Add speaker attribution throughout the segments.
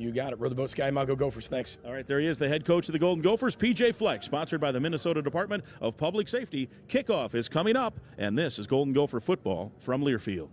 Speaker 1: You got it. Row the boat, Sky Mile, go Gophers. Thanks.
Speaker 2: All right, there he is, the head coach of the Golden Gophers, PJ Fleck, sponsored by the Minnesota Department of Public Safety. Kickoff is coming up, and this is Golden Gopher football from Learfield.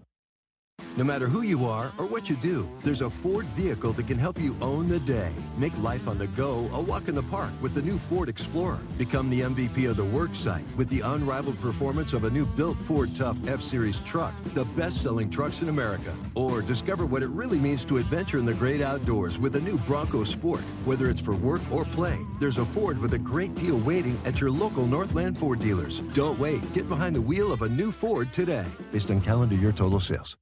Speaker 3: No matter who you are or what you do, there's a Ford vehicle that can help you own the day. Make life on the go a walk in the park with the new Ford Explorer. Become the MVP of the work site with the unrivaled performance of a new built Ford Tough F-Series truck, the best-selling trucks in America. Or discover what it really means to adventure in the great outdoors with the new Bronco Sport. Whether it's for work or play, there's a Ford with a great deal waiting at your local Northland Ford dealers. Don't wait. Get behind the wheel of a new Ford today. Based on calendar year total sales.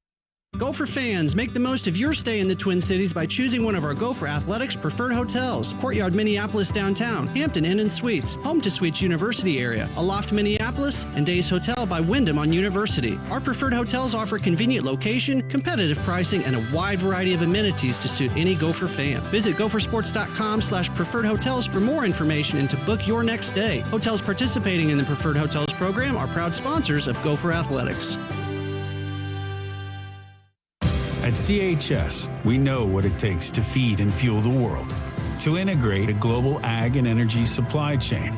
Speaker 4: Gopher fans, make the most of your stay in the Twin Cities by choosing one of our Gopher Athletics preferred hotels. Courtyard Minneapolis downtown, Hampton Inn and Suites, Home to Suites University area, Aloft Minneapolis, and Days Hotel by Wyndham on University. Our preferred hotels offer convenient location, competitive pricing, and a wide variety of amenities to suit any Gopher fan. Visit gophersports.com/preferred hotels for more information and to book your next stay. Hotels participating in the Preferred Hotels program are proud sponsors of Gopher Athletics.
Speaker 5: At CHS, we know what it takes to feed and fuel the world, to integrate a global ag and energy supply chain,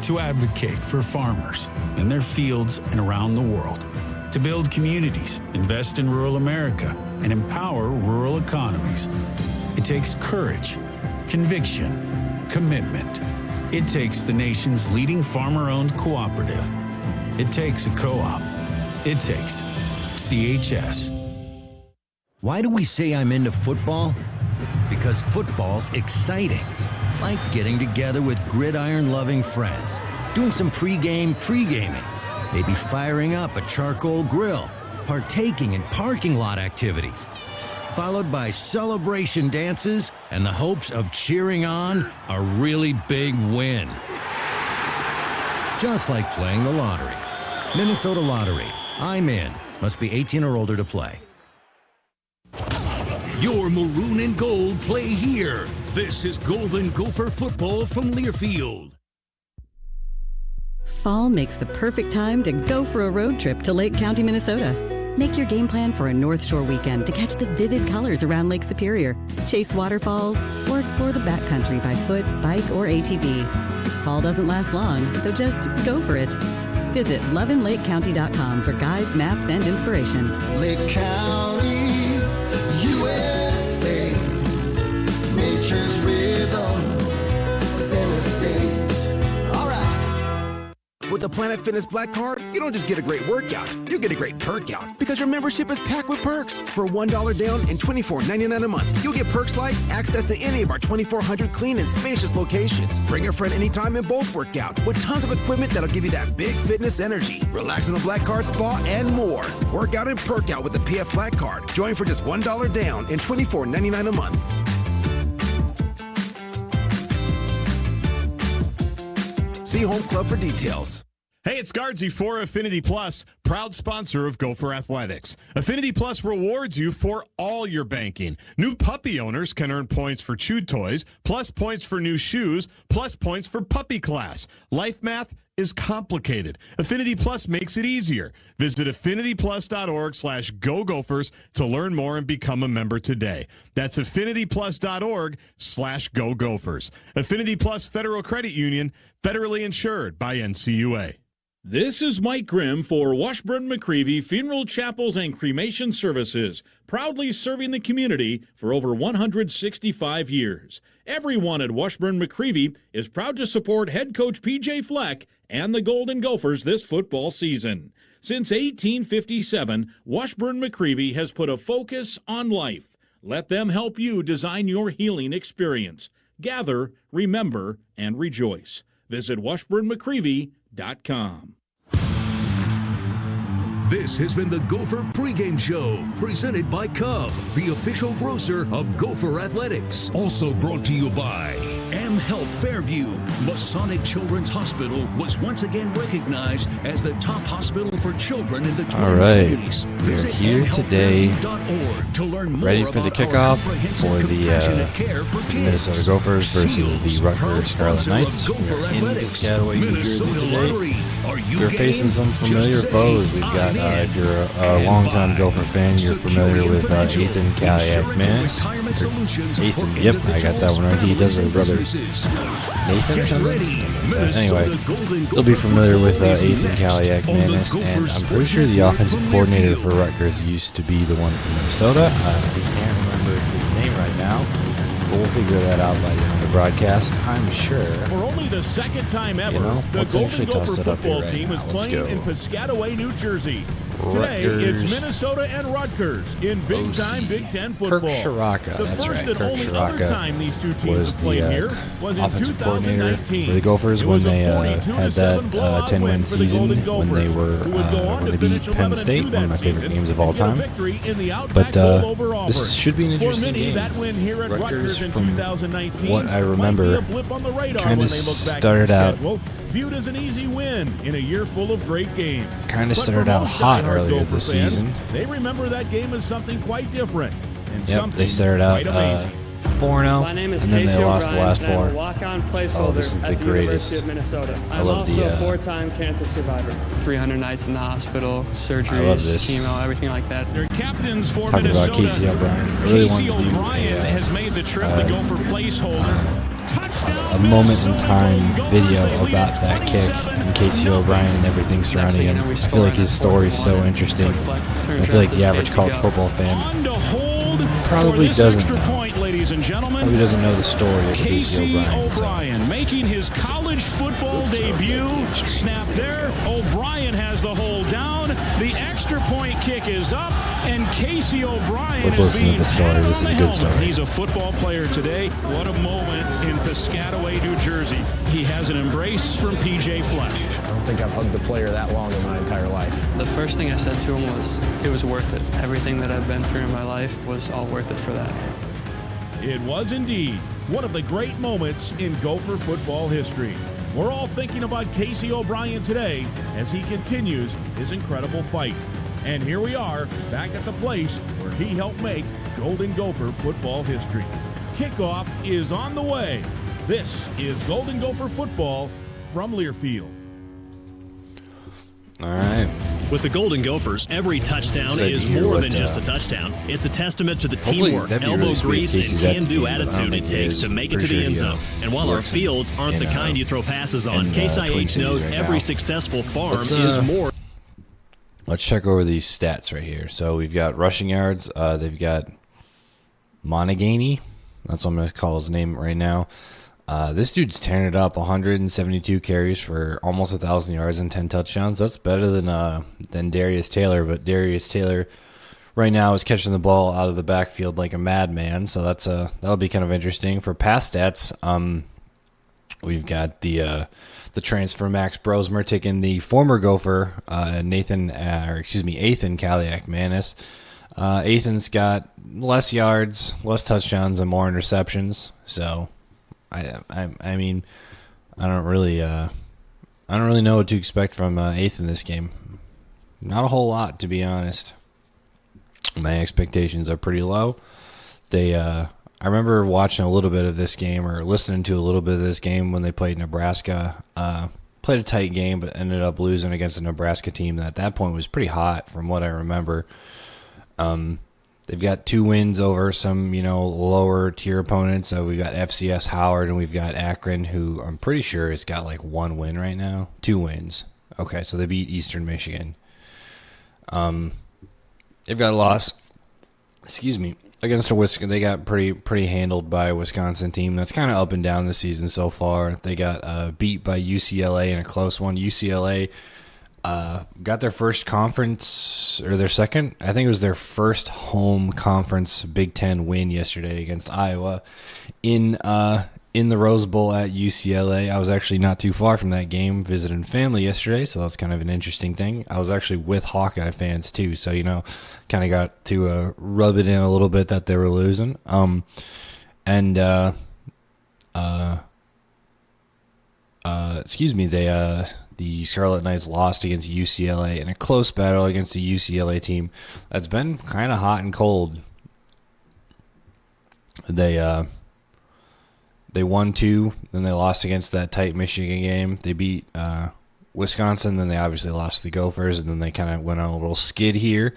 Speaker 5: to advocate for farmers in their fields and around the world, to build communities, invest in rural America, and empower rural economies. It takes courage, conviction, commitment. It takes the nation's leading farmer-owned cooperative. It takes a co-op. It takes CHS.
Speaker 6: Why do we say I'm into football? Because football's exciting. Like getting together with gridiron-loving friends, doing some pre-gaming, maybe firing up a charcoal grill, partaking in parking lot activities, followed by celebration dances and the hopes of cheering on a really big win. Just like playing the lottery. Minnesota Lottery. I'm in. Must be 18 or older to play.
Speaker 7: Your maroon and gold play here. This is Golden Gopher football from Learfield.
Speaker 8: Fall makes the perfect time to go for a road trip to Lake County, Minnesota. Make your game plan for a North Shore weekend to catch the vivid colors around Lake Superior, chase waterfalls, or explore the backcountry by foot, bike, or ATV. Fall doesn't last long, so just go for it. Visit lovinlakecounty.com for guides, maps, and inspiration.
Speaker 9: Lake County, USA, nature's rhythm, center stage. All right.
Speaker 10: With the Planet Fitness Black Card, you don't just get a great workout, you get a great perk out because your membership is packed with perks. For $1 down and $24.99 a month, you'll get perks like access to any of our 2,400 clean and spacious locations. Bring a friend anytime and both work out with tons of equipment that'll give you that big fitness energy. Relax in the Black Card spa and more. Work out and perk out with the PF Black Card. Join for just $1 down and $24.99 a month. See Home Club for details.
Speaker 11: Hey, it's Guardsy for Affinity Plus, proud sponsor of Gopher Athletics. Affinity Plus rewards you for all your banking. New puppy owners can earn points for chew toys, plus points for new shoes, plus points for puppy class. Life math is complicated. Affinity Plus makes it easier. Visit affinityplus.org/GoGophers to learn more and become a member today. That's affinityplus.org/GoGophers. Affinity Plus Federal Credit Union, federally insured by NCUA.
Speaker 2: This is Mike Grimm for Washburn-McCreevy Funeral Chapels and Cremation Services, proudly serving the community for over 165 years. Everyone at Washburn-McCreevy is proud to support head coach PJ Fleck and the Golden Gophers this football season. Since 1857, Washburn-McCreevy has put a focus on life. Let them help you design your healing experience. Gather, remember, and rejoice. Visit washburnmccreevy.com.
Speaker 7: This has been the Gopher pregame show, presented by Cub, the official grocer of Gopher Athletics. Also brought to you by M Health Fairview, Masonic Children's Hospital was once again recognized as the top hospital for children in the Twin Cities.
Speaker 12: We're here today, ready for the kickoff for the Minnesota Gophers versus the Rutgers Scarlet Knights. We're in Piscataway, New Jersey today. We're facing some familiar foes. We've got, if you're a longtime Gopher fan, you're familiar with Ethan Kaliak-Manis. Ethan, yep, I got that one right. He does have a brother, Nathan or something? Anyway, you'll be familiar with Ethan Kaliak-Manis, and I'm pretty sure the offensive coordinator for Rutgers used to be the one from Minnesota. We can't remember his name right now. We'll figure that out by the end of the broadcast, I'm sure.
Speaker 2: For only the second time ever, the Golden Gopher football team is playing in Piscataway, New Jersey. Today, it's Minnesota and Rutgers in big-time Big Ten football.
Speaker 12: Kirk Shiraka, that's right. Kirk Shiraka
Speaker 2: was
Speaker 12: the offensive coordinator for the Gophers when they had that 10-win season when they when they beat Penn State, one of my favorite games of all time. But this should be an interesting game. Rutgers, from what I remember, kind of started out
Speaker 2: viewed as an easy win in a year full of great games.
Speaker 12: Kind of started out hot earlier this season.
Speaker 2: They remember that game as something quite different.
Speaker 12: Yep, they started out 4-0, and then they lost the last four. Oh, this is the greatest. I love the...
Speaker 13: I'm also a four-time cancer survivor. 300 nights in the hospital, surgeries,
Speaker 12: I love this.
Speaker 13: chemo, everything like that.
Speaker 2: Their captains for
Speaker 12: Talking about Casey O'Brien. I really wanted to do
Speaker 2: has made the trip the Gopher placeholder.
Speaker 12: A moment in time video about that kick and Casey O'Brien and everything surrounding him. I feel like his story is so interesting. I feel like the average college football fan probably doesn't know. Probably doesn't know the story of Casey O'Brien.
Speaker 2: Making his college football debut. Snap there. O'Brien has the hold down. The extra point kick is up, and Casey O'Brien
Speaker 12: Let's listen to the story. This is a good story.
Speaker 2: He's a football player today. What a moment in Piscataway, New Jersey. He has an embrace from P.J. Fleck.
Speaker 1: I don't think I've hugged a player that long in my entire life.
Speaker 13: The first thing I said to him was, it was worth it. Everything that I've been through in my life was all worth it for that.
Speaker 2: It was indeed one of the great moments in Gopher football history. We're all thinking about Casey O'Brien today as he continues his incredible fight. And here we are, back at the place where he helped make Golden Gopher football history. Kickoff is on the way. This is Golden Gopher football from Learfield.
Speaker 12: All right.
Speaker 14: With the Golden Gophers, every touchdown is more than just a touchdown. It's a testament to the teamwork, elbow grease, and can-do attitude it takes to make it to the end zone. And while our fields aren't the kind you throw passes on, Case IH knows every successful farm is more.
Speaker 12: Let's check over these stats right here. So we've got rushing yards. They've got Monagany. That's what I'm going to call his name right now. This dude's tearing it up. 172 carries for almost 1,000 yards and 10 touchdowns. That's better than Darius Taylor, but Darius Taylor right now is catching the ball out of the backfield like a madman. So that'll be kind of interesting. For pass stats, we've got the transfer Max Brosmer taking the former Gopher Ethan Kaliak-Manis. Ethan's got less yards, less touchdowns, and more interceptions. So I mean, I don't really know what to expect from Ethan this game. Not a whole lot, to be honest. My expectations are pretty low. I remember watching a little bit of this game or listening to a little bit of this game when they played Nebraska. Played a tight game, but ended up losing against a Nebraska team that at that point was pretty hot from what I remember. They've got 2 wins over some, lower tier opponents. So we've got FCS Howard and we've got Akron, who I'm pretty sure has got like 1 win right now. 2 wins. Okay, so they beat Eastern Michigan. They've got a loss. Excuse me. Against a Wisconsin, they got pretty handled by a Wisconsin team that's kind of up and down this season so far. They got beat by UCLA in a close one. UCLA got their first conference, or their second, I think it was their first home conference Big Ten win yesterday against Iowa in the Rose Bowl at UCLA. I was actually not too far from that game, visiting family yesterday, so that's kind of an interesting thing. I was actually with Hawkeye fans too, so kind of got to rub it in a little bit that they were losing. And the Scarlet Knights lost against UCLA in a close battle against a UCLA team that's been kind of hot and cold. They won 2, then they lost against that tight Michigan game. They beat Wisconsin, then they obviously lost to the Gophers, and then they kind of went on a little skid here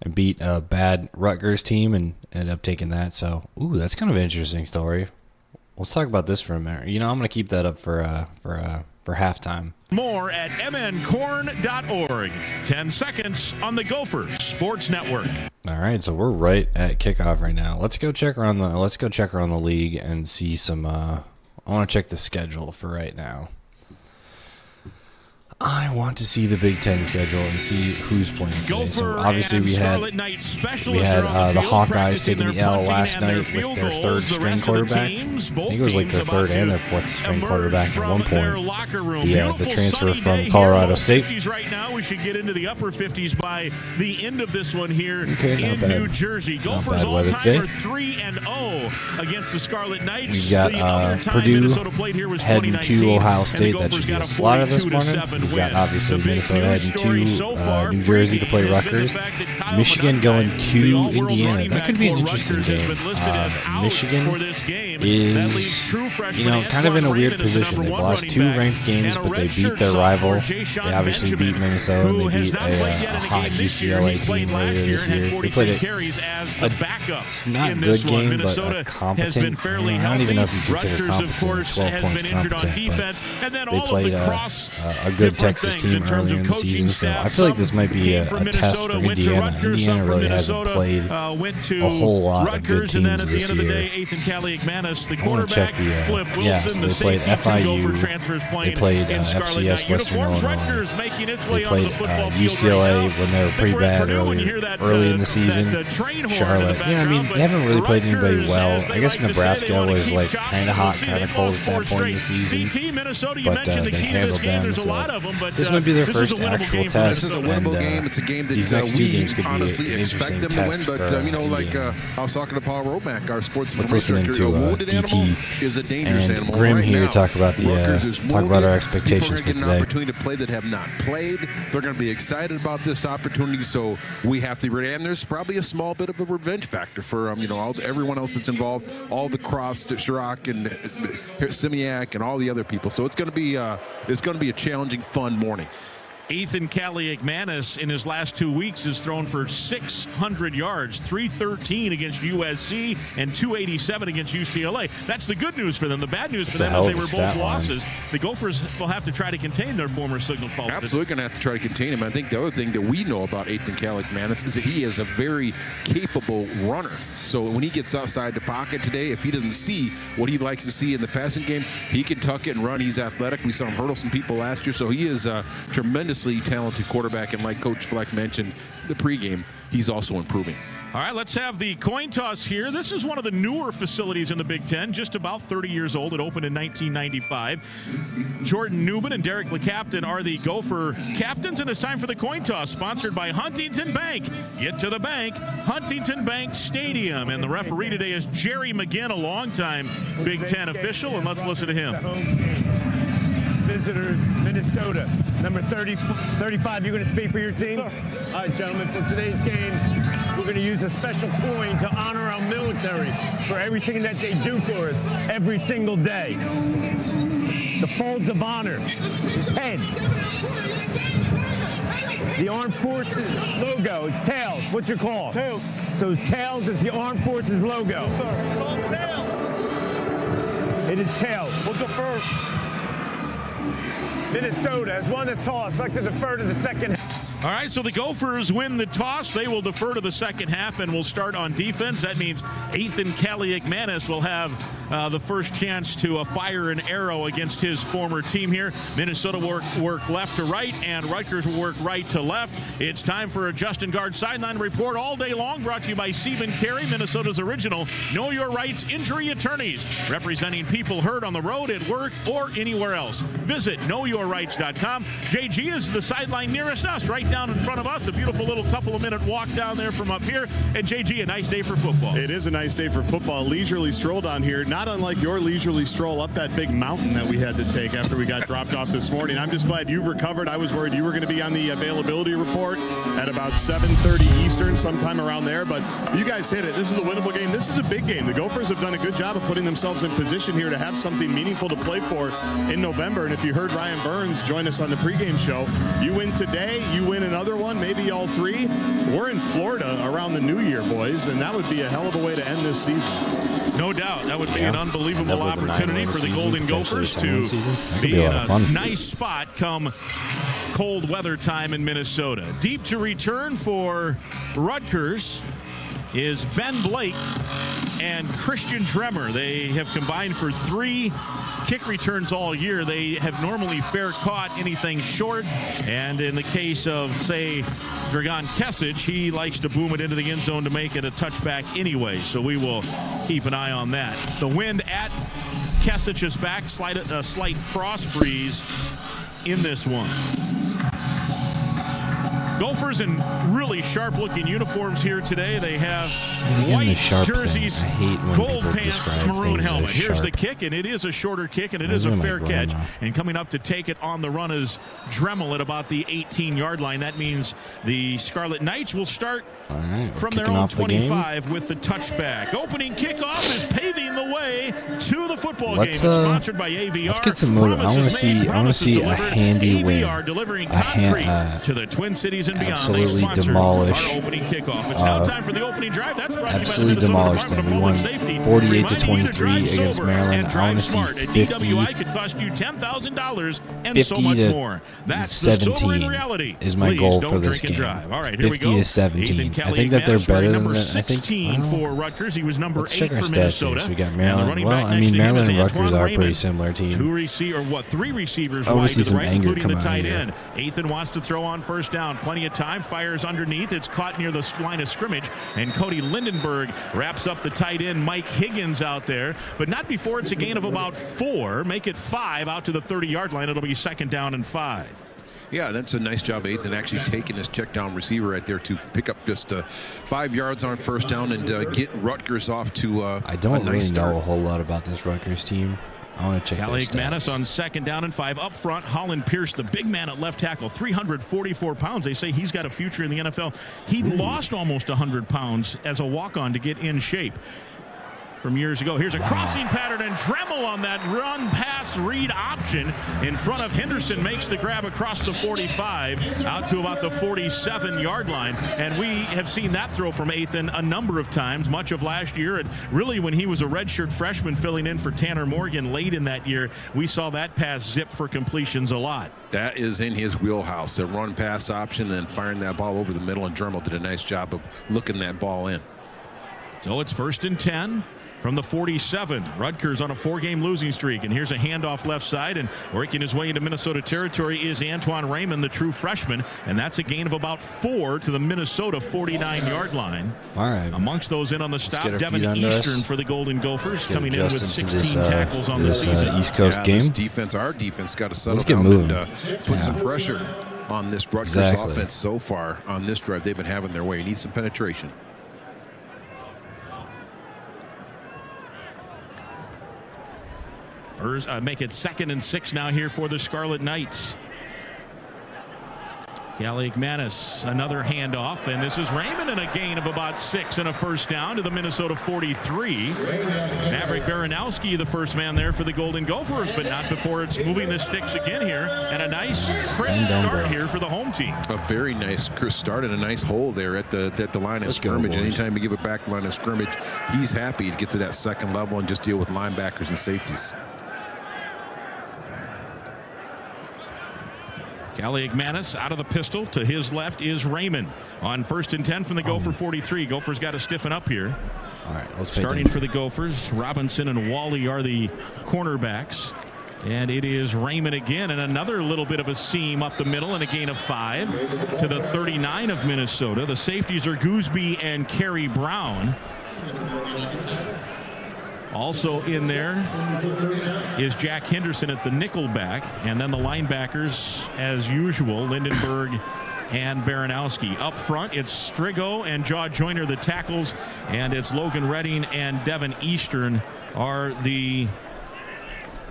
Speaker 12: and beat a bad Rutgers team and ended up taking that. So, that's kind of an interesting story. Let's talk about this for a minute. I'm going to keep that up for halftime.
Speaker 2: More at mncorn.org. 10 seconds on the Gophers Sports Network.
Speaker 12: All right, so we're right at kickoff right now. Let's go check around the league and see some. I want to check the schedule for right now. I want to see the Big Ten schedule and see who's playing today. So obviously we had the Hawkeyes taking the L last night with their third string quarterback. I think it was like their third and their fourth string quarterback at one point. The transfer from Colorado State.
Speaker 2: Right now, we should get into the upper 50s by the end of this one here in New Jersey. Gophers all-timer 3-0 against the Scarlet Knights.
Speaker 12: We've got Purdue heading to Ohio State. That should be a slaughter this morning. We've got obviously Minnesota heading to New Jersey to play Rutgers. Michigan going to Indiana. That could be an interesting game. Michigan is, kind of in a weird position. They've lost 2 ranked games, but they beat their rival. They obviously beat Minnesota, and they beat a hot UCLA team earlier this year. They played a not good game, but a competent. I don't even know if you consider competent 12 points competent, but they played a good Texas team earlier in the season, so I feel like this might be a test for Indiana. Indiana really hasn't played a whole lot of good teams this year. I want to check so they played FIU, they played FCS Western Illinois, they played UCLA when they were pretty bad early in the season. Charlotte, they haven't really played anybody well. I guess Nebraska was like kind of hot, kind of cold at that point in the season, but they handled them. So this might be their first actual test.
Speaker 15: This is a winnable game. It's a game that
Speaker 12: these next 2 games could be an interesting
Speaker 15: them
Speaker 12: test.
Speaker 15: To win, but I was talking to Paul Romack, our sports.
Speaker 12: Let's listen to DT
Speaker 15: is a dangerous
Speaker 12: and
Speaker 15: animal
Speaker 12: Grim
Speaker 15: right
Speaker 12: here
Speaker 15: now.
Speaker 12: to talk about our expectations for today.
Speaker 15: An opportunity to play that have not played. They're going to be excited about this opportunity, so we have to. And there's probably a small bit of a revenge factor for everyone else that's involved, all the Cross, Chirac, and Simiak, and all the other people. So it's going to be a challenging, fun morning.
Speaker 2: Ethan Kaliakmanis in his last 2 weeks has thrown for 600 yards, 313 against USC and 287 against UCLA. That's the good news for them. The bad news for them is they were both losses. The Gophers will have to try to contain their former Signal Pulse.
Speaker 15: Absolutely going to have to try to contain him. I think the other thing that we know about Ethan Kaliakmanis is that he is a very capable runner. So when he gets outside the pocket today, if he doesn't see what he likes to see in the passing game, he can tuck it and run. He's athletic. We saw him hurdle some people last year, so he is a tremendously talented quarterback, and like Coach Fleck mentioned the pregame, he's also improving.
Speaker 2: All right, let's have the coin toss here. This is one of the newer facilities in the Big Ten, just about 30 years old. It opened in 1995. Jordan Newman and Derek LeCaptain are the Gopher captains, and it's time for the coin toss, sponsored by Huntington Bank. Get to the bank, Huntington Bank Stadium. And the referee today is Jerry McGinn, a longtime Big Ten official, and let's listen to him.
Speaker 16: Visitors, Minnesota. Number 35, you're going to speak for your team? Sure. All right, gentlemen, for today's game, we're going to use a special coin to honor our military for everything that they do for us every single day. The folds of honor is heads. The Armed Forces logo is tails. What's your call? Tails. So tails is the Armed Forces logo. Yes, sir. It's called tails. It is tails. We'll defer. Minnesota has won the toss. Like to defer to the second half.
Speaker 2: All right, so the Gophers win the toss. They will defer to the second half and will start on defense. That means Ethan Kaliakmanis will have the first chance to fire an arrow against his former team here. Minnesota work left to right, and Rutgers will work right to left. It's time for a Justin Guard sideline report all day long, brought to you by Stephen Carey, Minnesota's original Know Your Rights injury attorneys, representing people hurt on the road, at work, or anywhere else. Visit knowyourrights.com. JG is the sideline nearest us, right down in front of us. A beautiful little couple of minute walk down there from up here. And JG, a nice day for football.
Speaker 11: It is a nice day for football. Leisurely stroll down here, not unlike your leisurely stroll up that big mountain that we had to take after we got dropped off this morning. I'm just glad you've recovered. I was worried you were going to be on the availability report at about 7:30 Eastern, sometime around there. But you guys hit it. This is a winnable game. This is a big game. The Gophers have done a good job of putting themselves in position here to have something meaningful to play for in November. And if you heard Ryan Burns join us on the pregame show, you win today, you win another one, maybe all three. We're in Florida around the New Year, boys, and that would be a hell of a way to end this season.
Speaker 2: No doubt. That would be an unbelievable opportunity for the Golden Gophers to
Speaker 12: be
Speaker 2: in a nice spot come cold weather time in Minnesota. Deep to return for Rutgers is Ben Blake and Christian Dremmer. They have combined for 3 kick returns all year. They have normally fair caught anything short, and in the case of, say, Dragan Kesic, he likes to boom it into the end zone to make it a touchback anyway, so we will keep an eye on that. The wind at Kesic's back, a slight frost breeze in this one. Gophers in really sharp-looking uniforms here today. They have white jerseys, gold pants, maroon helmet. Here's the kick, and it is a shorter kick, and it is a fair catch. And coming up to take it on the run is Dremel at about the 18-yard line. That means the Scarlet Knights will start from their own 25 with the touchback. Opening kickoff is paving the way to the football game. It's sponsored by AVR.
Speaker 12: Let's get some motive. I want to see a handy win.
Speaker 2: Delivering concrete to the Twin Cities and beyond.
Speaker 12: Absolutely demolish.
Speaker 2: Our opening kickoff. It's now time for the opening drive. That's brought
Speaker 12: absolutely
Speaker 2: to you by the
Speaker 12: demolish them. We won 48-23 against Maryland. I want to see 50.
Speaker 2: DWI could cost you $10,000 and so much more. That's
Speaker 12: 17 is my goal for this game.
Speaker 2: All right, here we go.
Speaker 12: 50-17. I think that they're better than that. I think
Speaker 2: for Rutgers, he was number 8
Speaker 12: check
Speaker 2: for
Speaker 12: our stats
Speaker 2: Minnesota.
Speaker 12: here. So we got Maryland. Well, I mean, Maryland and Rutgers are a pretty similar team.
Speaker 2: 3 receivers
Speaker 12: I want
Speaker 2: wide
Speaker 12: to see
Speaker 2: to the
Speaker 12: some
Speaker 2: right,
Speaker 12: anger
Speaker 2: including
Speaker 12: come
Speaker 2: the
Speaker 12: out
Speaker 2: tight
Speaker 12: here.
Speaker 2: end. Ethan wants to throw on first down. Plenty of time. Fires underneath. It's caught near the line of scrimmage. And Cody Lindenberg wraps up the tight end. Mike Higgins out there. But not before it's a gain of about 4. Make it 5 out to the 30-yard line. It'll be 2nd down and 5.
Speaker 15: Yeah, that's a nice job, Ethan, actually taking his check down receiver right there to pick up just 5 yards on first down and get Rutgers off to
Speaker 12: I don't really know a whole lot about this Rutgers team. I want to check their stats.
Speaker 2: Manis on 2nd down and 5. Up front, Holland Pierce, the big man at left tackle, 344 pounds. They say he's got a future in the NFL. He lost almost 100 pounds as a walk-on to get in shape from years ago. Here's a crossing pattern, and Dremel on that run pass read option in front of Henderson makes the grab across the 45 out to about the 47-yard line. And we have seen that throw from Ethan a number of times, much of last year. And really when he was a redshirt freshman filling in for Tanner Morgan late in that year, we saw that pass zip for completions a lot.
Speaker 15: That is in his wheelhouse, the run pass option and firing that ball over the middle, and Dremel did a nice job of looking that ball in.
Speaker 2: So it's 1st and 10. From the 47, Rutgers on a 4-game losing streak, and here's a handoff left side, and working his way into Minnesota territory is Antoine Raymond, the true freshman, and that's a gain of about 4 to the Minnesota 49-yard line.
Speaker 12: All right.
Speaker 2: Amongst those in on the stop, Devin Eastern for the Golden Gophers, coming in with 16 tackles on the season.
Speaker 12: East Coast game.
Speaker 15: Our defense got to settle
Speaker 12: Let's get
Speaker 15: down
Speaker 12: moving.
Speaker 15: and put some pressure on this Rutgers offense so far on this drive. They've been having their way. You need some penetration.
Speaker 2: Make it 2nd and 6 now here for the Scarlet Knights. Callie Manis, another handoff, and this is Raymond in a gain of about 6 and a first down to the Minnesota 43. Maverick Baranowski, the first man there for the Golden Gophers, but not before it's moving the sticks again here, and a nice crisp start here for the home team.
Speaker 15: A very nice crisp start and a nice hole there at the line of scrimmage. Anytime you give it back line of scrimmage, he's happy to get to that 2nd level and just deal with linebackers and safeties.
Speaker 2: Callie Manis out of the pistol. To his left is Raymond on 1st and 10 from the Gopher 43. Gophers got to stiffen up here.
Speaker 12: All right, let's
Speaker 2: starting for the Gophers. Robinson and Wally are the cornerbacks. And it is Raymond again, and another little bit of a seam up the middle, and a gain of 5 to the 39 of Minnesota. The safeties are Gooseby and Kerry Brown. Also in there is Jack Henderson at the nickel back, and then the linebackers, as usual, Lindenberg and Baranowski. Up front, it's Strigo and Jaw Joyner, the tackles, and it's Logan Redding and Devin Eastern are the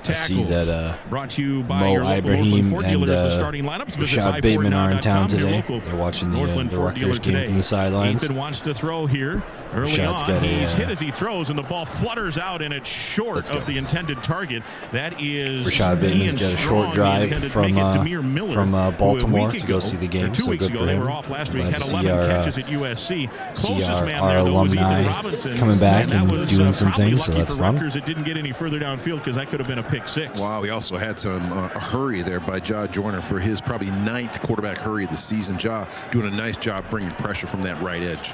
Speaker 2: tackles.
Speaker 12: I see that
Speaker 2: brought to you by
Speaker 12: Mo
Speaker 2: your local
Speaker 12: Ibrahim
Speaker 2: Northland Ford
Speaker 12: and
Speaker 2: dealer. The starting lineups. Visit
Speaker 12: Rashad Bateman are in town
Speaker 2: buy49.com, your
Speaker 12: today.
Speaker 2: local
Speaker 12: They're watching the
Speaker 2: Northland Ford
Speaker 12: Rutgers
Speaker 2: dealer
Speaker 12: game from the sidelines.
Speaker 2: Ethan wants to throw here early
Speaker 12: Rashad's
Speaker 2: on.
Speaker 12: got
Speaker 2: He's
Speaker 12: a,
Speaker 2: hit as he throws, and the ball flutters out, and it's short of the intended target. That is
Speaker 12: Rashad Bateman's
Speaker 2: Ian
Speaker 12: got a
Speaker 2: Strong,
Speaker 12: short drive
Speaker 2: intended to
Speaker 12: from
Speaker 2: make it Demir Miller,
Speaker 12: Baltimore
Speaker 2: who a week
Speaker 12: to go
Speaker 2: ago,
Speaker 12: see the
Speaker 2: or
Speaker 12: game.
Speaker 2: 2
Speaker 12: So
Speaker 2: weeks
Speaker 12: good
Speaker 2: ago,
Speaker 12: for
Speaker 2: they
Speaker 12: him.
Speaker 2: were off last week.
Speaker 12: Glad
Speaker 2: Had
Speaker 12: to see
Speaker 2: 11 catches at USC. Closest man
Speaker 12: our
Speaker 2: there, though, was Ethan
Speaker 12: alumni
Speaker 2: Robinson.
Speaker 12: coming back
Speaker 2: that
Speaker 12: and
Speaker 2: was,
Speaker 12: doing some
Speaker 2: probably
Speaker 12: things, so
Speaker 2: lucky
Speaker 12: that's
Speaker 2: for
Speaker 12: fun.
Speaker 2: Rutgers, it didn't get any further downfield because that could have been a pick six.
Speaker 15: Wow, we also had some hurry there by Jaw Joyner for his probably 9th quarterback hurry of the season. Jaw doing a nice job bringing pressure from that right edge.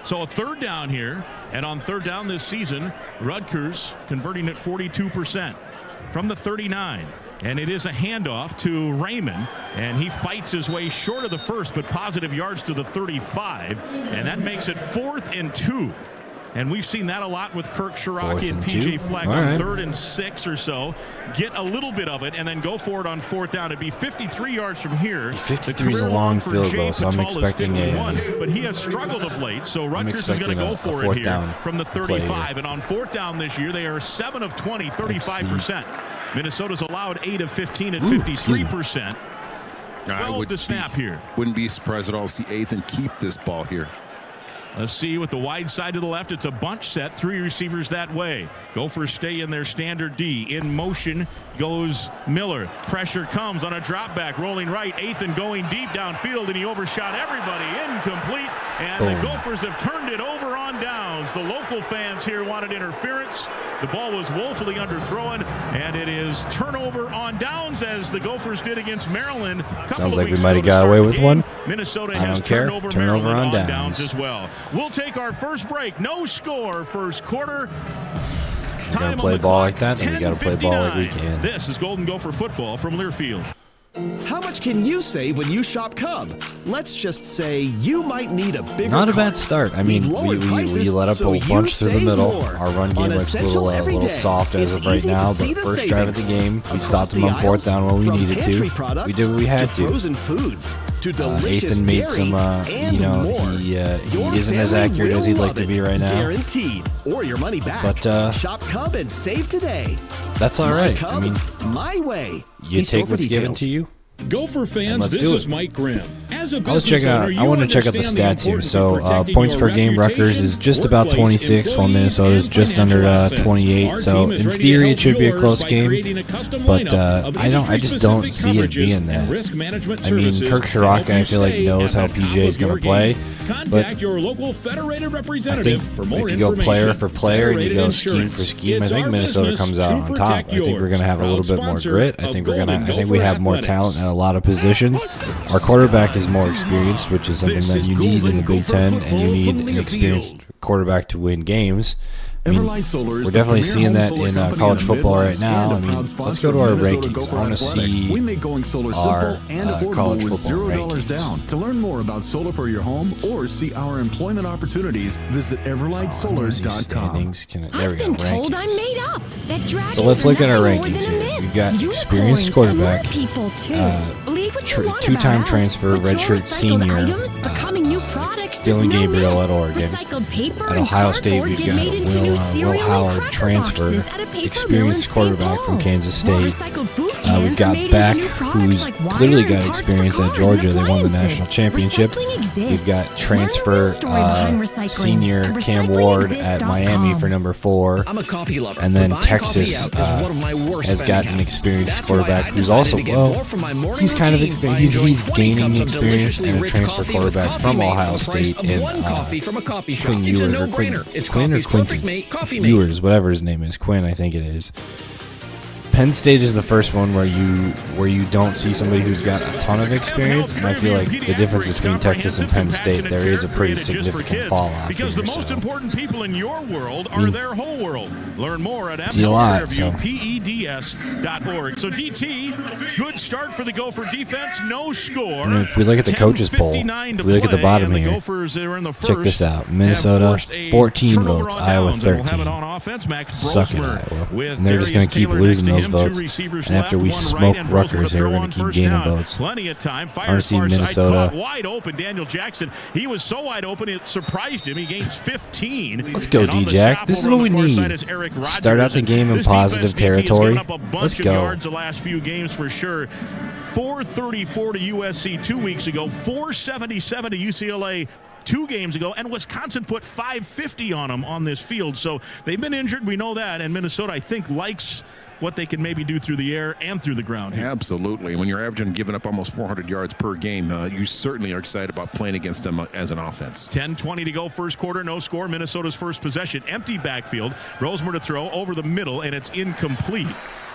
Speaker 2: So a third down here, and on third down this season, Rutgers converting at 42% from the 39. And it is a handoff to Raymond, and he fights his way short of the first, but positive yards to the 35, and that makes it 4th and 2. And we've seen that a lot with Kirk Shiraki and P.J. Fleck on 3rd and 6 or so. Get a little bit of it and then go for it on 4th down. It'd be 53 yards from here.
Speaker 12: 53 is a long field goal, so I'm expecting
Speaker 2: but he has struggled of late, so Rutgers is going to go for it here from the 35. And on 4th down this year, they are 7 of 20, 35%. Minnesota's allowed 8 of 15 at 53%. Well, the snap here.
Speaker 15: Wouldn't be surprised at all to see Ethan keep this ball here.
Speaker 2: Let's see with the wide side to the left. It's a bunch set. 3 receivers that way. Gophers stay in their standard D. In motion goes Miller. Pressure comes on a drop back. Rolling right. Ethan going deep downfield, and he overshot everybody. Incomplete. And the Gophers have turned it over on downs. The local fans here wanted interference. The ball was woefully underthrown, and it is turnover on downs as the Gophers did against Maryland.
Speaker 12: Sounds like we might have got away with one.
Speaker 2: Minnesota
Speaker 12: I
Speaker 2: has
Speaker 12: don't care.
Speaker 2: turned over
Speaker 12: Turnover
Speaker 2: Maryland
Speaker 12: on
Speaker 2: downs as well. We'll take our first break. No score first quarter.
Speaker 12: We're going to play ball like that, then we got to play ball like we can.
Speaker 2: This is Golden Gopher football from Learfield.
Speaker 17: How much can you save when you shop Cub? Let's just say you might need a bigger
Speaker 12: Not a
Speaker 17: car.
Speaker 12: bad start. I mean, we let up a bunch through the middle.
Speaker 17: More.
Speaker 12: Our run game looks a little soft as of right now, but first drive of the game, we stopped them on 4th down when we needed to. We did what we had to.
Speaker 17: Frozen foods to
Speaker 12: Ethan made some, he isn't as accurate as he'd like to be right now.
Speaker 17: Guaranteed, or your money back.
Speaker 12: But
Speaker 17: shop Cub and save today.
Speaker 12: That's all right.
Speaker 17: Cub,
Speaker 12: I mean,
Speaker 17: my way.
Speaker 12: you take what's given to you.
Speaker 2: Gopher fans, this is Mike Grimm. As a
Speaker 12: I was checking out. I want to check out the stats here. So points per game, Rutgers is just about 26, while Minnesota is just under 28. So in theory, it should be a close game, but I just don't see it being that. I mean, Kirk Shiraki, I feel like knows how PJ is going to play, but I think if you go player for player and you go scheme for scheme, I think Minnesota comes out on top. I think we're going to have a little bit more grit. I think we have more talent at a lot of positions. Our quarterback is more experienced, which is something that you need in the Big Ten, and you need an experienced quarterback to win games. I mean, we're definitely seeing that in college football right now. I mean, let's go to our rankings. I want to see our college football rankings.
Speaker 18: To learn more about solar for your home or see our employment opportunities, visit everlightsolar.com.
Speaker 12: There we go,
Speaker 19: told I'm
Speaker 12: rankings.
Speaker 19: made up. That
Speaker 12: So let's look at our rankings here. We've got experienced quarterback, two-time transfer, redshirt senior, Dylan Gabriel at Oregon. At Ohio State, we've got Will Howard, transfer, experienced quarterback from Kansas State. We've got Beck, who's clearly got experience at Georgia. They won the national championship. We've got transfer senior Cam Ward at Miami for number 4.
Speaker 17: I'm a coffee lover.
Speaker 12: And then Texas has got an experienced quarterback who's also, he's kind of experienced. He's gaining experience, and a transfer quarterback from Ohio State in Quinn Ewers, whatever his name is. Quinn, I think it is. Penn State is the first one where you don't see somebody who's got a ton of experience, and I feel like the difference between Texas and Penn State, there is a pretty significant fall off.
Speaker 2: Because the most important people in your world are their whole world. Learn more at PEDS.org. So DT, good start for the Gopher defense, no score.
Speaker 12: I mean, if we look at the coaches poll, if we look at the bottom here, check this out. Minnesota, 14 votes, Iowa 13. Suck it, Iowa. And they're just going to keep losing those votes. And after we smoke Rutgers here, we're going to keep gaining votes.
Speaker 2: Plenty of time.
Speaker 12: I want to see Minnesota.
Speaker 2: Wide open, Daniel Jackson. He was so wide open, it surprised him. He gains 15.
Speaker 12: Let's go, D-Jack. This is what we need. Start out the game in positive territory. Let's go.
Speaker 2: Yards the last few games for sure. 434 to USC 2 weeks ago, 477 to UCLA 2 games ago, and Wisconsin put 550 on them on this field. So they've been injured, we know that, and Minnesota, I think, likes what they can maybe do through the air and through the ground here.
Speaker 15: Absolutely. When you're averaging giving up almost 400 yards per game, you certainly are excited about playing against them as an offense.
Speaker 2: 10:20 to go, first quarter, no score. Minnesota's first possession, empty backfield. Rosemer to throw over the middle, and it's incomplete.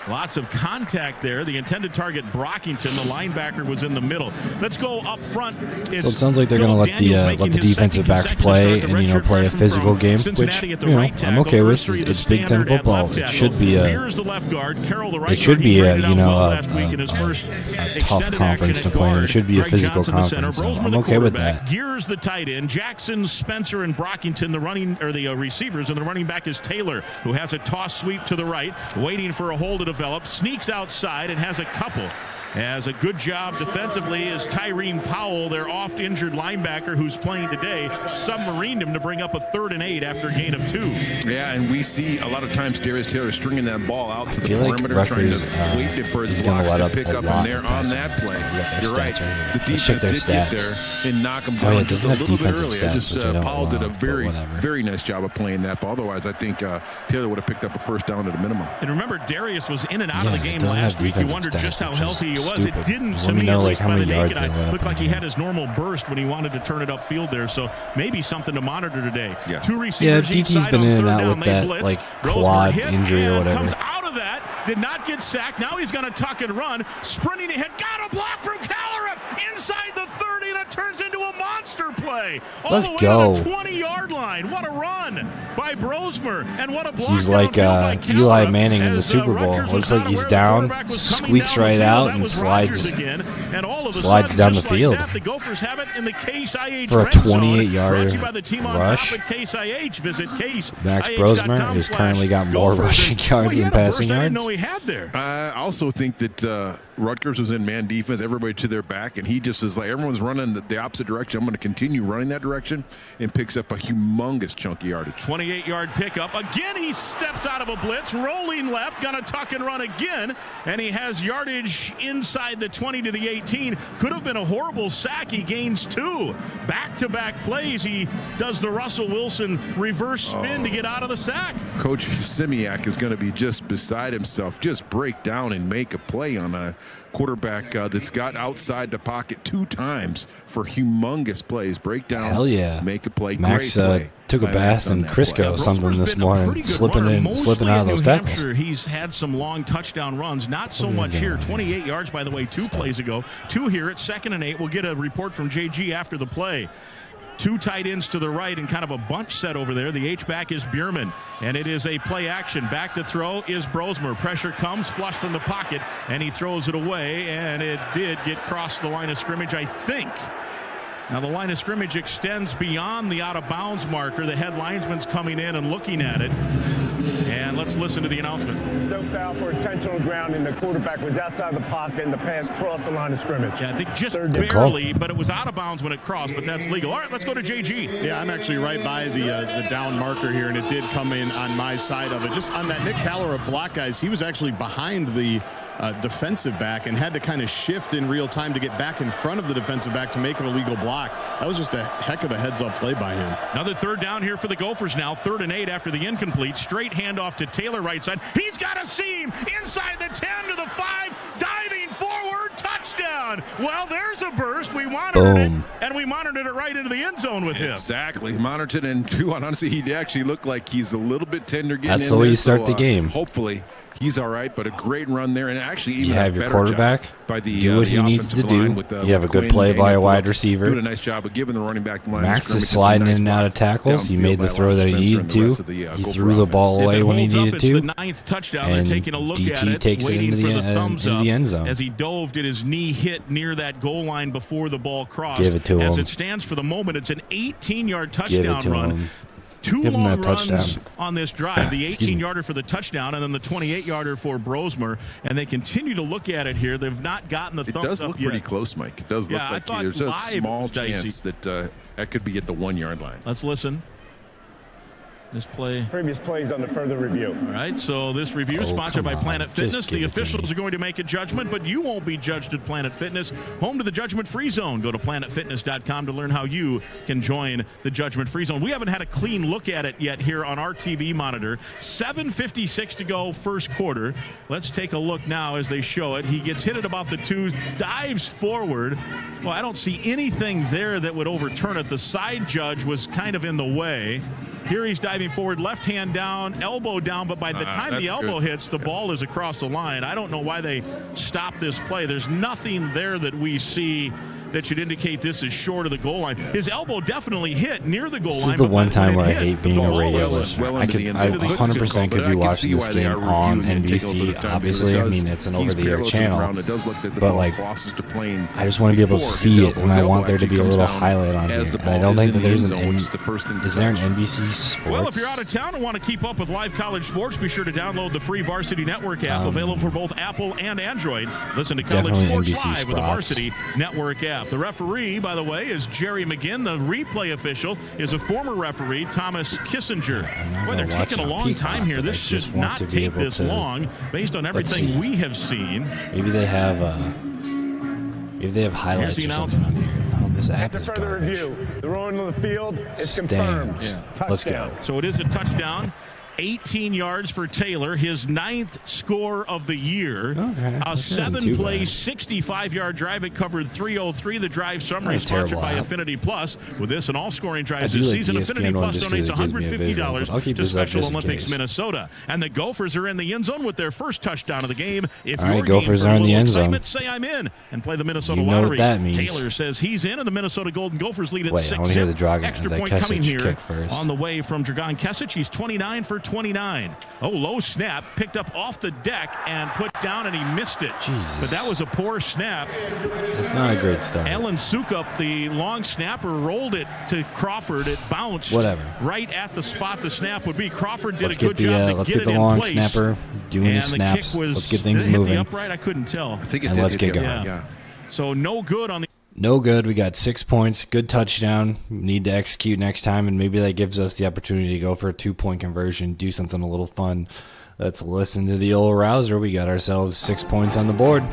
Speaker 2: Lots of contact there. The intended target, Brockington, the linebacker, was in the middle. Let's go up front.
Speaker 12: So it sounds like they're going to let the defensive backs play and play a physical game, which I'm okay with. It's Big Ten football. It should be a tough conference to play in. It should be a physical conference. So I'm okay with that.
Speaker 2: Gears the tight end. Jackson, Spencer, and Brockington, the receivers, and the running back is Taylor, who has a toss sweep to the right, waiting for a hole to develop, sneaks outside and has a couple. Has a good job defensively is Tyrene Powell, their oft-injured linebacker who's playing today, submarined him to bring up a 3rd and 8 after a gain of 2.
Speaker 15: Yeah, and we see a lot of times Darius Taylor stringing that ball out to the perimeter,
Speaker 12: Rutgers,
Speaker 15: trying to wait for his blocks to pick up, and they're on that play. You're right. The defense did get there and knock them down just a little bit earlier. Powell did a very nice job of playing that ball. Otherwise, I think Taylor would have picked up a first down at a minimum.
Speaker 2: And remember, Darius was in and out of the game last week. You wondered just how healthy he was.
Speaker 12: Stupid.
Speaker 2: It didn't
Speaker 12: to me, like how many yards they
Speaker 2: looked like he had his normal burst when he wanted to turn it upfield there. So maybe something to monitor today.
Speaker 15: Yeah.
Speaker 2: 2 receivers.
Speaker 12: Yeah, DT's been in and out with that like quad injury or whatever.
Speaker 2: Comes out of that, did not get sacked. Now he's going to tuck and run, sprinting ahead. Got a block from Callerup inside the 30, and it turns into a monster play.
Speaker 12: Let's
Speaker 2: go. To the 20-yard line. What a run by Brosmer, and what a block.
Speaker 12: He's like Eli Manning in the Super Bowl. Looks like he's down, squeaks right out, and slides down the field
Speaker 2: the Gophers have it in the Case IH
Speaker 12: for a 28-yard
Speaker 2: rush.
Speaker 12: Max Brosmer has currently got more rushing yards than passing yards.
Speaker 2: I didn't know he had there.
Speaker 15: I also think that Rutgers was in man defense, everybody to their back, and he just was like, everyone's running the opposite direction. I'm going to continue running that direction, and picks up a humongous chunk of yardage.
Speaker 2: 28-yard pickup. Again, he steps out of a blitz, rolling left, going to tuck and run again, and he has yardage inside the 20 to the 18. Could have been a horrible sack. He gains 2. Back-to-back plays. He does the Russell Wilson reverse spin to get out of the sack.
Speaker 15: Coach Simiak is going to be just beside himself. Just break down and make a play on a quarterback that's got outside the pocket 2 times for humongous plays. Break down.
Speaker 12: Hell yeah.
Speaker 15: Make a play.
Speaker 12: Max
Speaker 15: Great play.
Speaker 12: Took a bath in Crisco or something this morning, slipping out of those tackles.
Speaker 2: He's had some long touchdown runs, not so much here. 28 yards, by the way, 2 plays ago. 2 here at 2nd and 8. We'll get a report from JG after the play. 2 tight ends to the right and kind of a bunch set over there. The H-back is Bierman, and it is a play action. Back to throw is Brosmer. Pressure comes, flush from the pocket, and he throws it away, and it did get crossed the line of scrimmage, I think. Now the line of scrimmage extends beyond the out-of-bounds marker. The head linesman's coming in and looking at it. And let's listen to the announcement.
Speaker 16: There's no foul for intentional grounding. The quarterback was outside the pocket, and the pass crossed the line of scrimmage.
Speaker 2: Yeah, I think just barely, but it was out of bounds when it crossed, but that's legal. All right, let's go to JG.
Speaker 19: Yeah, I'm actually right by the down marker here, and it did come in on my side of it. Just on that Nick Callerup block, guys, he was actually behind the defensive back and had to kind of shift in real time to get back in front of the defensive back to make it a legal block. That was just a heck of a heads-up play by him.
Speaker 2: Another 3rd down here for the Gophers now. 3rd and 8 after the incomplete. Straight handoff to Taylor right side. He's got a seam inside the 10 to the 5. Diving forward. Touchdown. Well, there's a burst. We monitored it, and we monitored it right into the end zone with him.
Speaker 15: Exactly. Monitored, and honestly, he actually looked like he's a little bit tender getting in there.
Speaker 12: That's the way you start the game.
Speaker 15: Hopefully. He's all right, but a great run there, and actually even
Speaker 12: you have your quarterback
Speaker 15: by the
Speaker 12: do what he needs to do. You have a good play by a wide receiver.
Speaker 15: Doing a nice job of giving the running back line.
Speaker 12: Max is sliding in and out of tackles. He made the throw that he needed to. He threw the ball away when he needed to.
Speaker 2: The 9th touchdown.
Speaker 12: And
Speaker 2: taking a look
Speaker 12: DT
Speaker 2: at it,
Speaker 12: takes it into the end zone.
Speaker 2: As he dove, did his knee hit near that goal line before the ball crossed.
Speaker 12: Give it to him.
Speaker 2: As it stands for the moment, it's an 18-yard touchdown run. Two
Speaker 12: Give him
Speaker 2: long
Speaker 12: that
Speaker 2: runs
Speaker 12: touchdown.
Speaker 2: on this drive, the
Speaker 12: Excuse me.
Speaker 2: 18-yarder for the touchdown and then the 28-yarder for Brosmer, and they continue to look at it here. They've not gotten the thumbs up yet.
Speaker 15: It does look pretty close, Mike. It does look like there's a small chance that that could be at the 1 yard line.
Speaker 2: Let's listen. This play.
Speaker 16: Previous plays on the further review.
Speaker 2: All right, so this review is sponsored by Planet Fitness. The officials are going to make a judgment, but you won't be judged at Planet Fitness. Home to the judgment-free zone. Go to planetfitness.com to learn how you can join the judgment-free zone. We haven't had a clean look at it yet here on our TV monitor. 7:56 to go first quarter. Let's take a look now as they show it. He gets hit at about the 2, dives forward. Well, I don't see anything there that would overturn it. The side judge was kind of in the way. Here he's diving forward, left hand down, elbow down, but by the time the elbow hits, the ball is across the line. I don't know why they stopped this play. There's nothing there that we see that should indicate this is short of the goal line. His elbow definitely hit near the goal line.
Speaker 12: This is the one time where I hate being a radio listener. I 100% could be watching this game on NBC. Obviously, I mean, it's an over-the-air channel. But, like, I just want to be able to see it, and I want there to be a little highlight on here. And I don't think that there's is there an NBC Sports?
Speaker 2: Well, if you're out of town and want to keep up with live college sports, be sure to download the free Varsity Network app, available for both Apple and Android. Listen to college sports
Speaker 12: NBC
Speaker 2: live
Speaker 12: spots.
Speaker 2: with the Varsity Network app. The referee, by the way, is Jerry McGinn. The replay official is a former referee, Thomas Kissinger. Boy, they're taking a long time here. This should not take this long, based on everything we have seen.
Speaker 12: Maybe they have highlights or something on here. No, this app is garbage.
Speaker 16: The rolling on the field is confirmed.
Speaker 12: Yeah. Let's go.
Speaker 2: So it is a touchdown. 18 yards for Taylor, his 9th score of the year.
Speaker 12: Okay.
Speaker 2: A 7-play, 65-yard drive. It covered 3:03. The drive summary sponsored by Affinity Plus. With this and all scoring drives this season, Affinity Plus donates $150 to Special Olympics Minnesota. And the Gophers are in the end zone with their first touchdown of the game. If
Speaker 12: all right, Gophers are in the end zone.
Speaker 2: Say I'm in and play the Minnesota
Speaker 12: you know
Speaker 2: Lottery.
Speaker 12: What that means.
Speaker 2: Taylor says he's in, and the Minnesota Golden Gophers lead at 6-0.
Speaker 12: I want to hear the Dragon.
Speaker 2: Extra
Speaker 12: the
Speaker 2: point
Speaker 12: Kesic
Speaker 2: coming here
Speaker 12: kick first.
Speaker 2: on the way from Dragan Kesic. He's 29 for 29. Oh, low snap, picked up off the deck and put down, and he missed it.
Speaker 12: Jesus.
Speaker 2: But that was a poor snap.
Speaker 12: That's not a great start.
Speaker 2: Ellen Sukup, the long snapper, rolled it to Crawford. It bounced right at the spot the snap would be. Crawford did a good job to
Speaker 12: let's
Speaker 2: get
Speaker 12: get the
Speaker 2: it
Speaker 12: long
Speaker 2: in place.
Speaker 12: snapper doing
Speaker 2: and
Speaker 12: his snaps.
Speaker 2: The kick was,
Speaker 12: let's get things
Speaker 2: did it hit
Speaker 12: moving.
Speaker 2: The upright? I couldn't tell.
Speaker 15: I think it
Speaker 12: and
Speaker 15: did.
Speaker 12: Let's get going.
Speaker 15: Yeah.
Speaker 2: So no good on the.
Speaker 12: No good. We got 6 points. Good touchdown. Need to execute next time, and maybe that gives us the opportunity to go for a 2-point conversion, do something a little fun. Let's listen to the old rouser. We got ourselves 6 points on the board.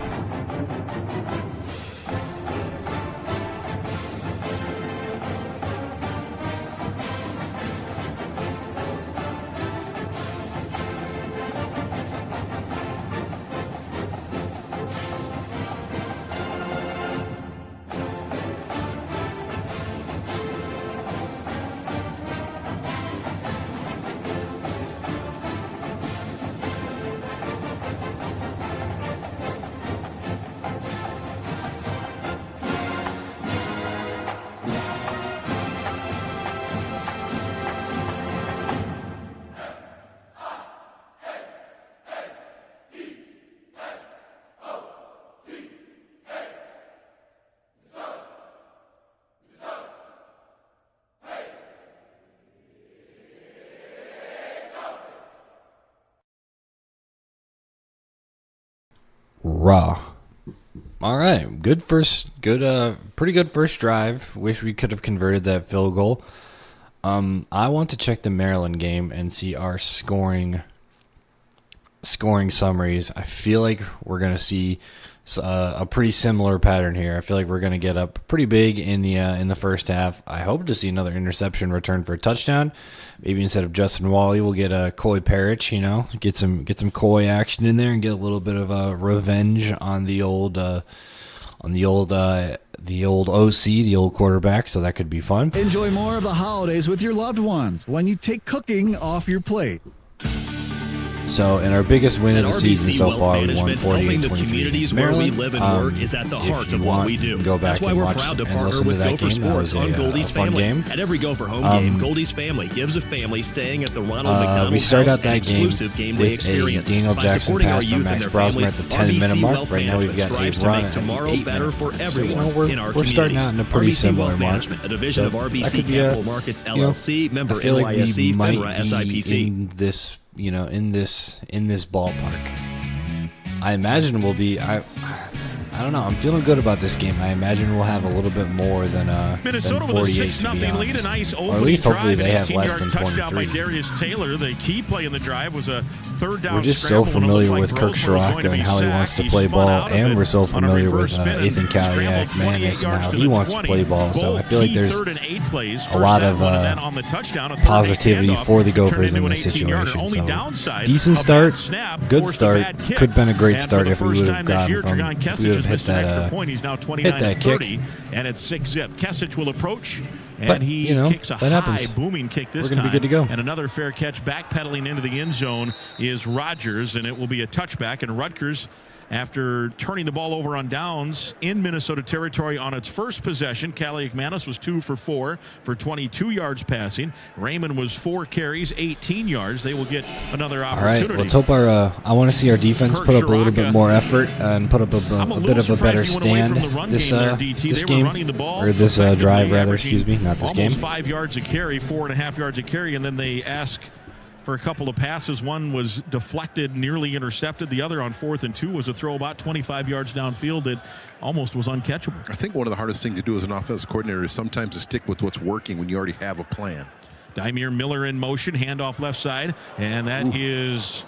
Speaker 12: Raw. All right, pretty good first drive. Wish we could have converted that field goal. I want to check the Maryland game and see our scoring summaries. I feel like we're gonna see a pretty similar pattern here. I feel like we're gonna get up pretty big in the first half. I hope to see another interception return for a touchdown. Maybe instead of Justin Wally, we'll get a Coy Parrish. Get some Coy action in there and get a little bit of revenge on the old OC, the old quarterback. So that could be fun.
Speaker 20: Enjoy more of the holidays with your loved ones when you take cooking off your plate.
Speaker 12: So, in our biggest win of the season so far, we won
Speaker 14: 48-23
Speaker 12: against
Speaker 14: where
Speaker 12: Maryland.
Speaker 14: we live and work is at the heart of what we do.
Speaker 12: Go back
Speaker 14: That's why
Speaker 12: and
Speaker 14: we're
Speaker 12: watch
Speaker 14: proud to
Speaker 12: and
Speaker 14: partner
Speaker 12: listen to
Speaker 14: with
Speaker 12: that
Speaker 14: Gopher
Speaker 12: game. That was
Speaker 14: Sports on Goldie's
Speaker 12: a fun
Speaker 14: Family.
Speaker 12: game.
Speaker 14: At every Gopher home game, Goldie's Family gives a family staying at the Ronald McDonald
Speaker 12: we start
Speaker 14: House
Speaker 12: out that
Speaker 14: an
Speaker 12: game
Speaker 14: exclusive game day
Speaker 12: with a
Speaker 14: experience.
Speaker 12: Daniel
Speaker 14: By
Speaker 12: Jackson
Speaker 14: supporting our
Speaker 12: pass from
Speaker 14: youth
Speaker 12: Max
Speaker 14: and their
Speaker 12: Brosmer
Speaker 14: families,
Speaker 12: at the 10-minute
Speaker 14: RBC
Speaker 12: mark.
Speaker 14: Wealth
Speaker 12: Right now we've
Speaker 14: Management
Speaker 12: got
Speaker 14: strives
Speaker 12: a
Speaker 14: to
Speaker 12: run
Speaker 14: make
Speaker 12: at
Speaker 14: tomorrow
Speaker 12: 8
Speaker 14: better for everyone
Speaker 12: we're,
Speaker 14: in our
Speaker 12: we're starting out in a pretty
Speaker 14: RBC
Speaker 12: similar
Speaker 14: Wealth
Speaker 12: mark.
Speaker 14: Management, a division of
Speaker 12: that
Speaker 14: RBC
Speaker 12: could be
Speaker 14: Capital Markets LLC, member
Speaker 12: I feel like
Speaker 14: NYSE,
Speaker 12: we might
Speaker 14: FINRA,
Speaker 12: be
Speaker 14: SIPC.
Speaker 12: in this, in this ballpark. I imagine we'll be. I don't know. I'm feeling good about this game. I imagine we'll have a little bit more than
Speaker 2: Minnesota
Speaker 12: than 48
Speaker 2: with a
Speaker 12: to be
Speaker 2: 6-0 lead, a
Speaker 12: honest.
Speaker 2: nice
Speaker 12: Or
Speaker 2: opening
Speaker 12: at least hopefully
Speaker 2: drive,
Speaker 12: they have less
Speaker 2: 18-yard
Speaker 12: than
Speaker 2: touchdown
Speaker 12: 23.
Speaker 2: by Darius Taylor. The key play in the drive was a third down.
Speaker 12: We're just so familiar with Kirk Shiraka and how he wants to play ball, and we're so familiar with Ethan Kaliak-Manis and how he wants to play ball. So I feel like there's a lot of positivity for the Gophers in this situation. So decent start, good start. Could have been a great start if we would have gotten from, if we would have hit that kick.
Speaker 2: And it's 6-zip. Kesich will approach, and
Speaker 12: But,
Speaker 2: he kicks a high booming kick this
Speaker 12: We're
Speaker 2: time.
Speaker 12: gonna be good to go.
Speaker 2: And another fair catch backpedaling into the end zone is Rutgers, and it will be a touchback. And Rutgers, after turning the ball over on downs in Minnesota territory on its first possession, Kaliak-Manis was 2 for 4 for 22 yards passing. Raymond was 4 carries, 18 yards. They will get another
Speaker 12: All
Speaker 2: opportunity.
Speaker 12: right, let's hope I want to see our defense put up a little bit more effort and put up a bit of a better stand this game, or this drive rather. Excuse me, not this game.
Speaker 2: Almost 5 yards a carry, 4.5 yards a carry, and then they ask for a couple of passes. One was deflected, nearly intercepted. The other on 4th and 2 was a throw about 25 yards downfield that almost was uncatchable.
Speaker 15: I think one of the hardest things to do as an offensive coordinator is sometimes to stick with what's working when you already have a plan.
Speaker 2: Daimir Miller in motion, handoff left side, and that is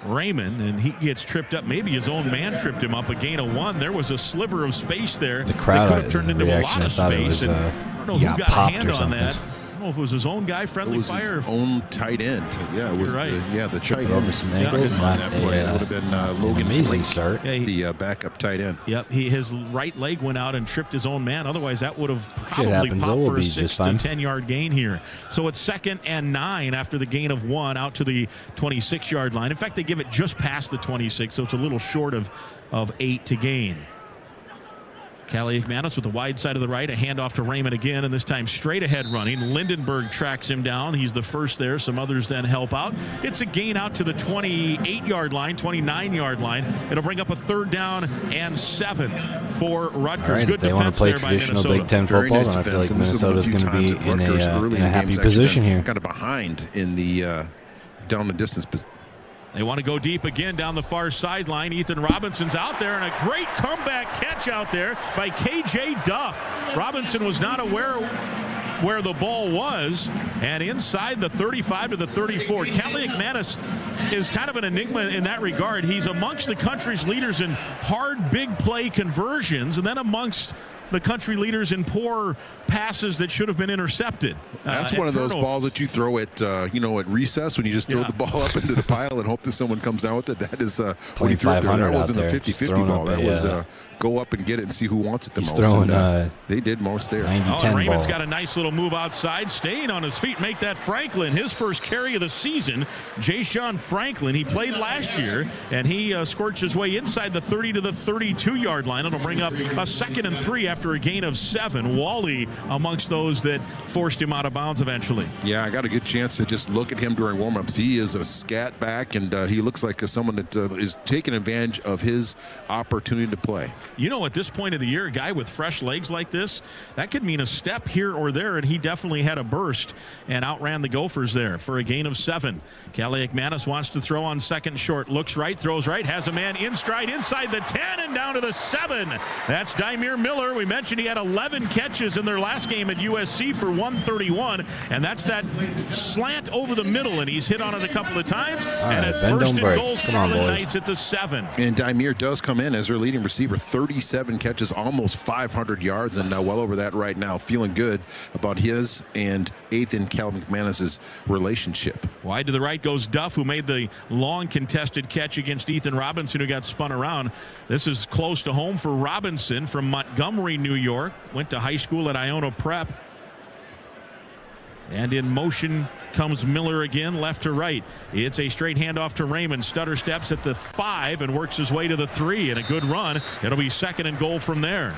Speaker 2: Raymond, and he gets tripped up. Maybe his own man tripped him up. A gain of 1. There was a sliver of space there.
Speaker 12: The crowd
Speaker 2: that could have turned into a lot of space.
Speaker 12: It was,
Speaker 2: I don't know
Speaker 12: he
Speaker 2: who got a
Speaker 12: popped
Speaker 2: hand
Speaker 12: or
Speaker 2: on
Speaker 12: something.
Speaker 2: that. I don't know if it was his own guy, friendly
Speaker 15: It was
Speaker 2: fire.
Speaker 15: his own tight end. Yeah, it was
Speaker 2: Right.
Speaker 15: the tight
Speaker 12: Tripping
Speaker 15: end
Speaker 12: over some ankles,
Speaker 15: on
Speaker 12: not
Speaker 15: that play. It would have been Logan
Speaker 12: amazing
Speaker 15: Blake,
Speaker 12: start.
Speaker 2: Yeah,
Speaker 15: the backup tight end.
Speaker 2: Yep, his right leg went out and tripped his own man. Otherwise, that would have probably
Speaker 12: happens, though.
Speaker 2: popped
Speaker 12: We'll
Speaker 2: for a
Speaker 12: be
Speaker 2: 6
Speaker 12: just
Speaker 2: to
Speaker 12: fine.
Speaker 2: 10-yard gain here. So it's 2nd and 9 after the gain of 1 out to the 26-yard line. In fact, they give it just past the 26, so it's a little short of 8 to gain. Kaliak-Manis with the wide side of the right, a handoff to Raymond again, and this time straight ahead running. Lindenberg tracks him down. He's the first there. Some others then help out. It's a gain out to the 28-yard line, 29-yard line. It'll bring up a 3rd down and 7 for Rutgers.
Speaker 12: All right,
Speaker 2: Good
Speaker 12: if they want to play
Speaker 2: defense there by
Speaker 12: traditional
Speaker 2: Minnesota.
Speaker 12: Big Ten
Speaker 15: Very
Speaker 12: football,
Speaker 15: nice
Speaker 12: then I feel
Speaker 15: defense,
Speaker 12: like
Speaker 15: and this is one of
Speaker 12: Minnesota's
Speaker 15: the
Speaker 12: going
Speaker 15: few
Speaker 12: to be
Speaker 15: times
Speaker 12: in
Speaker 15: Rutgers
Speaker 12: a
Speaker 15: early in the
Speaker 12: happy
Speaker 15: game's actually
Speaker 12: position
Speaker 15: been
Speaker 12: here.
Speaker 15: Kind of behind in the down the distance.
Speaker 2: They want to go deep again down the far sideline. Ethan Robinson's out there, and a great comeback catch out there by K.J. Duff. Robinson was not aware where the ball was, and inside the 35 to the 34. Kaliak-Manis is kind of an enigma in that regard. He's amongst the country's leaders in hard big play conversions, and then amongst the country leaders in poor passes that should have been intercepted.
Speaker 15: That's one of those balls that you throw at at recess when you just throw the ball up into the pile and hope that someone comes down with it. That is when you threw it there. That wasn't a 50-50 ball. That was go up and get it and see who wants it the most.
Speaker 12: Throwing,
Speaker 15: they did most there.
Speaker 12: 90-10
Speaker 2: Raymond's
Speaker 12: ball.
Speaker 2: got a nice little move outside, staying on his feet. Make that Franklin, his first carry of the season. Ja'Shawn Franklin, he played last year, and he scorched his way inside the 30 to the 32-yard line. It'll bring up a 2nd and 3 after a gain of 7. Wally amongst those that forced him out of bounds eventually.
Speaker 15: Yeah, I got a good chance to just look at him during warm-ups. He is a scat back, and he looks like someone that is taking advantage of his opportunity to play.
Speaker 2: You know, at this point of the year, a guy with fresh legs like this, that could mean a step here or there, and he definitely had a burst and outran the Gophers there for a gain of 7. Kaliak-Manis wants to throw on 2nd short, looks right, throws right, has a man in stride inside the 10 and down to the 7. That's Daimir Miller. We mentioned he had 11 catches in their last game at USC for 131, and that's that slant over the middle, and he's hit on it a couple of times. And at first and goal, Scarlet Knights at the 7.
Speaker 15: And Daimir does come in as their leading receiver, 37 catches, almost 500 yards, and well over that right now. Feeling good about his and Ethan Kaliak-Manis' relationship.
Speaker 2: Wide to the right goes Duff, who made the long contested catch against Ethan Robinson, who got spun around. This is close to home for Robinson from Montgomery, New York. Went to high school at Iona Prep. And in motion comes Miller again, left to right. It's a straight handoff to Raymond. Stutter steps at the 5 and works his way to the 3, and a good run. It'll be 2nd and goal from there.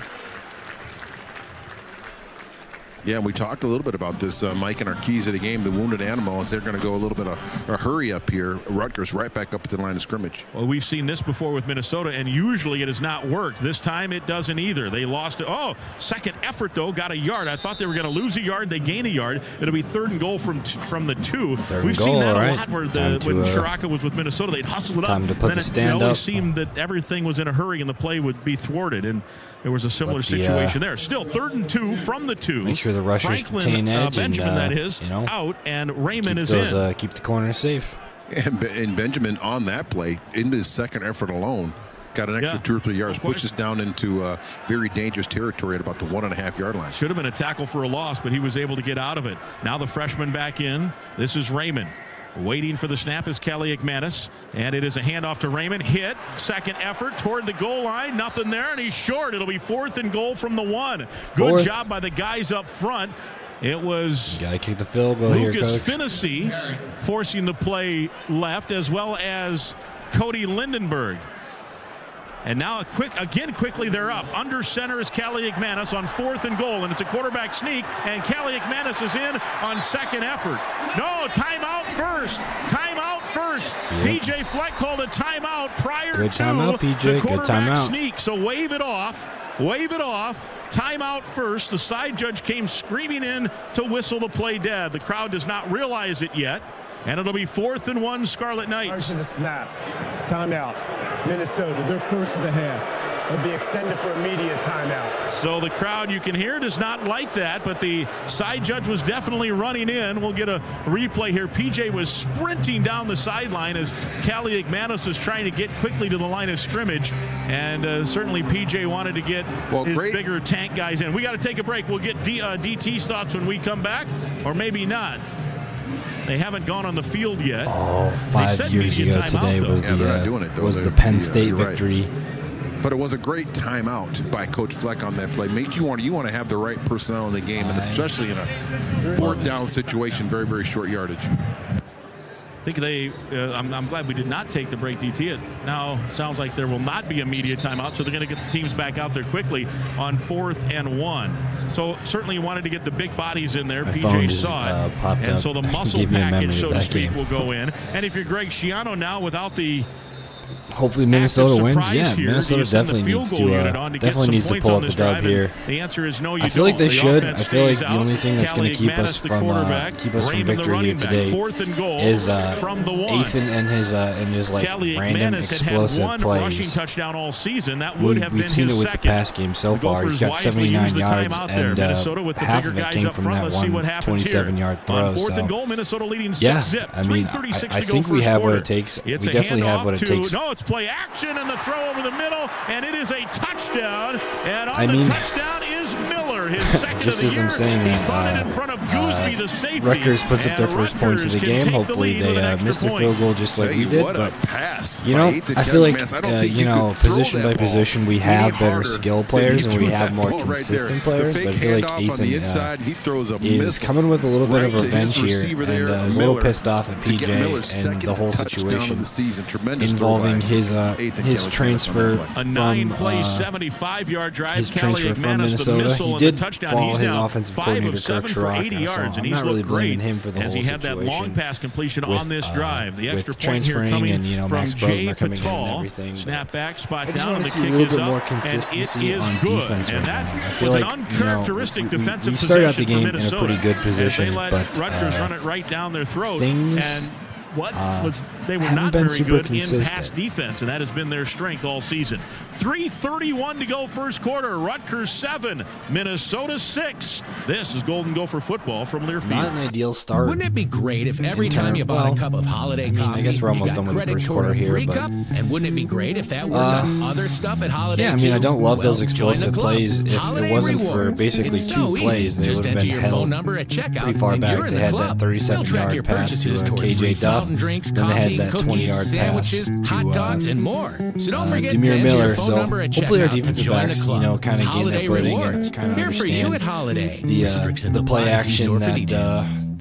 Speaker 15: Yeah, we talked a little bit about this, Mike, in our keys of the game. The wounded animals, they're going to go a little bit of a hurry up here. Rutgers right back up at the line of scrimmage.
Speaker 2: Well, we've seen this before with Minnesota, and usually it has not worked. This time it doesn't either. They lost it. Oh, second effort, though, got a yard. I thought they were going to lose a yard. They gain a yard. It'll be 3rd and goal from the 2. We've seen that a lot where when Shiraka was with Minnesota, they'd hustle it up.
Speaker 12: Time to put the stand
Speaker 2: up. It
Speaker 12: up.
Speaker 2: always seemed that everything was in a hurry and the play would be thwarted, and there was a similar situation there. Still 3rd and 2 from the 2.
Speaker 12: Make sure the rushers contain edge.
Speaker 2: Benjamin,
Speaker 12: and,
Speaker 2: that is, out, and Raymond is
Speaker 12: those,
Speaker 2: in.
Speaker 12: Keep the corner safe.
Speaker 15: And Benjamin on that play, in his second effort alone, got an extra 2 or 3 yards, pushes down into very dangerous territory at about the 1.5 yard line.
Speaker 2: Should have been a tackle for a loss, but he was able to get out of it. Now the freshman back in. This is Raymond. Waiting for the snap is Kelly McManus, and it is a handoff to Raymond. Hit, second effort toward the goal line. Nothing there, and he's short. It'll be 4th and goal from the 1. Good job by the guys up front. It was
Speaker 12: gotta kick the field goal here,
Speaker 2: Lucas
Speaker 12: Coach.
Speaker 2: Finnessy forcing the play left, as well as Cody Lindenberg. And now quickly they're up. Under center is Callie McManus on 4th and goal, and it's a quarterback sneak, and Callie McManus is in on second effort. No, timeout first. Timeout first.
Speaker 12: Yep.
Speaker 2: PJ Fleck called a timeout prior
Speaker 12: Good
Speaker 2: to
Speaker 12: timeout, PJ.
Speaker 2: the
Speaker 12: Good
Speaker 2: quarterback
Speaker 12: timeout.
Speaker 2: sneak. So wave it off. Wave it off. Timeout first. The side judge came screaming in to whistle the play dead. The crowd does not realize it yet. And it'll be 4th and 1 Scarlet Knights.
Speaker 16: The snap. Timeout. Minnesota, they're first of the half. It'll be extended for immediate timeout.
Speaker 2: So the crowd, you can hear, does not like that, but the side judge was definitely running in. We'll get a replay here. PJ was sprinting down the sideline as Callie McManus was trying to get quickly to the line of scrimmage, and certainly PJ wanted to get his bigger tank guys in. We got to take a break. We'll get DT's thoughts when we come back, or maybe not. They haven't gone on the field yet.
Speaker 12: Oh, 5 years ago today was the Penn State victory.
Speaker 15: Right. But it was a great timeout by Coach Fleck on that play. You want to have the right personnel in the game, and especially in a 4th down situation, very, very short yardage.
Speaker 2: I think I'm glad we did not take the break, DT. It now sounds like there will not be a media timeout, so they're going to get the teams back out there quickly on 4th and 1. So certainly you wanted to get the big bodies in there.
Speaker 12: My
Speaker 2: PJ saw it.
Speaker 12: Popped
Speaker 2: and
Speaker 12: up.
Speaker 2: so the muscle package, so to speak,
Speaker 12: game.
Speaker 2: will go in. And if you're Greg Schiano now without the
Speaker 12: hopefully Minnesota wins. Yeah,
Speaker 2: here,
Speaker 12: Minnesota definitely needs to pull out the dub here.
Speaker 2: The answer is no.
Speaker 12: I feel like they should. I feel like the only thing that's going to keep us from victory here today is Ethan and his like random explosive plays. We've seen it with the pass game so far. He's got 79 yards, and half of it came from that one 27-yard throw. So yeah, I mean, I think we have what it takes. We definitely have what it takes.
Speaker 2: No, it's play action and the throw over the middle, and it is a touchdown. And on the touchdown is Miller, his second
Speaker 12: just
Speaker 2: of
Speaker 12: as
Speaker 2: the year.
Speaker 12: I'm saying that,
Speaker 2: in front of Gooseby, the safety,
Speaker 12: Rutgers puts up their first points of the game. Hopefully they miss the field goal just like we did. But I feel like position by position we have better skill players and we have more consistent players. But I feel like Ethan is coming with a little bit of revenge here and is a little pissed off at PJ and the whole situation involving his transfer from
Speaker 2: 75-yard drive.
Speaker 12: His transfer from Minnesota. He did follow his offensive coordinator Kirk Shiraka, so I'm not really blaming him for the whole situation.
Speaker 2: As he had that long pass completion on this drive. The extra
Speaker 12: with transferring and Max Brosmer coming in and everything.
Speaker 2: Snap back, spot
Speaker 12: I just
Speaker 2: down,
Speaker 12: want
Speaker 2: and
Speaker 12: to
Speaker 2: the
Speaker 12: see a
Speaker 2: kick
Speaker 12: little
Speaker 2: is
Speaker 12: bit more
Speaker 2: up,
Speaker 12: consistency
Speaker 2: and
Speaker 12: on
Speaker 2: it is good.
Speaker 12: defense right
Speaker 2: And
Speaker 12: now.
Speaker 2: that
Speaker 12: I feel
Speaker 2: was
Speaker 12: like
Speaker 2: an uncharacteristic defensive
Speaker 12: we started out the
Speaker 2: possession
Speaker 12: game
Speaker 2: for
Speaker 12: in a pretty good position,
Speaker 2: they let
Speaker 12: but
Speaker 2: Rutgers run it right down their throat.
Speaker 12: things
Speaker 2: They were not very good in pass defense, and that has been their strength all season. 3:31 to go first quarter. Rutgers 7, Minnesota 6. This is Golden Gopher football from Learfield.
Speaker 12: Not an ideal start.
Speaker 20: Wouldn't it be great if every time you bought a cup of holiday coffee,
Speaker 12: I guess we're almost done with the first quarter here, but
Speaker 20: and wouldn't it be great if that were done other stuff at Holiday?
Speaker 12: Yeah, I mean, I don't love those explosive plays. If it wasn't for basically two plays, they would have been held pretty far back. They had that 37-yard pass to KJ Duff, then they had that 20-yard pass to Demir Miller. So hopefully our defensive backs, kind of gain their footing and kind of understand the play action that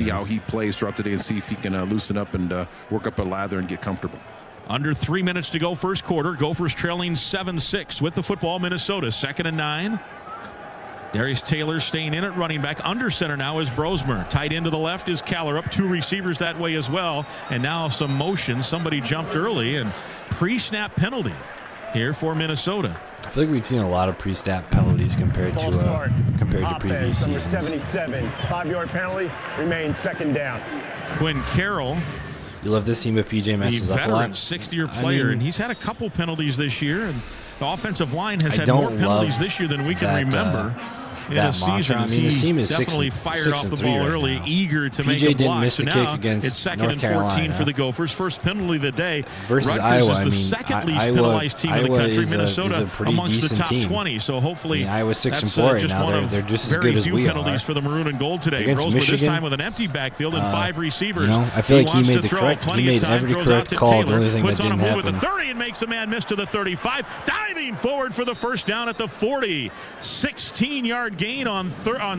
Speaker 15: see how he plays throughout the day and see if he can loosen up and work up a lather and get comfortable.
Speaker 2: Under 3 minutes to go first quarter. Gophers trailing 7-6 with the football. Minnesota 2nd and 9. Darius Taylor staying in at running back. Under center now is Brosmer. Tight end to the left is Caller. Up 2 receivers that way as well. And now some motion. Somebody jumped early and pre-snap penalty here for Minnesota.
Speaker 12: I feel like we've seen a lot of pre-snap penalties compared to previous seasons.
Speaker 16: 77, 5-yard penalty, remains 2nd down.
Speaker 2: Quinn Carroll.
Speaker 12: You love this team if PJ messes up a lot.
Speaker 2: 60-year player, and he's had a couple penalties this year, and the offensive line has had more penalties this year than we can remember.
Speaker 13: in a season.
Speaker 12: I mean, this team is
Speaker 13: definitely fired off the ball early,
Speaker 12: now.
Speaker 13: eager to
Speaker 12: PJ
Speaker 13: make a block.
Speaker 12: didn't miss the
Speaker 13: so
Speaker 12: kick
Speaker 13: now
Speaker 12: against
Speaker 13: it's second
Speaker 12: North
Speaker 13: and
Speaker 12: Carolina
Speaker 13: 14 for the Gophers. First penalty of the day.
Speaker 12: Versus
Speaker 13: Rutgers
Speaker 12: Iowa.
Speaker 13: is the second least penalized team in the country. Minnesota
Speaker 12: is a pretty
Speaker 13: amongst the
Speaker 12: decent
Speaker 13: top
Speaker 12: team.
Speaker 13: 20. So hopefully
Speaker 12: Iowa's 6 and
Speaker 13: that's
Speaker 12: 4 right
Speaker 13: just
Speaker 12: now.
Speaker 13: one of
Speaker 12: They're just as
Speaker 13: very
Speaker 12: good as
Speaker 13: few
Speaker 12: we
Speaker 13: penalties
Speaker 12: are.
Speaker 13: for the maroon and gold today.
Speaker 12: Against
Speaker 13: Rosebud this
Speaker 12: Michigan,
Speaker 13: time with an empty backfield and 5 receivers.
Speaker 12: You know, I feel like he
Speaker 13: wants
Speaker 12: made
Speaker 13: to
Speaker 12: the
Speaker 13: throw
Speaker 12: correct.
Speaker 13: plenty
Speaker 12: He made
Speaker 13: of time,
Speaker 12: every
Speaker 13: throws
Speaker 12: correct
Speaker 13: out to
Speaker 12: call.
Speaker 13: Taylor,
Speaker 12: The only thing that
Speaker 13: puts on
Speaker 12: didn't
Speaker 13: a move
Speaker 12: happen.
Speaker 13: at the 30 and makes a man miss to the 35. Diving forward for the first down at the 40. 16-yard gain on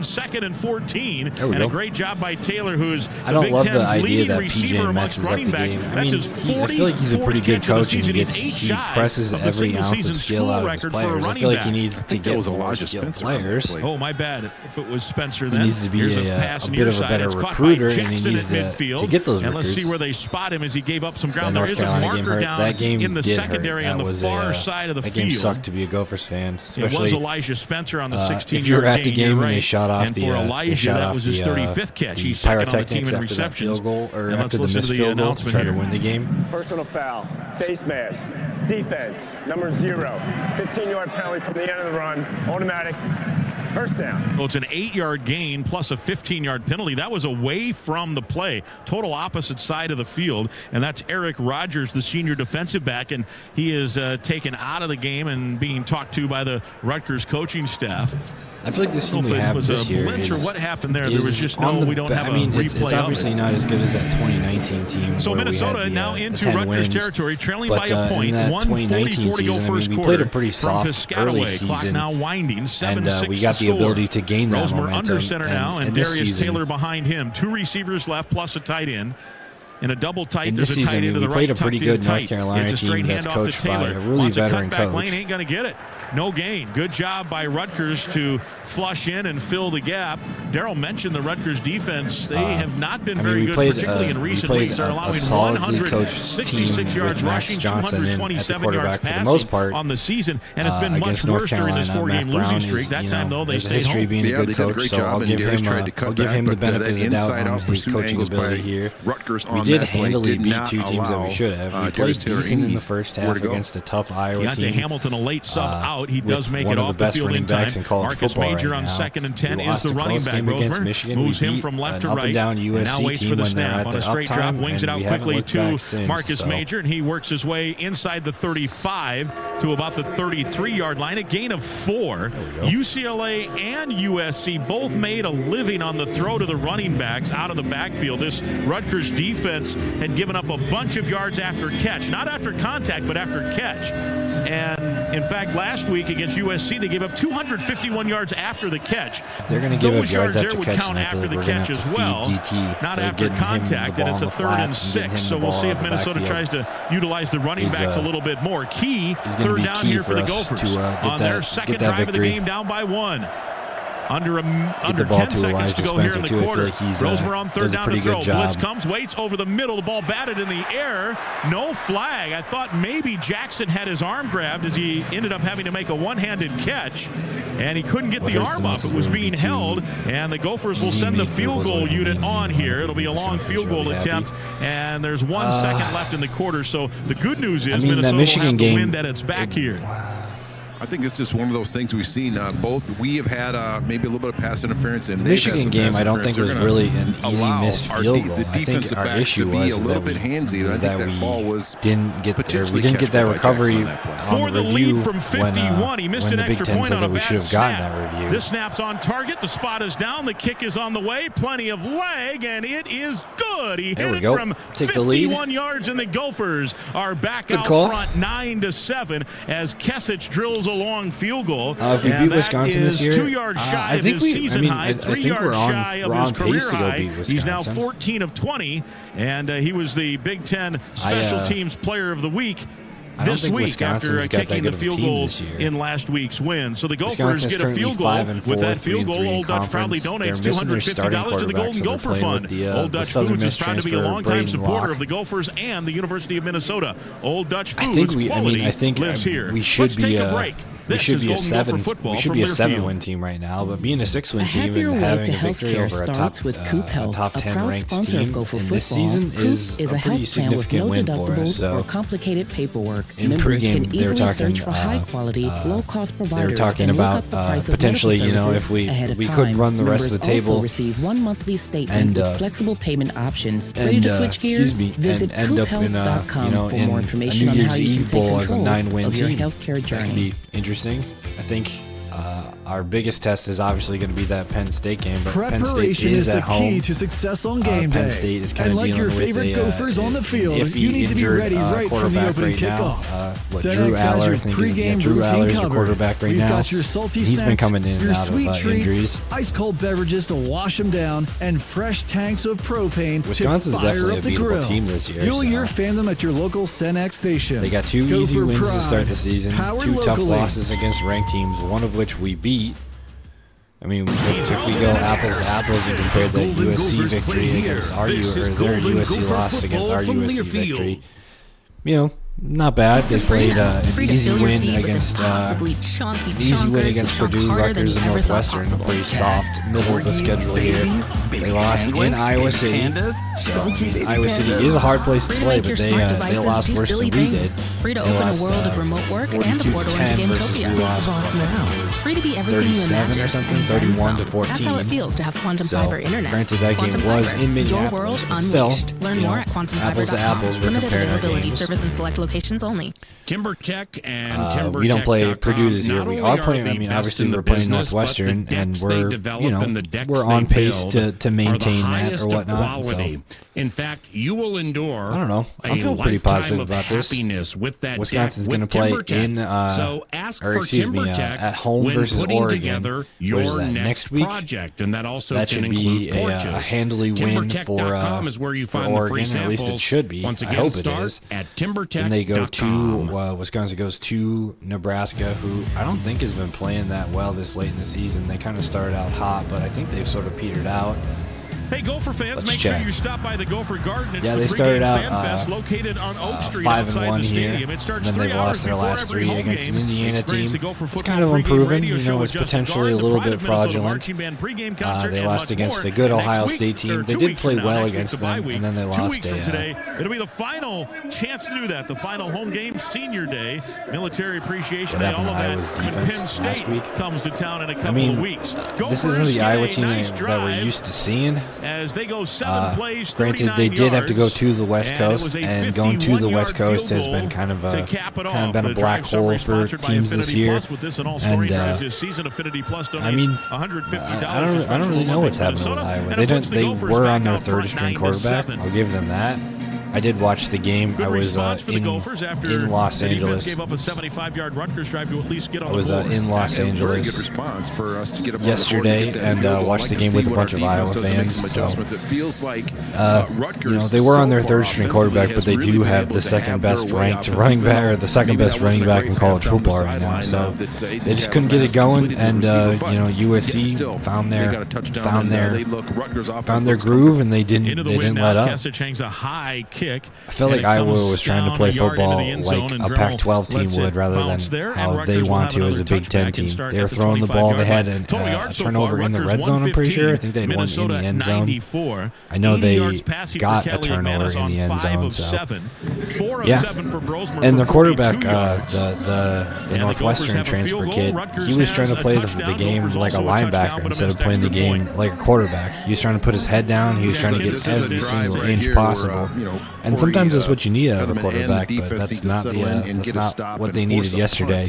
Speaker 13: second and 14. And
Speaker 12: go.
Speaker 13: a great job by Taylor, who's
Speaker 12: I
Speaker 13: the
Speaker 12: don't
Speaker 13: Big
Speaker 12: love the
Speaker 13: Ten's
Speaker 12: idea
Speaker 13: leading
Speaker 12: that
Speaker 13: receiver
Speaker 12: PJ
Speaker 13: amongst
Speaker 12: messes up
Speaker 13: running
Speaker 12: the
Speaker 13: backs.
Speaker 12: game. I
Speaker 13: That's
Speaker 12: mean,
Speaker 13: his 40,
Speaker 12: I feel like he's a pretty good coach and he gets presses every ounce of skill out of his players. I feel like he needs to get more skilled players.
Speaker 13: Oh, my bad. If it was Spencer,
Speaker 12: He
Speaker 13: then
Speaker 12: needs to be
Speaker 13: here's
Speaker 12: a bit of a better recruiter, and he needs to get those
Speaker 13: and
Speaker 12: recruits.
Speaker 13: let's see where they spot him as he gave up some ground.
Speaker 12: That
Speaker 13: There
Speaker 12: North
Speaker 13: is a
Speaker 12: Carolina
Speaker 13: marker
Speaker 12: game hurt.
Speaker 13: down
Speaker 12: That game
Speaker 13: in the
Speaker 12: did
Speaker 13: secondary
Speaker 12: hurt.
Speaker 13: on
Speaker 12: That
Speaker 13: the
Speaker 12: was
Speaker 13: far side of the
Speaker 12: that
Speaker 13: field.
Speaker 12: game sucked to be a Gophers fan,
Speaker 13: It was
Speaker 12: especially
Speaker 13: Elijah Spencer on the 16-yard gain.
Speaker 12: if you were at the game
Speaker 13: right.
Speaker 12: and they shot off
Speaker 13: and
Speaker 12: the
Speaker 13: for Elijah, that was his 35th catch. He's second on the team in
Speaker 12: after that
Speaker 13: receptions.
Speaker 12: field goal, or
Speaker 13: and
Speaker 12: after the
Speaker 13: let's
Speaker 12: missed
Speaker 13: listen to the
Speaker 12: field goal to
Speaker 13: announcement
Speaker 12: try to
Speaker 13: here.
Speaker 12: win the game.
Speaker 16: Personal foul, face mask, defense, number 0, 15-yard penalty from the end of the run, automatic, first down.
Speaker 13: Well, it's an 8-yard gain plus a 15-yard penalty. That was away from the play, total opposite side of the field, and that's Eric Rogers, the senior defensive back, and he is taken out of the game and being talked to by the Rutgers coaching staff.
Speaker 12: I feel like this team we have this year
Speaker 13: blitz
Speaker 12: is,
Speaker 13: or what happened there? There was just we don't have a
Speaker 12: it's
Speaker 13: replay
Speaker 12: obviously
Speaker 13: of it.
Speaker 12: not as good as that 2019 team.
Speaker 13: So
Speaker 12: where
Speaker 13: Minnesota
Speaker 12: we had
Speaker 13: now
Speaker 12: the
Speaker 13: into
Speaker 12: 10
Speaker 13: Rutgers
Speaker 12: wins.
Speaker 13: territory, trailing
Speaker 12: But,
Speaker 13: by a point.
Speaker 12: in that
Speaker 13: 1:40 to go first
Speaker 12: we
Speaker 13: quarter.
Speaker 12: played a pretty
Speaker 13: From
Speaker 12: soft early
Speaker 13: Piscataway. Clock
Speaker 12: season,
Speaker 13: now winding, 7-6
Speaker 12: and we got the
Speaker 13: score.
Speaker 12: ability to gain that
Speaker 13: Rosemer
Speaker 12: momentum.
Speaker 13: under center now, and
Speaker 12: this
Speaker 13: Darius
Speaker 12: season,
Speaker 13: Taylor behind him. 2 receivers left plus a tight end. In a double tight,
Speaker 12: in
Speaker 13: there's
Speaker 12: this
Speaker 13: a tight
Speaker 12: season,
Speaker 13: end to the
Speaker 12: we
Speaker 13: right.
Speaker 12: played a pretty good North Carolina
Speaker 13: it's a straight
Speaker 12: team that's
Speaker 13: handoff to
Speaker 12: coached by
Speaker 13: Taylor.
Speaker 12: a really
Speaker 13: Wants
Speaker 12: veteran
Speaker 13: cutback
Speaker 12: coach.
Speaker 13: lane, ain't going to get it. No gain. Good job by Rutgers to flush in and fill the gap. Darryl mentioned the Rutgers defense. They have not been very good, particularly in recent weeks. They're allowing 166 yards rushing, 227 yards passing on the season, and it's been much worse during this 4-game losing streak. That time, though, they stayed home.
Speaker 12: Being a good coach, so I'll give him the benefit of the doubt on his coaching ability here. We did handily beat 2 teams that we should have. We played decent in the first half against a tough Iowa team.
Speaker 13: Deontay Hamilton, a late sub out. He does make it off the field in time. Marcus Major on 2nd and 10 is the running back. Rosemer moves him from left to right. Now waits for the snap on a straight drop, wings it out quickly to Marcus Major, and he works his way inside the 35 to about the 33-yard line. A gain of 4. UCLA and USC both made a living on the throw to the running backs out of the backfield. This Rutgers defense had given up a bunch of yards after catch, not after contact, but after catch. And in fact, last week against USC, they gave up 251 yards after the catch.
Speaker 12: If they're going to give up yards after
Speaker 13: would
Speaker 12: catch,
Speaker 13: count after the catch as well, not after contact, and it's a 3rd and 6. So we'll see if Minnesota tries to utilize the running backs a little bit more. Key, 3rd down here for the Gophers on their second drive of the game, down by 1. Under 10 seconds to go here in the quarter. Rosemer on 3rd down to throw. Blitz comes, waits over the middle. The ball batted in the air. No flag. I thought maybe Jackson had his arm grabbed as he ended up having to make a one-handed catch, and he couldn't get the arm up. It was being held, and the Gophers will send the field goal unit on here. It'll be a long field goal attempt, and there's 1 second left in the quarter. So the good news is Minnesota will have the wind at its back here.
Speaker 15: I think it's just one of those things we've seen. Both we have had maybe a little bit of pass interference, and
Speaker 12: the Michigan game I don't think was really an easy missed field goal. I think our issue was
Speaker 15: a little bit handsy. I think that ball was
Speaker 12: didn't get that recovery on the review
Speaker 13: from 51. He missed an
Speaker 12: the Big
Speaker 13: extra
Speaker 12: Ten
Speaker 13: point
Speaker 12: said
Speaker 13: on
Speaker 12: that
Speaker 13: a
Speaker 12: we
Speaker 13: bad
Speaker 12: should have gotten
Speaker 13: snap.
Speaker 12: that review.
Speaker 13: This snap's on target. The spot is down. The kick is on the way. Plenty of leg, and it is good. He hit it from 51 yards, and the Gophers are back out front 9-7 as Kesich drills a long field goal.
Speaker 12: If we beat Wisconsin this year,
Speaker 13: 2 yards shy of his season high, 3 yards shy of his career high. He's now 14 of 20, and he was the Big Ten Special Teams Player of the Week this week after kicking the field goal in last week's win. So the Gophers get a field goal. With that field goal, Old Dutch proudly donates $250 to the Golden Gopher Fund. Old Dutch Foods is proud to be a longtime supporter of the Gophers and the University of Minnesota. Old Dutch Foods quality lives here.
Speaker 12: We should
Speaker 13: Let's take a break.
Speaker 12: we should be a 7-win team right now, but being a 6-win team and having a victory over a top 10 ranked team in this season is a pretty significant win for us. So
Speaker 3: or complicated paperwork.
Speaker 12: in pregame, they were talking about potentially, if we could run the rest of the table
Speaker 3: receive one monthly statement
Speaker 12: and
Speaker 3: with flexible payment options.
Speaker 12: and end up in in
Speaker 3: more
Speaker 12: a
Speaker 3: information
Speaker 12: New
Speaker 3: on
Speaker 12: Year's
Speaker 3: how you
Speaker 12: Eve
Speaker 3: can take
Speaker 12: bowl as a
Speaker 3: control
Speaker 12: 9-win
Speaker 3: of your
Speaker 12: team.
Speaker 3: healthcare
Speaker 12: That could
Speaker 3: journey.
Speaker 12: be interesting. I think our biggest test is obviously going to be that Penn State game, but Penn State
Speaker 4: Preparation
Speaker 12: is
Speaker 4: is the
Speaker 12: at home.
Speaker 4: key to success on game day.
Speaker 12: Penn State is kind
Speaker 4: and
Speaker 12: of
Speaker 4: like your
Speaker 12: dealing with
Speaker 4: favorite
Speaker 12: a
Speaker 4: Gophers on the field,
Speaker 12: iffy,
Speaker 4: you need to be
Speaker 12: injured
Speaker 4: ready right from the
Speaker 12: quarterback
Speaker 4: opening
Speaker 12: right now.
Speaker 4: kickoff.
Speaker 12: Drew
Speaker 4: Senex has
Speaker 12: Aller,
Speaker 4: your
Speaker 12: I think,
Speaker 4: pregame
Speaker 12: Drew
Speaker 4: routine
Speaker 12: Aller is your
Speaker 4: covered.
Speaker 12: quarterback right
Speaker 4: We've
Speaker 12: now.
Speaker 4: got your salty
Speaker 12: He's been
Speaker 4: snacks,
Speaker 12: coming in and
Speaker 4: your
Speaker 12: out of
Speaker 4: sweet treats,
Speaker 12: injuries.
Speaker 4: ice cold beverages to wash them down, and fresh tanks of propane
Speaker 12: Wisconsin's
Speaker 4: to fire
Speaker 12: definitely
Speaker 4: up
Speaker 12: a
Speaker 4: the
Speaker 12: beatable
Speaker 4: grill.
Speaker 12: team this year,
Speaker 4: You'll
Speaker 12: so.
Speaker 4: hear fandom at your local Senex station.
Speaker 12: They got 2
Speaker 4: Go
Speaker 12: easy
Speaker 4: for
Speaker 12: wins to
Speaker 4: pride.
Speaker 12: start the season,
Speaker 4: Powered
Speaker 12: 2 tough
Speaker 4: locally.
Speaker 12: losses against ranked teams, one of which we beat. I mean, if we go apples to apples and compare that USC victory against our their USC loss against our USC victory, not bad. They played an easy win against Purdue, Rutgers, and Northwestern. A pretty soft middle of the schedule here. They lost in Iowa City. So, Iowa City is a hard place to play, but they lost worse than we did.
Speaker 21: Free to
Speaker 12: They
Speaker 21: open
Speaker 12: lost,
Speaker 21: a world of remote work and a portal into
Speaker 12: 42-10 versus we
Speaker 21: Gameptopia.
Speaker 12: lost
Speaker 21: Free to be everything you
Speaker 12: 37
Speaker 21: imagine.
Speaker 12: or something,
Speaker 21: and then
Speaker 12: 31 to
Speaker 21: some.
Speaker 12: 14.
Speaker 21: That's how it feels to have quantum
Speaker 12: So,
Speaker 21: fiber internet.
Speaker 12: granted, that
Speaker 21: Quantum
Speaker 12: game was
Speaker 21: Fiber,
Speaker 12: in
Speaker 21: your
Speaker 12: Minneapolis,
Speaker 21: world
Speaker 12: but still,
Speaker 21: unleashed. Learn more at quantumfiber.com.
Speaker 12: apples to apples, we're
Speaker 21: Limited
Speaker 12: comparing our
Speaker 21: availability.
Speaker 12: games.
Speaker 21: Service in select locations only.
Speaker 13: TimberTech and
Speaker 12: We don't play
Speaker 13: TimberTech.com
Speaker 12: Purdue this year.
Speaker 13: not
Speaker 12: We
Speaker 13: only
Speaker 12: are playing.
Speaker 13: the
Speaker 12: I mean,
Speaker 13: best
Speaker 12: obviously
Speaker 13: in the
Speaker 12: we're playing
Speaker 13: business, but
Speaker 12: Northwestern,
Speaker 13: the
Speaker 12: and
Speaker 13: decks they
Speaker 12: we're
Speaker 13: develop and the decks
Speaker 12: we're
Speaker 13: they
Speaker 12: on pace
Speaker 13: build
Speaker 12: to maintain
Speaker 13: are the
Speaker 12: that or
Speaker 13: highest of
Speaker 12: whatnot. So,
Speaker 13: quality. In fact, you will endure.
Speaker 12: I don't know. I'm
Speaker 13: a
Speaker 12: feeling pretty
Speaker 13: lifetime
Speaker 12: positive
Speaker 13: of
Speaker 12: about this.
Speaker 13: happiness with that
Speaker 12: Wisconsin's
Speaker 13: deck
Speaker 12: going to
Speaker 13: with
Speaker 12: play
Speaker 13: TimberTech.
Speaker 12: in,
Speaker 13: so ask for TimberTech
Speaker 12: at home
Speaker 13: when
Speaker 12: versus
Speaker 13: putting
Speaker 12: Oregon.
Speaker 13: together
Speaker 12: What
Speaker 13: your
Speaker 12: is that,
Speaker 13: next
Speaker 12: next week?
Speaker 13: project, and that also
Speaker 12: That
Speaker 13: can
Speaker 12: should be
Speaker 13: include
Speaker 12: a
Speaker 13: porches.
Speaker 12: handily win for
Speaker 13: TimberTech.com is where you
Speaker 12: for
Speaker 13: find
Speaker 12: Oregon.
Speaker 13: the free
Speaker 12: At least it
Speaker 13: samples.
Speaker 12: should be.
Speaker 13: Once
Speaker 12: I
Speaker 13: again,
Speaker 12: hope it
Speaker 13: start
Speaker 12: is.
Speaker 13: at TimberTech.com.
Speaker 12: And they go to Wisconsin goes to Nebraska, who I don't think has been playing that well this late in the season. They kind of started out hot, but I think they've sort of petered out.
Speaker 2: Hey, Gopher fans,
Speaker 12: Let's
Speaker 2: make
Speaker 12: check.
Speaker 2: sure you stop by the Gopher Garden. It's
Speaker 12: Yeah,
Speaker 2: the
Speaker 12: they started
Speaker 2: pregame
Speaker 12: out
Speaker 2: Fan Fest located on Oak Street
Speaker 12: 5-1
Speaker 2: outside the
Speaker 12: here.
Speaker 2: stadium. It starts
Speaker 12: Then
Speaker 2: 3
Speaker 12: they've
Speaker 2: hours
Speaker 12: lost their
Speaker 2: before
Speaker 12: last
Speaker 2: every
Speaker 12: 3
Speaker 2: home
Speaker 12: against
Speaker 2: game.
Speaker 12: an Indiana
Speaker 2: Experience
Speaker 12: team.
Speaker 2: the Gopher
Speaker 12: It's
Speaker 2: Football
Speaker 12: kind of
Speaker 2: pregame
Speaker 12: improving.
Speaker 2: radio
Speaker 12: You
Speaker 2: show
Speaker 12: know,
Speaker 2: with
Speaker 12: it's
Speaker 2: Justin
Speaker 12: potentially
Speaker 2: Garn,
Speaker 12: a
Speaker 2: the
Speaker 12: little
Speaker 2: Pride
Speaker 12: bit
Speaker 2: of Minnesota
Speaker 12: fraudulent.
Speaker 2: Marching Band pregame concert,
Speaker 12: They
Speaker 2: and
Speaker 12: lost
Speaker 2: much
Speaker 12: against
Speaker 2: more.
Speaker 12: a good
Speaker 2: Next
Speaker 12: Ohio
Speaker 2: week,
Speaker 12: State team.
Speaker 2: or
Speaker 12: They
Speaker 2: 2
Speaker 12: did
Speaker 2: weeks
Speaker 12: play
Speaker 2: from now,
Speaker 12: well
Speaker 2: next week's
Speaker 12: against
Speaker 2: the bye
Speaker 12: them,
Speaker 2: week.
Speaker 12: and then they
Speaker 2: 2
Speaker 12: lost
Speaker 2: weeks from today, it'll be the final chance to do that. The final home game, Senior Day, Military Appreciation Day, all of that.
Speaker 12: Iowa's
Speaker 2: When
Speaker 12: defense
Speaker 2: Penn
Speaker 12: last
Speaker 2: State
Speaker 12: week?
Speaker 2: comes to town in a couple
Speaker 12: I mean,
Speaker 2: of weeks.
Speaker 12: this isn't the Iowa team
Speaker 2: nice
Speaker 12: that we're
Speaker 2: drive
Speaker 12: used to seeing.
Speaker 2: as they go 7 plays,
Speaker 12: Granted, they did have to go to the West Coast, and going to the West Coast has been kind of a black hole for teams this year. And I mean, I don't really know what's happening with Iowa. They were on their 3rd string quarterback. I'll give them that. I did watch the game. I was in Los Angeles. I was in Los Angeles yesterday and watched the game with a bunch of Iowa fans. So, they were on their 3rd string quarterback, but they do have the second best ranked running back, or the second best running back in college football right now. So they just couldn't get it going, and USC found their groove, and they didn't let up. I felt like Iowa was trying to play football like a Pac-12 team would, rather than how they want to as a Big Ten team. They were throwing the ball. They had a turnover in the red zone, I'm pretty sure. I think they had one in the end zone. I know they got a turnover in the end zone. So, yeah. And their quarterback, the Northwestern transfer kid, he was trying to play the game like a linebacker instead of playing the game like a quarterback. He was trying to put his head down. He was trying to get every single inch possible. And sometimes that's what you need out of a quarterback, but that's not what they needed yesterday.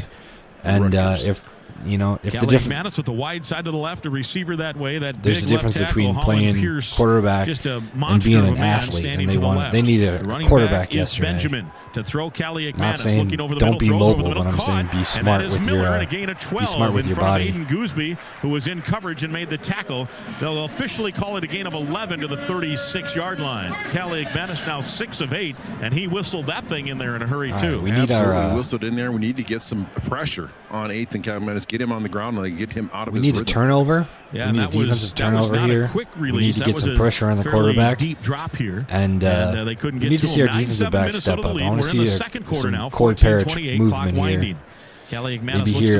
Speaker 12: And if the difference
Speaker 2: with the wide side to the left, a receiver that way,
Speaker 12: there's a difference between playing quarterback and being an athlete, and they needed a quarterback yesterday.
Speaker 2: Benjamin to throw
Speaker 12: Not saying don't be mobile, but I'm saying be smart with your body.
Speaker 2: Aiden Gooseby, who was in coverage and made the tackle. They'll officially call it a gain of 11 to the 36-yard line. Callie Igmanis now 6 of 8, and he whistled that thing in there in a hurry too.
Speaker 15: We need our whistled in there. We need to get some pressure on 8th and Callie Igmanis. Get him on the ground and get him out of his
Speaker 12: rhythm. We need a turnover.
Speaker 2: Yeah,
Speaker 12: we need a defensive turnover here. We need to get some pressure on the quarterback.
Speaker 2: Deep drop here,
Speaker 12: and
Speaker 2: they couldn't get
Speaker 12: we need to see our defensive back step up. I want to see some Coy Parrish movement here. maybe hear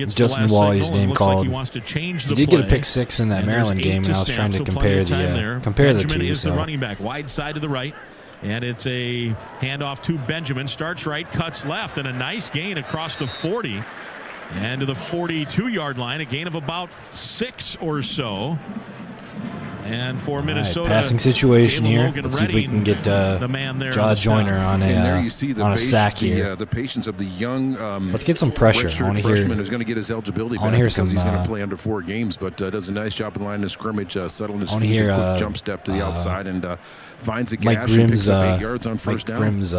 Speaker 12: Justin Wally's name called. He did get a pick six in that Maryland game, and I was trying to compare the two.
Speaker 2: The running back, wide side to the right. And it's a handoff to Benjamin. Starts right, cuts left, and a nice gain across the 40. And to the 42-yard line, a gain of about 6 or so. And for Minnesota,
Speaker 12: passing situation here. Let's see if we can get Jaw Joyner on a sack here.
Speaker 15: The patience of the young.
Speaker 12: Let's get some pressure. I want to hear.
Speaker 15: Who's going to get his eligibility back because he's going to play under 4 games, but does a nice job in the line of scrimmage, settling his feet, a quick jump step to the outside, and finds a gash and picks up 8 yards on first down.
Speaker 12: Grimm's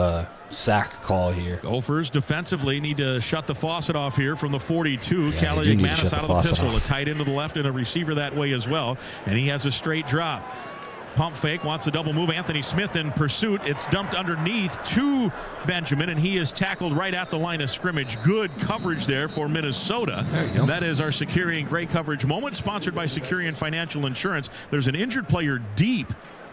Speaker 12: sack call here.
Speaker 2: Gophers defensively need to shut the faucet off here from the 42. Callie McManus out of the pistol, a tight end to the left, and a receiver that way as well. And he has a straight drop. Pump fake, wants a double move. Anthony Smith in pursuit. It's dumped underneath to Benjamin, and he is tackled right at the line of scrimmage. Good coverage there for Minnesota. And that is our Securian Great Coverage moment, sponsored by Securian Financial Insurance. There's an injured player deep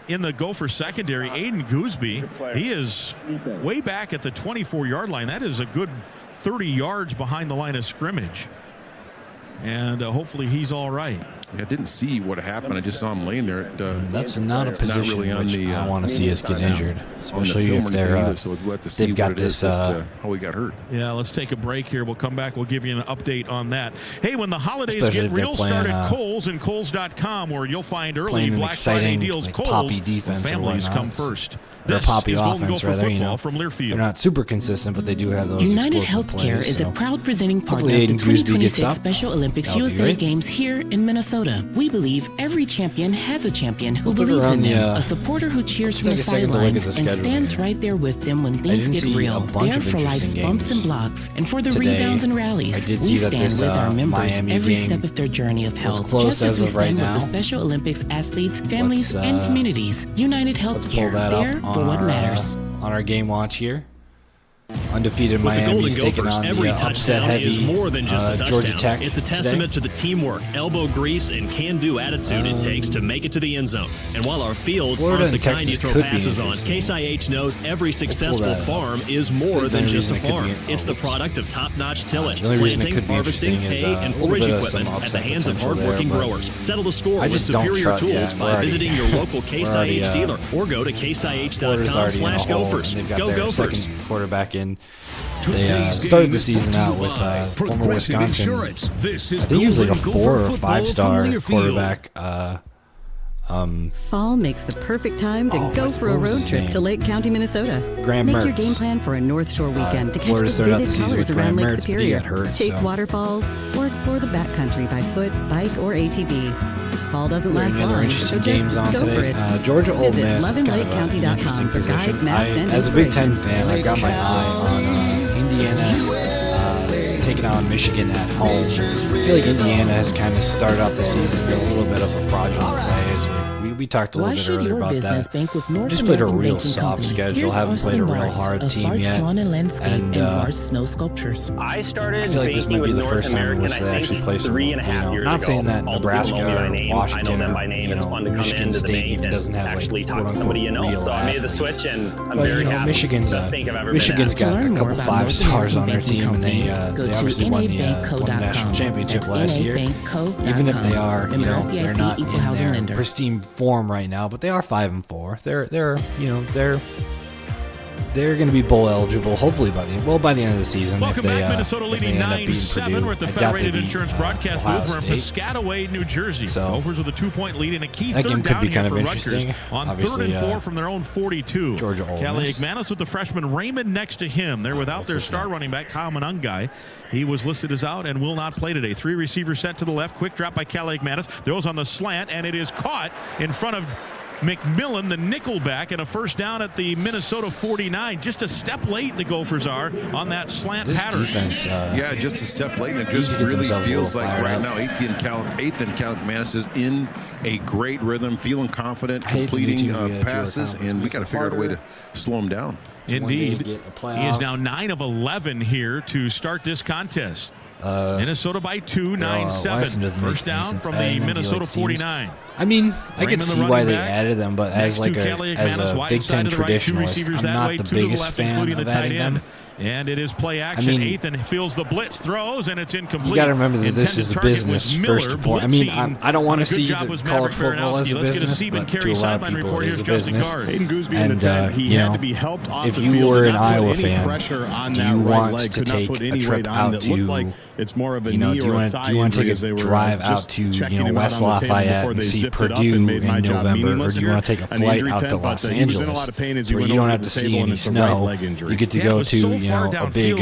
Speaker 2: in the Gopher secondary, Aiden Gooseby. He is way back at the 24-yard line. That is a good 30 yards behind the line of scrimmage. And hopefully he's all right.
Speaker 15: I didn't see what happened. I just saw him laying there.
Speaker 12: That's not a position
Speaker 15: really on the,
Speaker 12: I want to see us get injured, especially if they've got this.
Speaker 15: How he got hurt.
Speaker 2: Yeah, let's take a break here. We'll come back. We'll give you an update on that. Hey, when the holidays get real, start at Kohl's and Kohl's.com, where you'll find early Black Friday deals. Kohl's,
Speaker 12: poppy defense,
Speaker 2: families come first.
Speaker 12: Or poppy offense, rather. They're not super consistent, but they do have those
Speaker 3: United
Speaker 12: explosive
Speaker 3: Healthcare
Speaker 12: plays,
Speaker 3: is a proud presenting partner
Speaker 12: hopefully
Speaker 3: of the
Speaker 12: Aiden Gooseby
Speaker 3: 2026
Speaker 12: gets up.
Speaker 3: Special Olympics
Speaker 12: That'll be
Speaker 3: USA
Speaker 12: great.
Speaker 3: Games here in Minnesota. We believe every champion has a champion who
Speaker 12: Let's look
Speaker 3: believes in
Speaker 12: around
Speaker 3: them,
Speaker 12: the,
Speaker 3: a supporter who cheers from the
Speaker 12: let's take a second to look at
Speaker 3: sidelines
Speaker 12: the
Speaker 3: and
Speaker 12: schedule
Speaker 3: stands
Speaker 12: here.
Speaker 3: right there with them when things
Speaker 12: didn't
Speaker 3: get
Speaker 12: see
Speaker 3: real.
Speaker 12: a bunch
Speaker 3: There
Speaker 12: of
Speaker 3: for life's
Speaker 12: interesting
Speaker 3: bumps and
Speaker 12: games
Speaker 3: blocks, and for the
Speaker 12: today.
Speaker 3: rebounds and rallies.
Speaker 12: I did
Speaker 3: we
Speaker 12: see that
Speaker 3: stand
Speaker 12: this
Speaker 3: with our members
Speaker 12: Miami
Speaker 3: every
Speaker 12: game
Speaker 3: step of their journey of
Speaker 12: was
Speaker 3: health,
Speaker 12: close
Speaker 3: just as we
Speaker 12: as of right
Speaker 3: stand with
Speaker 12: now.
Speaker 3: the Special Olympics athletes, families, and communities. United
Speaker 12: Let's pull
Speaker 3: Healthcare,
Speaker 12: that
Speaker 3: there
Speaker 12: up
Speaker 3: for what matters.
Speaker 12: on our game watch here. Undefeated
Speaker 14: With
Speaker 12: Miami's
Speaker 14: the Golden
Speaker 12: taking
Speaker 14: Gophers,
Speaker 12: on
Speaker 14: every
Speaker 12: the
Speaker 14: touchdown
Speaker 12: upset-heavy
Speaker 14: is more than just a touchdown.
Speaker 12: Georgia Tech.
Speaker 14: It's a testament to the teamwork, elbow grease, and can-do attitude it takes to make it to the end zone. And while our fields
Speaker 12: Florida
Speaker 14: aren't the
Speaker 12: and
Speaker 14: kind you
Speaker 12: Texas
Speaker 14: throw
Speaker 12: could be
Speaker 14: passes on,
Speaker 12: interesting.
Speaker 14: Case IH knows every successful
Speaker 12: that
Speaker 14: farm is more than just a
Speaker 12: reason it could
Speaker 14: farm.
Speaker 12: be-
Speaker 14: It's the product of top-notch tillage,
Speaker 12: the only reason it
Speaker 14: planting,
Speaker 12: could be
Speaker 14: harvesting,
Speaker 12: interesting is,
Speaker 14: hay, and
Speaker 12: a little
Speaker 14: forage
Speaker 12: bit of some
Speaker 14: equipment at the
Speaker 12: upset
Speaker 14: hands of
Speaker 12: potential
Speaker 14: hardworking
Speaker 12: there, but
Speaker 14: growers. Settle the score
Speaker 12: I
Speaker 14: with
Speaker 12: just don't
Speaker 14: superior
Speaker 12: trust-
Speaker 14: tools
Speaker 12: yeah,
Speaker 14: by
Speaker 12: we're already-
Speaker 14: visiting your local Case
Speaker 12: we're already,
Speaker 14: IH dealer or go to caseih.com/Gophers.
Speaker 12: already in a hole, and they've got
Speaker 14: Go
Speaker 12: their
Speaker 14: Gophers!
Speaker 12: second quarterback in. They started the season out with former Wisconsin. I think he was like a 4 or 5 star quarterback.
Speaker 5: Fall makes the perfect time to go for a road trip to Lake County, Minnesota.
Speaker 12: Graham
Speaker 5: Make your
Speaker 12: Mertz.
Speaker 5: game plan for a North Shore weekend to catch
Speaker 12: Florida
Speaker 5: the
Speaker 12: started out the
Speaker 5: vivid
Speaker 12: season
Speaker 5: colors
Speaker 12: with
Speaker 5: around
Speaker 12: Graham
Speaker 5: Lake
Speaker 12: Mertz, but he
Speaker 5: Superior.
Speaker 12: got hurt,
Speaker 5: Chase
Speaker 12: so.
Speaker 5: waterfalls or explore the backcountry by foot, bike, or ATV. Fall doesn't last
Speaker 12: Any other
Speaker 5: long,
Speaker 12: interesting
Speaker 5: so
Speaker 12: games
Speaker 5: just
Speaker 12: on
Speaker 5: go for
Speaker 12: today?
Speaker 5: it.
Speaker 12: Georgia Ole
Speaker 5: Visit
Speaker 12: Miss is kind of an
Speaker 5: loveandlakecounty.com
Speaker 12: interesting
Speaker 5: for guides,
Speaker 12: position.
Speaker 5: maps, and
Speaker 12: As a Big Ten
Speaker 5: inspiration.
Speaker 12: fan, I've got my eye on Indiana taking on Michigan at home. I feel like Indiana has kind of started off the season in a little bit of a fraudulent way. We talked a little
Speaker 3: Why
Speaker 12: bit
Speaker 3: should
Speaker 12: earlier
Speaker 3: your
Speaker 12: about
Speaker 3: business
Speaker 12: that.
Speaker 3: bank with North
Speaker 12: Just played a
Speaker 3: American
Speaker 12: real
Speaker 3: Banking
Speaker 12: soft
Speaker 3: Company?
Speaker 12: schedule.
Speaker 3: Here's
Speaker 12: Haven't played a
Speaker 3: Austin
Speaker 12: real
Speaker 3: Barnes
Speaker 12: hard
Speaker 3: of
Speaker 12: team
Speaker 3: Bart's
Speaker 12: yet.
Speaker 3: Lawn and Landscape and Bart's Snow Sculptures.
Speaker 6: I started
Speaker 12: I feel like this might be
Speaker 6: with
Speaker 12: the
Speaker 6: North
Speaker 12: first time in
Speaker 6: American,
Speaker 12: which they
Speaker 6: I
Speaker 12: actually
Speaker 6: think,
Speaker 12: play some.
Speaker 6: 3.5 years
Speaker 12: Not
Speaker 6: ago.
Speaker 12: saying that
Speaker 6: All the
Speaker 12: Nebraska
Speaker 6: people know me by
Speaker 12: or
Speaker 6: name. I
Speaker 12: Washington
Speaker 6: know them
Speaker 12: or
Speaker 6: by name. It's fun to come
Speaker 12: Michigan
Speaker 6: into the
Speaker 12: State
Speaker 6: bank
Speaker 12: even
Speaker 6: and
Speaker 12: doesn't have
Speaker 6: actually
Speaker 12: like
Speaker 6: talk to
Speaker 12: quote
Speaker 6: somebody you
Speaker 12: unquote
Speaker 6: know.
Speaker 12: real
Speaker 6: So I made the
Speaker 12: athletes.
Speaker 6: switch, and I'm
Speaker 12: But,
Speaker 6: very happy.
Speaker 12: Michigan's
Speaker 6: Best bank I've ever
Speaker 12: Michigan's
Speaker 6: been at.
Speaker 12: got a couple 5 stars on their team, and they
Speaker 3: Go to
Speaker 12: obviously won the national championship last year. Even if they are, they're not in their pristine form right now, but they are 5-4. They're going to be bowl eligible, hopefully by the end of the season.
Speaker 2: Welcome
Speaker 12: if they,
Speaker 2: back, Minnesota leading 9-7. We're at the Federated Insurance Broadcast booth. We're in Piscataway, New Jersey. Gophers with a 2-point lead and a key third down here for Rutgers on 3rd and 4 from their own 42.
Speaker 12: Georgia Ole
Speaker 2: Callie
Speaker 12: Miss.
Speaker 2: McManus with the freshman Raymond next to him. They're without their star running back, Kyle Monungai. He was listed as out and will not play today. 3 receivers set to the left. Quick drop by Callie McManus. Throws on the slant, and it is caught in front of McMillan, the nickelback, and a first down at the Minnesota 49. Just a step late, the Gophers are on that slant pattern.
Speaker 12: Defense,
Speaker 15: yeah, just a step late, and it just really feels like right now, 8th and Calec Manis is in a great rhythm, feeling confident, completing passes, and we got to figure out a way to slow him down.
Speaker 2: Indeed. He is now 9 of 11 here to start this contest. Minnesota by 2, 9-7. First down from the Minnesota 49.
Speaker 12: I mean, I could
Speaker 2: Raymond,
Speaker 12: see
Speaker 2: the
Speaker 12: why they
Speaker 2: running back.
Speaker 12: added them, but as
Speaker 2: Next
Speaker 12: like
Speaker 2: to Kelly
Speaker 12: as
Speaker 2: McManus,
Speaker 12: a
Speaker 2: wide
Speaker 12: Big
Speaker 2: side
Speaker 12: Ten
Speaker 2: to the right, 2
Speaker 12: traditionalist,
Speaker 2: receivers
Speaker 12: I'm
Speaker 2: that
Speaker 12: not
Speaker 2: way,
Speaker 12: the
Speaker 2: 2 to the
Speaker 12: biggest
Speaker 2: left,
Speaker 12: fan
Speaker 2: including
Speaker 12: of
Speaker 2: the tight
Speaker 12: adding
Speaker 2: end.
Speaker 12: them.
Speaker 13: And it is play action.
Speaker 12: I mean,
Speaker 13: Ethan feels the blitz, throws, and it's incomplete.
Speaker 12: You got to remember that this is a business first and foremost. I mean, I don't want to see the college football as a business, but to a lot of people it is a business. And if you were an Iowa fan, do you want to take a trip out to?
Speaker 19: It's more of a
Speaker 12: do you want to take a drive out to West Lafayette and see Purdue in November, or do you want to take a flight out to Los Angeles where you don't have to see any snow? You get to go to a big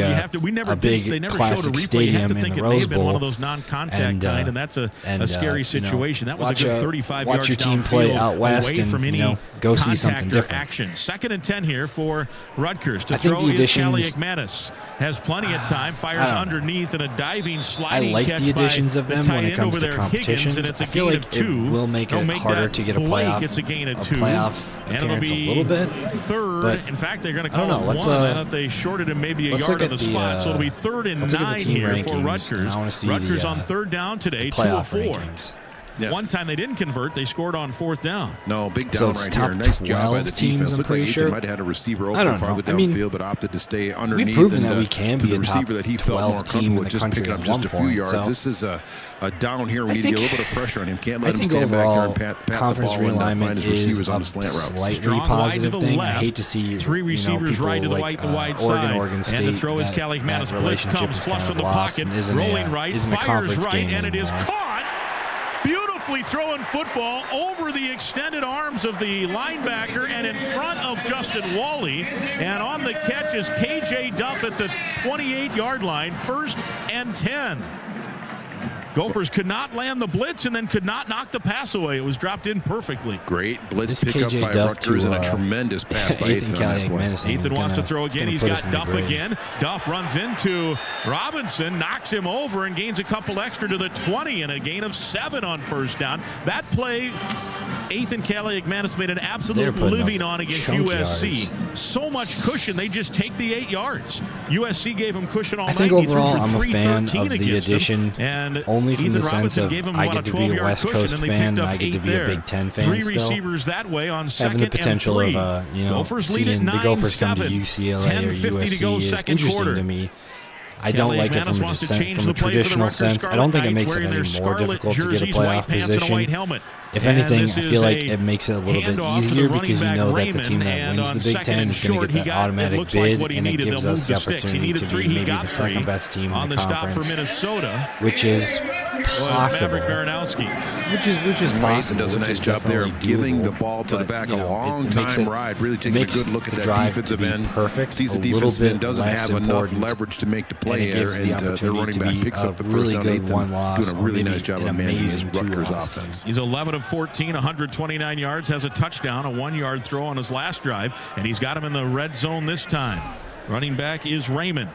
Speaker 12: classic stadium in the Rose Bowl,
Speaker 13: and that's a scary situation. That was a good 35 yards
Speaker 12: watch your team play out west and go see something different.
Speaker 13: Action. 2nd and 10 here for Rutgers. To throw is Callie Ekmanis. Has plenty of time, fires underneath, and a diving sliding catch.
Speaker 12: I like the additions of them when it comes to competitions. I feel like it will make it harder to get a playoff appearance a little bit.
Speaker 13: Third, in fact, they're going to call it one. I thought they shorted him maybe a yard on the spot, so it'll be 3rd and 9 here for Rutgers. Rutgers on 3rd down today, 2 of 4.
Speaker 15: Yeah.
Speaker 13: One time they didn't convert, they scored on 4th down.
Speaker 15: No, big down right here. Nice job by the defense. Looked like Ethan might have had a receiver open farther downfield, but opted to stay underneath.
Speaker 12: We've proven that we can be
Speaker 15: a top receiver that he felt more comfortable with, just picking up just a few yards.
Speaker 12: So
Speaker 15: this is a down here. We need to get a little bit of pressure on him. Can't let him stand back there and pat the ball and find his receivers on the slant routes.
Speaker 12: Slightly positive thing. I hate to see
Speaker 13: 3 receivers right to the wide side.
Speaker 12: Oregon State.
Speaker 13: And the throw is Callie Ekmanis. Blitz comes flush from the pocket, rolling right, fires right, and it is caught. Beautifully throwing football over the extended arms of the linebacker and in front of Justin Wally. And on the catch is KJ Duff at the 28-yard line, 1st and 10. Gophers could not land the blitz and then could not knock the pass away. It was dropped in perfectly.
Speaker 15: Great blitz pickup by Rutgers and a tremendous pass by Ethan on that play.
Speaker 13: Ethan wants to throw again. He's got Duff again. Duff runs into Robinson, knocks him over, and gains a couple extra to the 20 and a gain of 7 on 1st down. That play, Ethan Callie Ekmanis made an absolute living on against USC.
Speaker 12: Yards.
Speaker 13: So much cushion, they just take the 8 yards. USC gave him cushion all night.
Speaker 12: I think overall I'm a fan of the addition.
Speaker 13: And
Speaker 12: only from
Speaker 13: Ethan
Speaker 12: the
Speaker 13: Robinson
Speaker 12: sense of I get to be a West Coast fan, I get to be a Big Ten fan still.
Speaker 13: 3 receivers that way on 2nd
Speaker 12: having the potential
Speaker 13: and 3.
Speaker 12: of
Speaker 13: Gophers
Speaker 12: seeing the Gophers come to UCLA or USC is interesting to me. I don't like it from a traditional sense. I don't think it makes it any more difficult to get a playoff position. If anything, I feel like it makes it a little bit easier because you know that the team that wins the Big Ten is going to get that automatic bid, and it gives us the opportunity to be maybe the second best team in the conference, which is possible. Which is
Speaker 15: Mason does a nice job there of giving the ball to the back a long time ride, really taking a good look at that defensive end. Sees the defensive end doesn't have enough leverage to make the play here, and their running back picks up the first down. Ethan doing a really nice job of managing his Rutgers offense.
Speaker 13: He's 11 of 14, 129 yards, has a touchdown, a 1-yard throw on his last drive, and he's got him in the red zone this time. Running back is Raymond.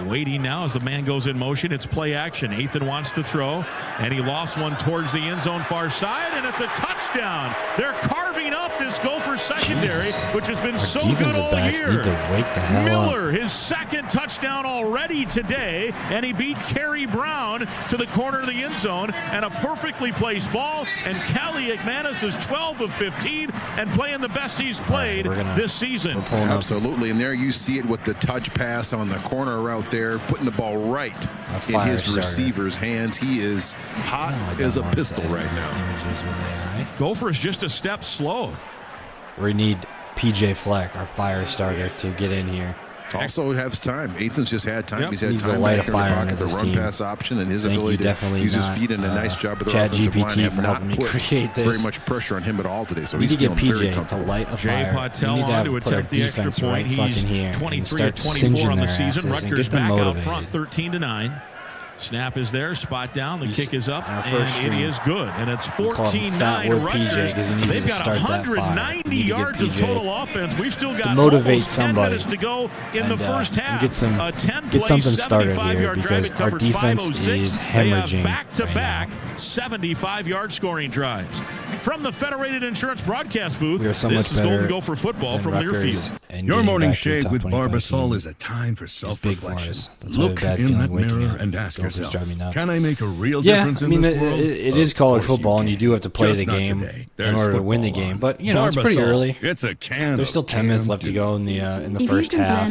Speaker 13: Waiting now as the man goes in motion. It's play action. Ethan wants to throw, and he lost one towards the end zone far side, and it's a touchdown. They're carving up this Gopher secondary, which has been so good all year.
Speaker 12: Need to wake the hell
Speaker 13: Miller,
Speaker 12: up.
Speaker 13: his 2nd touchdown already today, and he beat Kerry Brown to the corner of the end zone, and a perfectly placed ball, and Callie Ekmanis is 12 of 15 and playing the best he's played this season.
Speaker 15: Absolutely, and there you see it with the touch pass on the corner route there, putting the ball right in his receiver's hands. He is hot as a pistol right now.
Speaker 13: Gophers just a step slow.
Speaker 12: We need PJ Fleck, our fire starter, to get in here.
Speaker 15: Also has time. Ethan's just had time. He's had
Speaker 12: He's
Speaker 15: time
Speaker 12: back
Speaker 15: back
Speaker 12: in
Speaker 15: the pocket, the run pass option, and his ability to use his feet and a nice job of the offensive line have not put very much pressure on him at all today. So
Speaker 12: we
Speaker 15: he's
Speaker 12: need to get
Speaker 15: PJ
Speaker 12: to light a fire.
Speaker 13: Patel
Speaker 12: we need to have put our defense right fucking here and start
Speaker 13: 24
Speaker 12: singeing
Speaker 13: on the
Speaker 12: their
Speaker 13: season.
Speaker 12: asses and
Speaker 13: Rutgers
Speaker 12: get them
Speaker 13: back
Speaker 12: motivated.
Speaker 13: out front, 13-9. Snap is there, spot down, the kick is up, and
Speaker 12: string.
Speaker 13: it is good. And it's 14-9
Speaker 12: Rutgers.
Speaker 13: They've got 190 yards of total offense. We've still got
Speaker 12: motivate somebody
Speaker 13: to go in the first half.
Speaker 12: Get something started here because our defense is hemorrhaging.
Speaker 13: Back-to-back 75-yard scoring drives. From the Federated Insurance broadcast booth,
Speaker 12: we are so
Speaker 13: this
Speaker 12: much
Speaker 13: is Golden Gopher football from
Speaker 12: Rutgers.
Speaker 13: Learfield.
Speaker 18: Your morning shave with Barbasol is a time for self-reflection. Look in that mirror and ask yourself.
Speaker 12: Drive me nuts.
Speaker 18: Can I make a real difference in this world?
Speaker 12: It is college football, and you do have to play the game in order to win the game. But it's pretty early.
Speaker 18: It's a can.
Speaker 12: There's still 10 minutes left to go in the first half,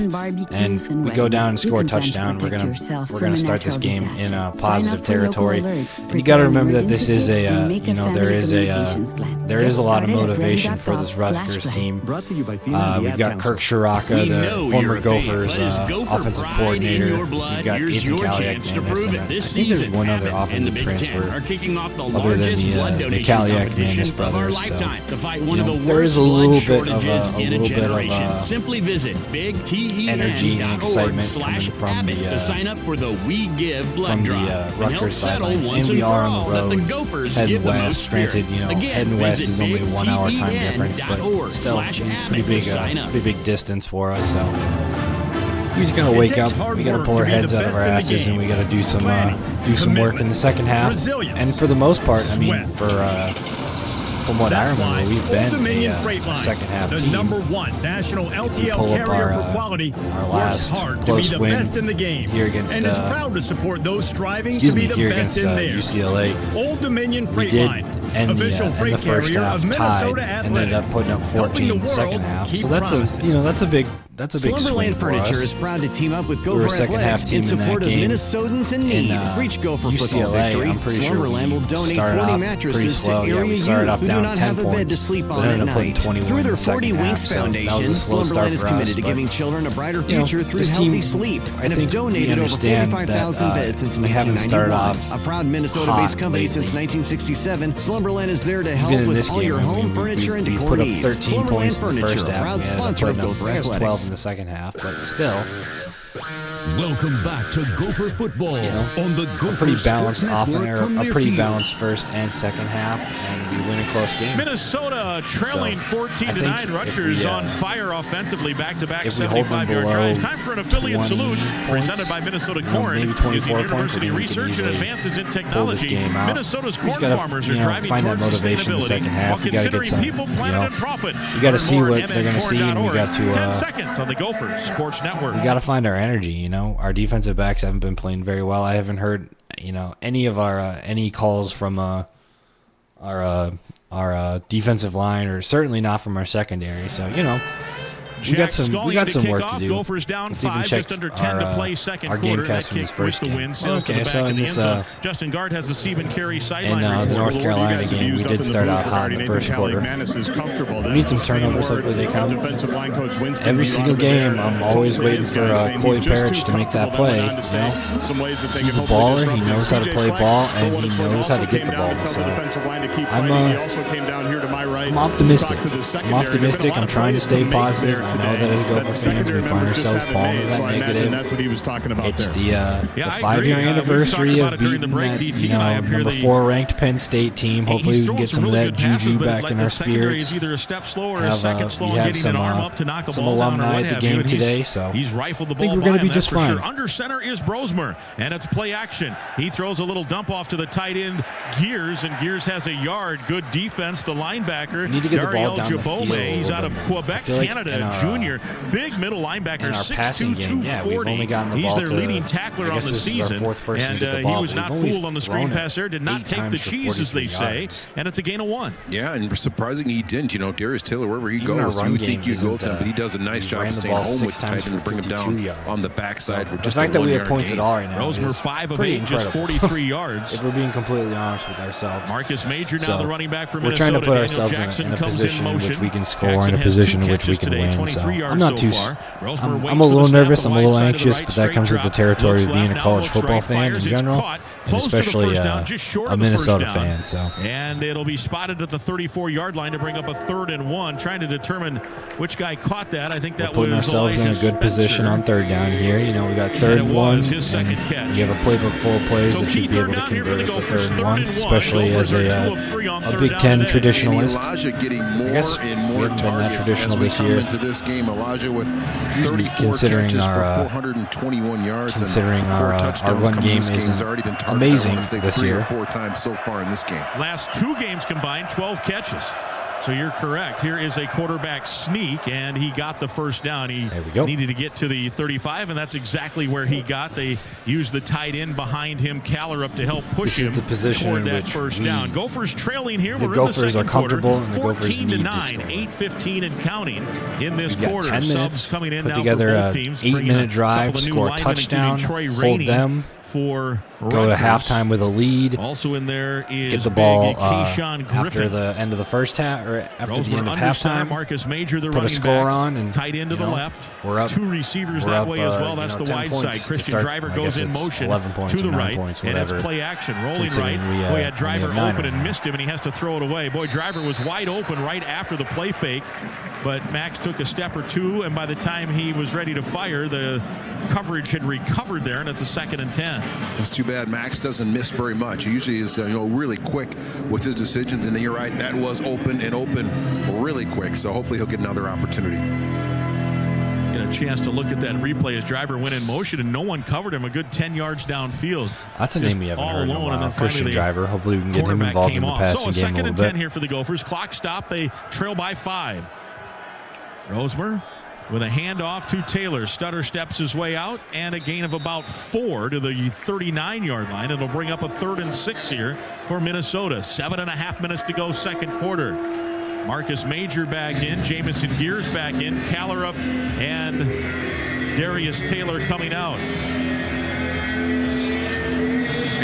Speaker 12: and we go down and score a touchdown. We're gonna start this game in positive territory. And you got to remember that this is there is a lot of motivation for this Rutgers team. We've got Kirk Shiraka, the former Gophers offensive coordinator. We've got Ethan Kaliak-Manis, and I think there's one other offensive transfer other than the Kaliak-Manis brothers. So there is a little bit of energy and excitement coming from the Rutgers sidelines, and we are on the road heading west. Granted, heading west is only a 1 hour time difference, but still, it's pretty big distance for us. So we're just gonna wake up. We gotta pull our heads out of our asses, and we gotta do some work in the second half. And for the most part, I mean, from what I remember, we've been a second half team.
Speaker 16: Number one national LTL
Speaker 12: pull up
Speaker 16: carrier for quality,
Speaker 12: our last close
Speaker 16: to be the
Speaker 12: win
Speaker 16: best in the game,
Speaker 12: here against
Speaker 16: and is proud to support those striving to be the best in theirs.
Speaker 12: UCLA.
Speaker 16: Old Dominion Freight
Speaker 12: We did
Speaker 16: Line,
Speaker 12: end
Speaker 16: official
Speaker 12: the
Speaker 16: freight
Speaker 12: first
Speaker 16: carrier
Speaker 12: half
Speaker 16: of Minnesota
Speaker 12: tied, and ended up putting up 14 in the second half. So that's a big swing
Speaker 6: Slumberland
Speaker 12: for
Speaker 6: Furniture
Speaker 12: us.
Speaker 6: is proud to team up with
Speaker 12: We were
Speaker 6: Gopher
Speaker 12: a second half
Speaker 6: Athletics
Speaker 12: team
Speaker 6: in
Speaker 12: in that
Speaker 6: support of
Speaker 12: game.
Speaker 6: Minnesotans in need. Reach Gopher football
Speaker 12: UCLA,
Speaker 6: victory.
Speaker 12: I'm pretty sure
Speaker 6: Slumberland will
Speaker 12: we
Speaker 6: donate
Speaker 12: started
Speaker 6: 20
Speaker 12: off
Speaker 6: mattresses
Speaker 12: pretty slow.
Speaker 6: to
Speaker 12: Yeah,
Speaker 6: area
Speaker 12: we started off
Speaker 6: youth who do
Speaker 12: down
Speaker 6: not
Speaker 12: 10
Speaker 6: have a bed to
Speaker 12: points,
Speaker 6: sleep
Speaker 12: but
Speaker 6: on at
Speaker 12: ended up putting
Speaker 6: night.
Speaker 12: 21
Speaker 6: Through
Speaker 12: in
Speaker 6: their
Speaker 12: the second
Speaker 6: 40
Speaker 12: half.
Speaker 6: Wings
Speaker 12: So that was a
Speaker 6: Foundation,
Speaker 12: slow start
Speaker 6: Slumberland is
Speaker 12: for us,
Speaker 6: committed to
Speaker 12: but,
Speaker 6: giving children a brighter future through
Speaker 12: this
Speaker 6: healthy
Speaker 12: team,
Speaker 6: sleep,
Speaker 12: I
Speaker 6: and have
Speaker 12: think we
Speaker 6: donated over
Speaker 12: understand
Speaker 6: 45,000
Speaker 12: that,
Speaker 6: beds since
Speaker 12: we haven't started
Speaker 6: 1991.
Speaker 12: off
Speaker 6: A proud Minnesota-based
Speaker 12: hot
Speaker 6: company
Speaker 12: lately.
Speaker 6: since 1967, Slumberland is there to help
Speaker 12: Even in
Speaker 6: with
Speaker 12: this
Speaker 6: all
Speaker 12: game,
Speaker 6: your home furniture and
Speaker 12: we
Speaker 6: decor
Speaker 12: put up
Speaker 6: needs.
Speaker 12: 13
Speaker 6: Slumberland
Speaker 12: points in the
Speaker 6: Furniture,
Speaker 12: first
Speaker 6: a
Speaker 12: half.
Speaker 6: proud
Speaker 12: We ended up
Speaker 6: sponsor of
Speaker 12: putting up,
Speaker 6: Gopher
Speaker 12: I guess, 12
Speaker 6: Athletics.
Speaker 12: in the second half, but still.
Speaker 7: Welcome back to Gopher Football on the Gopher
Speaker 12: pretty balanced
Speaker 7: Sports Network from
Speaker 12: a
Speaker 7: their
Speaker 12: pretty
Speaker 7: field.
Speaker 12: balanced first and second half, and we win a close game.
Speaker 2: Minnesota trailing 14-9. Rutgers on fire offensively, back-to-back 75-yard drives. Time for an affiliate salute presented by Minnesota Corn.
Speaker 12: Maybe 24
Speaker 2: Using
Speaker 12: points.
Speaker 2: University research and advances in technology. Minnesota's corn farmers are driving
Speaker 12: find that
Speaker 2: towards
Speaker 12: motivation in the second
Speaker 2: sustainability
Speaker 12: half.
Speaker 2: while
Speaker 12: We got to get some.
Speaker 2: people, planet, and profit.
Speaker 12: We got to see
Speaker 2: Learn more
Speaker 12: what they're going to see, and we got to.
Speaker 2: 10 seconds on the Gophers Sports Network.
Speaker 12: We got to find our energy. Our defensive backs haven't been playing very well. I haven't heard any of our any calls from our defensive line, or certainly not from our secondary. So we got some work to do.
Speaker 2: Gophers down
Speaker 12: Let's even
Speaker 2: 5,
Speaker 12: check
Speaker 2: just under 10 to play second
Speaker 12: our
Speaker 2: quarter.
Speaker 12: game cast from his first game.
Speaker 2: Okay,
Speaker 12: so in this
Speaker 2: Justin Guard has a Stephen Carey sideline.
Speaker 12: in the North Carolina game, we did start out hot in the first quarter. We need some turnovers. Hopefully they come. Every single game, I'm always waiting for Coy Parrish to make that play. He's a baller. He knows how to play ball, and he knows how to get the ball. So I'm optimistic. I'm trying to stay positive. I know that as Gopher fans, we find ourselves falling into that negative. It's the 5-year anniversary of beating that number 4 ranked Penn State team. Hopefully we can get some of that juju back in our spirits. We have some alumni at the game today, so I think we're going to be just fine.
Speaker 2: Under center is Brosmer, and it's play action. He throws a little dump off to the tight end, Gears, and Gears has a yard. Good defense. The linebacker,
Speaker 12: need to get the ball down the field.
Speaker 2: He's out of Quebec, Canada, junior. Big middle linebacker,
Speaker 12: in our passing game, we've only gotten the ball to.
Speaker 2: He's their leading tackler on the season.
Speaker 12: Our 4th person
Speaker 2: and
Speaker 12: to get the ball.
Speaker 2: He was not fooled on the screen pass there. Did not take the cheese, as they say. And it's a gain of 1.
Speaker 15: Yeah, and surprisingly he didn't. Darius Taylor, wherever he goes, you would think you'd go with him, but he does a nice job of staying home with the tight end and bring him down on the backside.
Speaker 12: The fact that we have points at all right now
Speaker 2: Rosemer
Speaker 12: is
Speaker 2: 5 of
Speaker 12: pretty
Speaker 2: 8,
Speaker 12: incredible.
Speaker 2: just 43 yards.
Speaker 12: If we're being completely honest with ourselves.
Speaker 2: Marcus Major now the running back for
Speaker 12: Minnesota. We're trying to put ourselves in a position in which we can score, in a position in which we can win. So I'm not too. I'm a little nervous. I'm a little anxious, but that comes with the territory of being a college football fan in general, and especially a Minnesota fan. So.
Speaker 2: And it'll be spotted at the 34-yard line to bring up a 3rd and 1. Trying to determine which guy caught that. I think that was
Speaker 12: putting ourselves in a good position on 3rd down here. We got 3rd and 1.
Speaker 2: His second catch.
Speaker 12: We have a playbook full of players that should be able to convert us to 3rd and 1, especially as a Big Ten traditionalist. I guess we haven't been that traditional this year. Excuse me, considering our run game isn't amazing this year.
Speaker 15: 4 times so far in this game.
Speaker 2: Last 2 games combined, 12 catches.
Speaker 13: So you're correct. Here is a quarterback sneak, and he got the first down. He needed to get to the 35, and that's exactly where he got. They used the tight end behind him, Callerup, to help push him toward that first down. Gophers trailing here. We're in the second quarter. 14-9, 8:15 and counting in this quarter.
Speaker 12: 10 minutes,
Speaker 13: Subs coming in
Speaker 12: put
Speaker 13: now
Speaker 12: together
Speaker 13: for
Speaker 12: a
Speaker 13: both teams.
Speaker 12: 8-minute drive, score a touchdown, hold them,
Speaker 13: for
Speaker 12: go to halftime with a lead.
Speaker 13: Also in there is
Speaker 12: get the ball
Speaker 13: after
Speaker 12: the end of the first half, or after the end of halftime.
Speaker 13: Marcus Major, the
Speaker 12: put a score on, and
Speaker 13: tight end to the left.
Speaker 12: We're up.
Speaker 13: 2 receivers that way as well. That's the wide side. Christian Driver goes in motion
Speaker 12: 11 points
Speaker 13: to the right,
Speaker 12: points,
Speaker 13: and it's play action, rolling right. Boy, had Driver open and missed him, and he has to throw it away. Boy, Driver was wide open right after the play fake, but Max took a step or two, and by the time he was ready to fire, the coverage had recovered there, and it's a 2nd and 10.
Speaker 15: It's too bad Max doesn't miss very much. He usually is really quick with his decisions, and then you're right, that was open really quick, so hopefully he'll get another opportunity.
Speaker 13: Get a chance to look at that replay as Driver went in motion, and no one covered him a good 10 yards downfield.
Speaker 12: That's a name we haven't heard in a while. Christian Driver. Hopefully we can get him involved in the passing game a little bit.
Speaker 13: 2nd and 10 here for the Gophers. Clock stop. They trail by 5. Rosemer with a handoff to Taylor. Stutter steps his way out, and a gain of about 4 to the 39-yard line. It'll bring up a 3rd and 6 here for Minnesota. 7.5 minutes to go, second quarter. Marcus Major back in. Jamison Gears back in. Callerup and Darius Taylor coming out.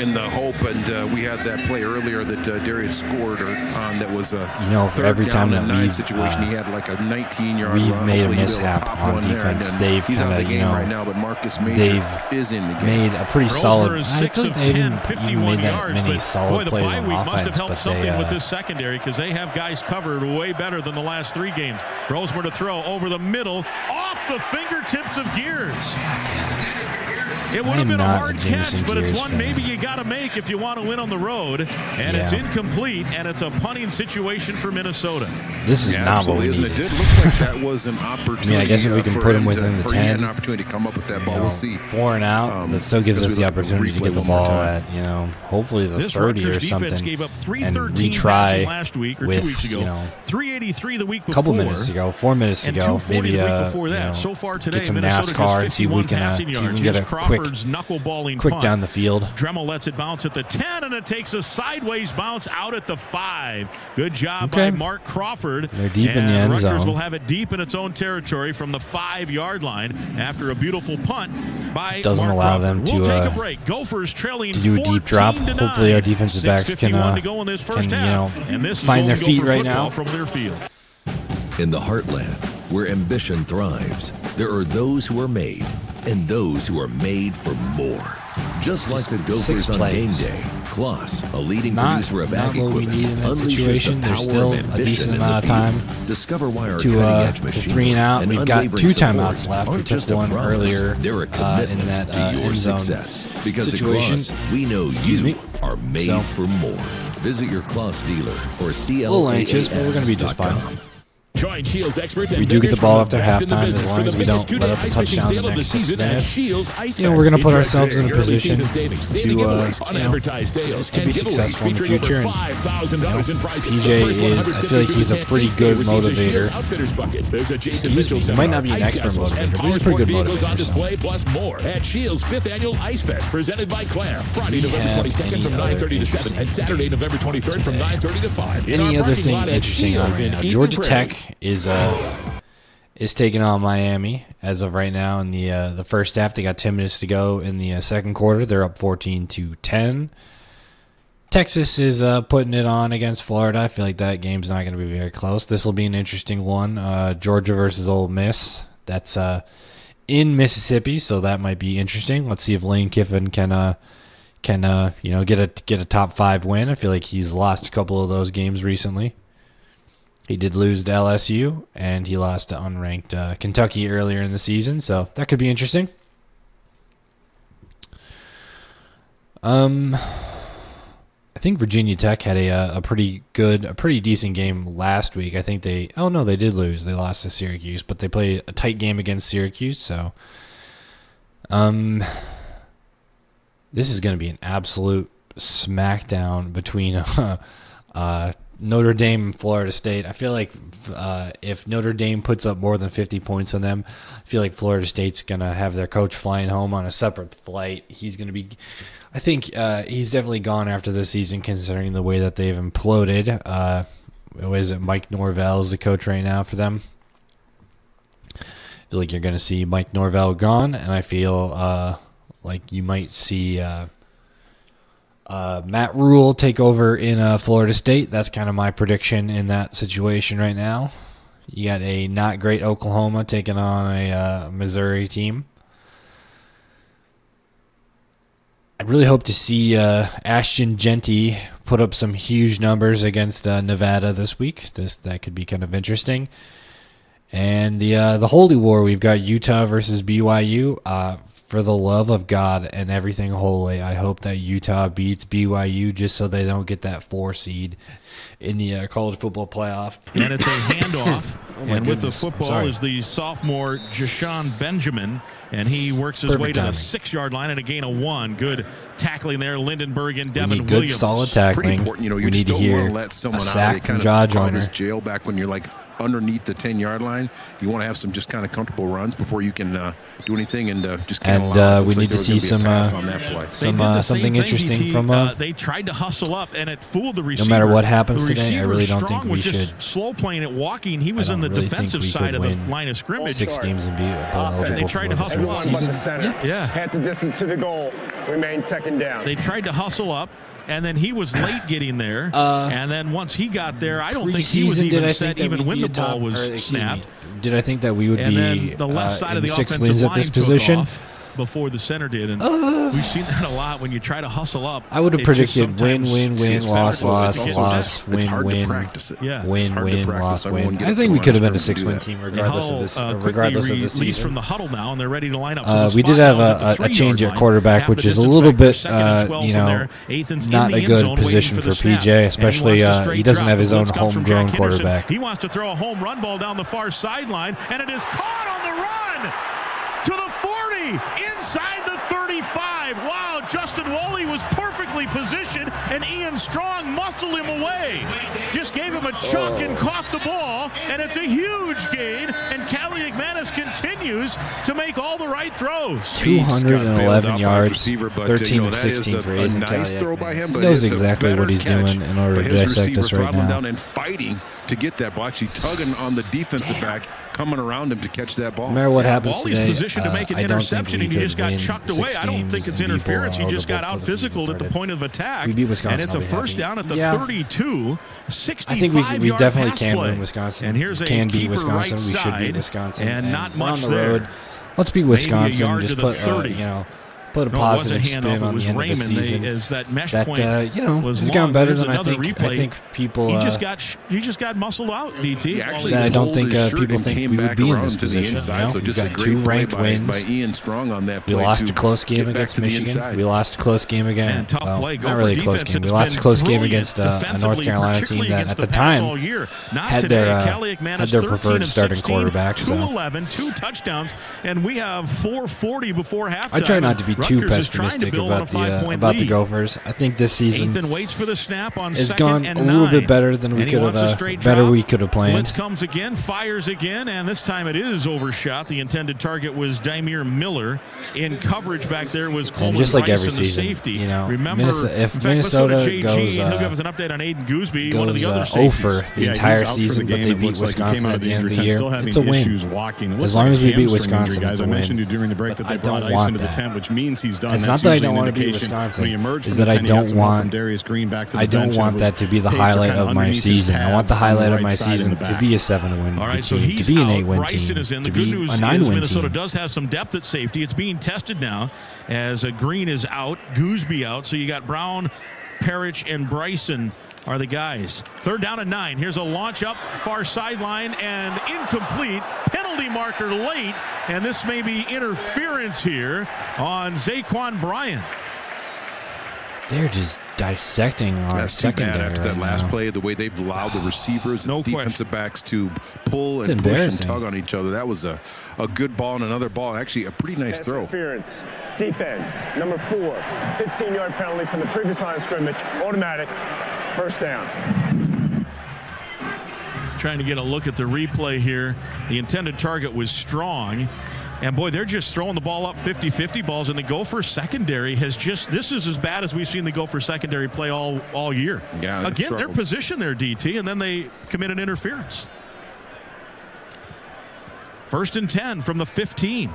Speaker 15: In the hope, and we had that play earlier that Darius scored on that was a
Speaker 12: for every time that we've
Speaker 15: situation. He had like a 19-yard
Speaker 12: we've made a mishap on defense. They've kind of
Speaker 15: right now, but Marcus Major is in the game.
Speaker 12: Made a pretty solid.
Speaker 13: I think they haven't
Speaker 12: even made that many solid plays on offense.
Speaker 13: Must have helped
Speaker 12: but
Speaker 13: something with this secondary, because they have guys covered way better than the last 3 games. Rosemer to throw over the middle, off the fingertips of Gears. It would have been a hard catch, but it's one maybe you got to make if you want to win on the road. And it's incomplete, and it's a punting situation for Minnesota.
Speaker 12: This is not what we need.
Speaker 15: It did look like that was an opportunity.
Speaker 12: I guess if we can put him within the 10.
Speaker 15: He had an opportunity to come up with that ball. We'll see.
Speaker 12: 4 and out. That still gives us the opportunity to get the ball at, hopefully the 30 or something.
Speaker 13: Gave up
Speaker 12: and retry
Speaker 13: last week or
Speaker 12: with,
Speaker 13: 2 weeks ago. 383 the week before.
Speaker 12: A couple minutes ago, 4 minutes ago, maybe
Speaker 13: so far today,
Speaker 12: get some NASCAR and see if we can get a quick down the field.
Speaker 13: Dremel lets it bounce at the 10, and it takes a sideways bounce out at the 5. Good job by Mark Crawford.
Speaker 12: They're deep in the end zone.
Speaker 13: Rutgers will have it deep in its own territory from the 5-yard line after a beautiful punt by
Speaker 12: Doesn't
Speaker 13: Mark
Speaker 12: allow
Speaker 13: Crawford.
Speaker 12: them to,
Speaker 13: we'll take a break. Gophers trailing
Speaker 12: to do a deep drop. Hopefully our defensive backs can find their feet right now.
Speaker 13: From their field.
Speaker 8: In the heartland, where ambition thrives, there are those who are made and those who are made for more. Just like the Gophers on game day, Kloss, a leading producer of ag equipment, unleashes the power
Speaker 12: still
Speaker 8: of
Speaker 12: a decent
Speaker 8: ambition in
Speaker 12: amount
Speaker 8: the
Speaker 12: of time
Speaker 8: field. Discover why our
Speaker 12: to
Speaker 8: cutting-edge machine
Speaker 12: 3 and out.
Speaker 8: and
Speaker 12: We've got 2
Speaker 8: unwavering
Speaker 12: timeouts
Speaker 8: support
Speaker 12: left. We
Speaker 8: aren't
Speaker 12: took
Speaker 8: just a
Speaker 12: one
Speaker 8: promise,
Speaker 12: earlier
Speaker 8: they're a commitment
Speaker 12: in that
Speaker 8: to your
Speaker 12: end zone
Speaker 8: success. Because
Speaker 12: situation.
Speaker 8: at Kloss, we know you are made for more. Visit your Kloss dealer or CLAAS.com.
Speaker 12: A little anxious, but we're going to be just fine.
Speaker 9: Join Shields experts and
Speaker 12: we do get the ball after
Speaker 9: best in the
Speaker 12: halftime as
Speaker 9: business
Speaker 12: long
Speaker 9: for
Speaker 12: as
Speaker 9: the
Speaker 12: we
Speaker 9: biggest
Speaker 12: don't let up a touchdown in the next 6 minutes. We're going to put ourselves in a position to be successful in the future. And PJ is, I feel like he's a pretty good motivator. Excuse me, he might not be an expert motivator, but he's a pretty good motivator.
Speaker 9: Display plus more at Shields 5th Annual Ice Fest, presented by Claire. Friday, November 22nd from 9:30 to 7, and Saturday, November 23rd from 9:30 to 5.
Speaker 12: Any other thing interesting on right now? Georgia Tech is taking on Miami as of right now in the first half. They got 10 minutes to go in the second quarter. They're up 14-10. Texas is putting it on against Florida. I feel like that game's not going to be very close. This will be an interesting one. Georgia versus Ole Miss. That's in Mississippi, so that might be interesting. Let's see if Lane Kiffin can get a top 5 win. I feel like he's lost a couple of those games recently. He did lose to LSU, and he lost to unranked Kentucky earlier in the season, so that could be interesting. I think Virginia Tech had a pretty decent game last week. I think they did lose. They lost to Syracuse, but they played a tight game against Syracuse, so this is going to be an absolute smackdown between Notre Dame, Florida State. I feel like if Notre Dame puts up more than 50 points on them, I feel like Florida State's going to have their coach flying home on a separate flight. He's going to be, I think he's definitely gone after this season considering the way that they've imploded. Is it Mike Norvell is the coach right now for them? I feel like you're going to see Mike Norvell gone, and I feel like you might see Matt Rule take over in Florida State. That's kind of my prediction in that situation right now. You got a not great Oklahoma taking on a Missouri team. I really hope to see Ashton Genty put up some huge numbers against Nevada this week. That could be kind of interesting. And the Holy War, we've got Utah versus BYU. For the love of God and everything holy, I hope that Utah beats BYU just so they don't get that 4 seed in the college football playoff.
Speaker 13: And it's a handoff. And with the football
Speaker 12: Sorry.
Speaker 13: is the sophomore Jashawn Benjamin. And he works his way to the 6-yard line and a gain of 1. Good tackling there. Lindenberg and Devin
Speaker 12: good
Speaker 13: Williams.
Speaker 12: solid tackling. We need to hear a sack from Jaw Joyner.
Speaker 15: Jail back when you're like underneath the 10-yard line. You want to have some just kind of comfortable runs before you can do anything and just kind of
Speaker 12: And we need to see some something interesting from
Speaker 13: they tried to hustle up and it fooled the receiver.
Speaker 12: No matter what happens today, I really don't think we should.
Speaker 13: Slow playing it, walking. He was in the defensive side of the line of scrimmage.
Speaker 12: 6 games and be eligible
Speaker 13: they tried to
Speaker 12: for
Speaker 13: hustle
Speaker 12: the
Speaker 13: up.
Speaker 12: season.
Speaker 13: Yeah.
Speaker 16: Half the distance to the goal. Remain second down.
Speaker 13: They tried to hustle up, and then he was late getting there. And then once he got there, I don't think he was even set even when the ball was snapped.
Speaker 12: Did I think that we would
Speaker 13: and
Speaker 12: be
Speaker 13: then the left side of the
Speaker 12: 6
Speaker 13: offensive
Speaker 12: wins
Speaker 13: line
Speaker 12: at this
Speaker 13: took
Speaker 12: position?
Speaker 13: off before the center did, and we've seen that a lot when you try to hustle up.
Speaker 12: I would have predicted win, loss,
Speaker 15: It's
Speaker 12: win,
Speaker 15: hard
Speaker 12: win,
Speaker 15: to practice it.
Speaker 13: Yeah.
Speaker 12: win, loss, win. I think we could have been a 6-win team regardless of this, regardless of the season.
Speaker 13: From the huddle now, and they're ready to line up.
Speaker 12: We did have a change at quarterback, which is a little bit, not a good position for PJ, especially he doesn't have his own homegrown quarterback.
Speaker 13: He wants to throw a home run ball down the far sideline, and it is caught on the run to the 40, inside the 35. Wow, Justin Woolley was perfectly positioned, and Ian Strong muscled him away. Just gave him a chunk and caught the ball, and it's a huge gain, and Callie McManus continues to make all the right throws.
Speaker 12: 211 yards, 13 of 16 for Ethan
Speaker 15: nice throw by him, but
Speaker 12: he knows exactly what he's doing in order to dissect us right now.
Speaker 15: Down and fighting to get that ball, actually tugging on the defensive back, coming around him to catch that ball.
Speaker 12: No matter what happens
Speaker 13: today,
Speaker 12: positioned
Speaker 13: to make an interception, and he just got chucked away. I don't think it's interference. He just got out physical at the point of attack,
Speaker 12: we beat Wisconsin,
Speaker 13: and it's a first down at the 32. 65
Speaker 12: I think we definitely can
Speaker 13: play.
Speaker 12: win Wisconsin.
Speaker 13: And here's
Speaker 12: can
Speaker 13: a
Speaker 12: beat Wisconsin.
Speaker 13: Right
Speaker 12: we should beat Wisconsin.
Speaker 13: And not much
Speaker 12: on the road. Let's beat Wisconsin. Just put put a positive spin on the end of the season.
Speaker 13: That mesh
Speaker 12: point has gone better than I think. I think people.
Speaker 13: He just got muscled out. DT.
Speaker 12: That I don't think people think we would be in this position. We've got 2 ranked wins.
Speaker 15: By Ian Strong on that
Speaker 12: we
Speaker 15: play
Speaker 12: lost a close game against Michigan. We lost a close game again. Not really a close game. We lost a close game against a North Carolina team that at the time had their preferred starting quarterback.
Speaker 13: 211, 2 touchdowns, and we have 4:40 before halftime.
Speaker 12: I try not to be too pessimistic about the Gophers. I think this season
Speaker 13: waits for the snap on
Speaker 12: has gone a little bit better than we could have planned.
Speaker 13: Blitz comes again, fires again, and this time it is overshot. The intended target was Dymere Miller. In coverage back there was Coleman
Speaker 12: just like
Speaker 13: Rice
Speaker 12: every season,
Speaker 13: safety.
Speaker 12: Remember, if Minnesota goes,
Speaker 13: he'll give us an update on Aiden Gooseby,
Speaker 12: goes
Speaker 13: one of the other
Speaker 12: over the entire season, but they beat Wisconsin at the end of the year, it's a win. As long as we beat Wisconsin, it's a win. I don't want that.
Speaker 19: Which means he's done.
Speaker 12: It's not that I don't want to beat Wisconsin. Is that I don't want that to be the highlight of my season. I want the highlight of my season to be a 7-win team, to be an 8-win team, to be a 9-win team.
Speaker 13: Minnesota does have some depth at safety. It's being tested now as Green is out, Gooseby out. So you got Brown, Parrish, and Bryson are the guys. 3rd down and 9. Here's a launch up, far sideline, and incomplete. Penalty marker late, and this may be interference here on Zaquan Bryant.
Speaker 12: They're just dissecting our secondary
Speaker 15: after that last play, the way they've allowed the receivers and defensive backs to pull and push and tug on each other. That was a good ball and another ball, and actually a pretty nice throw.
Speaker 16: Interference. Defense, number 4, 15-yard penalty from the previous line of scrimmage, automatic, first down.
Speaker 13: trying to get a look at the replay here. The intended target was strong. And, boy, they're just throwing the ball up 50-50 balls, and the Gopher secondary has just – this is as bad as we've seen the Gopher secondary play all year.
Speaker 15: Yeah,
Speaker 13: again, they're positioned there, DT, and then they commit an interference. 1st and 10 from the 15.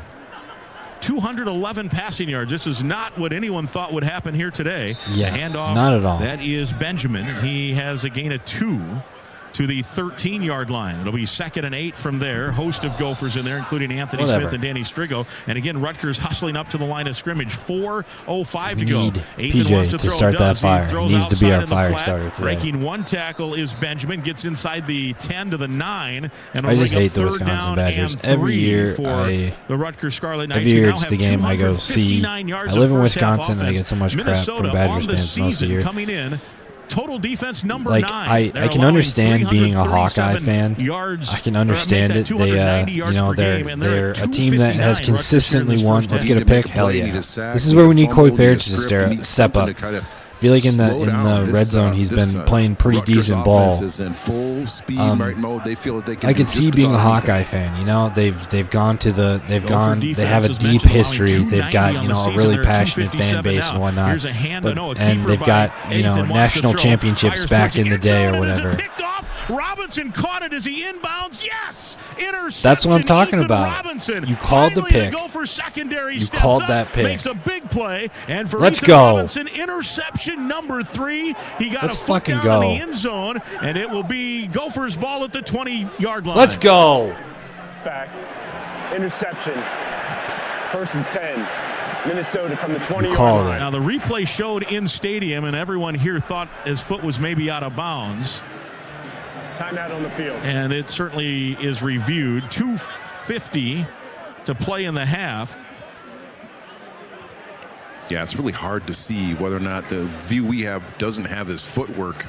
Speaker 13: 211 passing yards. This is not what anyone thought would happen here today.
Speaker 12: Yeah,
Speaker 13: the handoff,
Speaker 12: not at all.
Speaker 13: That is Benjamin. He has a gain of 2 to the 13-yard line. It'll be 2nd and 8 from there. Host of Gophers in there, including Anthony Smith and Danny Strigo. And again, Rutgers hustling up to the line of scrimmage. 4:05 to go.
Speaker 12: PJ
Speaker 13: wants to
Speaker 12: start that fire. Needs to be our fire starter today.
Speaker 13: Breaking one tackle is Benjamin. Gets inside the 10 to the 9. And
Speaker 12: I just hate the Wisconsin Badgers. Every year,
Speaker 13: the Rutgers Scarlet Knights.
Speaker 12: Every year it's the game I go see. I live in Wisconsin, and I get so much crap from Badgers fans most of the year.
Speaker 13: Coming in. Total defense number 9.
Speaker 12: I can understand being a Hawkeye fan. I can understand it. They they're a team that has consistently won. Let's get a pick. Hell yeah! This is where we need Coy Parrish to step up. I feel like in the red zone he's been playing pretty decent ball. I could see being a Hawkeye fan. They've gone to they have a deep history. They've got a really passionate fan base and whatnot. And they've got national championships back in the day or whatever.
Speaker 13: Robinson caught it as he inbounds. Yes! Interception.
Speaker 12: That's what I'm talking about.
Speaker 13: Robinson.
Speaker 12: You called the pick. You called that pick.
Speaker 13: Makes a big play. And for
Speaker 12: Let's
Speaker 13: Ethan
Speaker 12: go.
Speaker 13: Robinson, interception number 3. He got
Speaker 12: Let's
Speaker 13: a foot
Speaker 12: fucking
Speaker 13: down
Speaker 12: go.
Speaker 13: in the end zone, and it will be Gophers ball at the 20-yard line.
Speaker 12: Let's go.
Speaker 16: Back. Interception. 1st and 10. Minnesota from the 20-yard line.
Speaker 13: Now, the replay showed in stadium, and everyone here thought his foot was maybe out of bounds.
Speaker 16: Timeout on the field.
Speaker 13: And it certainly is reviewed. 2:50 to play in the half.
Speaker 15: Yeah, it's really hard to see whether or not the view we have doesn't have his footwork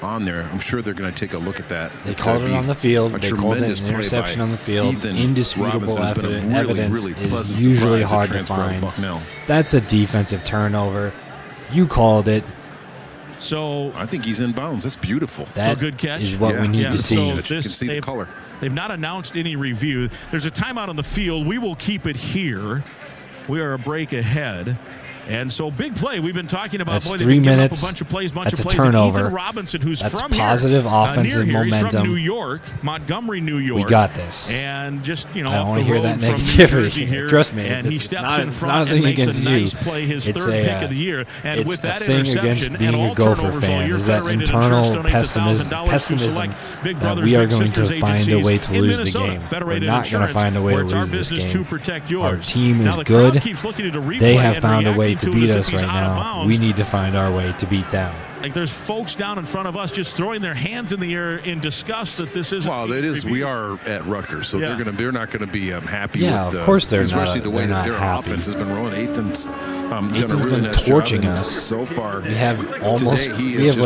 Speaker 15: on there. I'm sure they're going to take a look at that.
Speaker 12: They called it on the field. They called it an interception on the field. Indisputable evidence is usually hard to find. That's a defensive turnover. You called it.
Speaker 13: So
Speaker 15: I think he's in bounds. That's beautiful.
Speaker 12: That
Speaker 13: good catch.
Speaker 12: is what we need to see.
Speaker 13: So
Speaker 15: you can see the color.
Speaker 13: They've not announced any review. There's a timeout on the field. We will keep it here. We are a break ahead. And so big play. We've been talking about.
Speaker 12: That's 3 minutes.
Speaker 13: A bunch of plays.
Speaker 12: That's a turnover.
Speaker 13: Ethan Robinson, who's
Speaker 12: That's
Speaker 13: from
Speaker 12: positive
Speaker 13: here,
Speaker 12: offensive
Speaker 13: near here.
Speaker 12: momentum.
Speaker 13: He's from New York, Montgomery, New York.
Speaker 12: We got this.
Speaker 13: And just
Speaker 12: I don't want to hear that negativity. Trust me, it's not a thing against you. It's a thing against being a Gopher fan. Is that internal pessimism that we are going to find a way to lose the game. We're not going to find a way to lose this game. Our team is good. They have found a way to beat us right now. We need to find our way to beat them.
Speaker 13: Like there's folks down in front of us just throwing their hands in the air in disgust that this isn't.
Speaker 15: Well, it is. We are at Rutgers, so they're not going to be happy.
Speaker 12: Yeah,
Speaker 15: with,
Speaker 12: of course they're
Speaker 15: especially
Speaker 12: not.
Speaker 15: the way
Speaker 12: They're
Speaker 15: that their
Speaker 12: happy.
Speaker 15: offense has been rolling. Ethan's done a
Speaker 12: Ethan's
Speaker 15: really
Speaker 12: been
Speaker 15: nice
Speaker 12: torching
Speaker 15: job, and
Speaker 12: us
Speaker 15: so far.
Speaker 12: We have almost.
Speaker 15: Today,
Speaker 12: We have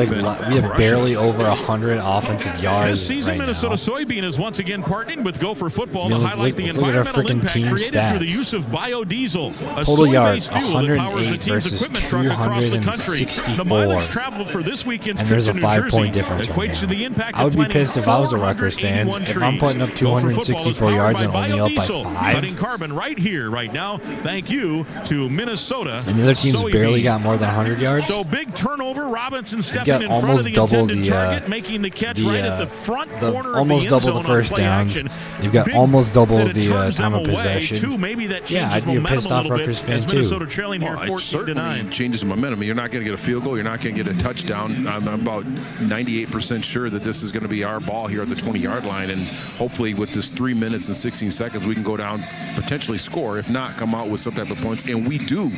Speaker 12: barely over 100 offensive yards
Speaker 13: This season,
Speaker 12: right
Speaker 13: Minnesota
Speaker 12: now.
Speaker 13: Soybean is once again partnering with Gopher football to
Speaker 12: let's
Speaker 13: highlight
Speaker 12: look-
Speaker 13: the
Speaker 12: let's look at our
Speaker 13: environmental
Speaker 12: freaking
Speaker 13: impact
Speaker 12: team
Speaker 13: created through the
Speaker 12: stats.
Speaker 13: use of biodiesel. A
Speaker 12: Total
Speaker 13: soy-based
Speaker 12: yards,
Speaker 13: fuel that powers the
Speaker 12: 108
Speaker 13: team's
Speaker 12: versus
Speaker 13: equipment truck across the country. The
Speaker 12: 264.
Speaker 13: mileage traveled for this weekend's
Speaker 12: And there's a
Speaker 13: trip to New
Speaker 12: 5-point
Speaker 13: Jersey
Speaker 12: difference right
Speaker 13: equates to the impact
Speaker 12: I would
Speaker 13: of
Speaker 12: be
Speaker 13: planting
Speaker 12: pissed if I was a Rutgers fan.
Speaker 13: 481
Speaker 12: If I'm putting up
Speaker 13: trees. Gopher football is
Speaker 12: 264
Speaker 13: powered
Speaker 12: yards and
Speaker 13: by
Speaker 12: only up by
Speaker 13: biodiesel,
Speaker 12: 5.
Speaker 13: cutting carbon right here, right now. Thank you to Minnesota.
Speaker 12: And the other team's
Speaker 13: Soybean.
Speaker 12: barely got more than 100 yards.
Speaker 13: So big turnover. Robinson
Speaker 12: got
Speaker 13: stepping in front of
Speaker 12: almost
Speaker 13: the
Speaker 12: double
Speaker 13: intended
Speaker 12: the,
Speaker 13: target, making the catch right at the front corner
Speaker 12: almost
Speaker 13: of the
Speaker 12: double
Speaker 13: end
Speaker 12: the
Speaker 13: zone
Speaker 12: first
Speaker 13: on play
Speaker 12: downs.
Speaker 13: action.
Speaker 12: They've got
Speaker 13: Big
Speaker 12: almost double
Speaker 13: that it
Speaker 12: the
Speaker 13: turns
Speaker 12: time
Speaker 13: them
Speaker 12: of
Speaker 13: away,
Speaker 12: possession.
Speaker 13: too. Maybe that
Speaker 12: Yeah,
Speaker 13: changes
Speaker 12: I'd be a
Speaker 13: momentum
Speaker 12: pissed
Speaker 13: a
Speaker 12: off
Speaker 13: little
Speaker 12: Rutgers
Speaker 13: bit
Speaker 12: fan
Speaker 13: as
Speaker 12: too.
Speaker 13: Minnesota trailing here
Speaker 15: Well, it
Speaker 13: 14-9.
Speaker 15: certainly changes the momentum. You're not going to get a field goal. You're not going to get a touchdown. I'm about 98% sure that this is going to be our ball here at the 20-yard line, and hopefully with this 3 minutes and 16 seconds, we can go down, potentially score. If not, come out with some type of points, and we do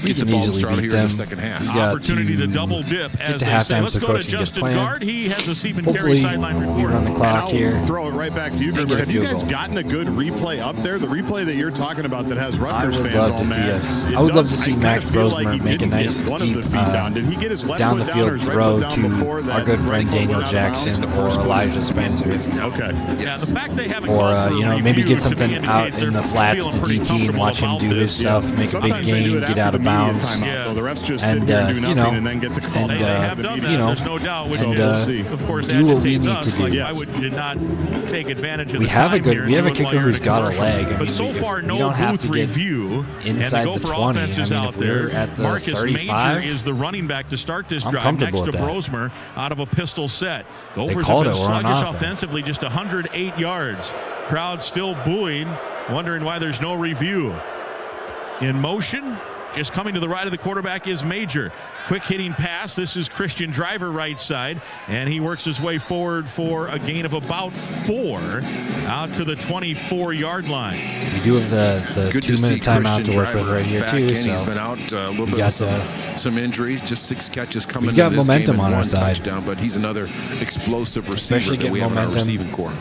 Speaker 15: get the ball started here in the second half.
Speaker 13: Opportunity to double dip, as they say. Let's go to Justin Guard. He has a Stephen Carey sideline report.
Speaker 12: On the clock here.
Speaker 19: I'll throw it right back to you, Grimmer. Have you guys gotten a good replay up there? The replay that you're talking about that has Rutgers fans all mad.
Speaker 12: I would love to see Max Brosmer make a nice deep down the downfield throw to our good friend Daniel Jackson or Elijah Spencer.
Speaker 19: Okay.
Speaker 13: Yeah, the fact they haven't
Speaker 12: or maybe get something out in the flats to DT and watch him do his stuff, make a big gain, get out of bounds, and
Speaker 19: then get the call.
Speaker 13: Of course,
Speaker 12: do what we need to do.
Speaker 13: I did not take advantage of
Speaker 12: we have a kicker who's got a leg. I mean,
Speaker 13: but so far, no
Speaker 12: we don't have to get
Speaker 13: review
Speaker 12: inside the 20. I mean, if we're at the
Speaker 13: Marcus
Speaker 12: 35,
Speaker 13: Major is the running back to start this
Speaker 12: I'm
Speaker 13: drive
Speaker 12: comfortable
Speaker 13: next to
Speaker 12: with that.
Speaker 13: Brosmer out of a pistol set. Gophers
Speaker 12: called
Speaker 13: have been
Speaker 12: it. We're on
Speaker 13: sluggish
Speaker 12: offense.
Speaker 13: offensively, just 108 yards. Crowd still booing, wondering why there's no review. In motion, just coming to the right of the quarterback is Major. Quick hitting pass. This is Christian Driver right side, and he works his way forward for a gain of about 4 out to the 24-yard line.
Speaker 12: We do have the 2-minute timeout to work with right here too. So
Speaker 15: he's been out a little bit with some injuries. Just 6 catches coming.
Speaker 12: We've got
Speaker 15: into this
Speaker 12: momentum
Speaker 15: game and
Speaker 12: on our
Speaker 15: 1
Speaker 12: side,
Speaker 15: touchdown, but he's another explosive receiver
Speaker 12: especially
Speaker 15: that
Speaker 12: getting
Speaker 15: we have in our
Speaker 12: momentum,
Speaker 15: receiving core.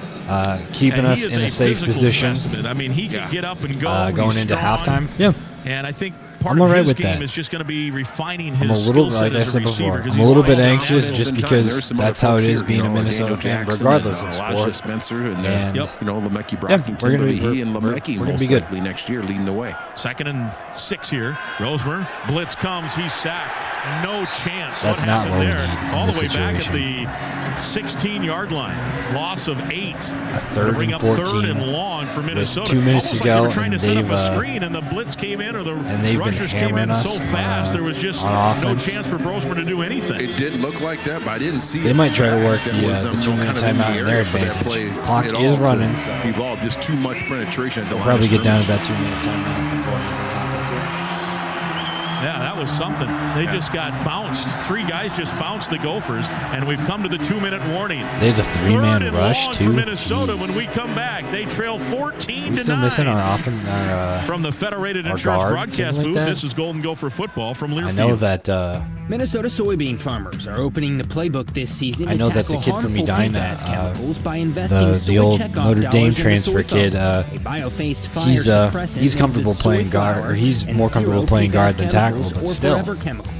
Speaker 12: keeping us in a safe position.
Speaker 13: I mean, he can get up and go.
Speaker 12: Going
Speaker 13: He's
Speaker 12: into
Speaker 13: strong.
Speaker 12: halftime. Yeah.
Speaker 13: And I think part
Speaker 12: I'm
Speaker 13: of
Speaker 12: all right
Speaker 13: his
Speaker 12: with
Speaker 13: game
Speaker 12: that.
Speaker 13: is just going to be refining his
Speaker 12: I'm a little,
Speaker 13: skill set
Speaker 12: like I
Speaker 13: as a
Speaker 12: said
Speaker 13: receiver,
Speaker 12: before,
Speaker 13: 'cause
Speaker 12: I'm a
Speaker 13: he's
Speaker 12: little
Speaker 13: right
Speaker 12: bit
Speaker 13: now.
Speaker 12: anxious just because that's how it is being a Minnesota fan, regardless of sport.
Speaker 15: Spencer and Lemecki
Speaker 12: yeah,
Speaker 15: Brockington.
Speaker 12: we're gonna be
Speaker 15: he and Lemecki
Speaker 12: we're gonna
Speaker 15: most
Speaker 12: be good
Speaker 15: likely next year leading the way.
Speaker 13: 2nd and 6 here. Rosemer, blitz comes, he's sacked. No chance.
Speaker 12: That's
Speaker 13: what
Speaker 12: not what we
Speaker 13: happened
Speaker 12: need
Speaker 13: there?
Speaker 12: in
Speaker 13: All
Speaker 12: this
Speaker 13: the way
Speaker 12: situation.
Speaker 13: back at the 16-yard line. Loss of 8.
Speaker 12: A 3rd
Speaker 13: bring
Speaker 12: and
Speaker 13: up
Speaker 12: 14
Speaker 13: 3rd and long for Minnesota.
Speaker 12: with 2 minutes to
Speaker 13: Almost
Speaker 12: go,
Speaker 13: like they were trying
Speaker 12: and
Speaker 13: to set up
Speaker 12: they've
Speaker 13: a screen, and the blitz came in, or the
Speaker 12: and they've been
Speaker 13: rushers came
Speaker 12: hammering
Speaker 13: in
Speaker 12: us
Speaker 13: so fast. There was just
Speaker 12: on
Speaker 13: no
Speaker 12: offense.
Speaker 13: chance for Brosmer to do anything.
Speaker 15: It did look like that, but I didn't see
Speaker 12: They
Speaker 15: it.
Speaker 12: might try to work the
Speaker 15: There was,
Speaker 12: 2-minute
Speaker 15: kind of in the
Speaker 12: timeout in their
Speaker 15: area for that
Speaker 12: advantage.
Speaker 15: play
Speaker 12: Clock
Speaker 15: at
Speaker 12: is
Speaker 15: all
Speaker 12: running,
Speaker 15: to
Speaker 12: so
Speaker 15: evolve just too much penetration at the
Speaker 12: we'll
Speaker 15: line of
Speaker 12: probably get down to
Speaker 15: scrimmage.
Speaker 12: that 2-minute timeout before anything happens here.
Speaker 13: Yeah, that was something. They just got bounced. 3 guys just bounced the Gophers, and we've come to the 2-minute warning.
Speaker 12: They had a 3-man
Speaker 13: 3rd and
Speaker 12: rush
Speaker 13: long
Speaker 12: too.
Speaker 13: for Minnesota. When we come back, they trail 14
Speaker 12: We
Speaker 13: to
Speaker 12: still
Speaker 13: 9.
Speaker 12: missing our
Speaker 13: From the Federated
Speaker 12: our
Speaker 13: Insurance
Speaker 12: guard,
Speaker 13: broadcast
Speaker 12: something like
Speaker 13: booth,
Speaker 12: that?
Speaker 13: this is Golden Gopher football from Learfield.
Speaker 12: I know that
Speaker 1: Minnesota soybean farmers are opening the playbook this season.
Speaker 12: I know
Speaker 1: to
Speaker 12: that the
Speaker 1: tackle
Speaker 12: kid from
Speaker 1: harmful
Speaker 12: Edina,
Speaker 1: PFAS chemicals by investing
Speaker 12: the
Speaker 1: soy
Speaker 12: old
Speaker 1: checkoff
Speaker 12: Notre
Speaker 1: dollars
Speaker 12: Dame
Speaker 1: in the
Speaker 12: transfer
Speaker 1: soy
Speaker 12: kid,
Speaker 1: foam, a bio-faced fire
Speaker 12: he's
Speaker 1: suppressant
Speaker 12: comfortable
Speaker 1: with
Speaker 12: playing
Speaker 1: soy
Speaker 12: guard,
Speaker 1: flour
Speaker 12: or he's
Speaker 1: and
Speaker 12: more comfortable
Speaker 1: zero
Speaker 12: playing guard
Speaker 1: PFAS
Speaker 12: than tackle,
Speaker 1: chemicals
Speaker 12: but
Speaker 1: or
Speaker 12: still.
Speaker 1: forever chemicals.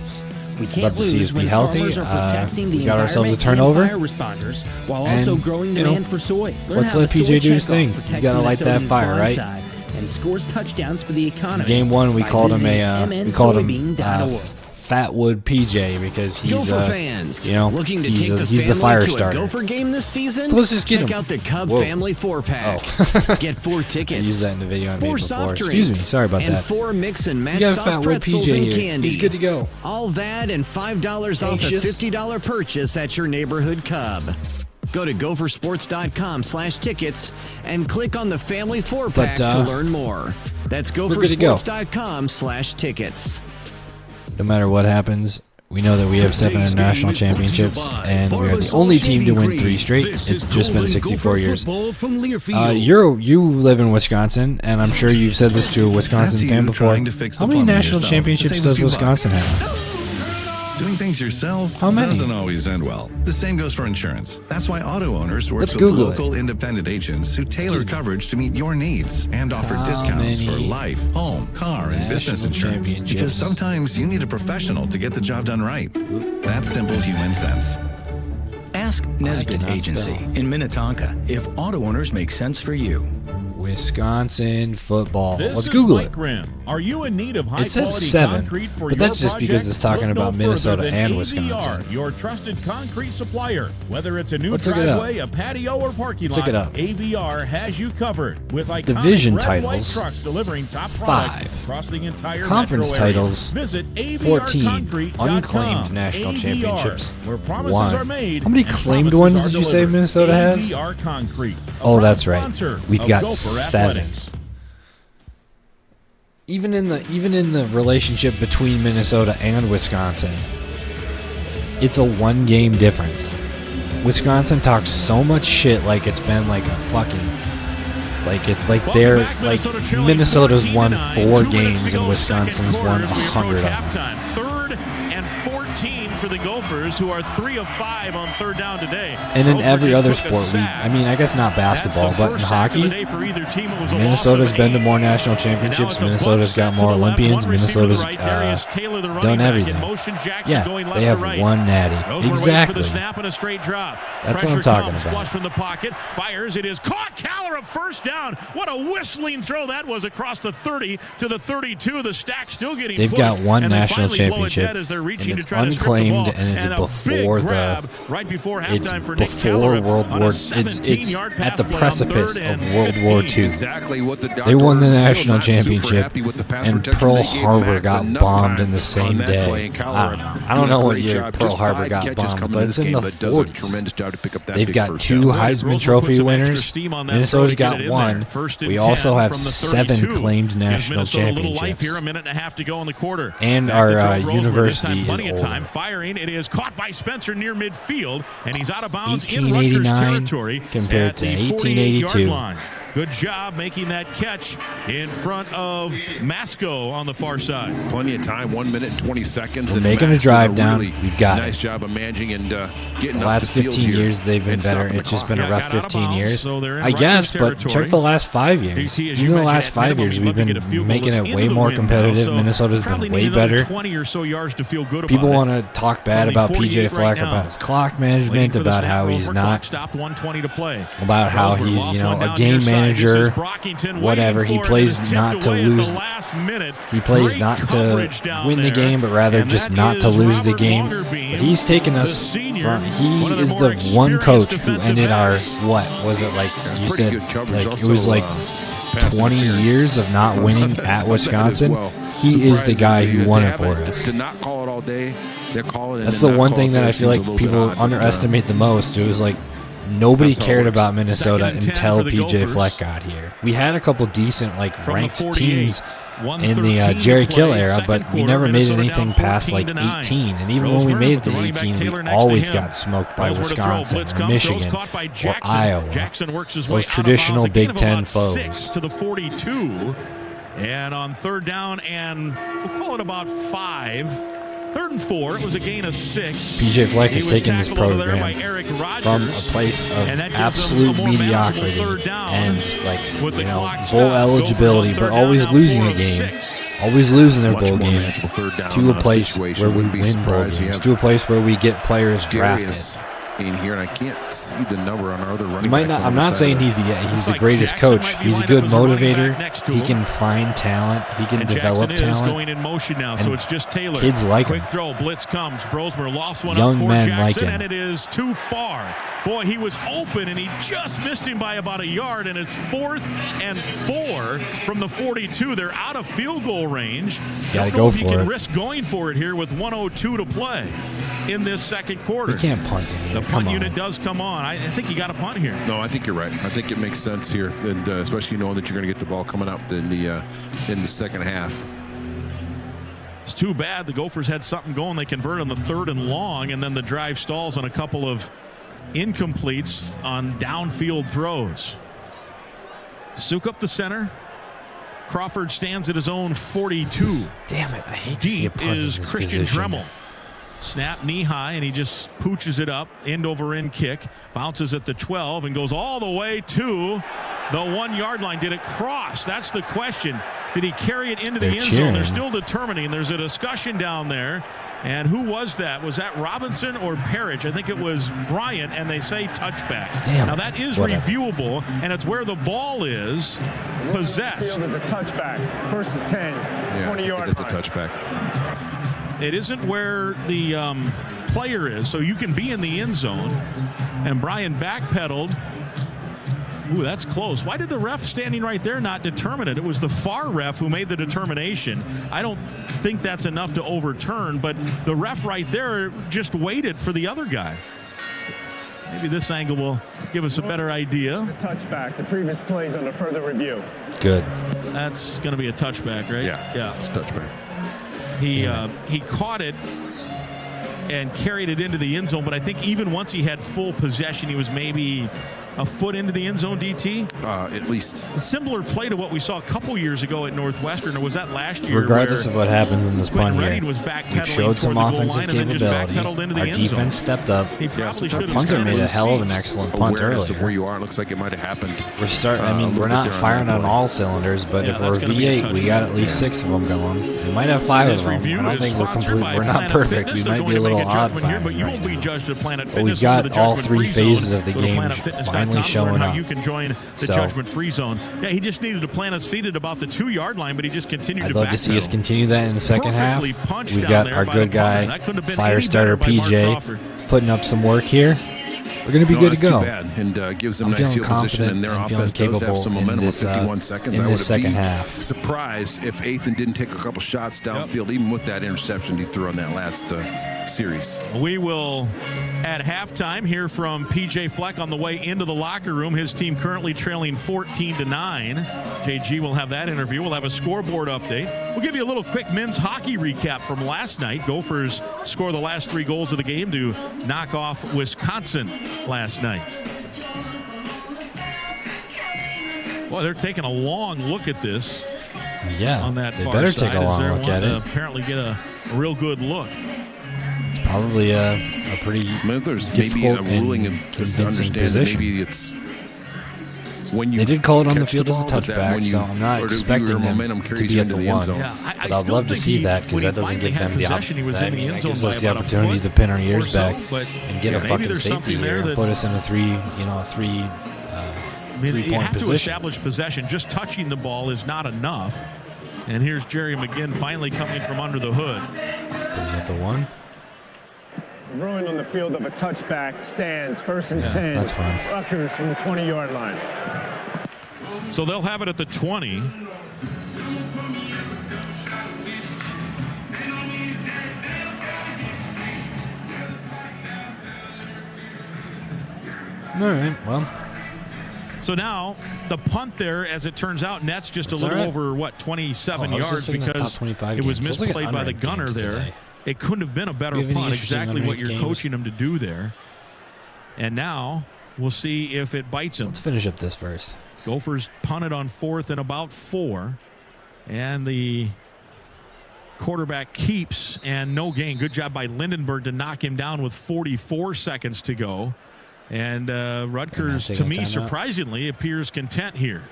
Speaker 1: We can't
Speaker 12: Love to see
Speaker 1: lose
Speaker 12: us be
Speaker 1: when
Speaker 12: healthy.
Speaker 1: farmers are protecting the
Speaker 12: We got ourselves a
Speaker 1: environment and
Speaker 12: turnover.
Speaker 1: fire responders while
Speaker 12: And,
Speaker 1: also growing demand for soy. Learn
Speaker 12: let's
Speaker 1: how
Speaker 12: let
Speaker 1: the
Speaker 12: PJ
Speaker 1: soy
Speaker 12: do his
Speaker 1: checkoff
Speaker 12: thing. He's
Speaker 1: protects
Speaker 12: got to light that
Speaker 1: Minnesotans'
Speaker 12: fire,
Speaker 1: blind
Speaker 12: right?
Speaker 1: side and scores touchdowns for the economy.
Speaker 12: Game 1, we
Speaker 1: by
Speaker 12: called him
Speaker 1: visiting mnsoybean.org.
Speaker 12: Fatwood PJ because he's
Speaker 17: Gopher fans,
Speaker 12: you know,
Speaker 17: looking to
Speaker 12: he's
Speaker 17: take
Speaker 12: the
Speaker 17: family
Speaker 12: fire
Speaker 17: to
Speaker 12: starter.
Speaker 17: a Gopher game this season?
Speaker 12: So let's just get
Speaker 17: Check
Speaker 12: him.
Speaker 17: out the Cub
Speaker 12: Whoa.
Speaker 17: Family 4-pack.
Speaker 12: Oh.
Speaker 17: Get 4 tickets.
Speaker 12: I used that in the video I made
Speaker 17: 4
Speaker 12: before.
Speaker 17: soft
Speaker 12: Excuse me,
Speaker 17: drinks,
Speaker 12: sorry about
Speaker 17: and
Speaker 12: that.
Speaker 17: 4 mix and match
Speaker 12: You got a
Speaker 17: soft
Speaker 12: Fatwood
Speaker 17: pretzels
Speaker 12: PJ
Speaker 17: and
Speaker 12: here.
Speaker 17: candy.
Speaker 12: He's good to go.
Speaker 17: All that and $5 off a
Speaker 12: Anxious?
Speaker 17: $50 purchase at your neighborhood Cub. Go to gophersports.com/tickets and click on the Family 4-pack to learn more. That's gophersports.com/tickets.
Speaker 12: No matter what happens, we know that we have 7 international championships, and we are the only team to win 3 straight. It's just been 64 years. You live in Wisconsin, and I'm sure you've said this to a Wisconsin fan before. How many national championships does Wisconsin have?
Speaker 18: Doing things yourself
Speaker 12: How many?
Speaker 18: doesn't always end well. The same goes for insurance. That's why auto owners work
Speaker 12: Let's
Speaker 18: with
Speaker 12: Google
Speaker 18: local independent agents who tailor coverage to meet your needs and offer
Speaker 12: How
Speaker 18: discounts for
Speaker 12: many
Speaker 18: life, home, car, and business
Speaker 12: national
Speaker 18: insurance. Because
Speaker 12: championships?
Speaker 18: sometimes you need a professional to get the job done right. That's simple human sense.
Speaker 10: Ask Nesbitt Agency in Minnetonka if auto owners make sense for you.
Speaker 12: Wisconsin football.
Speaker 2: This
Speaker 12: Let's
Speaker 2: is
Speaker 12: Google
Speaker 2: Mike
Speaker 12: it.
Speaker 2: Grimm. Are you in need of high
Speaker 12: It says
Speaker 2: quality
Speaker 12: 7,
Speaker 2: concrete for
Speaker 12: but
Speaker 2: your
Speaker 12: that's just because
Speaker 2: project?
Speaker 12: it's talking
Speaker 2: Look
Speaker 12: about
Speaker 2: no
Speaker 12: Minnesota
Speaker 2: further than
Speaker 12: and
Speaker 2: AVR,
Speaker 12: Wisconsin.
Speaker 2: Your trusted concrete supplier. Whether it's a new
Speaker 12: Let's look it up.
Speaker 2: driveway, a patio, or parking
Speaker 12: Let's
Speaker 2: lot,
Speaker 12: look it up.
Speaker 2: AVR has you covered with iconic
Speaker 12: Division
Speaker 2: red,
Speaker 12: titles,
Speaker 2: white trucks delivering top products
Speaker 12: 5.
Speaker 2: across the entire
Speaker 12: Conference
Speaker 2: metro area.
Speaker 12: titles,
Speaker 2: Visit
Speaker 12: 14.
Speaker 2: avrconcrete.com.
Speaker 12: Unclaimed national
Speaker 2: AVR,
Speaker 12: championships,
Speaker 2: where promises
Speaker 12: 1.
Speaker 2: are made
Speaker 12: How many
Speaker 2: and
Speaker 12: claimed
Speaker 2: promises
Speaker 12: ones
Speaker 2: are
Speaker 12: did you say
Speaker 2: delivered.
Speaker 12: Minnesota has?
Speaker 2: AVR Concrete.
Speaker 12: Oh, that's right.
Speaker 2: Sponsor
Speaker 12: We've
Speaker 2: of
Speaker 12: got
Speaker 2: Gopher
Speaker 12: 7.
Speaker 2: Athletics.
Speaker 12: Even in the relationship between Minnesota and Wisconsin, it's a 1-game difference. Wisconsin talks so much shit like it's been like a fucking Minnesota's won 4 games and Wisconsin's won 100 of them.
Speaker 13: 3rd and 14 for for the Gophers, who are 3 of 5 on third down today.
Speaker 12: And in every other sport, I guess not basketball, but in hockey, Minnesota's been to more national championships. Minnesota's got more Olympians. Minnesota's done everything. Yeah, they have one natty. Exactly. That's what I'm talking about.
Speaker 13: Flush from the pocket, fires. It is caught. Caller up first down. What a whistling throw that was across the 30 to the 32. The stack still getting
Speaker 12: They've
Speaker 13: pushed,
Speaker 12: got one
Speaker 13: and
Speaker 12: national championship, and it's unclaimed, and it's before World War. It's at the precipice of World War II.
Speaker 15: Exactly what the
Speaker 12: they won the national championship, and Pearl Harbor got bombed in the same day. I don't know what year Pearl Harbor got bombed, but it's in the 40s. They've got 2 Heisman Trophy winners. Minnesota's got 1. We also have 7 claimed national championships.
Speaker 13: A minute and a half to go in the quarter.
Speaker 12: And our university is
Speaker 13: older. Time firing. It is caught by Spencer near midfield, and he's out of bounds in Rutgers territory
Speaker 12: compared to 1882.
Speaker 13: Good job making that catch in front of Masco on the far side.
Speaker 15: Plenty of time, 1 minute and 20 seconds.
Speaker 12: We're making a drive down. We've got
Speaker 15: nice job of managing and getting
Speaker 12: the last 15 years they've been better. It's just been a rough 15 years, I guess. But check the last 5 years. Even the last 5 years, we've been making it way more competitive. Minnesota's been way better.
Speaker 13: 20 or so yards to feel good about.
Speaker 12: People want to talk bad about PJ Fleck, about his clock management, about how he's not, about how he's a game manager. Whatever, he plays not to lose. He plays not to win the game, but rather just not to lose the game. But he's taken us from. He is the one coach who ended our, what was it, like you said, like it was like 20 years of not winning at Wisconsin. He is the guy who won it for us.
Speaker 15: To not call it all day, they're calling it.
Speaker 12: That's the one thing that I feel like people underestimate the most. It was like, nobody cared about Minnesota until PJ Fleck got here. We had a couple decent, ranked teams in the Jerry Kill era, but we never made anything past 18. And even when we made it to 18, we always got smoked by Wisconsin or Michigan or Iowa. Those traditional Big Ten foes.
Speaker 13: To the 42, and on third down, and we'll call it about 5. 3rd and 4, it was a gain of 6.
Speaker 12: PJ Fleck has taken this program from a place of absolute mediocrity and bowl eligibility, but always losing a game, always losing their bowl game, to a place where we win bowl games, to a place where we get players drafted.
Speaker 15: In here, and I can't see the number on our other running.
Speaker 12: You might not. I'm not saying he's the greatest coach. He's a good motivator. He can find talent. He can develop talent.
Speaker 13: Going in motion now, so it's just Taylor.
Speaker 12: Kids like him.
Speaker 13: Quick throw, blitz comes. Brosmer lofts one
Speaker 12: Young
Speaker 13: up for
Speaker 12: men
Speaker 13: Jackson,
Speaker 12: like him.
Speaker 13: and it is too far. Boy, he was open, and he just missed him by about a yard, and it's 4th and 4 from the 42. They're out of field goal range.
Speaker 12: Gotta go for it.
Speaker 13: You can risk going for it here with 1:02 to play in this second quarter.
Speaker 12: You can't punt it here.
Speaker 13: The punt unit does come on. I think you got a punt here.
Speaker 15: No, I think you're right. I think it makes sense here, and especially knowing that you're going to get the ball coming up in the second half.
Speaker 13: It's too bad the Gophers had something going. They converted on the 3rd and long, and then the drive stalls on a couple of incompletes on downfield throws. Suk up the center. Crawford stands at his own 42.
Speaker 12: Damn it! I hate to see a punt in this
Speaker 13: Christian
Speaker 12: position.
Speaker 13: Dremel. Snap knee high, and he just pooches it up. End over end kick. Bounces at the 12 and goes all the way to the 1-yard line. Did it cross? That's the question. Did he carry it into the end zone? They're still determining. There's a discussion down there. And who was that? Was that Robinson or Parrish? I think it was Bryant, and they say touchback.
Speaker 12: Damn.
Speaker 13: Now, that is reviewable, and it's where the ball is possessed.
Speaker 16: Field is a touchback. 1st and 10, 20-yard line.
Speaker 15: It's a touchback.
Speaker 13: It isn't where the player is, so you can be in the end zone. And Brian backpedaled. Ooh, that's close. Why did the ref standing right there not determine it? It was the far ref who made the determination. I don't think that's enough to overturn, but the ref right there just waited for the other guy. Maybe this angle will give us a better idea.
Speaker 16: The touchback. The previous plays under further review.
Speaker 12: Good.
Speaker 13: That's going to be a touchback, right?
Speaker 15: Yeah, it's a touchback.
Speaker 13: He caught it and carried it into the end zone, but I think even once he had full possession, he was maybe a foot into the end zone, DT?
Speaker 15: At least.
Speaker 13: A similar play to what we saw a couple years ago at Northwestern, or was that last year?
Speaker 12: Regardless of what happens in this punt here, we've showed some offensive capability. Our defense stepped up. Our punter made a hell of an excellent punt earlier.
Speaker 15: Of where you are, it looks like it might have happened.
Speaker 12: We're not firing on all cylinders, but if we're V8, we got at least 6 of them going. We might have 5 of them. I don't think we're complete. We're not perfect. We might be a little odd firing right now. But we've got all 3 phases of the game finally showing up.
Speaker 13: You can join the judgment-free zone. Yeah, he just needed to plant his feet at about the 2-yard line, but he just continued to backpedal.
Speaker 12: I'd love to see us continue that in the second half. We've got our good guy, fire starter PJ, putting up some work here. We're going to be good to go.
Speaker 15: And gives them nice field position, and their offense does have some momentum with 51 seconds.
Speaker 12: In this second half.
Speaker 15: Surprised if Ethan didn't take a couple shots downfield, even with that interception he threw on that last series.
Speaker 13: We will, at halftime, hear from PJ Fleck on the way into the locker room. His team currently trailing 14-9. JG will have that interview. We'll have a scoreboard update. We'll give you a little quick men's hockey recap from last night. Gophers score the last 3 goals of the game to knock off Wisconsin last night. Boy, they're taking a long look at this.
Speaker 12: Yeah,
Speaker 13: on that
Speaker 12: they
Speaker 13: far
Speaker 12: better
Speaker 13: side,
Speaker 12: take a long look at it.
Speaker 13: Apparently get a real good look.
Speaker 12: It's probably a pretty difficult and convincing position.
Speaker 15: Maybe it's when you
Speaker 12: they did call it on the field as a touchback, so I'm not expecting them to be at the 1.
Speaker 13: Yeah,
Speaker 12: but I'd love to see that because that doesn't give them that gives us the opportunity to pin our ears back and get a fucking safety here and put us in a 3-point
Speaker 13: you have
Speaker 12: position.
Speaker 13: to establish possession. Just touching the ball is not enough. And here's Jerry McGinn finally coming from under the hood.
Speaker 12: Goes at the 1.
Speaker 16: Ruin on the field of a touchback stands 1st and 10.
Speaker 12: That's fine.
Speaker 16: Rutgers from the 20-yard line.
Speaker 13: So they'll have it at the 20.
Speaker 12: All right, well.
Speaker 13: So now the punt there, as it turns out, nets just a little over, 27 yards because it was misplayed by the gunner there.
Speaker 12: Today.
Speaker 13: It couldn't have been a better punt, exactly what you're coaching him to do there. And now we'll see if it bites him.
Speaker 12: Let's finish up this first.
Speaker 13: Gophers punted on 4th and about 4. And the quarterback keeps and no gain. Good job by Lindenberg to knock him down with 44 seconds to go. And Rutgers, to me, surprisingly, appears content here.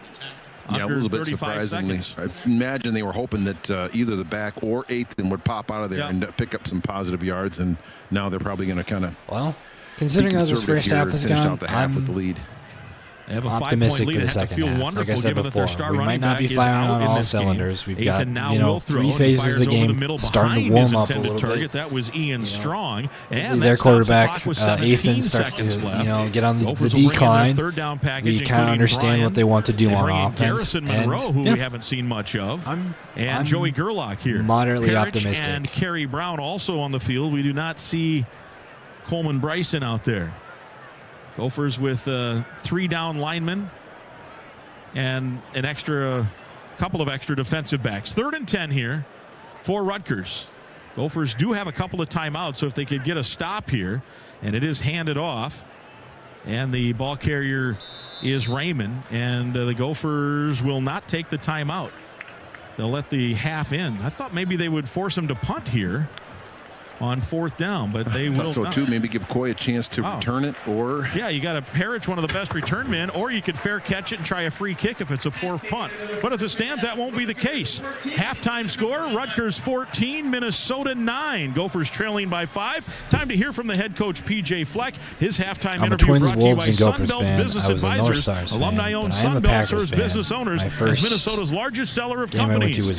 Speaker 15: Yeah, a little bit surprisingly. I imagine they were hoping that either the back or Ethan would pop out of there and pick up some positive yards, and now they're probably going to kind of
Speaker 12: considering how this first half has gone,
Speaker 15: I'm with the lead.
Speaker 12: Optimistic for the second half. Like I said before, we might not be firing on all cylinders. We've got 3 phases of the game starting to warm up a little bit.
Speaker 13: That was Ian Strong,
Speaker 12: and their quarterback Ethan starts to get on the decline. We kind of understand what they want to do on offense.
Speaker 13: And Monroe, who we haven't seen much of, and Joey Gerlach here.
Speaker 12: Moderately optimistic.
Speaker 13: And Kerry Brown also on the field. We do not see Coleman Bryson out there. Gophers with 3 down linemen and a couple of extra defensive backs. 3rd and 10 here for Rutgers. Gophers do have a couple of timeouts, so if they could get a stop here, and it is handed off, and the ball carrier is Raymond, and the Gophers will not take the timeout. They'll let the half in. I thought maybe they would force them to punt here on 4th down, but they will
Speaker 15: so
Speaker 13: not.
Speaker 15: Too. Maybe give Coy a chance to return it, or
Speaker 13: you got Parrish, one of the best return men, or you could fair catch it and try a free kick if it's a poor punt. But as it stands, that won't be the case. Halftime score: Rutgers 14, Minnesota 9. Gophers trailing by 5. Time to hear from the head coach PJ Fleck. His halftime interview
Speaker 12: Twins,
Speaker 13: brought to you by
Speaker 12: and Gophers
Speaker 13: Sunbelt
Speaker 12: fan.
Speaker 13: Business
Speaker 12: I was
Speaker 13: Advisors.
Speaker 12: a North Stars
Speaker 13: Alumni-owned Sunbelt serves business owners as Minnesota's largest seller of companies. They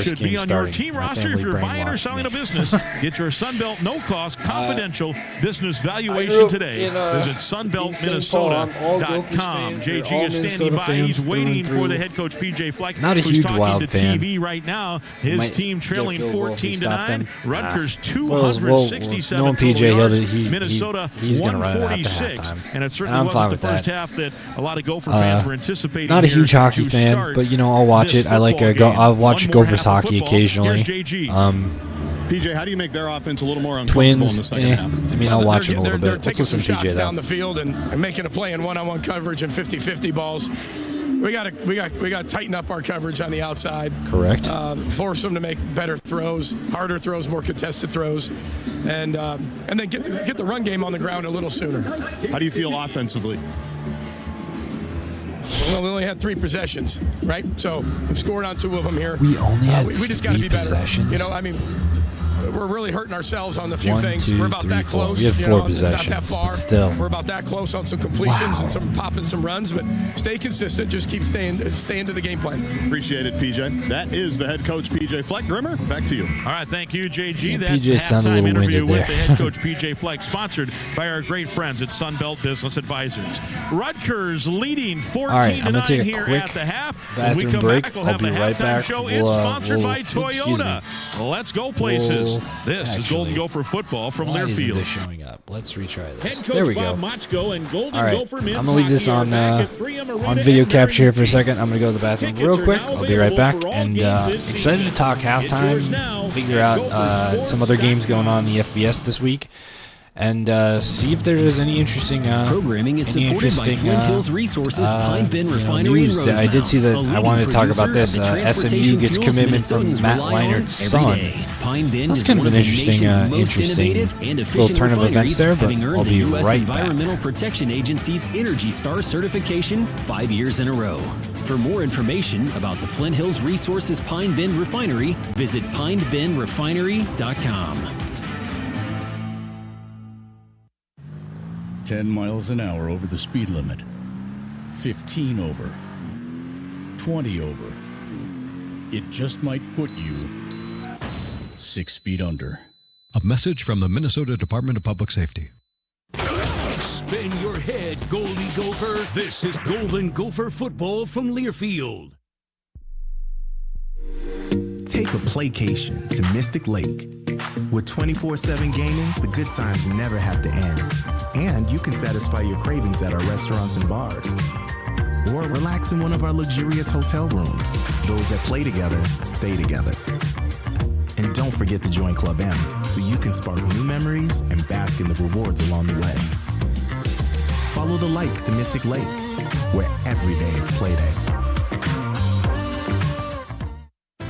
Speaker 13: should be on your team roster if you're buying or selling a business. Get your Sunbelt no-cost, confidential business valuation today. Visit sunbeltminnesota.com. JG is standing by. He's waiting for the head coach, PJ Fleck,
Speaker 12: not a
Speaker 13: who's
Speaker 12: huge
Speaker 13: talking
Speaker 12: Wild
Speaker 13: to
Speaker 12: fan.
Speaker 13: TV right now. His team trailing 14-9. Rutgers 267
Speaker 12: knowing PJ,
Speaker 13: Minnesota
Speaker 12: he's going to run it out to
Speaker 13: 146.
Speaker 12: halftime.
Speaker 13: And it certainly wasn't the first half that a lot of Gopher fans were anticipating.
Speaker 12: Not a huge hockey fan, but I'll watch it. I'll watch Gophers hockey occasionally.
Speaker 19: PJ, how do you make their offense a little more uncomfortable in the second half?
Speaker 12: I mean, I'll watch them a little bit. Let's listen to PJ
Speaker 11: down the field and making a play in one-on-one coverage and 50-50 balls. We got to tighten up our coverage on the outside.
Speaker 12: Correct.
Speaker 11: Force them to make better throws, harder throws, more contested throws, and then get the run game on the ground a little sooner.
Speaker 19: How do you feel offensively?
Speaker 11: Well, we only had 3 possessions, right? So we've scored on 2 of them here.
Speaker 12: We only had
Speaker 11: we just got to be better.
Speaker 12: Possessions.
Speaker 11: You know, I mean, we're really hurting ourselves on the few
Speaker 12: 1,
Speaker 11: things.
Speaker 12: 2,
Speaker 11: We're about
Speaker 12: 3,
Speaker 11: that
Speaker 12: 4.
Speaker 11: close.
Speaker 12: We had 4 possessions,
Speaker 11: it's not that far.
Speaker 12: but still.
Speaker 11: We're about that close on some completions and some popping some runs, but stay consistent. Just keep staying to the game plan.
Speaker 19: Appreciate it, PJ. That is the head coach, PJ Fleck. Grimmer, back to you.
Speaker 2: All right, thank you, JG.
Speaker 12: Yeah,
Speaker 2: that
Speaker 12: PJ sounded a
Speaker 2: halftime
Speaker 12: little
Speaker 2: interview
Speaker 12: winded
Speaker 2: with
Speaker 12: there.
Speaker 2: the head coach, PJ Fleck, sponsored by our great friends at Sunbelt Business Advisors. Rutgers leading 14-9 here at the half. When we come
Speaker 12: break.
Speaker 2: back, we'll
Speaker 12: I'll
Speaker 2: have
Speaker 12: be
Speaker 2: the
Speaker 12: right
Speaker 2: halftime
Speaker 12: back.
Speaker 2: show.
Speaker 12: We'll,
Speaker 2: It's sponsored by
Speaker 12: excuse
Speaker 2: Toyota.
Speaker 12: me.
Speaker 2: Let's go places. This is Golden Gopher football from
Speaker 12: Why isn't
Speaker 2: Learfield.
Speaker 12: this showing up? Let's retry this.
Speaker 2: Head coach
Speaker 12: There we
Speaker 2: Bob
Speaker 12: go.
Speaker 2: Mochko and Golden
Speaker 12: All right,
Speaker 2: Gopher men's
Speaker 12: I'm gonna leave this
Speaker 2: hockey
Speaker 12: on
Speaker 2: are back at 3M Arena
Speaker 12: video
Speaker 2: and
Speaker 12: capture here for a
Speaker 2: Marion
Speaker 12: second. I'm gonna go to the bathroom real quick. I'll be right back. And excited to talk halftime. Figure out some other games going on in the FBS this week. And see if there's any interesting
Speaker 1: programming is supported by Flint Hills Resources, Pine Bend Refinery in Rosemount.
Speaker 12: I did see that. I wanted to talk about this. SMU gets commitment from Matt Leinert's son. So that's kind of an interesting little turn of events there, but I'll be right back.
Speaker 1: Environmental Protection Agency's Energy Star certification 5 years in a row. For more information about the Flint Hills Resources Pine Bend Refinery, visit pinebendrefinery.com.
Speaker 20: 10 miles an hour over the speed limit, 15 over, 20 over. It just might put you 6 feet under.
Speaker 7: A message from the Minnesota Department of Public Safety. Spin your head, Goldie Gopher. This is Golden Gopher football from Learfield.
Speaker 22: Take a playcation to Mystic Lake. With 24/7 gaming, the good times never have to end. And you can satisfy your cravings at our restaurants and bars. Or relax in one of our luxurious hotel rooms. Those that play together, stay together. And don't forget to join Club M so you can spark new memories and bask in the rewards along the way. Follow the lights to Mystic Lake, where every day is play day.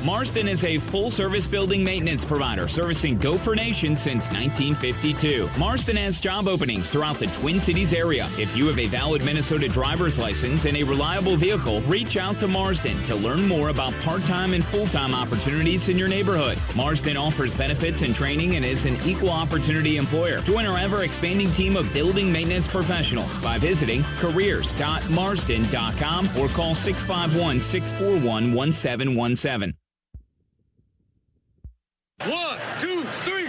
Speaker 23: Marston is a full-service building maintenance provider servicing Gopher Nation since 1952. Marston has job openings throughout the Twin Cities area. If you have a valid Minnesota driver's license and a reliable vehicle, reach out to Marston to learn more about part-time and full-time opportunities in your neighborhood. Marston offers benefits and training and is an equal opportunity employer. Join our ever-expanding team of building maintenance professionals by visiting careers.marston.com or call 651-641-1717.
Speaker 7: 1, 2, 3.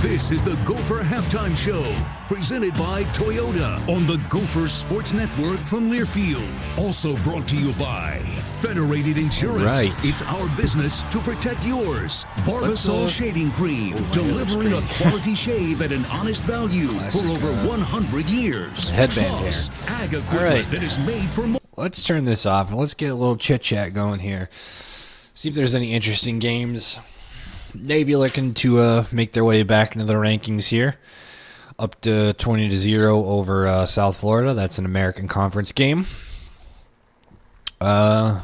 Speaker 7: This is the Gopher Halftime Show, presented by Toyota on the Gopher Sports Network from Learfield. Also brought to you by Federated Insurance.
Speaker 12: Right.
Speaker 7: It's our business to protect yours. Barbasol Shaving Cream, delivering a quality shave at an honest value for over 100 years.
Speaker 12: Headband
Speaker 7: Plus,
Speaker 12: here.
Speaker 7: ag equipment
Speaker 12: All right.
Speaker 7: that is made for more.
Speaker 12: Let's turn this off and let's get a little chit-chat going here. See if there's any interesting games. Navy looking to make their way back into the rankings here. Up to 20-0 over South Florida. That's an American Conference game. Army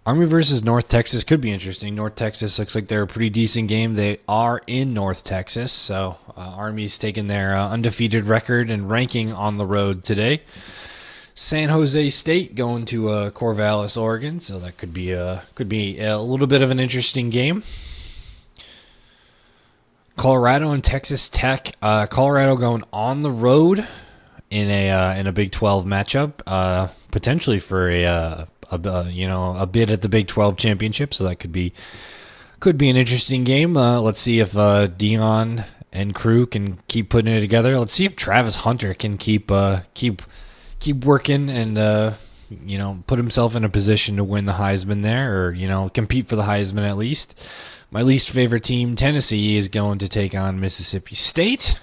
Speaker 12: versus North Texas could be interesting. North Texas looks like they're a pretty decent game. They are in North Texas, so Army's taking their undefeated record and ranking on the road today. San Jose State going to Corvallis, Oregon, so that could be a little bit of an interesting game. Colorado and Texas Tech. Colorado going on the road in a Big 12 matchup, potentially for a bid at the Big 12 championship. So that could be an interesting game. Let's see if Dion and crew can keep putting it together. Let's see if Travis Hunter can keep working and put himself in a position to win the Heisman there, or compete for the Heisman at least. My least favorite team, Tennessee, is going to take on Mississippi State.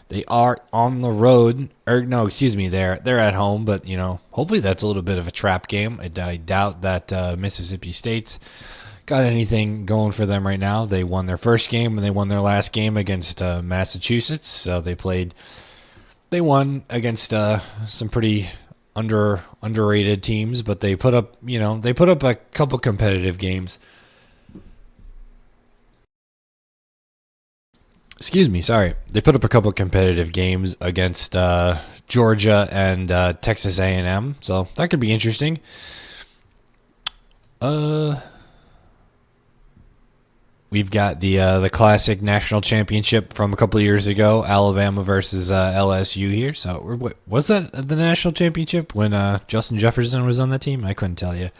Speaker 12: They are on the road, they're at home, but, hopefully that's a little bit of a trap game. I doubt that Mississippi State's got anything going for them right now. They won their first game, and they won their last game against Massachusetts, so they won against some pretty underrated teams, but they put up a couple competitive games. They put up a couple competitive games against Georgia and Texas A&M, so that could be interesting. We've got the classic national championship from a couple of years ago, Alabama versus LSU here. So was that the national championship when Justin Jefferson was on that team? I couldn't tell you.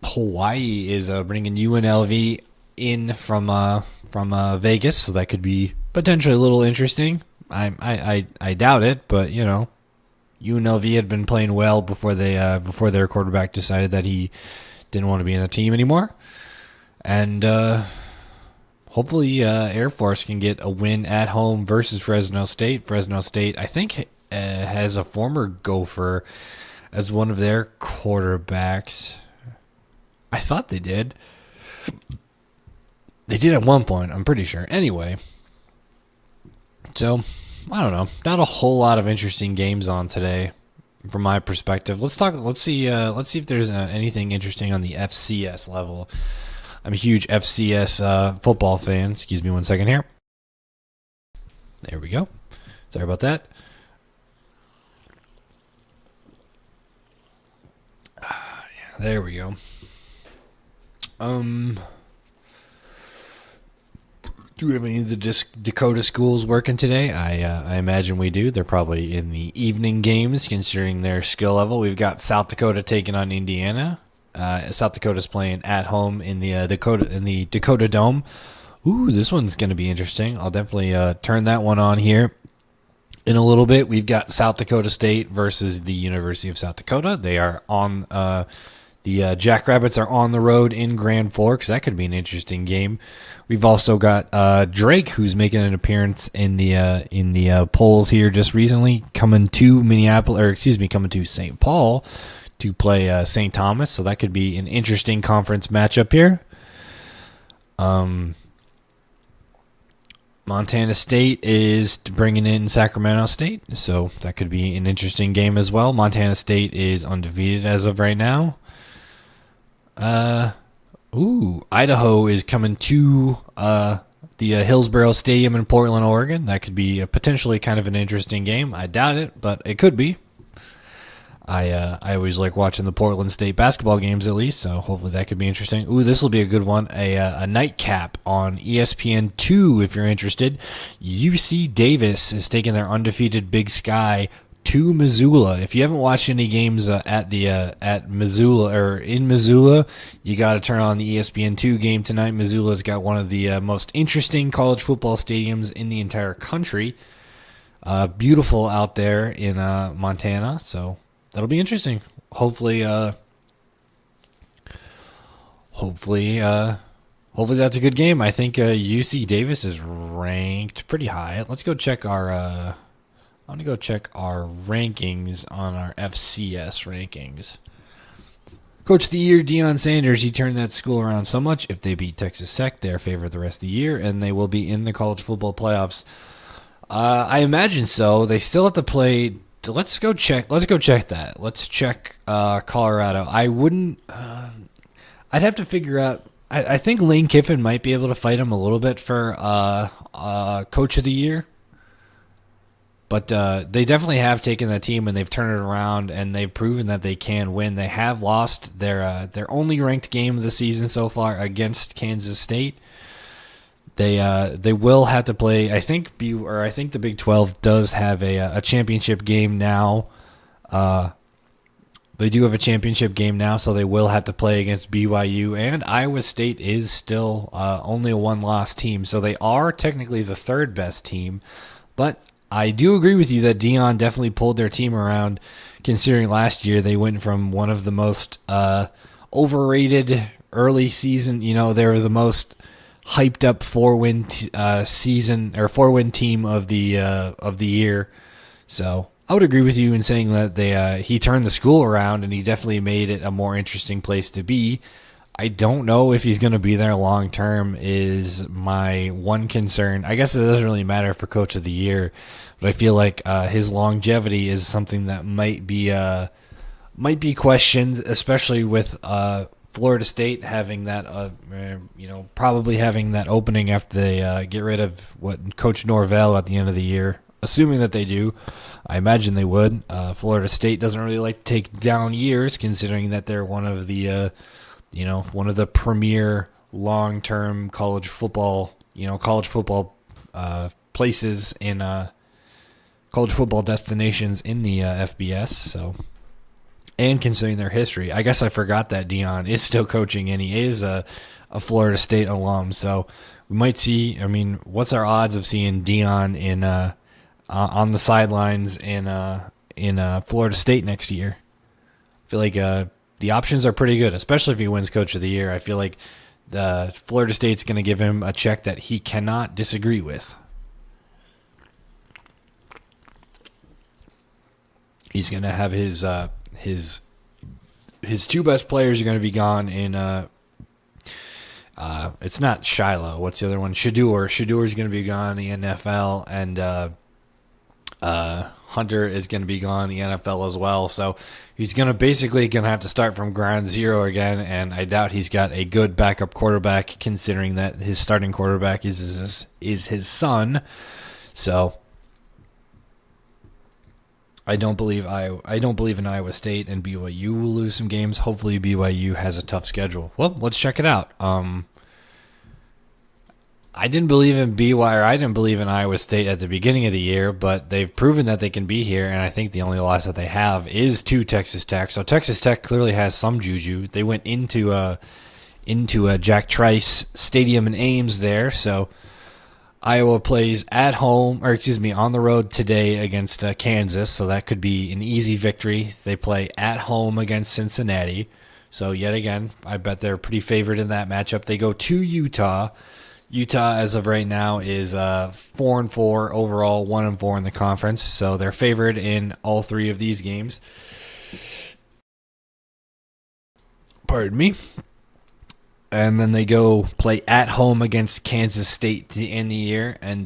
Speaker 12: Hawaii is bringing UNLV in from Vegas, so that could be potentially a little interesting. I doubt it, but UNLV had been playing well before their quarterback decided that he didn't want to be in the team anymore, and hopefully Air Force can get a win at home versus Fresno State. Fresno State, I think, has a former Gopher as one of their quarterbacks. I thought they did. They did at one point, I'm pretty sure. Anyway, so I don't know. Not a whole lot of interesting games on today, from my perspective. Let's see if there's anything interesting on the FCS level. I'm a huge FCS football fan. Excuse me one second here. There we go. Sorry about that. There we go. Do we have any of the Dakota schools working today? I imagine we do. They're probably in the evening games, considering their skill level. We've got South Dakota taking on Indiana. South Dakota's playing at home in the Dakota Dome. Ooh, this one's going to be interesting. I'll definitely turn that one on here in a little bit. We've got South Dakota State versus the University of South Dakota. They are on the Jackrabbits are on the road in Grand Forks. That could be an interesting game. We've also got Drake, who's making an appearance in the polls here just recently, coming to St. Paul to play St. Thomas. So that could be an interesting conference matchup here. Montana State is bringing in Sacramento State, so that could be an interesting game as well. Montana State is undefeated as of right now. Idaho is coming to the Hillsboro Stadium in Portland, Oregon. That could be potentially kind of an interesting game. I doubt it, but it could be. I always like watching the Portland State basketball games at least, so hopefully that could be interesting. Ooh, this will be a good one. A nightcap on ESPN2 if you're interested. UC Davis is taking their undefeated Big Sky to Missoula. If you haven't watched any games at Missoula or in Missoula, you got to turn on the ESPN2 game tonight. Missoula's got one of the most interesting college football stadiums in the entire country. Beautiful out there in Montana, so that'll be interesting. Hopefully that's a good game. I think UC Davis is ranked pretty high. Let's go check our I'm going to go check our rankings on our FCS rankings. Coach of the Year, Deion Sanders. He turned that school around so much. If they beat Texas Tech, they're favored the rest of the year, and they will be in the college football playoffs. I imagine so. They still have to play. Let's go check that. Let's check Colorado. I'd have to figure out. I think Lane Kiffin might be able to fight him a little bit for Coach of the Year. But they definitely have taken that team and they've turned it around and they've proven that they can win. They have lost their only ranked game of the season so far against Kansas State. They will have to play. I think the Big 12 does have a championship game now. They do have a championship game now, so they will have to play against BYU. And Iowa State is still only a one-loss team, so they are technically the third best team. But I do agree with you that Deion definitely pulled their team around, considering last year they went from one of the most overrated early season. They were the most hyped up 4-win season or 4-win team of the year. So I would agree with you in saying that he turned the school around and he definitely made it a more interesting place to be. I don't know if he's going to be there long term is my one concern. I guess it doesn't really matter for Coach of the Year, but I feel like his longevity is something that might be questioned, especially with Florida State having that, probably having that opening after they get rid of Coach Norvell at the end of the year. Assuming that they do, I imagine they would. Florida State doesn't really like to take down years, considering that they're one of the premier long-term college football places in college football destinations in the FBS. So, and considering their history, I guess I forgot that Deion is still coaching and he is a Florida State alum. So we might see. I mean, what's our odds of seeing Deion in on the sidelines in Florida State next year? I feel like the options are pretty good, especially if he wins Coach of the Year. I feel like Florida State's going to give him a check that he cannot disagree with. He's going to have his two best players are going to be gone in it's not Shiloh. What's the other one? Shador. Shador is going to be gone in the NFL, and Hunter is going to be gone in the NFL as well. So he's going to have to start from ground zero again, and I doubt he's got a good backup quarterback, considering that his starting quarterback is his son. So I don't believe in Iowa State, and BYU will lose some games. Hopefully BYU has a tough schedule. Well, let's check it out. I didn't believe in Iowa State at the beginning of the year, but they've proven that they can be here, and I think the only loss that they have is to Texas Tech. So Texas Tech clearly has some juju. They went into a Jack Trice Stadium in Ames there, so Iowa plays on the road today against Kansas, so that could be an easy victory. They play at home against Cincinnati, so yet again, I bet they're pretty favored in that matchup. They go to Utah. Utah, as of right now, is 4-4 overall, 1-4 in the conference, so they're favored in all three of these games. Pardon me. And then they go play at home against Kansas State to end the year, and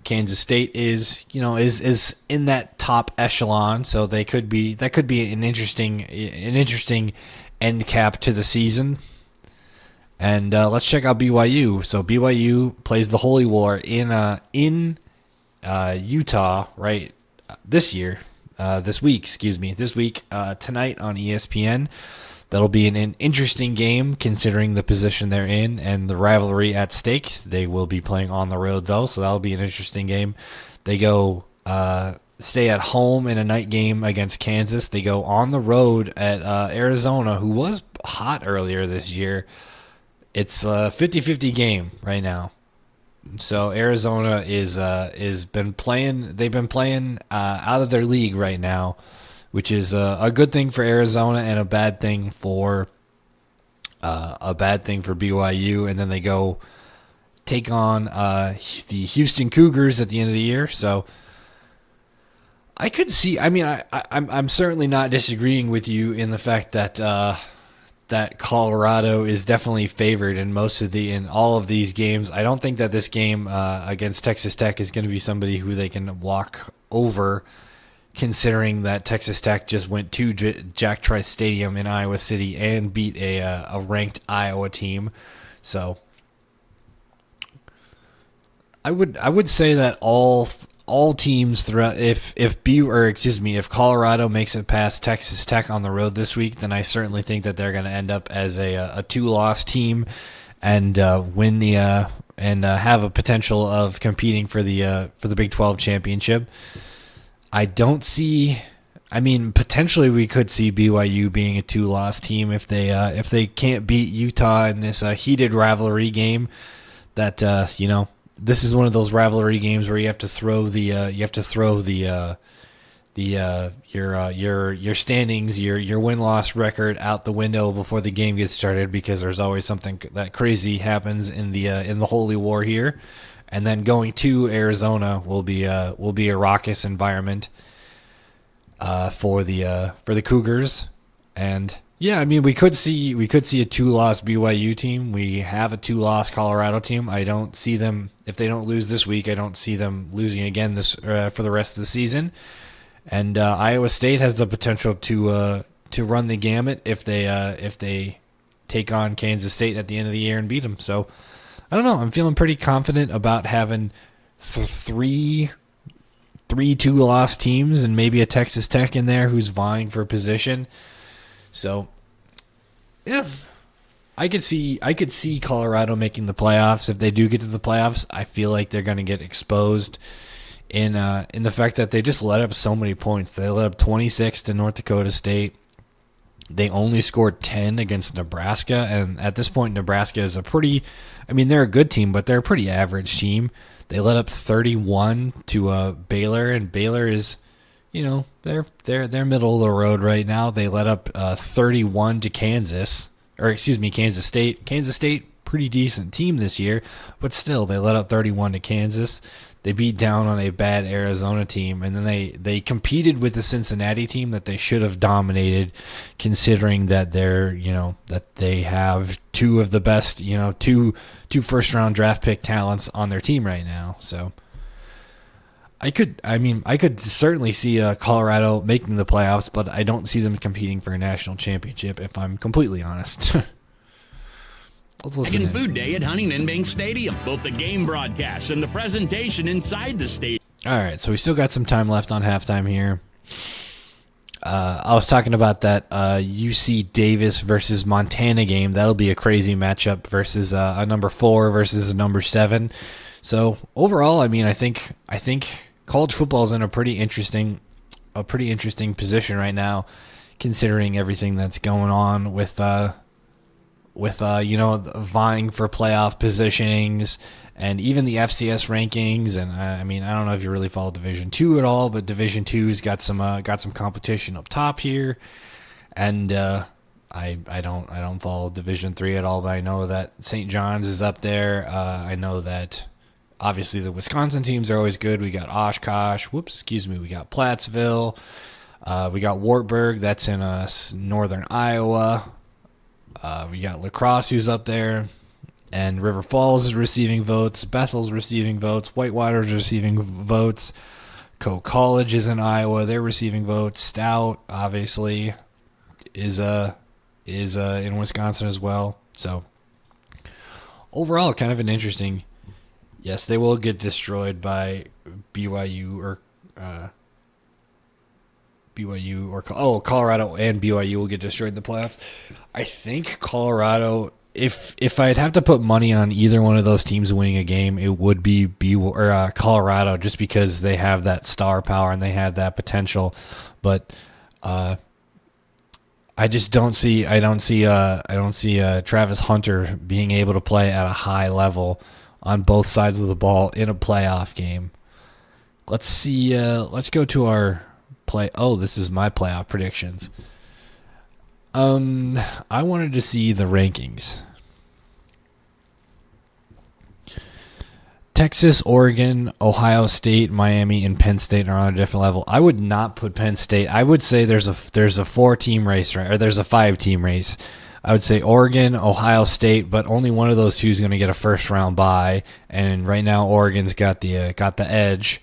Speaker 12: Kansas State is in that top echelon, so that could be an interesting end cap to the season. And let's check out BYU. So BYU plays the Holy War in Utah this week tonight on ESPN. That'll be an interesting game considering the position they're in and the rivalry at stake. They will be playing on the road though, so that'll be an interesting game. They go stay at home in a night game against Kansas. They go on the road at Arizona, who was hot earlier this year. It's a 50-50 game right now. So Arizona they've been playing out of their league right now, which is a good thing for Arizona and a bad thing for BYU. And then they go take on the Houston Cougars at the end of the year. So I could see. I mean, I'm certainly not disagreeing with you in the fact that that Colorado is definitely favored in all of these games. I don't think that this game against Texas Tech is going to be somebody who they can walk over, considering that Texas Tech just went to Jack Trice Stadium in Iowa City and beat a ranked Iowa team. So I would say that all teams throughout, if Colorado makes it past Texas Tech on the road this week, then I certainly think that they're going to end up as a 2-loss team and win and have a potential of competing for the Big 12 championship. I don't see. I mean, potentially we could see BYU being a 2-loss team if they can't beat Utah in this heated rivalry game. That this is one of those rivalry games where you have to throw the your standings, your win-loss record out the window before the game gets started, because there's always something that crazy happens in the Holy War here. And then going to Arizona will be a raucous environment for the Cougars. And yeah, I mean, we could see a 2-loss BYU team. We have a 2-loss Colorado team. I don't see them, if they don't lose this week, I don't see them losing again this for the rest of the season. And Iowa State has the potential to run the gamut if they take on Kansas State at the end of the year and beat them. So I don't know. I'm feeling pretty confident about having three 2-loss teams and maybe a Texas Tech in there who's vying for position. So yeah, I could see Colorado making the playoffs. If they do get to the playoffs, I feel like they're going to get exposed in the fact that they just let up so many points. They let up 26 to North Dakota State. They only scored 10 against Nebraska, and at this point, Nebraska is they're a good team, but they're a pretty average team. They let up 31 to Baylor, and Baylor is, they're middle of the road right now. They let up 31 to Kansas State. Kansas State, pretty decent team this year, but still, they let up 31 to Kansas. They beat down on a bad Arizona team, and then they competed with the Cincinnati team that they should have dominated, considering that that they have two of the best, two first-round draft pick talents on their team right now. So I could certainly see Colorado making the playoffs, but I don't see them competing for a national championship, if I'm completely honest.
Speaker 4: Second Food Day at Huntington Bank Stadium. Both the game broadcast and the presentation inside the stadium.
Speaker 12: All right, so we still got some time left on halftime here. I was talking about that UC Davis versus Montana game. That'll be a crazy matchup versus a number 4 versus a number 7. So overall, I think college football is in a pretty interesting position right now, considering everything that's going on with vying for playoff positionings and even the FCS rankings. And I don't know if you really follow Division II at all, but Division II's got some competition up top here. And I don't follow Division III at all, but I know that St. John's is up there. I know that obviously the Wisconsin teams are always good. We got Oshkosh. We got Plattsville. We got Wartburg. That's in northern Iowa. We got La Crosse, who's up there, and River Falls is receiving votes. Bethel's receiving votes. Whitewater's receiving votes. Coe College is in Iowa; they're receiving votes. Stout, obviously, is in Wisconsin as well. So overall, kind of an interesting. Yes, they will get destroyed by BYU or Colorado and BYU will get destroyed in the playoffs. I think Colorado, if I'd have to put money on either one of those teams winning a game, it would be Colorado, just because they have that star power and they have that potential. But I just don't see Travis Hunter being able to play at a high level on both sides of the ball in a playoff game. Let's see. Let's go to our this is my playoff predictions. I wanted to see the rankings. Texas, Oregon, Ohio State, Miami, and Penn State are on a different level. I would not put Penn State. I would say there's a 4-team race, right? Or there's a 5-team race. I would say Oregon, Ohio State, but only one of those two is going to get a first-round bye. And right now, Oregon's got the edge.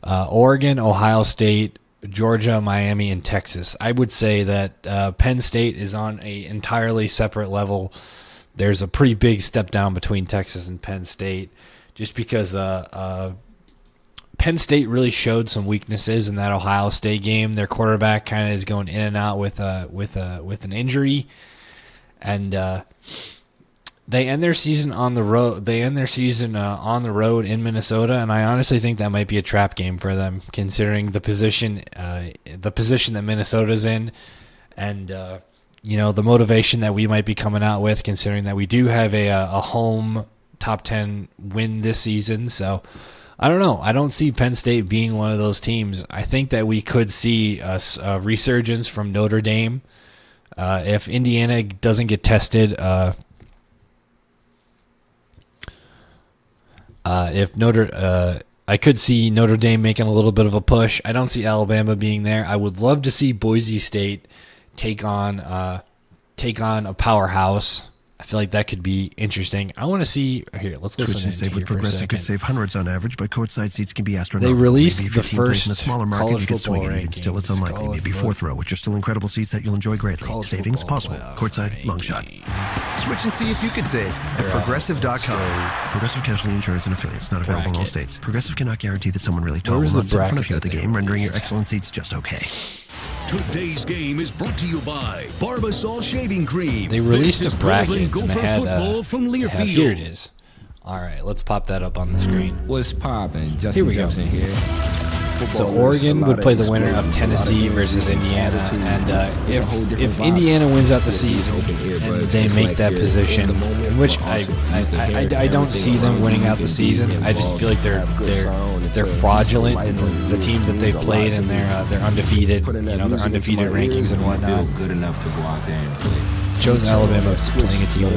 Speaker 12: Oregon, Ohio State, Georgia, Miami, and Texas. I would say that Penn State is on a entirely separate level. There's a pretty big step down between Texas and Penn State, just because Penn State really showed some weaknesses in that Ohio State game. Their quarterback kind of is going in and out with an injury, and they end their season on the road. On the road in Minnesota, and I honestly think that might be a trap game for them, considering the position that Minnesota's in, and the motivation that we might be coming out with, considering that we do have a home top 10 win this season. So I don't know. I don't see Penn State being one of those teams. I think that we could see a resurgence from Notre Dame if Indiana doesn't get tested. I could see Notre Dame making a little bit of a push. I don't see Alabama being there. I would love to see Boise State take on a powerhouse. I feel like that could be interesting. I want to see here. Let's listen.
Speaker 17: Switch and save with Progressive could save hundreds on average, but courtside seats can be astronomical.
Speaker 12: They released
Speaker 17: maybe
Speaker 12: the first
Speaker 17: in a smaller market,
Speaker 12: college
Speaker 17: you could swing
Speaker 12: football
Speaker 17: it even still. It's unlikely. Maybe fourth row, which are still incredible seats that you'll enjoy greatly. Savings possible. Courtside, long shot. Switch and see if you could save at Progressive.com. Progressive Casualty Insurance and Affiliates, not available in all states. Progressive cannot guarantee that someone really tall will not sit in front of you at the game, rendering your excellent seats just okay.
Speaker 7: Today's game is brought to you by Barbasol Shaving Cream.
Speaker 12: They released a bracket and
Speaker 7: Gopher
Speaker 12: they had
Speaker 7: football from Learfield.
Speaker 12: here it is. All right, let's pop that up on the screen.
Speaker 5: What's poppin'?
Speaker 12: Here we go.
Speaker 5: Here.
Speaker 12: So Oregon would play the winner of Tennessee versus Indiana, and if Indiana wins out the season and they make that position, in which I don't see them winning out the season. I just feel like they're fraudulent in the teams that they've played, and they're undefeated. You know, they're undefeated rankings and whatnot.
Speaker 5: Good enough to go out there and play.
Speaker 12: Chose Alabama playing a team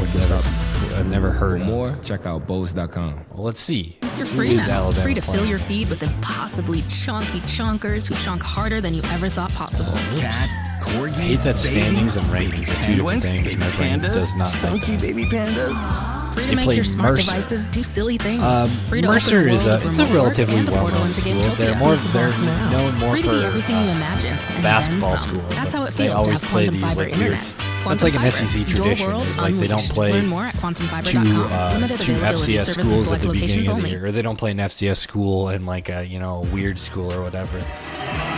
Speaker 12: I've never heard of.
Speaker 5: More, check out Bose.com.
Speaker 12: Well, let's see.
Speaker 14: You're free now. Free to fill your feed with impossibly chunky chunkers who chunk harder than you ever thought possible.
Speaker 12: Cats, I hate that standings and rankings are two different things. My brain does not like that.
Speaker 14: Baby pandas. Free to make your smart devices do silly things.
Speaker 12: Mercer is a relatively well-known school. They're known more
Speaker 14: for
Speaker 12: everything
Speaker 14: you imagine,
Speaker 12: basketball school.
Speaker 14: That's how it feels.
Speaker 12: They always
Speaker 14: to have
Speaker 12: play
Speaker 14: Quantum
Speaker 12: these
Speaker 14: Fiber
Speaker 12: like weird. That's like an SEC tradition. It's like they don't play two FCS schools at the beginning of the year, or they don't play an FCS school and like a weird school or whatever.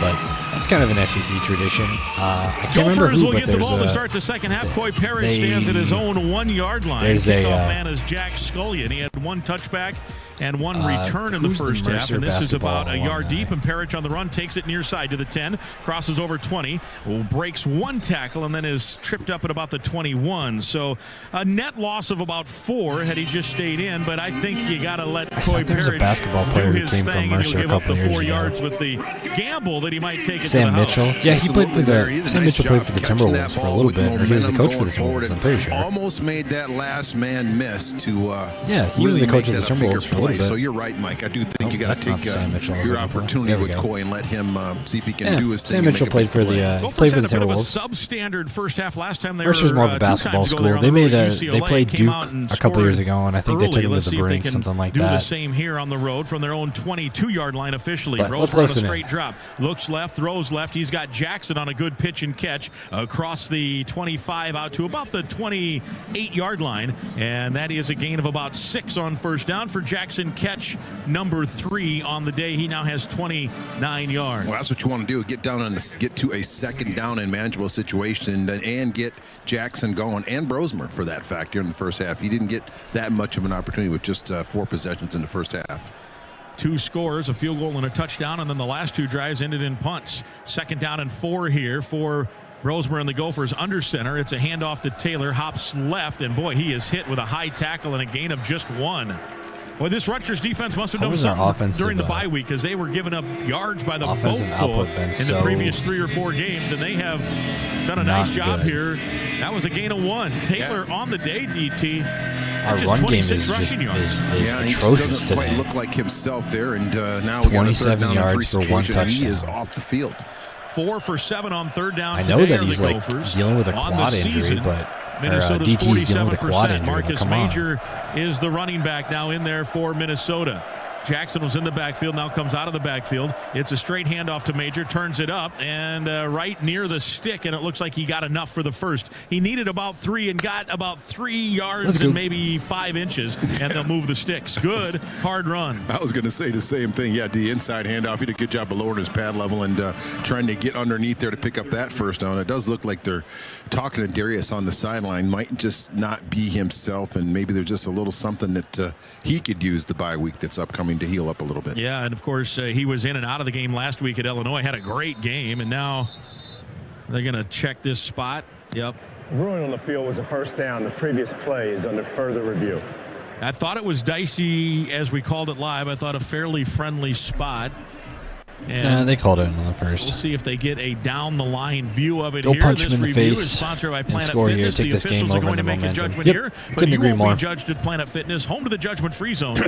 Speaker 12: But that's kind of an SEC tradition. I can't remember who, but there's
Speaker 2: to start the second half. Coy Parrish stands at his own 1 yard line.
Speaker 12: There's
Speaker 2: Kickoff man is Jack Scullion. He had one touchback and one return in the first half, and this is about a yard deep, and Parrish on the run takes it near side to the 10, crosses over 20, breaks one tackle, and then is tripped up at about the 21. So a net loss of about 4 had he just stayed in, but I think you got to let Coy Parrish
Speaker 12: a basketball player who came from Mercer a couple years ago.
Speaker 2: 4 yards with the gamble that he might take it
Speaker 12: Sam
Speaker 2: to the
Speaker 12: Mitchell.
Speaker 2: house.
Speaker 12: Yeah, he played for Sam Mitchell played for the Timberwolves for a little bit, or he was the coach for the Timberwolves, I'm pretty sure.
Speaker 15: Almost made that last man miss to
Speaker 12: he was the coach of the Timberwolves for a little bit.
Speaker 15: So you're right, Mike. I do think you got to take your opportunity with Coy and let him see if he can do his thing.
Speaker 12: Sam Mitchell played for the Timberwolves.
Speaker 2: Substandard first half last time.
Speaker 12: Mercer's more of a basketball school. They played Duke a couple years ago, and I think they took him to the brink, something like that.
Speaker 2: Do the same here on the road from their own 22-yard line officially.
Speaker 12: But let's listen
Speaker 2: on a straight drop. Looks left, throws left. He's got Jackson on a good pitch and catch across the 25 out to about the 28-yard line, and that is a gain of about 6 on first down for Jackson. Catch number 3 on the day. He now has 29 yards.
Speaker 15: Well, that's what you want to do. Get to a second down and manageable situation and get Jackson going, and Brosmer for that fact here in the first half. He didn't get that much of an opportunity with just 4 possessions in the first half.
Speaker 2: 2 scores, a field goal and a touchdown, and then the last 2 drives ended in punts. Second down and 4 here for Brosmer and the Gophers under center. It's a handoff to Taylor, hops left, and boy, he is hit with a high tackle and a gain of just 1. Well, this Rutgers defense must have done something during the bye week, because they were giving up yards by the boatful in the previous 3 or 4 games, and they have done a nice job here. That was a gain of 1. Taylor on the day, DT.
Speaker 12: Our run game is atrocious today.
Speaker 15: Quite look like himself there, and now
Speaker 12: 27 yards for 1 touchdown.
Speaker 15: He is off the field.
Speaker 2: 4 for 7 on third down.
Speaker 12: I know that he's like dealing with a quad injury, but DT's dealing with a quad injury.
Speaker 2: Marcus Major is the running back now in there for Minnesota. Jackson was in the backfield, now comes out of the backfield. It's a straight handoff to Major, turns it up, and right near the stick, and it looks like he got enough for the first. He needed about 3 and got about 3 yards and maybe 5 inches, and they'll move the sticks. Good, hard run.
Speaker 15: I was going to say the same thing. Yeah, the inside handoff. He did a good job of lowering his pad level and trying to get underneath there to pick up that first down. It does look like they're talking to Darius on the sideline. Might just not be himself, and maybe there's just a little something that he could use the bye week that's upcoming to heal up a little bit.
Speaker 2: Yeah, and of course he was in and out of the game last week at Illinois, had a great game, and now they're going to check this spot. Yep.
Speaker 16: Ruling on the field was a first down. The previous play is under further review.
Speaker 13: I thought it was dicey, as we called it live. I thought a fairly friendly spot.
Speaker 12: And they called it on the first.
Speaker 13: We'll see if they get a down-the-line view of it.
Speaker 12: Go
Speaker 13: here.
Speaker 12: punch
Speaker 13: this
Speaker 12: him in the face
Speaker 13: and
Speaker 12: score here. Take this game over in the momentum. Yep, couldn't agree more.
Speaker 13: Be judged at Planet Fitness, home to the judgment-free zone.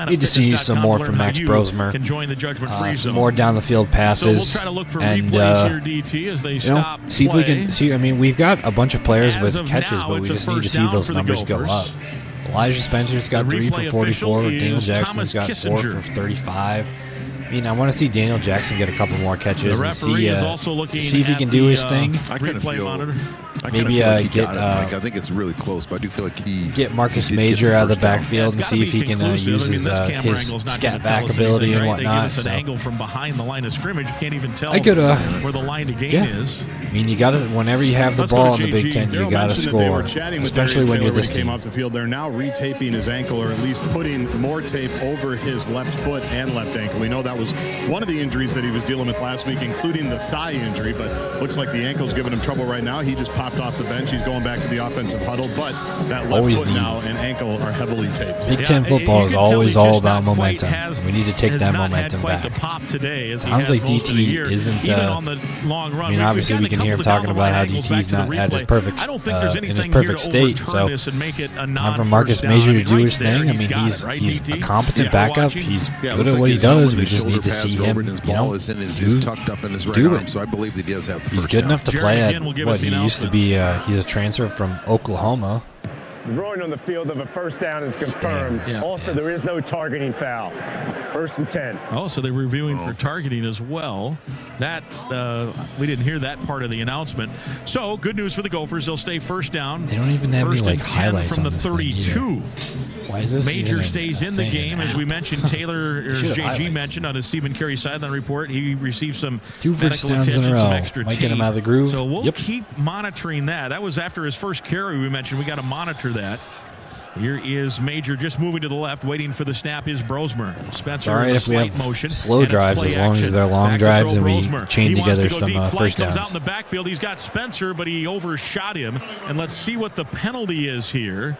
Speaker 12: Need to see some more from Max Brosmer.
Speaker 13: Can join the judgment-free zone.
Speaker 12: Some more down-the-field passes.
Speaker 13: So we'll try to look for replays here, DT, as they stop
Speaker 12: see if we can see. I mean, we've got a bunch of players with catches, but we just need to see those numbers go up. Elijah Spencer's got 3 for 44. Daniel Jackson's got 4 for 35. I mean, I want to see Daniel Jackson get a couple more catches and see if he can do his thing.
Speaker 3: I kind of feel
Speaker 12: maybe get.
Speaker 3: I think it's really close, but I do feel like
Speaker 12: get Marcus Major out of the backfield and see if he can use his scat back ability and whatnot.
Speaker 13: An angle from behind the line of scrimmage, you can't even tell where the line to gain is.
Speaker 12: I mean, you got to whenever you have the ball in the Big Ten, you got to score, especially when you're this team.
Speaker 19: Came off the field, they're now retaping his ankle, or at least putting more tape over his left foot and left ankle. We know that was one of the injuries that he was dealing with last week, including the thigh injury, but looks like the ankle's giving him trouble right now. He just popped off the bench. He's going back to the offensive huddle, but that left foot now and ankle are heavily taped.
Speaker 12: Big Ten football is always all about momentum. We need to take that momentum back. Sounds like DT isn't. I mean, obviously we can hear him talking about how DT's not at his perfect in his perfect state. So time for Marcus Major to do his thing. I mean, he's a competent backup. He's good at what he does. We just need to see him,
Speaker 3: tucked up in his right arm, so I believe that he does have the
Speaker 12: He's good enough to play at what he used to be. He's a transfer from Oklahoma.
Speaker 16: The groin on the field of a first down is confirmed. Also, there is no targeting foul. 1st and 10.
Speaker 13: Oh, so they're reviewing for targeting as well. That we didn't hear that part of the announcement. So good news for the Gophers. They'll stay first down.
Speaker 12: They don't even have any highlights
Speaker 13: from
Speaker 12: on
Speaker 13: the
Speaker 12: this
Speaker 13: 32.
Speaker 12: Why is this
Speaker 13: Major stays in the game, as we mentioned. Taylor, or as JG mentioned on his Stephen Carey sideline report, he received some
Speaker 12: 2 first downs in a row.
Speaker 13: Some extra
Speaker 12: might get him out of the groove.
Speaker 13: So we'll keep monitoring that. That was after his first carry. We mentioned we got to monitor that. Here is Major just moving to the left, waiting for the snap is Brosmer. Spencer
Speaker 12: all right if we have
Speaker 13: motion,
Speaker 12: slow drives, as long as they're long drives and we chain together some first downs.
Speaker 13: Comes out in the backfield. He's got Spencer, but he overshot him. And let's see what the penalty is here.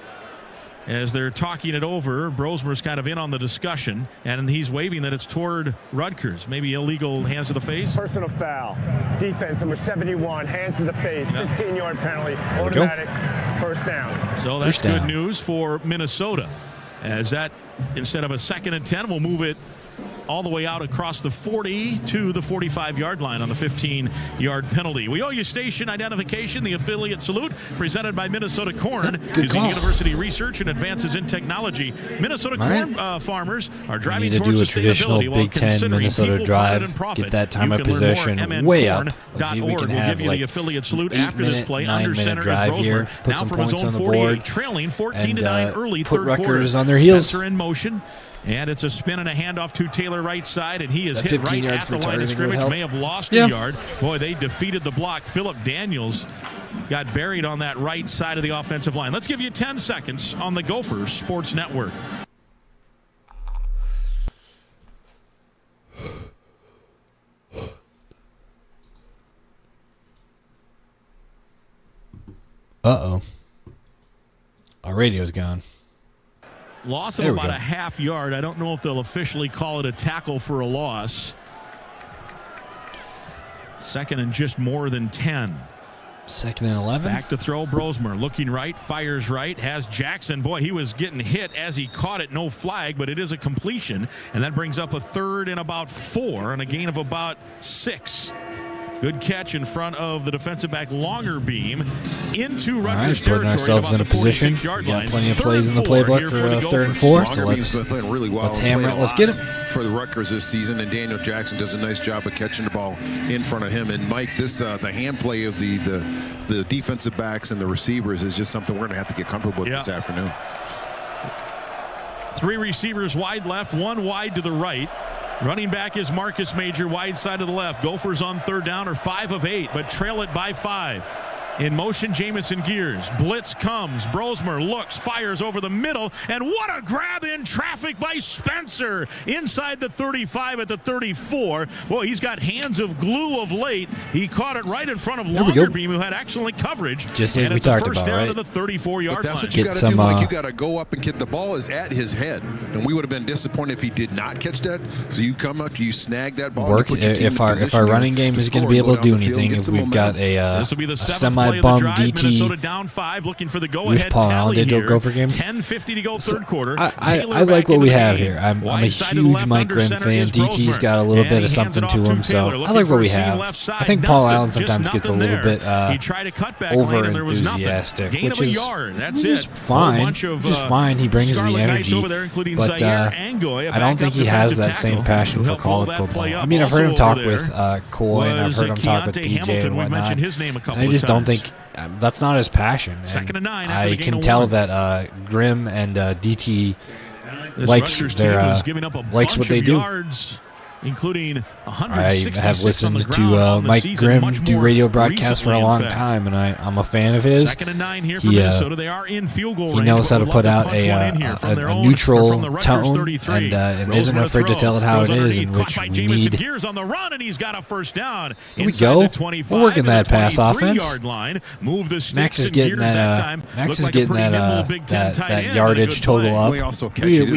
Speaker 13: As they're talking it over, Brosmer's kind of in on the discussion, and he's waving that it's toward Rutgers. Maybe illegal hands to the face.
Speaker 16: Personal foul. Defense number 71, hands to the face, 15-yard penalty, automatic first down.
Speaker 13: So that's good news for Minnesota, as that, instead of a 2nd and 10, we'll move it all the way out across the 40 to the 45-yard line on the 15-yard penalty. We owe you station identification, the affiliate salute, presented by Minnesota Corn, using university research and advances in technology. Minnesota corn farmers are driving towards
Speaker 12: do a traditional Big Ten Minnesota drive, get that time of possession way up. Let's see if we can have like
Speaker 13: the affiliate salute after this play.
Speaker 12: 9-minute drive here, put some points on the board,
Speaker 13: trailing 14-9 early
Speaker 12: put
Speaker 13: third
Speaker 12: Rutgers
Speaker 13: quarter.
Speaker 12: on their heels.
Speaker 13: Spencer in motion. And it's a spin and a handoff to Taylor right side, and he is hit right at the line of scrimmage. May have lost a yard. Boy, they defeated the block. Phillip Daniels got buried on that right side of the offensive line. Let's give you 10 seconds on the Gophers Sports Network.
Speaker 12: Uh-oh. Our radio's gone.
Speaker 13: Loss of about a half yard. I don't know if they'll officially call it a tackle for a loss. 2nd and just more than 10.
Speaker 12: 2nd and 11.
Speaker 13: Back to throw. Brosmer looking right, fires right, has Jackson. Boy, he was getting hit as he caught it. No flag, but it is a completion. And that brings up a 3rd and about 4 and a gain of about 6. Good catch in front of the defensive back longer beam into Rutgers territory.
Speaker 12: Putting ourselves in a position. We got plenty of plays in the playbook for 3rd and 4. So let's hammer it. Let's get him.
Speaker 3: For the Rutgers this season, and Daniel Jackson does a nice job of catching the ball in front of him. And Mike, this the hand play of the defensive backs and the receivers is just something we're going to have to get comfortable with this afternoon.
Speaker 13: 3 receivers wide left, 1 wide to the right. Running back is Marcus Major, wide side to the left. Gophers on 3rd down are 5 of 8, but trail it by 5.
Speaker 2: In motion, Jamison Gears. Blitz comes. Brosmer looks, fires over the middle, and what a grab in traffic by Spencer inside the 35 at the 34. Well, he's got hands of glue of late. He caught it right in front of Longerbeam, who had excellent coverage.
Speaker 12: Just like we talked about,
Speaker 2: down
Speaker 12: right?
Speaker 2: to the 34-yard line.
Speaker 3: That's what you got to do, Mike. You got to go up and get the ball is at his head, and we would have been disappointed if he did not catch that. So you come up, you snag that ball.
Speaker 12: Work if our running game is going to be able to do anything. If we've got a semi-bum DT,
Speaker 2: down 5, looking for the
Speaker 12: we've Paul Allen did Gopher games.
Speaker 2: 10:50 to go, third quarter.
Speaker 12: I like what we have here. I'm a huge Mike Grimm fan. DT's got a little bit of something to him, so I like what we have. I think Paul Allen sometimes gets a little bit over enthusiastic, which is just fine. Just fine. He brings the energy, but I don't think he has that same passion for college football. I mean, I've heard him talk with Coy, and I've heard him talk with PJ and whatnot. And I just don't think that's not his passion. And I can tell that Grimm and DT likes what they do.
Speaker 2: Including
Speaker 12: I have listened to Mike Grimm do radio broadcasts for a long time, and I'm a fan of his.
Speaker 2: Second and 9 here for Minnesota. They are in field goal range.
Speaker 12: He knows how to put out a neutral tone and isn't afraid to tell it how it is, in which we need.
Speaker 2: Gears on the run, and he's got a first down.
Speaker 12: Here we go. We're working that pass offense. Max is getting that. That yardage total up. We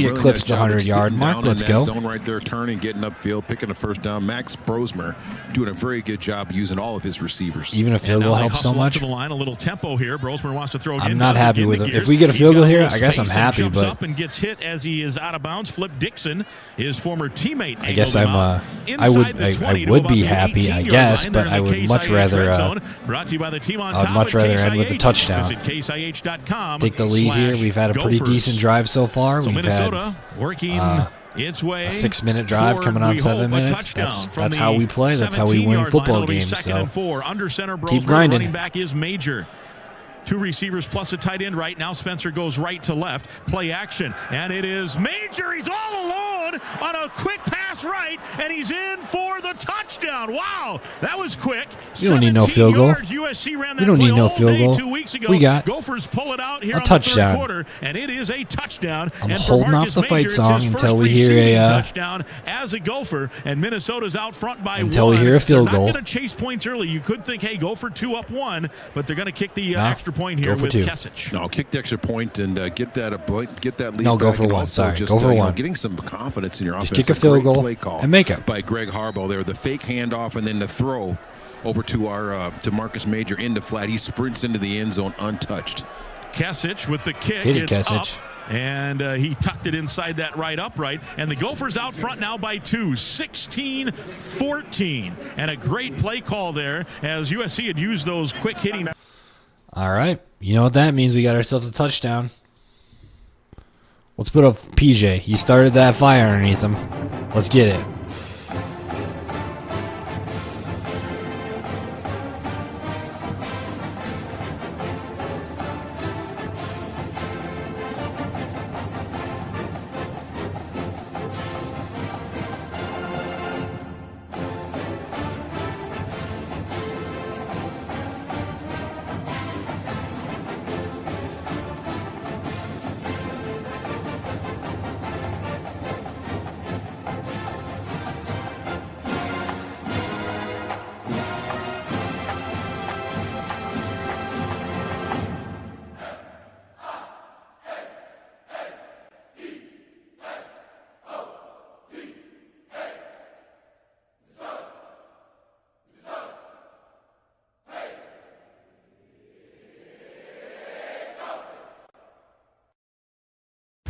Speaker 12: eclipsed the 100-yard mark. Let's go.
Speaker 3: Zone right there, turning, getting upfield, picking a first down. Max Brosmer doing a very good job using all of his receivers.
Speaker 12: Even a field goal helps so much.
Speaker 2: To the line, a little tempo here. Brosmer wants to throw it.
Speaker 12: I'm not happy with it. If we get a field goal here, I guess I'm happy. But
Speaker 2: up and gets hit as he is out of bounds. Flip Dixon, his former teammate.
Speaker 12: I guess I would be happy, I guess, but I would much rather. I'd much rather end with a touchdown. Take the lead here. We've had a pretty decent drive so far. We've had
Speaker 2: working. Its way
Speaker 12: a 6-minute drive coming on 7 minutes. That's how we play. That's how we win football games. So keep grinding.
Speaker 2: Running back is Major. 2 receivers plus a tight end right now. Spencer goes right to left. Play action. And it is Major. He's all alone on a quick pass right. And he's in for the touchdown. Wow. That was quick.
Speaker 12: You don't need no field goal.
Speaker 2: We
Speaker 12: don't need no field goal.
Speaker 2: 2 weeks ago.
Speaker 12: We got
Speaker 2: Gophers pull it out here
Speaker 12: a touchdown.
Speaker 2: On the third quarter, and it is a touchdown.
Speaker 12: I'm holding off the fight song until we hear a
Speaker 2: touchdown as a Gopher. And Minnesota's out front by
Speaker 12: until we hear a field goal.
Speaker 2: They're not going to chase points early. You could think, hey, Gopher 2 up 1, but they're going to kick the extra point here with Kesich.
Speaker 3: No, kick the extra point and get that lead.
Speaker 12: No, go for one. Sorry, go for one.
Speaker 3: Getting some confidence in your offense.
Speaker 12: Just kick a field goal and make it.
Speaker 3: By Greg Harbaugh there, the fake handoff and then the throw over to Marcus Major into flat. He sprints into the end zone untouched.
Speaker 2: Kesich with the kick.
Speaker 12: Hit it, Kesich.
Speaker 2: And he tucked it inside that right upright. And the Gophers out front now by 2, 16-14. And a great play call there as USC had used those quick hitting.
Speaker 12: All right. You know what that means? We got ourselves a touchdown. Let's put up PJ. He started that fire underneath him. Let's get it.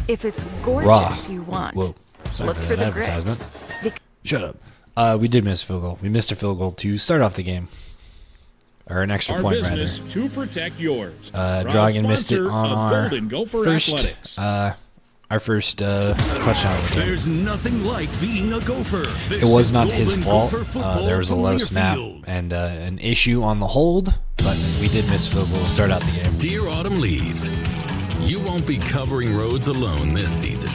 Speaker 6: If it's gorgeous you want, look for the grit.
Speaker 12: Shut up. We did miss a field goal. We missed a field goal to start off the game. Or an extra point, rather.
Speaker 2: To protect yours.
Speaker 12: Dragon missed it on our first touchdown of the game.
Speaker 7: There's nothing like being a Gopher.
Speaker 12: It was not his fault. There was a low snap and an issue on the hold, but we did miss a field goal to start out the game.
Speaker 8: Dear Autumn Leaves, you won't be covering roads alone this season.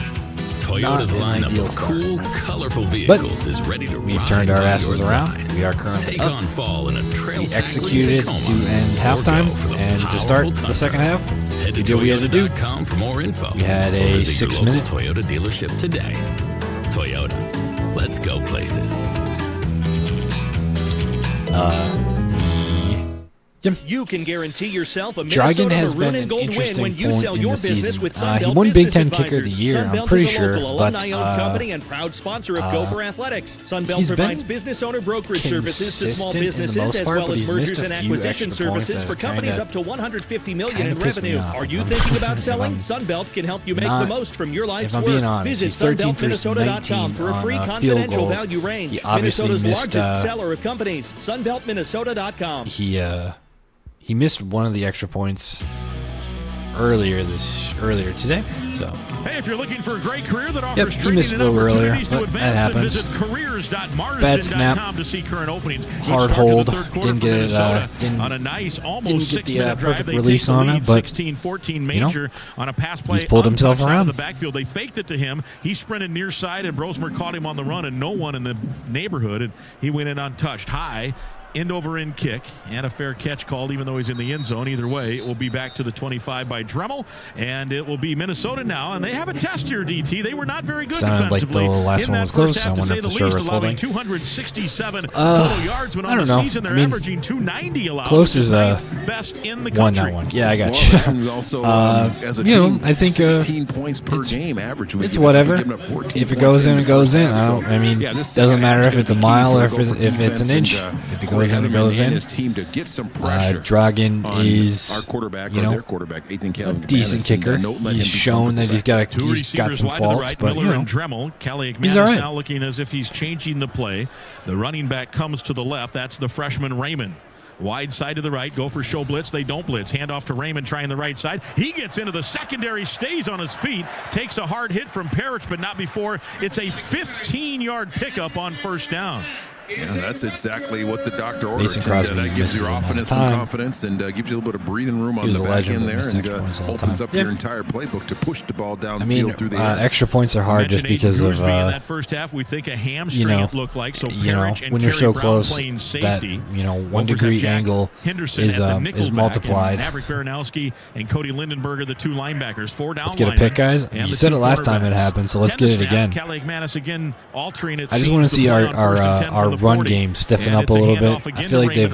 Speaker 8: Toyota's lineup of cool, colorful vehicles is ready to
Speaker 12: we
Speaker 8: ride
Speaker 12: turned our
Speaker 8: by
Speaker 12: asses
Speaker 8: your
Speaker 12: around.
Speaker 8: side.
Speaker 12: We are currently
Speaker 8: Take
Speaker 12: up.
Speaker 8: on fall in a trail
Speaker 12: We executed to end halftime, and to start the second half, we did what we had to do.
Speaker 8: For more info.
Speaker 12: We had a
Speaker 8: Visit your
Speaker 12: 6-minute
Speaker 8: local Toyota dealership today. Toyota, let's go places.
Speaker 9: You can guarantee yourself a
Speaker 12: Dragon
Speaker 9: Minnesota
Speaker 12: has
Speaker 9: Maroon
Speaker 12: been
Speaker 9: and
Speaker 12: an
Speaker 9: Gold win
Speaker 12: interesting
Speaker 9: when you
Speaker 12: point
Speaker 9: sell
Speaker 12: in
Speaker 9: your
Speaker 12: the
Speaker 9: business
Speaker 12: season.
Speaker 9: with
Speaker 12: He
Speaker 9: Sunbelt
Speaker 12: won Big
Speaker 9: Business
Speaker 12: Ten Kicker of the
Speaker 9: Advisors.
Speaker 12: Year, I'm
Speaker 9: Sunbelt
Speaker 12: pretty
Speaker 9: is a
Speaker 12: sure,
Speaker 9: local
Speaker 12: but
Speaker 9: alumni-owned company and proud sponsor of Gopher Athletics. Sunbelt
Speaker 12: he's
Speaker 9: provides
Speaker 12: been
Speaker 9: business owner brokerage services to small
Speaker 12: consistent in the
Speaker 9: businesses
Speaker 12: most
Speaker 9: as
Speaker 12: part,
Speaker 9: well
Speaker 12: but
Speaker 9: as
Speaker 12: he's
Speaker 9: mergers
Speaker 12: missed a
Speaker 9: and
Speaker 12: few
Speaker 9: acquisition
Speaker 12: extra points
Speaker 9: services
Speaker 12: that
Speaker 9: for companies
Speaker 12: kinda-
Speaker 9: up to $150 million in
Speaker 12: kinda pissed me
Speaker 9: revenue.
Speaker 12: off
Speaker 9: Are you
Speaker 12: if
Speaker 9: thinking
Speaker 12: I'm-
Speaker 9: about
Speaker 12: if
Speaker 9: selling?
Speaker 12: I'm
Speaker 9: Sunbelt can help you make
Speaker 12: not-
Speaker 9: the most from your life's
Speaker 12: if I'm
Speaker 9: work.
Speaker 12: being honest,
Speaker 9: Visit
Speaker 12: he's 13 for his
Speaker 9: sunbeltminnesota.com for a
Speaker 12: 19
Speaker 9: free
Speaker 12: on, field
Speaker 9: confidential
Speaker 12: goals.
Speaker 9: value range.
Speaker 12: He obviously
Speaker 9: Minnesota's
Speaker 12: missed,
Speaker 9: largest seller of companies. sunbeltminnesota.com.
Speaker 12: He missed one of the extra points earlier today. So
Speaker 13: Hey, if you're looking for a great career that
Speaker 12: Yep,
Speaker 13: offers
Speaker 12: he
Speaker 13: training
Speaker 12: missed
Speaker 13: and
Speaker 12: a little earlier,
Speaker 13: opportunities to
Speaker 12: but
Speaker 13: advance,
Speaker 12: that
Speaker 13: then
Speaker 12: happens.
Speaker 13: visit careers.marsden.com
Speaker 12: Bad snap.
Speaker 13: to see current openings.
Speaker 12: Hard hold. Didn't get it.
Speaker 13: On a nice, almost
Speaker 12: didn't get the
Speaker 13: 6-minute drive,
Speaker 12: perfect
Speaker 13: they
Speaker 12: release
Speaker 13: take the
Speaker 12: on
Speaker 13: lead,
Speaker 12: it, but
Speaker 13: 16-14
Speaker 12: you know,
Speaker 13: major on a pass play.
Speaker 12: he's pulled himself
Speaker 13: untouched out
Speaker 12: around.
Speaker 13: of the backfield. They faked it to him. He sprinted near side, and Brosmer caught him on the run, and no one in the neighborhood, and he went in untouched. High. End-over-end kick and a fair catch called, even though he's in the end zone. Either way, it will be back to the 25 by Dremel, and it will be Minnesota now. And they have a test here, DT. They were not very good
Speaker 12: Sounded like
Speaker 13: defensively.
Speaker 12: the last
Speaker 13: in
Speaker 12: one
Speaker 13: that
Speaker 12: was close.
Speaker 13: first
Speaker 12: I
Speaker 13: half,
Speaker 12: wonder
Speaker 13: to
Speaker 12: if
Speaker 13: say
Speaker 12: the
Speaker 13: the
Speaker 12: short
Speaker 13: least,
Speaker 12: was
Speaker 13: allowing
Speaker 12: holding.
Speaker 13: 267 total yards, but
Speaker 12: I
Speaker 13: on
Speaker 12: don't
Speaker 13: the
Speaker 12: know.
Speaker 13: season they're
Speaker 12: I mean,
Speaker 13: averaging 290 allowed.
Speaker 12: close is
Speaker 13: best in the
Speaker 12: one,
Speaker 13: country.
Speaker 12: not one. Yeah, I got
Speaker 3: Well,
Speaker 12: you.
Speaker 3: also, as a
Speaker 12: you
Speaker 3: team,
Speaker 12: know, I think
Speaker 3: 16 points per game average.
Speaker 12: It's whatever. If it goes in, it goes in. I mean, doesn't matter if it's a mile or if it's an inch. If it goes in, it goes in.
Speaker 3: Team to get some pressure.
Speaker 12: Dragon is,
Speaker 3: our quarterback,
Speaker 12: you know,
Speaker 3: their quarterback, a
Speaker 12: decent kicker. He's shown that he's got some faults, but
Speaker 13: Miller
Speaker 12: you know,
Speaker 13: and Dremel. Kelly
Speaker 12: he's
Speaker 13: McManus
Speaker 12: all right.
Speaker 13: now looking as if he's changing the play. The running back comes to the left. That's the freshman Raymond. Wide side to the right. Gophers show blitz. They don't blitz. Handoff to Raymond trying the right side. He gets into the secondary, stays on his feet, takes a hard hit from Parrish, but not before. It's a 15-yard pickup on first down.
Speaker 3: Yeah, that's exactly what the doctor ordered.
Speaker 12: Mason Crosby
Speaker 3: That gives your
Speaker 12: misses
Speaker 3: offense
Speaker 12: all the
Speaker 3: some
Speaker 12: time.
Speaker 3: confidence and gives you a little bit of breathing room on
Speaker 12: He was
Speaker 3: the
Speaker 12: a
Speaker 3: back
Speaker 12: legend,
Speaker 3: end
Speaker 12: but
Speaker 3: there
Speaker 12: missed
Speaker 3: and
Speaker 12: extra points all the
Speaker 3: opens
Speaker 12: time.
Speaker 3: up your entire playbook to push the ball downfield
Speaker 12: I mean,
Speaker 3: through the air.
Speaker 12: extra points are hard just because of,
Speaker 13: in that first half, we think a hamstring
Speaker 12: you know,
Speaker 13: it looked like. So
Speaker 12: when
Speaker 13: and
Speaker 12: you're
Speaker 13: Kerry
Speaker 12: so
Speaker 13: Brown
Speaker 12: close
Speaker 13: playing
Speaker 12: that,
Speaker 13: safety.
Speaker 12: 1
Speaker 13: Gophers
Speaker 12: degree
Speaker 13: have Jack
Speaker 12: angle
Speaker 13: Henderson
Speaker 12: is
Speaker 13: at the nickelback,
Speaker 12: multiplied.
Speaker 13: And Maverick Baranowski and Cody Lindenberg are the two linebackers. 4 down.
Speaker 12: Let's get a pick, guys.
Speaker 13: And
Speaker 12: You
Speaker 13: the
Speaker 12: said
Speaker 13: two
Speaker 12: it last time it
Speaker 13: quarterbacks.
Speaker 12: happened, so let's get it again.
Speaker 13: Kelly McManus again altering it.
Speaker 12: I just want to see our run game stiffen up a little bit. I feel like they've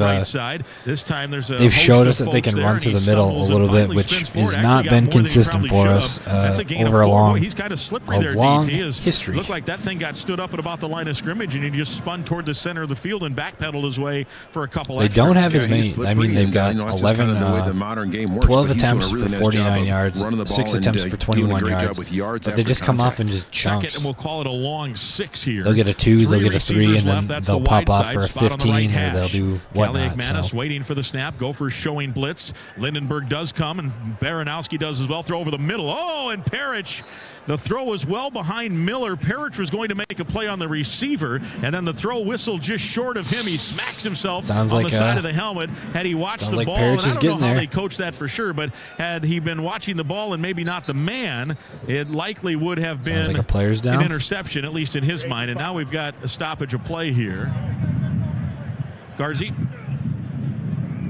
Speaker 12: showed us that they can run through the middle a little bit, which has not been consistent for us over a long history.
Speaker 13: Looked like that thing got stood up at about the line of scrimmage, and he just spun toward the center of the field and backpedaled his way for a couple.
Speaker 12: They don't have as many. I mean, they've got 12 attempts for 49 yards, 6 attempts for 21 yards, but they just come off in just chunks.
Speaker 13: And we'll call it a long 6 here.
Speaker 12: They'll get a 2, they'll get a 3, and then they'll pop off for a 15, or they'll do whatnot.
Speaker 13: McManus waiting for the snap. Gophers showing blitz. Lindenberg does come, and Baranowski does as well. Throw over the middle. Oh, and Parrish. The throw was well behind Miller. Parrish was going to make a play on the receiver, and then the throw whistled just short of him. He smacks himself on the side of the helmet. Had he watched the ball,
Speaker 12: Parrish
Speaker 13: and I don't know how
Speaker 12: there.
Speaker 13: they coached that for sure, but had he been watching the ball and maybe not the man, it likely would have been
Speaker 12: like a player's down.
Speaker 13: An interception, at least in his mind. And now we've got a stoppage of play here. Garzi.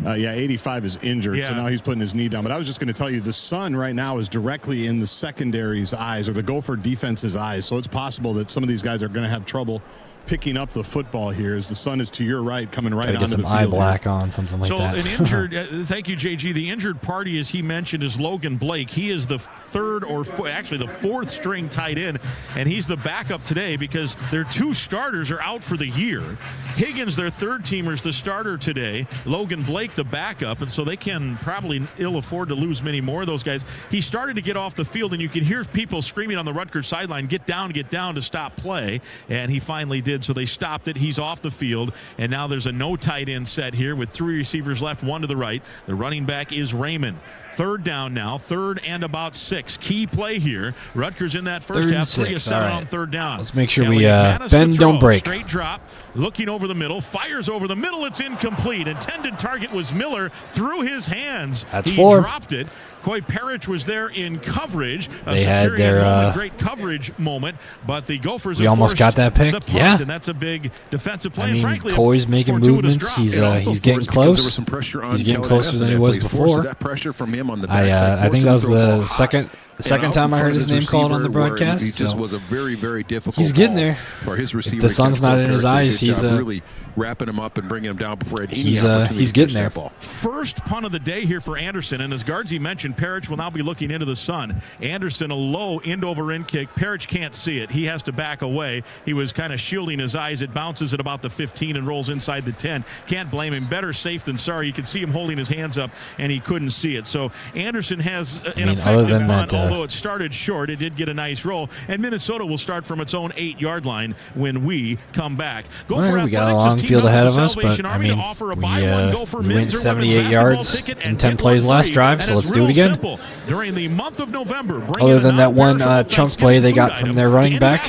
Speaker 19: 85 is injured, so now he's putting his knee down. But I was just going to tell you, the sun right now is directly in the secondary's eyes, or the Gopher defense's eyes. So it's possible that some of these guys are going to have trouble picking up the football here as the sun is to your right, coming right onto the field.
Speaker 12: Get some eye black on, something like that.
Speaker 13: So an injured, thank you, JG. The injured party, as he mentioned, is Logan Blake. He is the the fourth string tight end, and he's the backup today because their 2 starters are out for the year. Higgins, their third teamer, is the starter today. Logan Blake, the backup, and so they can probably ill afford to lose many more of those guys. He started to get off the field, and you can hear people screaming on the Rutgers sideline, get down to stop play, and he finally did. So they stopped it. He's off the field, and now there's a no tight end set here with 3 receivers left, 1 to the right. The running back is Raymond. 3rd down now, 3rd and about 6. Key play here. Rutgers in that first half, 3 of 7 on 3rd down.
Speaker 12: Let's make sure we bend, don't break.
Speaker 13: Straight drop, looking over the middle, fires over the middle. It's incomplete. Intended target was Miller through his hands.
Speaker 12: That's
Speaker 13: he
Speaker 12: 4.
Speaker 13: Dropped it. Coy Parrish was there in coverage.
Speaker 12: They had their
Speaker 13: great coverage moment, but the Gophers.
Speaker 12: We almost got that pick.
Speaker 13: And that's a big defensive play.
Speaker 12: I mean,
Speaker 13: frankly,
Speaker 12: Coy's making movements. He's getting close.
Speaker 3: There was some pressure on
Speaker 12: He's getting
Speaker 3: Kelly
Speaker 12: closer than he was before.
Speaker 3: That pressure from him on the
Speaker 12: I think that was the second time I heard his name called on the broadcast.
Speaker 3: He just was a very, very difficult.
Speaker 12: He's getting there.
Speaker 3: For his receiver.
Speaker 12: If the sun's not in his eyes, he's
Speaker 3: really wrapping him up and bringing him down before
Speaker 12: he's getting there.
Speaker 13: First punt of the day here for Anderson, and as Guardsy mentioned, Parrish will now be looking into the sun. Anderson, a low end-over-end kick. Parrish can't see it. He has to back away. He was kind of shielding his eyes. It bounces at about the 15 and rolls inside the 10. Can't blame him. Better safe than sorry. You can see him holding his hands up, and he couldn't see it. So Anderson has an effective punt, although it started short. It did get a nice roll, and Minnesota will start from its own 8-yard line when we come back.
Speaker 12: Right, we got a long field ahead of us, but I mean, we went 78 yards in 10 plays last drive, so let's do it again.
Speaker 13: During the month of November,
Speaker 12: other than that one chunk play they got from their running back,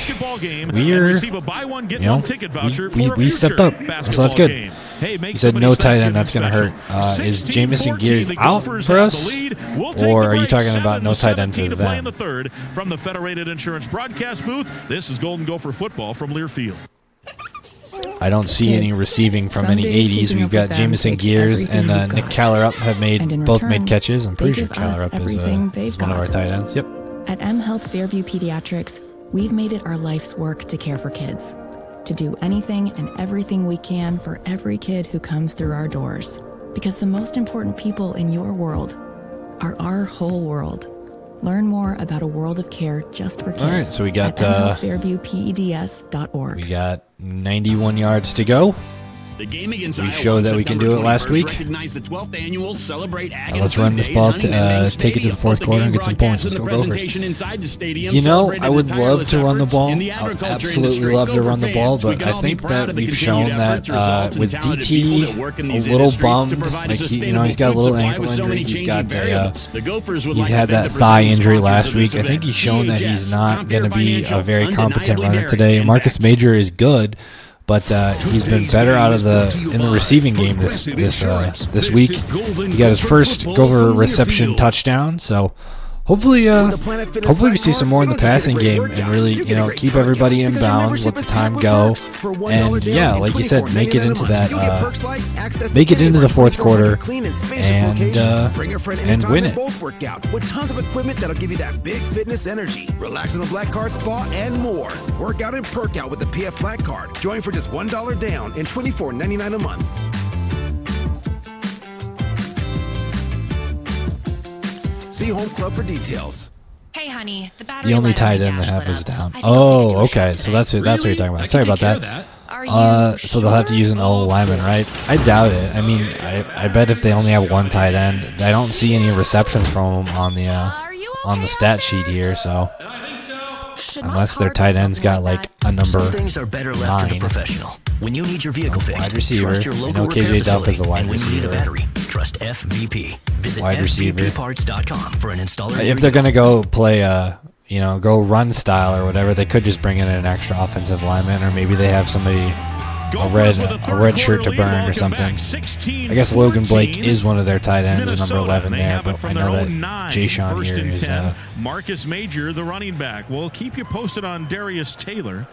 Speaker 12: we stepped up, so that's good. He said no tight end, that's going to hurt. Is Jamison Gears out for us, or are you talking about no tight end for them?
Speaker 13: From the Federated Insurance broadcast booth, this is Golden Gopher football from Learfield.
Speaker 12: I don't see any receiving from any 80s. We've got Jamison Gears and Nick Callerup have both made catches. I'm pretty sure Callerup is one of our tight ends. Yep.
Speaker 10: At M Health Fairview Pediatrics, we've made it our life's work to care for kids, to do anything and everything we can for every kid who comes through our doors. Because the most important people in your world are our whole world. Learn more about a world of care just for kids.
Speaker 12: All right, so we got
Speaker 10: at fairviewpeds.org.
Speaker 12: We got 91 yards to go.
Speaker 4: The game against
Speaker 12: we showed that we can do it last week. Let's run this ball, take it to the fourth quarter and get some points. Let's go Gophers. You know, I would love to run the ball. I would absolutely love to run the ball, but I think that we've shown that with DT, a little bummed. Like he's got a little ankle injury. He's got he's had that thigh injury last week. I think he's shown that he's not going to be a very competent runner today. Marcus Major is good, but he's been better out of in the receiving game this week. He got his first Gopher reception touchdown, so hopefully we see some more in the passing game and really keep everybody in bounds, let the time go, and like you said, make it into the fourth quarter and win it.
Speaker 17: With tons of equipment that'll give you that big fitness energy. Relax on the Black Card Spa and more. Work out and perk out with the PF Black Card. Join for just $1 down and $24.99 a month. See Home Club for details.
Speaker 18: Hey, honey, the battery.
Speaker 12: The only tight end they have is down. Oh, okay. So that's what you're talking about. Sorry about that. So they'll have to use an old lineman, right? I doubt it. I mean, I bet if they only have one tight end, I don't see any receptions from them on the stat sheet here. So unless their tight end's got like a number 9.
Speaker 21: When you need your vehicle fixed,
Speaker 12: wide receiver. I know KJ Duff is a wide receiver.
Speaker 21: Trust FVP. Visit
Speaker 12: wide receiver.
Speaker 21: FVPparts.com for an installer.
Speaker 12: If they're gonna go play go run style or whatever, they could just bring in an extra offensive lineman, or maybe they have somebody a red shirt to burn or something. I guess Logan Blake is one of their tight ends, number 11 there, but I know that Jay Sean here is
Speaker 13: Marcus Major, the running back. We'll keep you posted on Darius Taylor.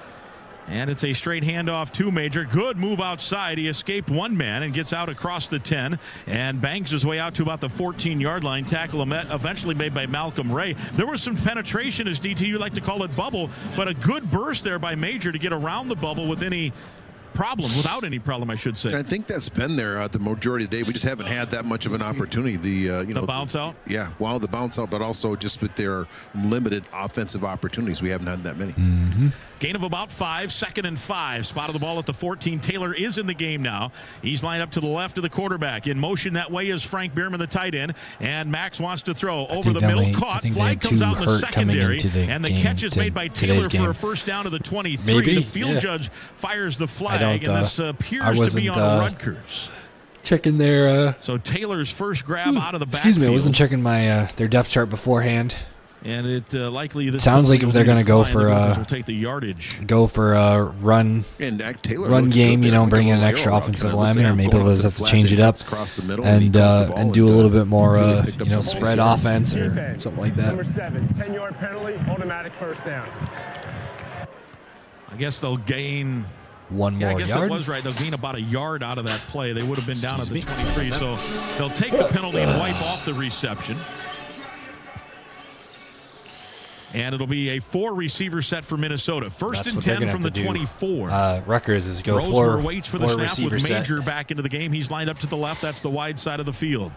Speaker 13: And it's a straight handoff to Major. Good move outside. He escaped one man and gets out across the 10 and bangs his way out to about the 14-yard line. Tackle eventually made by Malcolm Ray. There was some penetration, as DT, you like to call it, bubble, but a good burst there by Major to get around the bubble without any problem, I should say.
Speaker 3: I think that's been there the majority of the day. We just haven't had that much of an opportunity. The
Speaker 13: bounce out?
Speaker 3: Yeah, the bounce out, but also just with their limited offensive opportunities, we haven't had that many.
Speaker 12: Mm-hmm.
Speaker 13: Gain of about 5, 2nd and 5. Spotted the ball at the 14. Taylor is in the game now. He's lined up to the left of the quarterback. In motion that way is Frank Bierman, the tight end. And Max wants to throw over the middle. Caught. Flag comes out in the secondary. And the catch is made by Taylor for a first down to the 23.
Speaker 12: Maybe.
Speaker 13: The field judge fires the flag. And this appears to be on Rutgers.
Speaker 12: Checking their
Speaker 13: so Taylor's first grab out of the backfield.
Speaker 12: Excuse me, I wasn't checking my their depth chart beforehand.
Speaker 13: And it likely this
Speaker 12: sounds like if they're going to go for
Speaker 13: will take the yardage.
Speaker 12: Go for a run game, bring in an extra offensive lineman, or maybe they'll just have to change it up and do a little bit more spread offense or something like that.
Speaker 16: Number 7, 10-yard penalty, automatic first down.
Speaker 13: I guess they'll gain
Speaker 12: one more
Speaker 13: I guess
Speaker 12: yard.
Speaker 13: It was right. They'll gain about a yard out of that play. They would have been down at the 23, so they'll take the penalty and wipe off the reception. And it'll be a 4-receiver set for Minnesota. First and 10 from the 24.
Speaker 12: Rutgers is go
Speaker 13: Rosemer waits for the snap with
Speaker 12: set.
Speaker 13: Major back into the game. He's lined up to the left. That's the wide side of the field.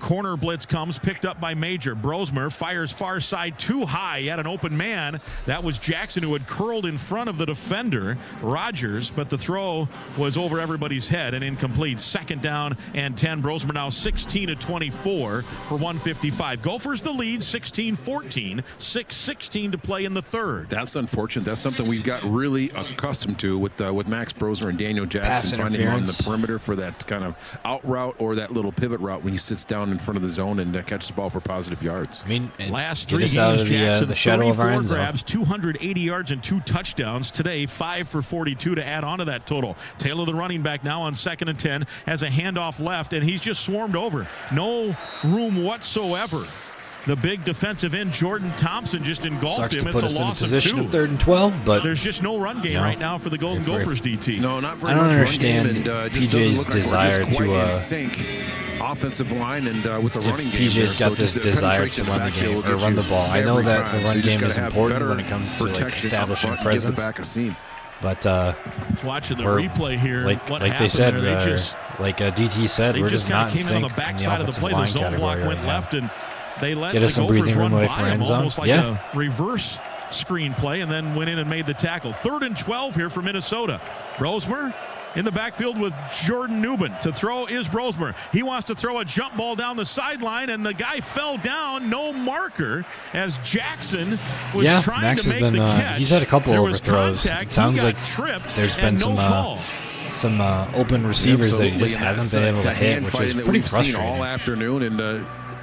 Speaker 13: Corner blitz comes, picked up by Major. Brosmer fires far side too high. He had an open man. That was Jackson, who had curled in front of the defender, Rogers, but the throw was over everybody's head and incomplete. Second down and 10. Brosmer now 16-24 for 155. Gophers the lead, 16-14. 6:16 to play in the third.
Speaker 3: That's unfortunate. That's something we've got really accustomed to with Max Brosmer and Daniel Jackson
Speaker 12: Pass
Speaker 3: finding him on the
Speaker 12: interference.
Speaker 3: perimeter for that kind of out route or that little pivot route when he sits down in front of the zone and catches the ball for positive yards.
Speaker 12: I mean,
Speaker 13: last
Speaker 12: get
Speaker 13: 3
Speaker 12: us out
Speaker 13: games,
Speaker 12: of
Speaker 13: Jackson,
Speaker 12: the shadow of our
Speaker 13: 34
Speaker 12: end zone.
Speaker 13: grabs, 280 yards and 2 touchdowns. Today, 5 for 42 to add on to that total. Taylor, the running back, now on 2nd and 10, has a handoff left, and he's just swarmed over. No room whatsoever. The big defensive end, Jordan Thompson, just engulfed
Speaker 12: Sucks
Speaker 13: him.
Speaker 12: to
Speaker 13: It's
Speaker 12: put
Speaker 13: a
Speaker 12: us in a
Speaker 13: loss
Speaker 12: position
Speaker 13: of
Speaker 12: of
Speaker 13: 2.
Speaker 12: 3rd and 12, but
Speaker 13: there's just no run game right now for the Golden Gophers DT.
Speaker 3: No, not very
Speaker 12: I don't
Speaker 3: much
Speaker 12: understand
Speaker 3: run game, and,
Speaker 12: PJ's
Speaker 3: just doesn't look like we're
Speaker 12: desire
Speaker 3: just quite
Speaker 12: to
Speaker 3: in sync offensive line and with the
Speaker 12: if
Speaker 3: running game.
Speaker 12: PJ's
Speaker 3: there.
Speaker 12: got
Speaker 3: So
Speaker 12: this
Speaker 3: just
Speaker 12: desire
Speaker 3: penetration
Speaker 12: to
Speaker 3: in
Speaker 12: run the
Speaker 3: backfield
Speaker 12: game
Speaker 3: will
Speaker 12: or
Speaker 3: get
Speaker 12: run
Speaker 3: you
Speaker 12: the ball. I know
Speaker 3: every
Speaker 12: that
Speaker 3: time.
Speaker 12: the
Speaker 3: So
Speaker 12: run
Speaker 3: you just
Speaker 12: game is
Speaker 3: gotta have
Speaker 12: important
Speaker 3: better
Speaker 12: when it comes to like
Speaker 3: protection up
Speaker 12: establishing
Speaker 3: front and give the
Speaker 12: presence.
Speaker 3: back a seam.
Speaker 12: But
Speaker 13: Just watching the replay here,
Speaker 12: like
Speaker 13: what
Speaker 12: they
Speaker 13: happened
Speaker 12: said,
Speaker 13: there, they just,
Speaker 12: DT said,
Speaker 13: they
Speaker 12: we're
Speaker 13: just
Speaker 12: just not in
Speaker 13: came in on
Speaker 12: sync
Speaker 13: the
Speaker 12: in the
Speaker 13: backside of the
Speaker 12: offensive
Speaker 13: play. The
Speaker 12: line
Speaker 13: zone block
Speaker 12: category
Speaker 13: went
Speaker 12: right now.
Speaker 13: left, and they let
Speaker 12: Get
Speaker 13: the
Speaker 12: us some
Speaker 13: Gophers
Speaker 12: breathing room
Speaker 13: run
Speaker 12: away
Speaker 13: by
Speaker 12: from
Speaker 13: him,
Speaker 12: end zone.
Speaker 13: almost like
Speaker 12: Yeah.
Speaker 13: a reverse screenplay, and then went in and made the tackle. 3rd and 12 here for Minnesota. Brosmer in the backfield with Jordan Newman. To throw is Brosmer. He wants to throw a jump ball down the sideline, and the guy fell down. No marker as Jackson was trying
Speaker 12: Max
Speaker 13: to
Speaker 12: has
Speaker 13: make
Speaker 12: been
Speaker 13: the catch.
Speaker 12: he's had a couple
Speaker 13: There was
Speaker 12: overthrows.
Speaker 13: contact.
Speaker 12: It sounds
Speaker 13: He got
Speaker 12: like
Speaker 13: tripped
Speaker 12: there's been
Speaker 13: and
Speaker 12: some
Speaker 13: no call.
Speaker 12: open receivers that he just
Speaker 3: Absolutely.
Speaker 12: hasn't
Speaker 3: And
Speaker 12: been able to
Speaker 3: the
Speaker 12: hit,
Speaker 3: hand
Speaker 12: which
Speaker 3: fighting
Speaker 12: is
Speaker 3: that
Speaker 12: pretty
Speaker 3: we've seen
Speaker 12: frustrating.
Speaker 3: all afternoon, and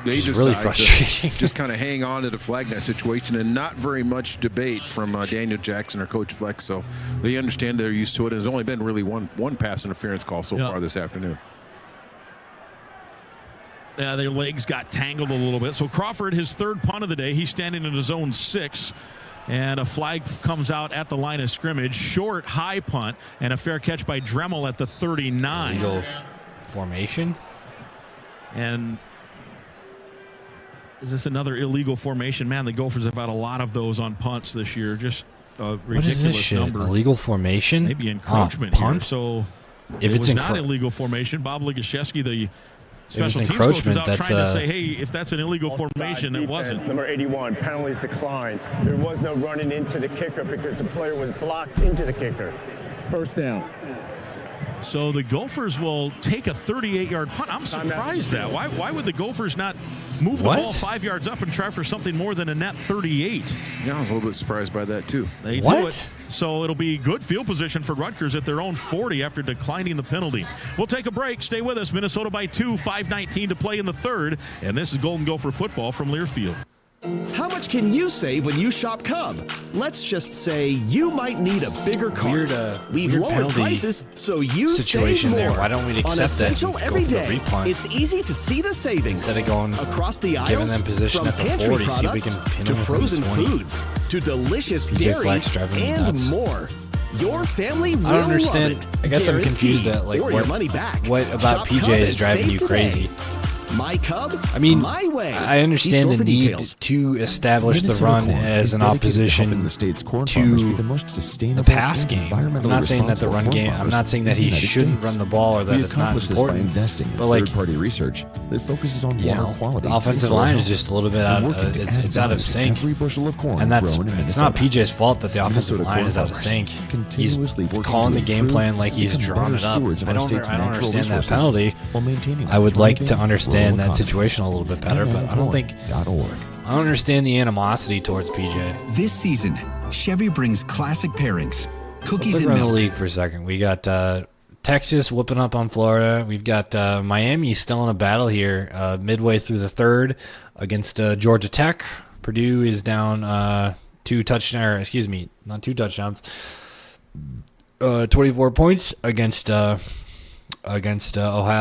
Speaker 3: they
Speaker 12: It's
Speaker 3: just
Speaker 12: really frustrating.
Speaker 3: just kind of hang on to the flag net situation, and not very much debate from Daniel Jackson or Coach Flex. So they understand they're used to it. And there's only been really one pass interference call so far this afternoon.
Speaker 13: Their legs got tangled a little bit. So Crawford, his 3rd punt of the day, he's standing in his own 6. And a flag comes out at the line of scrimmage. Short, high punt, and a fair catch by Dremel at the 39.
Speaker 12: Illegal formation.
Speaker 13: And is this another illegal formation? Man, the Gophers have had a lot of those on punts this year. Just a ridiculous
Speaker 12: What is this shit?
Speaker 13: number.
Speaker 12: Illegal formation?
Speaker 13: Maybe encroachment here.
Speaker 12: Punt?
Speaker 13: So
Speaker 12: if
Speaker 13: it
Speaker 12: it's
Speaker 13: was not illegal formation. Bob Ligashevsky, the special teams coach, was out trying to say, hey, if that's an illegal formation, it wasn't.
Speaker 16: Number 81, penalties declined. There was no running into the kicker because the player was blocked into the kicker. First down.
Speaker 13: So the Gophers will take a 38-yard punt. I'm surprised that. Why would the Gophers not move the ball 5 yards up and try for something more than a net 38?
Speaker 3: Yeah, I was a little bit surprised by that, too.
Speaker 13: They do it. So it'll be good field position for Rutgers at their own 40 after declining the penalty. We'll take a break. Stay with us. Minnesota by 2, 5:19 to play in the third. And this is Golden Gopher football from Learfield.
Speaker 1: How much can you save when you shop Cub? Let's just say you might need a bigger cart. We've
Speaker 12: weird
Speaker 1: lowered
Speaker 12: penalty
Speaker 1: prices, so you
Speaker 12: situation
Speaker 1: save more.
Speaker 12: there. Why don't we accept
Speaker 1: On
Speaker 12: that
Speaker 1: Essential
Speaker 12: and
Speaker 1: every
Speaker 12: go for the
Speaker 1: day,
Speaker 12: repunt
Speaker 1: it's easy to see the savings.
Speaker 12: instead of going
Speaker 1: across the aisles,
Speaker 12: giving them position
Speaker 1: from
Speaker 12: at the
Speaker 1: pantry
Speaker 12: 40, see if we can
Speaker 1: products
Speaker 12: pin
Speaker 1: to
Speaker 12: them within
Speaker 1: frozen
Speaker 12: the 20.
Speaker 1: foods to delicious
Speaker 12: PJ
Speaker 1: dairy
Speaker 12: Flex driving me
Speaker 1: and
Speaker 12: nuts.
Speaker 1: more. Your family will
Speaker 12: I don't understand.
Speaker 1: love it.
Speaker 12: I guess I'm confused at like
Speaker 1: Guaranteed. Or your money back.
Speaker 12: what about
Speaker 1: Shop
Speaker 12: PJ
Speaker 1: Cub
Speaker 12: is
Speaker 1: and
Speaker 12: driving
Speaker 1: save
Speaker 12: you
Speaker 1: today.
Speaker 12: crazy.
Speaker 1: My Cub,
Speaker 12: I mean,
Speaker 1: my way.
Speaker 12: I understand
Speaker 1: See
Speaker 12: the
Speaker 1: store for
Speaker 12: need
Speaker 1: details.
Speaker 12: to establish the
Speaker 11: Minnesota
Speaker 12: run
Speaker 11: Corn
Speaker 12: as
Speaker 11: is
Speaker 12: an
Speaker 11: dedicated to
Speaker 12: opposition
Speaker 11: helping the state's corn farmers be the most
Speaker 12: the
Speaker 11: sustainable
Speaker 12: pass
Speaker 11: and
Speaker 12: game. I'm
Speaker 11: environmentally
Speaker 12: not saying that the
Speaker 11: responsible
Speaker 12: run
Speaker 11: corn
Speaker 12: game. I'm
Speaker 11: farmers
Speaker 12: not saying that
Speaker 11: in the
Speaker 12: he
Speaker 11: United
Speaker 12: shouldn't
Speaker 11: States.
Speaker 12: run the ball or that
Speaker 11: We
Speaker 12: it's not
Speaker 11: accomplish this by
Speaker 12: important.
Speaker 11: investing in
Speaker 12: But like,
Speaker 11: third-party research that focuses on water quality.
Speaker 12: the offensive
Speaker 11: soil
Speaker 12: line
Speaker 11: health,
Speaker 12: is just a little bit
Speaker 11: and
Speaker 12: out.
Speaker 11: working to add
Speaker 12: It's out
Speaker 11: value
Speaker 12: of
Speaker 11: to
Speaker 12: sync,
Speaker 11: every bushel of corn
Speaker 12: and that's
Speaker 11: grown in
Speaker 12: it's not
Speaker 11: Minnesota.
Speaker 12: PJ's fault that the offensive
Speaker 11: Minnesota
Speaker 12: line
Speaker 11: corn
Speaker 12: is out of
Speaker 11: farmers
Speaker 12: sync. He's
Speaker 11: continuously working
Speaker 12: calling
Speaker 11: to
Speaker 12: the game
Speaker 11: improve
Speaker 12: plan like he's
Speaker 11: and become
Speaker 12: drawing
Speaker 11: better
Speaker 12: it up.
Speaker 11: stewards of
Speaker 12: I
Speaker 11: our
Speaker 12: don't
Speaker 11: state's
Speaker 12: understand
Speaker 11: natural
Speaker 12: that
Speaker 11: resources
Speaker 12: penalty.
Speaker 11: while maintaining a
Speaker 12: I would like to
Speaker 11: thriving
Speaker 12: understand
Speaker 11: rural
Speaker 12: that
Speaker 11: economy.
Speaker 12: situation a little bit better, but I don't think I don't understand the animosity towards PJ.
Speaker 18: This season, Chevy brings classic pairings. Cookies
Speaker 12: Let's
Speaker 18: and
Speaker 12: look around
Speaker 18: milk.
Speaker 12: the league for a second. We got Texas whooping up on Florida. We've got Miami still in a battle here midway through the third against Georgia Tech. Purdue is down 2 touchdowns. Excuse me, not 2 touchdowns. 24 points against Ohio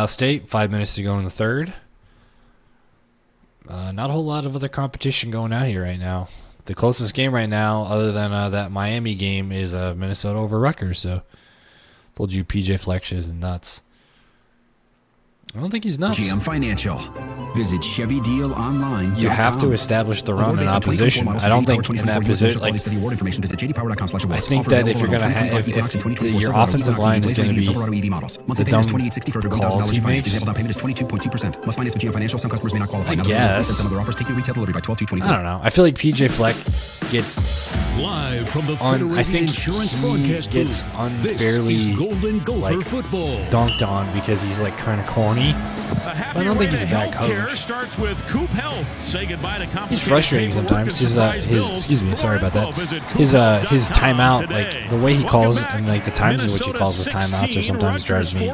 Speaker 12: State. 5 minutes to go in the third. Not a whole lot of other competition going out here right now. The closest game right now, other than that Miami game, is Minnesota over Rutgers. So, told you PJ Fleck is nuts. I don't think he's nuts.
Speaker 18: GM Financial. Visit ChevyDealOnline.com.
Speaker 12: You have to establish the run in opposition. I don't think in that position. Like, I think that if you're going to have, if your offensive line is going to be the dumb calls he makes, I guess. I don't know. I feel like PJ Fleck gets
Speaker 7: live from the
Speaker 12: I think he gets unfairly dunked on because he's like kind of corny. I don't think he's a bad coach.
Speaker 13: Starts with Coop Health. Say goodbye to
Speaker 12: he's frustrating sometimes. His excuse me, sorry about that. His timeout, like the way he calls and like the times in which he calls his timeouts, or sometimes drives me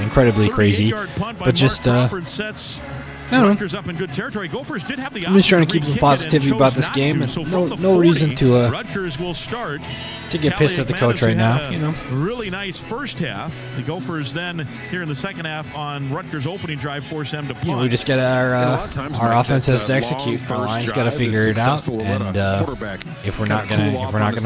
Speaker 12: incredibly crazy. But just I don't know.
Speaker 13: Up in good territory. Gophers did have the
Speaker 12: I'm just trying to keep some positivity about this game, and no reason to
Speaker 13: Rutgers will start
Speaker 12: to get pissed at the coach right now. You know,
Speaker 13: really nice first half. The Gophers then here in the second half on Rutgers' opening drive force them to punt.
Speaker 12: We just get our offense has to execute. Our line's got to figure it out, and if we're not gonna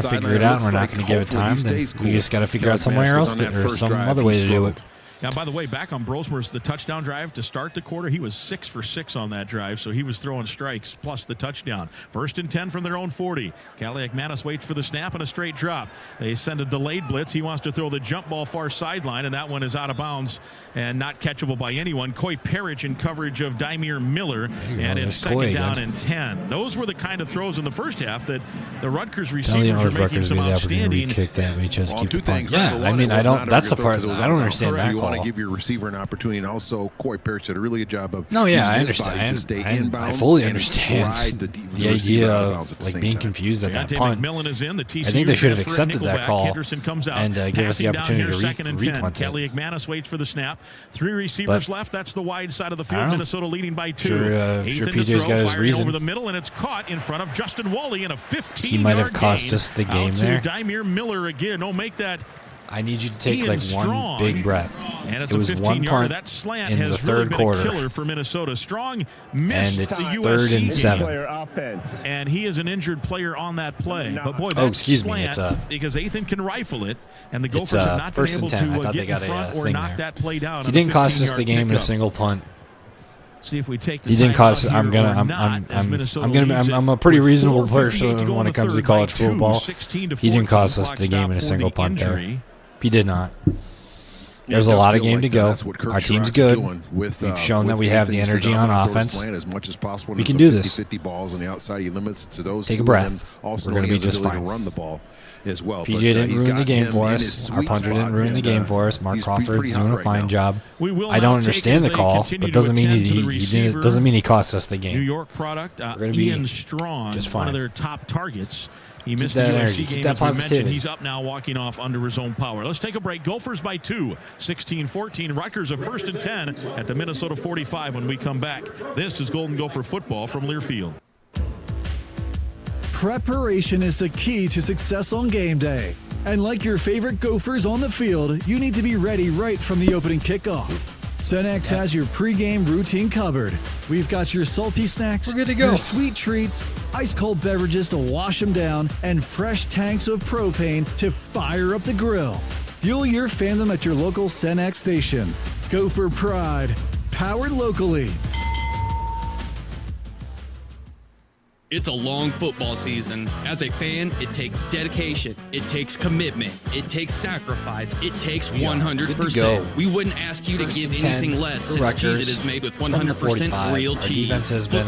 Speaker 12: figure it out, and we're not gonna give it time, then we just got to figure out somewhere else or some other way to do it.
Speaker 13: Now, by the way, back on Brosmer's the touchdown drive to start the quarter, he was 6 for 6 on that drive, so he was throwing strikes plus the touchdown. 1st and 10 from their own 40. Kaliak-Manis waits for the snap and a straight drop. They send a delayed blitz. He wants to throw the jump ball far sideline, and that one is out of bounds and not catchable by anyone. Coy Parrish in coverage of Dymere Miller, and it's second down and 10. Those were the kind of throws in the first half that the Rutgers receivers are making some outstanding.
Speaker 12: Kick that, we just keep the punt. Yeah, I mean, I don't. That's the part I don't understand that call.
Speaker 3: Want to give your receiver an opportunity, and also Coy Parrish did a really good job of.
Speaker 12: No, yeah, I understand. I fully understand the idea of like being confused at that punt. I think they should have accepted that call and give us the opportunity to re-punt it.
Speaker 13: Kaliak-Manis waits for the snap. 3 receivers left. That's the wide side of the field. Minnesota leading by 2.
Speaker 12: Sure, PJ's got his reason.
Speaker 13: Over the middle, and it's caught in front of Justin Wally in a 15-yard
Speaker 12: He might have cost us the game there.
Speaker 13: Dymere Miller again. Don't make that.
Speaker 12: I need you to take like one big breath.
Speaker 13: And
Speaker 12: it was one punt
Speaker 13: that slant
Speaker 12: in the third quarter.
Speaker 13: Killer for Minnesota. Strong missed
Speaker 12: and it's
Speaker 13: the
Speaker 12: 3rd and 7.
Speaker 13: And he is an injured player on that play. But boy, that
Speaker 12: excuse me,
Speaker 13: it's because Ethan can rifle it, and the Gophers have not been able to get in front or knock that play down.
Speaker 12: He didn't cost us the game in a single punt.
Speaker 13: See if we take the
Speaker 12: he didn't cost. I'm a pretty reasonable person when it comes to college football. He didn't cost us the game in a single punt there. He did not. There's a lot of game to go. Our team's good. We've shown that we have the energy on offense. We can do this. Take a breath. We're going to be just fine. PJ didn't ruin the game for us. Our punter didn't ruin the game for us. Mark Crawford's doing a fine job. I don't understand the call, but doesn't mean doesn't mean he cost us the game.
Speaker 13: New York product.
Speaker 12: We're going to be
Speaker 13: Ian Strong,
Speaker 12: just fine.
Speaker 13: One of their top targets. He missed
Speaker 12: that
Speaker 13: the USC
Speaker 12: energy.
Speaker 13: game,
Speaker 12: Keep that positivity.
Speaker 13: He's up now, walking off under his own power. Let's take a break. Gophers by 2, 16-14. Rutgers a 1st and 10 at the Minnesota 45 when we come back. This is Golden Gopher football from Learfield.
Speaker 20: Preparation is the key to success on game day. And like your favorite Gophers on the field, you need to be ready right from the opening kickoff. Cenex has your pregame routine covered. We've got your salty snacks,
Speaker 12: we're good to go.
Speaker 20: Your sweet treats, ice-cold beverages to wash them down, and fresh tanks of propane to fire up the grill. Fuel your fandom at your local Cenex station. Gopher Pride, powered locally.
Speaker 22: It's a long football season. As a fan, it takes dedication. It takes commitment. It takes sacrifice. It takes 100%. We wouldn't ask you to give anything less since cheese it is made with 100% real cheese.
Speaker 12: Our defense has been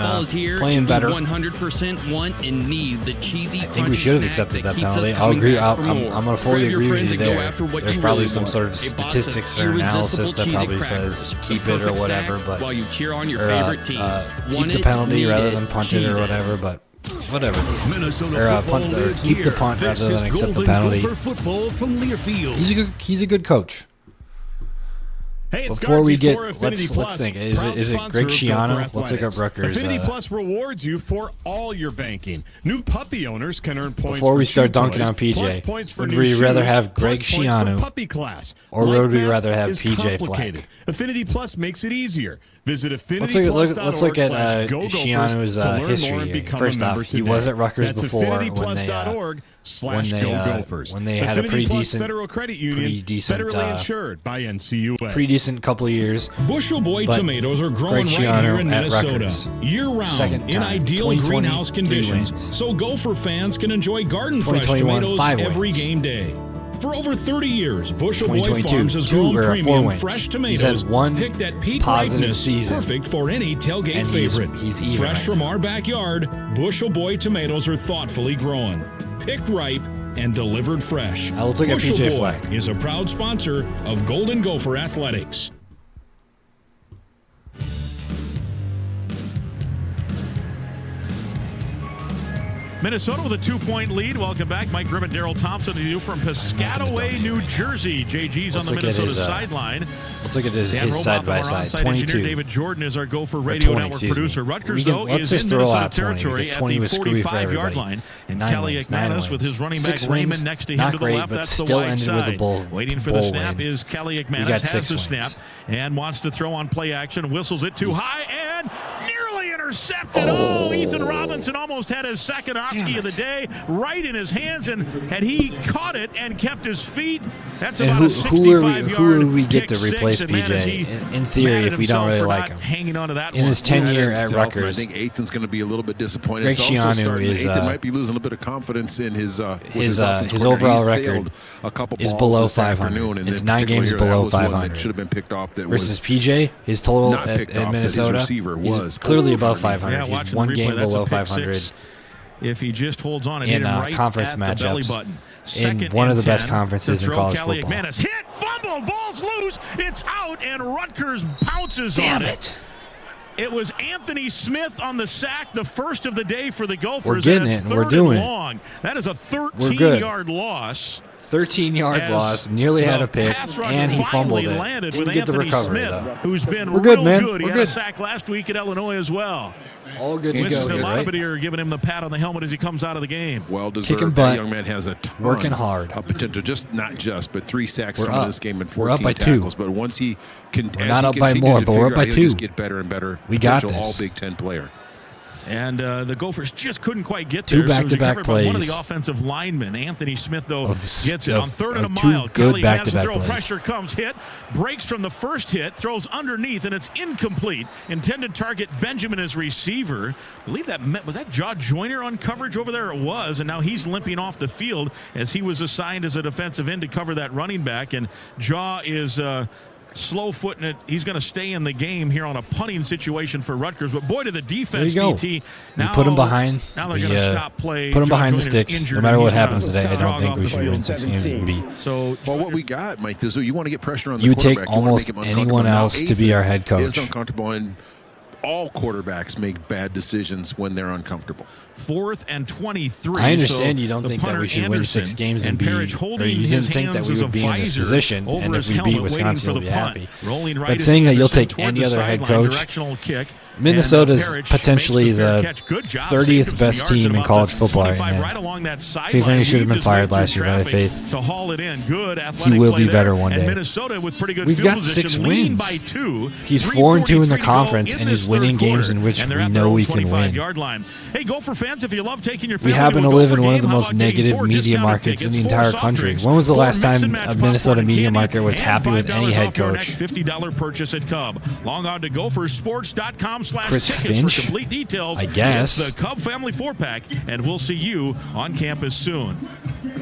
Speaker 22: playing
Speaker 12: better.
Speaker 22: 100% want and need the cheesy.
Speaker 12: I think we should have accepted that penalty. I'll agree. I'm going to fully agree with you there. There's probably some sort of statistics or analysis that probably says keep it or whatever, but
Speaker 22: while you cheer on your favorite team,
Speaker 12: keep the penalty rather than punt it or whatever, but whatever. Keep the punt rather than accept the penalty.
Speaker 7: Football from Learfield.
Speaker 12: He's a good coach.
Speaker 5: Hey, it's
Speaker 12: before we get,
Speaker 5: Affinity
Speaker 12: let's think. Is
Speaker 5: proud
Speaker 12: it
Speaker 5: sponsor
Speaker 12: Greg
Speaker 5: of
Speaker 12: Schiano?
Speaker 5: Gopher
Speaker 12: Let's look up Rutgers.
Speaker 5: Affinity Plus rewards you for all your banking. New puppy owners can earn points
Speaker 12: Before we
Speaker 5: for
Speaker 12: start
Speaker 5: shoe
Speaker 12: dunking
Speaker 5: toys,
Speaker 12: on
Speaker 5: plus
Speaker 12: PJ,
Speaker 5: points for
Speaker 12: would
Speaker 5: new
Speaker 12: we rather
Speaker 5: shoes,
Speaker 12: have
Speaker 5: plus
Speaker 12: Greg
Speaker 5: points for
Speaker 12: Schiano,
Speaker 5: puppy class.
Speaker 12: or
Speaker 5: Life
Speaker 12: would we
Speaker 5: math
Speaker 12: rather have
Speaker 5: is
Speaker 12: PJ
Speaker 5: complicated.
Speaker 12: Fleck?
Speaker 5: Affinity Plus makes it easier. Visit
Speaker 12: Let's look at
Speaker 5: affinityplus.org/GoGophers
Speaker 12: Schiano's
Speaker 5: to learn more
Speaker 12: history.
Speaker 5: and become
Speaker 12: First
Speaker 5: a member
Speaker 12: off, he
Speaker 5: today.
Speaker 12: was at Rutgers
Speaker 5: That's
Speaker 12: before when they had a pretty decent,
Speaker 5: Federal Credit Union, federally insured by NCUA.
Speaker 12: pretty decent couple of years.
Speaker 2: Bushel Boy tomatoes are growing
Speaker 12: Greg
Speaker 2: right
Speaker 12: Schiano
Speaker 2: here in
Speaker 12: at
Speaker 2: Minnesota,
Speaker 12: Rutgers.
Speaker 2: year-round,
Speaker 12: Second
Speaker 2: in
Speaker 12: time.
Speaker 2: ideal
Speaker 12: 2020,
Speaker 2: greenhouse
Speaker 12: 3
Speaker 2: conditions,
Speaker 12: wins.
Speaker 2: so Gopher fans can enjoy garden-fresh
Speaker 12: 2021,
Speaker 2: tomatoes
Speaker 12: 5
Speaker 2: every
Speaker 12: wins.
Speaker 2: game day. For over 30 years, Bushel Boy
Speaker 12: 2022,
Speaker 2: Farms has
Speaker 12: 2
Speaker 2: grown
Speaker 12: or 4
Speaker 2: premium
Speaker 12: wins.
Speaker 2: fresh
Speaker 12: He's
Speaker 2: tomatoes
Speaker 12: had 1
Speaker 2: picked at peak
Speaker 12: positive
Speaker 2: ripeness,
Speaker 12: season.
Speaker 2: perfect for any tailgate
Speaker 12: And
Speaker 2: favorite.
Speaker 12: he's even
Speaker 2: fresh
Speaker 12: right
Speaker 2: from
Speaker 12: now.
Speaker 2: our backyard, Bushel Boy tomatoes are thoughtfully grown, picked ripe, and delivered fresh.
Speaker 12: Now let's look at
Speaker 2: Bushel
Speaker 12: PJ
Speaker 2: Boy
Speaker 12: Fleck.
Speaker 2: is a proud sponsor of Golden Gopher Athletics.
Speaker 13: Minnesota with a 2-point lead. Welcome back. Mike Grimm and Daryl Thompson to you from Piscataway, New Jersey. JG's on the Minnesota sideline.
Speaker 12: Let's look at his
Speaker 13: Dan
Speaker 12: side-by-side.
Speaker 13: Robotham, our onside
Speaker 12: 22.
Speaker 13: engineer David Jordan is our Gopher Radio
Speaker 12: 20,
Speaker 13: Network producer. Rutgers,
Speaker 12: let's
Speaker 13: is
Speaker 12: just
Speaker 13: in
Speaker 12: throw
Speaker 13: Minnesota
Speaker 12: out 20
Speaker 13: territory
Speaker 12: because
Speaker 13: at
Speaker 12: 20
Speaker 13: the
Speaker 12: was screwy for
Speaker 13: 45-yard
Speaker 12: everybody.
Speaker 13: line. And
Speaker 12: 9
Speaker 13: Kelly
Speaker 12: wins, 9
Speaker 13: McManus with his running
Speaker 12: 6
Speaker 13: back Raymond
Speaker 12: wins,
Speaker 13: next to him
Speaker 12: not
Speaker 13: to the
Speaker 12: great,
Speaker 13: left.
Speaker 12: but
Speaker 13: That's
Speaker 12: still
Speaker 13: the wide
Speaker 12: ended
Speaker 13: side.
Speaker 12: with a bowl.
Speaker 13: Waiting for the snap is Kelly McManus.
Speaker 12: got
Speaker 13: Has
Speaker 12: 6
Speaker 13: the
Speaker 12: wins.
Speaker 13: snap and wants to throw on play action. Whistles it too high and nearly intercepted. Oh, Ethan Robinson almost had his second Oski of the day right in his hands, and had he caught it and kept his feet, that's
Speaker 12: And
Speaker 13: about a 65-yard
Speaker 12: who would we get to
Speaker 13: pick
Speaker 12: replace
Speaker 13: six. And man, is he
Speaker 12: PJ? In theory, if we don't really like him.
Speaker 13: Hanging on to that
Speaker 12: in
Speaker 13: one.
Speaker 12: his tenure at Rutgers,
Speaker 3: I think Ethan's going to be a little bit disappointed.
Speaker 12: Greg Schiano
Speaker 3: Ethan might be losing a bit of confidence in his
Speaker 12: overall record is below 500. It's 9 games below 500.
Speaker 3: Should have been picked off. That
Speaker 12: versus PJ, his total at Minnesota is clearly above 500.
Speaker 13: Yeah,
Speaker 12: he's 1 game below 500.
Speaker 13: If he just holds on and
Speaker 12: in
Speaker 13: hit him right
Speaker 12: conference
Speaker 13: at the belly
Speaker 12: matchups
Speaker 13: button.
Speaker 12: in one of the best conferences in college
Speaker 13: Kelly
Speaker 12: football.
Speaker 13: McManus hit, fumble, ball's loose, it's out, and Rutgers pounces on
Speaker 12: Damn
Speaker 13: it.
Speaker 12: it.
Speaker 13: It was Anthony Smith on the sack, the first of the day for the Gophers.
Speaker 12: We're getting it, and we're doing it.
Speaker 13: Long. That is a
Speaker 12: We're good.
Speaker 13: 13-yard loss.
Speaker 12: 13-yard loss, nearly had a pick, and he fumbled it.
Speaker 13: Landed
Speaker 12: Didn't
Speaker 13: with
Speaker 12: get the
Speaker 13: Anthony
Speaker 12: recovery,
Speaker 13: Smith,
Speaker 12: though.
Speaker 13: who's been
Speaker 12: We're good,
Speaker 13: real
Speaker 12: man.
Speaker 13: good. He
Speaker 12: We're
Speaker 13: had a
Speaker 12: good.
Speaker 13: sack last week at Illinois as well.
Speaker 12: All good to go
Speaker 13: Winston
Speaker 12: here, right?
Speaker 13: Lapidere giving him the pat on the helmet as he comes out of the game.
Speaker 3: Well deserved.
Speaker 12: Kicking
Speaker 3: That
Speaker 12: butt,
Speaker 3: young man has a ton
Speaker 12: working hard.
Speaker 3: of potential. But 3 sacks
Speaker 12: We're
Speaker 3: from
Speaker 12: up.
Speaker 3: this game and
Speaker 12: We're up
Speaker 3: 14
Speaker 12: by 2.
Speaker 3: tackles. But once he can,
Speaker 12: We're not up by more, but we're up by 2.
Speaker 3: Just get better and better.
Speaker 12: We got
Speaker 3: Potential
Speaker 12: this.
Speaker 3: All Big Ten player.
Speaker 13: And the Gophers just couldn't quite get
Speaker 12: 2
Speaker 13: there.
Speaker 12: back-to-back
Speaker 13: So it was recovered by one of
Speaker 12: plays.
Speaker 13: the offensive linemen, Anthony Smith, though,
Speaker 12: Of
Speaker 13: gets it on 3rd and a
Speaker 12: 2
Speaker 13: mile.
Speaker 12: good
Speaker 13: Kelly has to
Speaker 12: back-to-back
Speaker 13: throw.
Speaker 12: plays.
Speaker 13: Pressure comes, hit, breaks from the first hit, throws underneath, and it's incomplete. Intended target Benjamin as receiver. I believe was that Jaw Joyner on coverage over there? It was, and now he's limping off the field as he was assigned as a defensive end to cover that running back. And Jaw is slow footing it. He's going to stay in the game here on a punting situation for Rutgers. But boy, to the defense,
Speaker 12: There you go.
Speaker 13: BT.
Speaker 12: You put him behind.
Speaker 13: Now they're going to stop play.
Speaker 12: Put him
Speaker 13: John
Speaker 12: behind the
Speaker 13: Joyner's
Speaker 12: sticks.
Speaker 13: injured,
Speaker 12: No matter
Speaker 13: and
Speaker 12: what
Speaker 13: he's
Speaker 12: happens
Speaker 13: gonna
Speaker 12: today, I don't
Speaker 13: jog
Speaker 12: think
Speaker 13: off
Speaker 12: we
Speaker 13: the
Speaker 12: should
Speaker 13: field.
Speaker 12: win 6 games and beat.
Speaker 13: So,
Speaker 3: well, what we got, Mike, is you want to get pressure on the
Speaker 12: You would take
Speaker 3: quarterback. You wanna
Speaker 12: almost
Speaker 3: make him uncomfortable.
Speaker 12: anyone
Speaker 3: Now,
Speaker 12: else to be our head coach.
Speaker 3: Is uncomfortable, and all quarterbacks make bad decisions when they're uncomfortable.
Speaker 13: 4th and 23.
Speaker 12: I understand
Speaker 13: so
Speaker 12: you don't
Speaker 13: the
Speaker 12: think that we
Speaker 13: punter
Speaker 12: should win 6
Speaker 13: Anderson
Speaker 12: games and be,
Speaker 13: Parrish
Speaker 12: or
Speaker 13: holding
Speaker 12: you
Speaker 13: his
Speaker 12: didn't think that
Speaker 13: hands
Speaker 12: we
Speaker 13: as a
Speaker 12: would be in this
Speaker 13: visor
Speaker 12: position,
Speaker 13: over
Speaker 12: and if
Speaker 13: his
Speaker 12: we beat
Speaker 13: helmet,
Speaker 12: Wisconsin,
Speaker 13: waiting
Speaker 12: you'll
Speaker 13: for
Speaker 12: be
Speaker 13: the punt.
Speaker 12: happy.
Speaker 13: Rolling right
Speaker 12: But
Speaker 13: is
Speaker 12: saying that you'll
Speaker 13: Anderson
Speaker 12: take
Speaker 13: toward
Speaker 12: any
Speaker 13: the
Speaker 12: other head
Speaker 13: sideline,
Speaker 12: coach,
Speaker 13: directional kick.
Speaker 12: Minnesota's
Speaker 13: Parrish
Speaker 12: potentially
Speaker 13: makes the fair
Speaker 12: the
Speaker 13: catch. Good job,
Speaker 12: 30th
Speaker 13: saved
Speaker 12: best
Speaker 13: some
Speaker 12: team
Speaker 13: yards
Speaker 12: in
Speaker 13: at
Speaker 12: college
Speaker 13: about
Speaker 12: football right
Speaker 13: 25
Speaker 12: now.
Speaker 13: right along that sideline.
Speaker 12: Cleveland should have been
Speaker 13: Weaved his way
Speaker 12: fired last
Speaker 13: through
Speaker 12: year by the
Speaker 13: traffic
Speaker 12: Faith.
Speaker 13: to haul it in. Good athletic
Speaker 12: He will
Speaker 13: play
Speaker 12: be better
Speaker 13: there.
Speaker 12: one
Speaker 13: And
Speaker 12: day.
Speaker 13: Minnesota with pretty good
Speaker 12: We've
Speaker 13: field
Speaker 12: got
Speaker 13: position,
Speaker 12: 6
Speaker 13: leading
Speaker 12: wins.
Speaker 13: by 2.
Speaker 12: He's 4-2 in the
Speaker 13: 3:43 to go
Speaker 12: conference,
Speaker 13: in
Speaker 12: and
Speaker 13: this
Speaker 12: he's winning
Speaker 13: third
Speaker 12: games
Speaker 13: quarter.
Speaker 12: in which
Speaker 13: And they're
Speaker 12: we
Speaker 13: at
Speaker 12: know
Speaker 13: their
Speaker 12: we
Speaker 13: own
Speaker 12: can win.
Speaker 13: 25-yard line. Hey, Gopher fans, if you love taking your
Speaker 12: We
Speaker 13: family
Speaker 12: happen
Speaker 13: to
Speaker 12: to
Speaker 13: a
Speaker 12: live
Speaker 13: Gopher
Speaker 12: in one of
Speaker 13: game,
Speaker 12: the
Speaker 13: how
Speaker 12: most
Speaker 13: about getting
Speaker 12: negative
Speaker 13: 4
Speaker 12: media
Speaker 13: discounted
Speaker 12: markets in the
Speaker 13: tickets,
Speaker 12: entire
Speaker 13: 4 soft
Speaker 12: country.
Speaker 13: drinks,
Speaker 12: When was the
Speaker 13: 4
Speaker 12: last
Speaker 13: mix
Speaker 12: time
Speaker 13: and match
Speaker 12: a Minnesota
Speaker 13: popcorn
Speaker 12: media
Speaker 13: and
Speaker 12: market was
Speaker 13: candy,
Speaker 12: happy
Speaker 13: and
Speaker 12: with any
Speaker 13: $5
Speaker 12: head
Speaker 13: off your
Speaker 12: coach?
Speaker 13: next $50 purchase at Cub. Log on to gophersports.com/tickets
Speaker 12: Chris Finch,
Speaker 13: for complete details.
Speaker 12: I guess.
Speaker 13: It's the Cub Family 4-pack, and we'll see you on campus soon.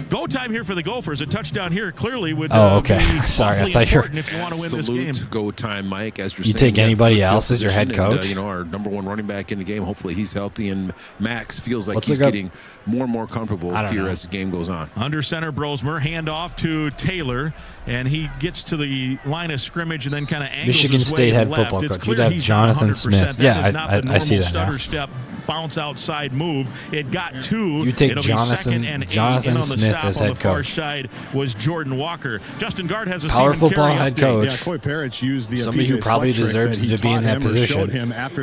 Speaker 13: Go time here for the Gophers. A touchdown here clearly would
Speaker 12: okay.
Speaker 13: be
Speaker 12: Sorry, I
Speaker 13: awfully
Speaker 12: thought you were.
Speaker 13: important if you want to win this game.
Speaker 3: Salute, go time, Mike. As you're
Speaker 12: You
Speaker 3: saying,
Speaker 12: take anybody
Speaker 3: field
Speaker 12: else as your head
Speaker 3: position,
Speaker 12: coach?
Speaker 3: and, our number 1 running back in the game. Hopefully he's healthy, and Max feels like
Speaker 12: Let's
Speaker 3: he's
Speaker 12: look up-
Speaker 3: getting more and more comfortable here as the game goes on.
Speaker 13: Under center, Brosmer, handoff to Taylor, and he gets to the line of scrimmage and then kind of angles
Speaker 12: Michigan
Speaker 13: his
Speaker 12: State
Speaker 13: way
Speaker 12: head
Speaker 13: left.
Speaker 12: football
Speaker 13: It's
Speaker 12: coach.
Speaker 13: clear
Speaker 12: We'd have
Speaker 13: he's
Speaker 12: Jonathan
Speaker 13: 100%.
Speaker 12: Smith.
Speaker 13: That
Speaker 12: Yeah,
Speaker 13: is not the
Speaker 12: I see
Speaker 13: normal
Speaker 12: that now.
Speaker 13: stutter step bounce outside move. It got 2.
Speaker 12: You take
Speaker 13: It'll
Speaker 12: Jonathan
Speaker 13: be 2nd and 8.
Speaker 12: Smith as head
Speaker 13: on the far
Speaker 12: coach.
Speaker 13: Side was Jordan Walker. Justin Guard has a
Speaker 12: power
Speaker 13: Stephen
Speaker 12: football
Speaker 13: Carey
Speaker 12: head
Speaker 13: update.
Speaker 12: coach.
Speaker 19: Yeah, Coy Parrish used the
Speaker 12: somebody who
Speaker 19: PJ
Speaker 12: probably
Speaker 19: Fleck
Speaker 12: deserves
Speaker 19: trick
Speaker 12: to be in that position.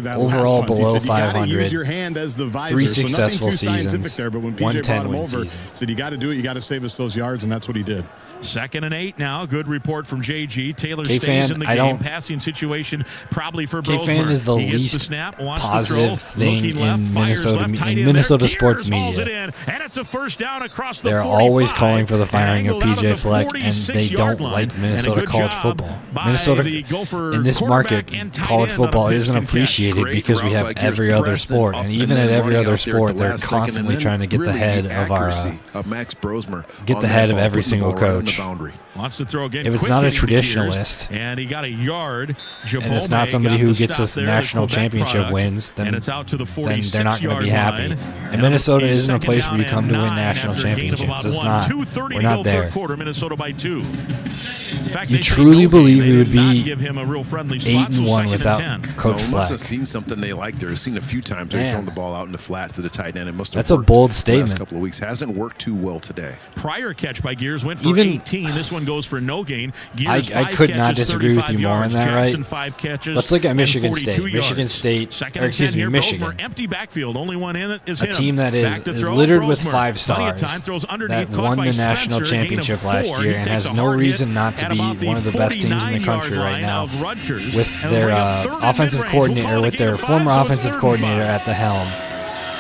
Speaker 12: Overall below 500. 3 successful seasons.
Speaker 19: There, but when PJ
Speaker 12: 110 win
Speaker 19: over,
Speaker 12: season.
Speaker 19: said you got to do it. You got to save us those yards, and that's what he did.
Speaker 13: 2nd and 8 now. Good report from JG. Taylor
Speaker 12: K-Fan,
Speaker 13: stays in the game. Passing situation probably for Brosmer.
Speaker 12: K-Fan is the
Speaker 13: he gets
Speaker 12: least
Speaker 13: the snap, wants
Speaker 12: positive
Speaker 13: to throw,
Speaker 12: thing
Speaker 13: left,
Speaker 12: in Minnesota
Speaker 13: left,
Speaker 12: sports
Speaker 13: Gears,
Speaker 12: media.
Speaker 13: it in, and it's a first down across the
Speaker 12: They're
Speaker 13: 45,
Speaker 12: always calling for the firing of
Speaker 13: angled out
Speaker 12: PJ
Speaker 13: the
Speaker 12: Fleck, and they don't
Speaker 13: 46-yard line.
Speaker 12: like Minnesota
Speaker 13: And a good
Speaker 12: college
Speaker 13: job
Speaker 12: football.
Speaker 13: by
Speaker 12: Minnesota,
Speaker 13: the Gopher
Speaker 12: in this market,
Speaker 13: quarterback and tight
Speaker 12: college
Speaker 13: end on a
Speaker 12: football
Speaker 13: pitch
Speaker 12: isn't
Speaker 13: and catch.
Speaker 12: appreciated
Speaker 3: Great
Speaker 12: because we
Speaker 3: route
Speaker 12: have
Speaker 3: by
Speaker 12: every
Speaker 3: Gears,
Speaker 12: other
Speaker 3: pressing
Speaker 12: sport.
Speaker 3: up
Speaker 12: And
Speaker 3: and
Speaker 12: even
Speaker 3: then
Speaker 12: at every
Speaker 3: running
Speaker 12: other
Speaker 3: out there at
Speaker 12: sport,
Speaker 3: the
Speaker 12: they're
Speaker 3: last second,
Speaker 12: constantly
Speaker 3: and
Speaker 12: trying to get
Speaker 3: really
Speaker 12: the head
Speaker 3: the
Speaker 12: of our
Speaker 3: accuracy of Max Brosmer
Speaker 12: get
Speaker 3: on
Speaker 12: the
Speaker 3: that
Speaker 12: head of
Speaker 3: ball,
Speaker 12: every
Speaker 3: putting the
Speaker 12: single
Speaker 3: ball right on the
Speaker 12: coach.
Speaker 3: boundary.
Speaker 13: Wants to throw again.
Speaker 12: If it's
Speaker 13: quick
Speaker 12: not a
Speaker 13: into Gears,
Speaker 12: traditionalist,
Speaker 13: and he got a yard.
Speaker 12: and it's not
Speaker 13: Jabome
Speaker 12: somebody
Speaker 13: got
Speaker 12: who
Speaker 13: the
Speaker 12: gets
Speaker 13: stop
Speaker 12: us
Speaker 13: there,
Speaker 12: national
Speaker 13: Quebec
Speaker 12: championship
Speaker 13: product,
Speaker 12: wins, then,
Speaker 13: and it's out to the
Speaker 12: then they're not going to be
Speaker 13: 46-yard
Speaker 12: happy.
Speaker 13: line.
Speaker 12: And Minnesota
Speaker 13: It'll be
Speaker 12: isn't a place
Speaker 13: second
Speaker 12: where you come to
Speaker 13: down
Speaker 12: win
Speaker 13: and
Speaker 12: national
Speaker 13: 9 after a gain of
Speaker 12: championships.
Speaker 13: about
Speaker 12: It's
Speaker 13: one.
Speaker 12: not.
Speaker 13: 2:30
Speaker 12: We're
Speaker 13: to
Speaker 12: not
Speaker 13: go,
Speaker 12: there.
Speaker 13: Third quarter, Minnesota by 2. In fact,
Speaker 12: You
Speaker 13: they said
Speaker 12: truly
Speaker 13: no
Speaker 12: believe
Speaker 13: game.
Speaker 12: we
Speaker 13: They
Speaker 12: would
Speaker 13: did not
Speaker 12: be
Speaker 13: give him a real friendly spot,
Speaker 12: 8-1
Speaker 13: so
Speaker 12: without
Speaker 13: 2nd and 10.
Speaker 12: Coach
Speaker 3: Must
Speaker 12: Fleck.
Speaker 3: have seen something they liked there. Seen a few times they've thrown the ball out in the flat to the tight end. It must have
Speaker 12: That's a
Speaker 3: worked
Speaker 12: bold
Speaker 3: the
Speaker 12: statement.
Speaker 3: last couple of weeks. Hasn't worked too well today.
Speaker 13: Prior catch by Gears went for
Speaker 12: Even
Speaker 13: 18. This one goes for no gain. Gears,
Speaker 12: I
Speaker 13: 5
Speaker 12: could not
Speaker 13: catches,
Speaker 12: disagree with you
Speaker 13: 35
Speaker 12: more on
Speaker 13: yards.
Speaker 12: that,
Speaker 13: Jackson,
Speaker 12: right?
Speaker 13: 5 catches.
Speaker 12: Let's look at
Speaker 13: and
Speaker 12: Michigan
Speaker 13: 42
Speaker 12: State.
Speaker 13: yards.
Speaker 12: Michigan State,
Speaker 13: Second
Speaker 12: or
Speaker 13: and
Speaker 12: excuse
Speaker 13: 10
Speaker 12: me,
Speaker 13: here,
Speaker 12: Michigan.
Speaker 13: Brosmer, empty backfield. Only one in it is
Speaker 12: A
Speaker 13: him.
Speaker 12: team that is
Speaker 13: Back to throw,
Speaker 12: littered with
Speaker 13: Brosmer.
Speaker 12: 5
Speaker 13: Plenty of
Speaker 12: stars
Speaker 13: time, throws underneath,
Speaker 12: that
Speaker 13: caught
Speaker 12: won
Speaker 13: by
Speaker 12: the national
Speaker 13: Spencer, gain of
Speaker 12: championship
Speaker 13: 4.
Speaker 12: last year
Speaker 13: He
Speaker 12: and
Speaker 13: takes
Speaker 12: has
Speaker 13: a
Speaker 12: no
Speaker 13: hard
Speaker 12: reason
Speaker 13: hit
Speaker 12: not to
Speaker 13: at
Speaker 12: be
Speaker 13: about the
Speaker 12: one of the best teams in the
Speaker 13: 49-yard
Speaker 12: country right
Speaker 13: line
Speaker 12: now.
Speaker 13: of Rutgers.
Speaker 12: With
Speaker 13: And
Speaker 12: their
Speaker 13: they'll bring up 3rd and
Speaker 12: offensive
Speaker 13: mid-range.
Speaker 12: coordinator,
Speaker 13: We'll call it
Speaker 12: with
Speaker 13: a gain
Speaker 12: their
Speaker 13: of 5,
Speaker 12: former
Speaker 13: so
Speaker 12: offensive
Speaker 13: 3rd and
Speaker 12: coordinator
Speaker 13: 5.
Speaker 12: at the helm.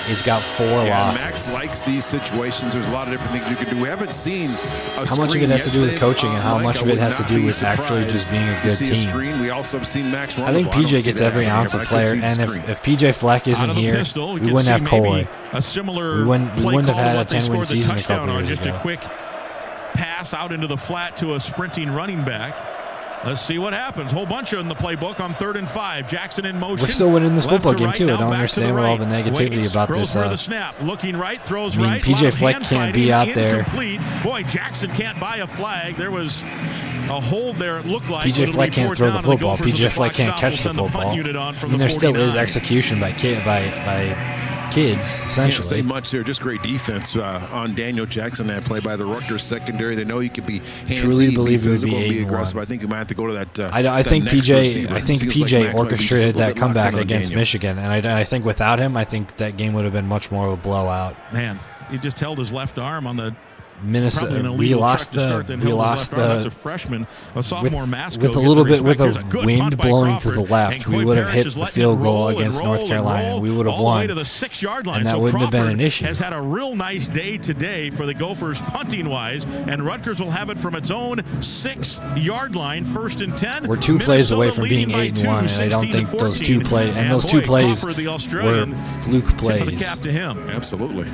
Speaker 12: He's got 4 losses.
Speaker 3: Max likes these situations. There's a lot of different things you can do. We haven't seen a
Speaker 12: How much of it has to do with coaching and how much of it has to do with actually
Speaker 3: surprised
Speaker 12: just being a
Speaker 3: to
Speaker 12: good
Speaker 3: see
Speaker 12: team?
Speaker 3: screen. We also have seen Max run
Speaker 12: I think
Speaker 3: the ball.
Speaker 12: PJ
Speaker 3: don't see
Speaker 12: gets
Speaker 3: that
Speaker 12: every
Speaker 3: happening
Speaker 12: ounce
Speaker 3: here,
Speaker 12: of
Speaker 3: but I could
Speaker 12: player,
Speaker 3: see the
Speaker 12: and
Speaker 3: screen.
Speaker 12: if PJ Fleck
Speaker 13: Out
Speaker 12: isn't
Speaker 13: of the
Speaker 12: here,
Speaker 13: pistol,
Speaker 12: we
Speaker 13: you
Speaker 12: wouldn't
Speaker 13: can
Speaker 12: have
Speaker 13: see maybe
Speaker 12: Coley.
Speaker 13: a similar
Speaker 12: We wouldn't
Speaker 13: play
Speaker 12: have
Speaker 13: call
Speaker 12: had
Speaker 13: to
Speaker 12: a
Speaker 13: what they
Speaker 12: 10-win
Speaker 13: scored the
Speaker 12: season a
Speaker 13: touchdown
Speaker 12: couple
Speaker 13: on.
Speaker 12: years
Speaker 13: Just
Speaker 12: ago.
Speaker 13: a quick pass out into the flat to a sprinting running back. Let's see what happens. Whole bunch in the playbook on 3rd and 5. Jackson in motion.
Speaker 12: We're still winning this
Speaker 13: Left
Speaker 12: football
Speaker 13: to
Speaker 12: game
Speaker 13: right,
Speaker 12: too. I
Speaker 13: now
Speaker 12: don't
Speaker 13: back to
Speaker 12: understand
Speaker 13: the
Speaker 12: what all
Speaker 13: right.
Speaker 12: the negativity
Speaker 13: Waits,
Speaker 12: about
Speaker 13: throws
Speaker 12: this.
Speaker 13: for the snap. Looking right, throws
Speaker 12: I mean,
Speaker 13: right.
Speaker 12: PJ
Speaker 13: Lot of
Speaker 12: Fleck
Speaker 13: hand
Speaker 12: can't be
Speaker 13: fighting,
Speaker 12: out there.
Speaker 13: incomplete. Boy, Jackson can't buy a flag. There was a hold there. It looked like
Speaker 12: PJ Fleck can't throw the football. PJ Fleck can't catch the football. I mean, there still is execution by kids, essentially.
Speaker 3: Can't say much there. Just great defense on Daniel Jackson. That play by the Rutgers secondary. They know you can be handsy,
Speaker 12: Truly believe
Speaker 3: be
Speaker 12: it would be
Speaker 3: physical, be
Speaker 12: 8-1.
Speaker 3: aggressive. I think you might have to go to that.
Speaker 12: I think
Speaker 3: next
Speaker 12: PJ.
Speaker 3: receiver.
Speaker 12: I think
Speaker 3: Seems
Speaker 12: PJ
Speaker 3: like Max might be just a
Speaker 12: orchestrated
Speaker 3: little
Speaker 12: that
Speaker 3: bit
Speaker 12: comeback
Speaker 3: locked in on
Speaker 12: against
Speaker 3: Daniel.
Speaker 12: Michigan, and I think without him, I think that game would have been much more of a blowout.
Speaker 13: Man, he just held his left arm on the
Speaker 12: Minnesota. We lost
Speaker 13: That's a freshman, a sophomore Masco
Speaker 12: with a little bit with a wind blowing to the left. We would have hit the field goal against North Carolina. We would have won,
Speaker 13: way to the 6-yard line.
Speaker 12: and that
Speaker 13: So
Speaker 12: wouldn't have been
Speaker 13: Crawford
Speaker 12: an issue.
Speaker 13: Has had a real nice day today for the Gophers punting wise, and Rutgers will have it from its own 6-yard line, 1st and 10.
Speaker 12: We're 2 plays away from being 8-1, and I don't think those 2 plays and those 2 plays
Speaker 13: Crawford, the
Speaker 12: were
Speaker 13: Australian,
Speaker 12: fluke
Speaker 13: tip of the
Speaker 12: plays.
Speaker 13: cap to him.
Speaker 3: Absolutely.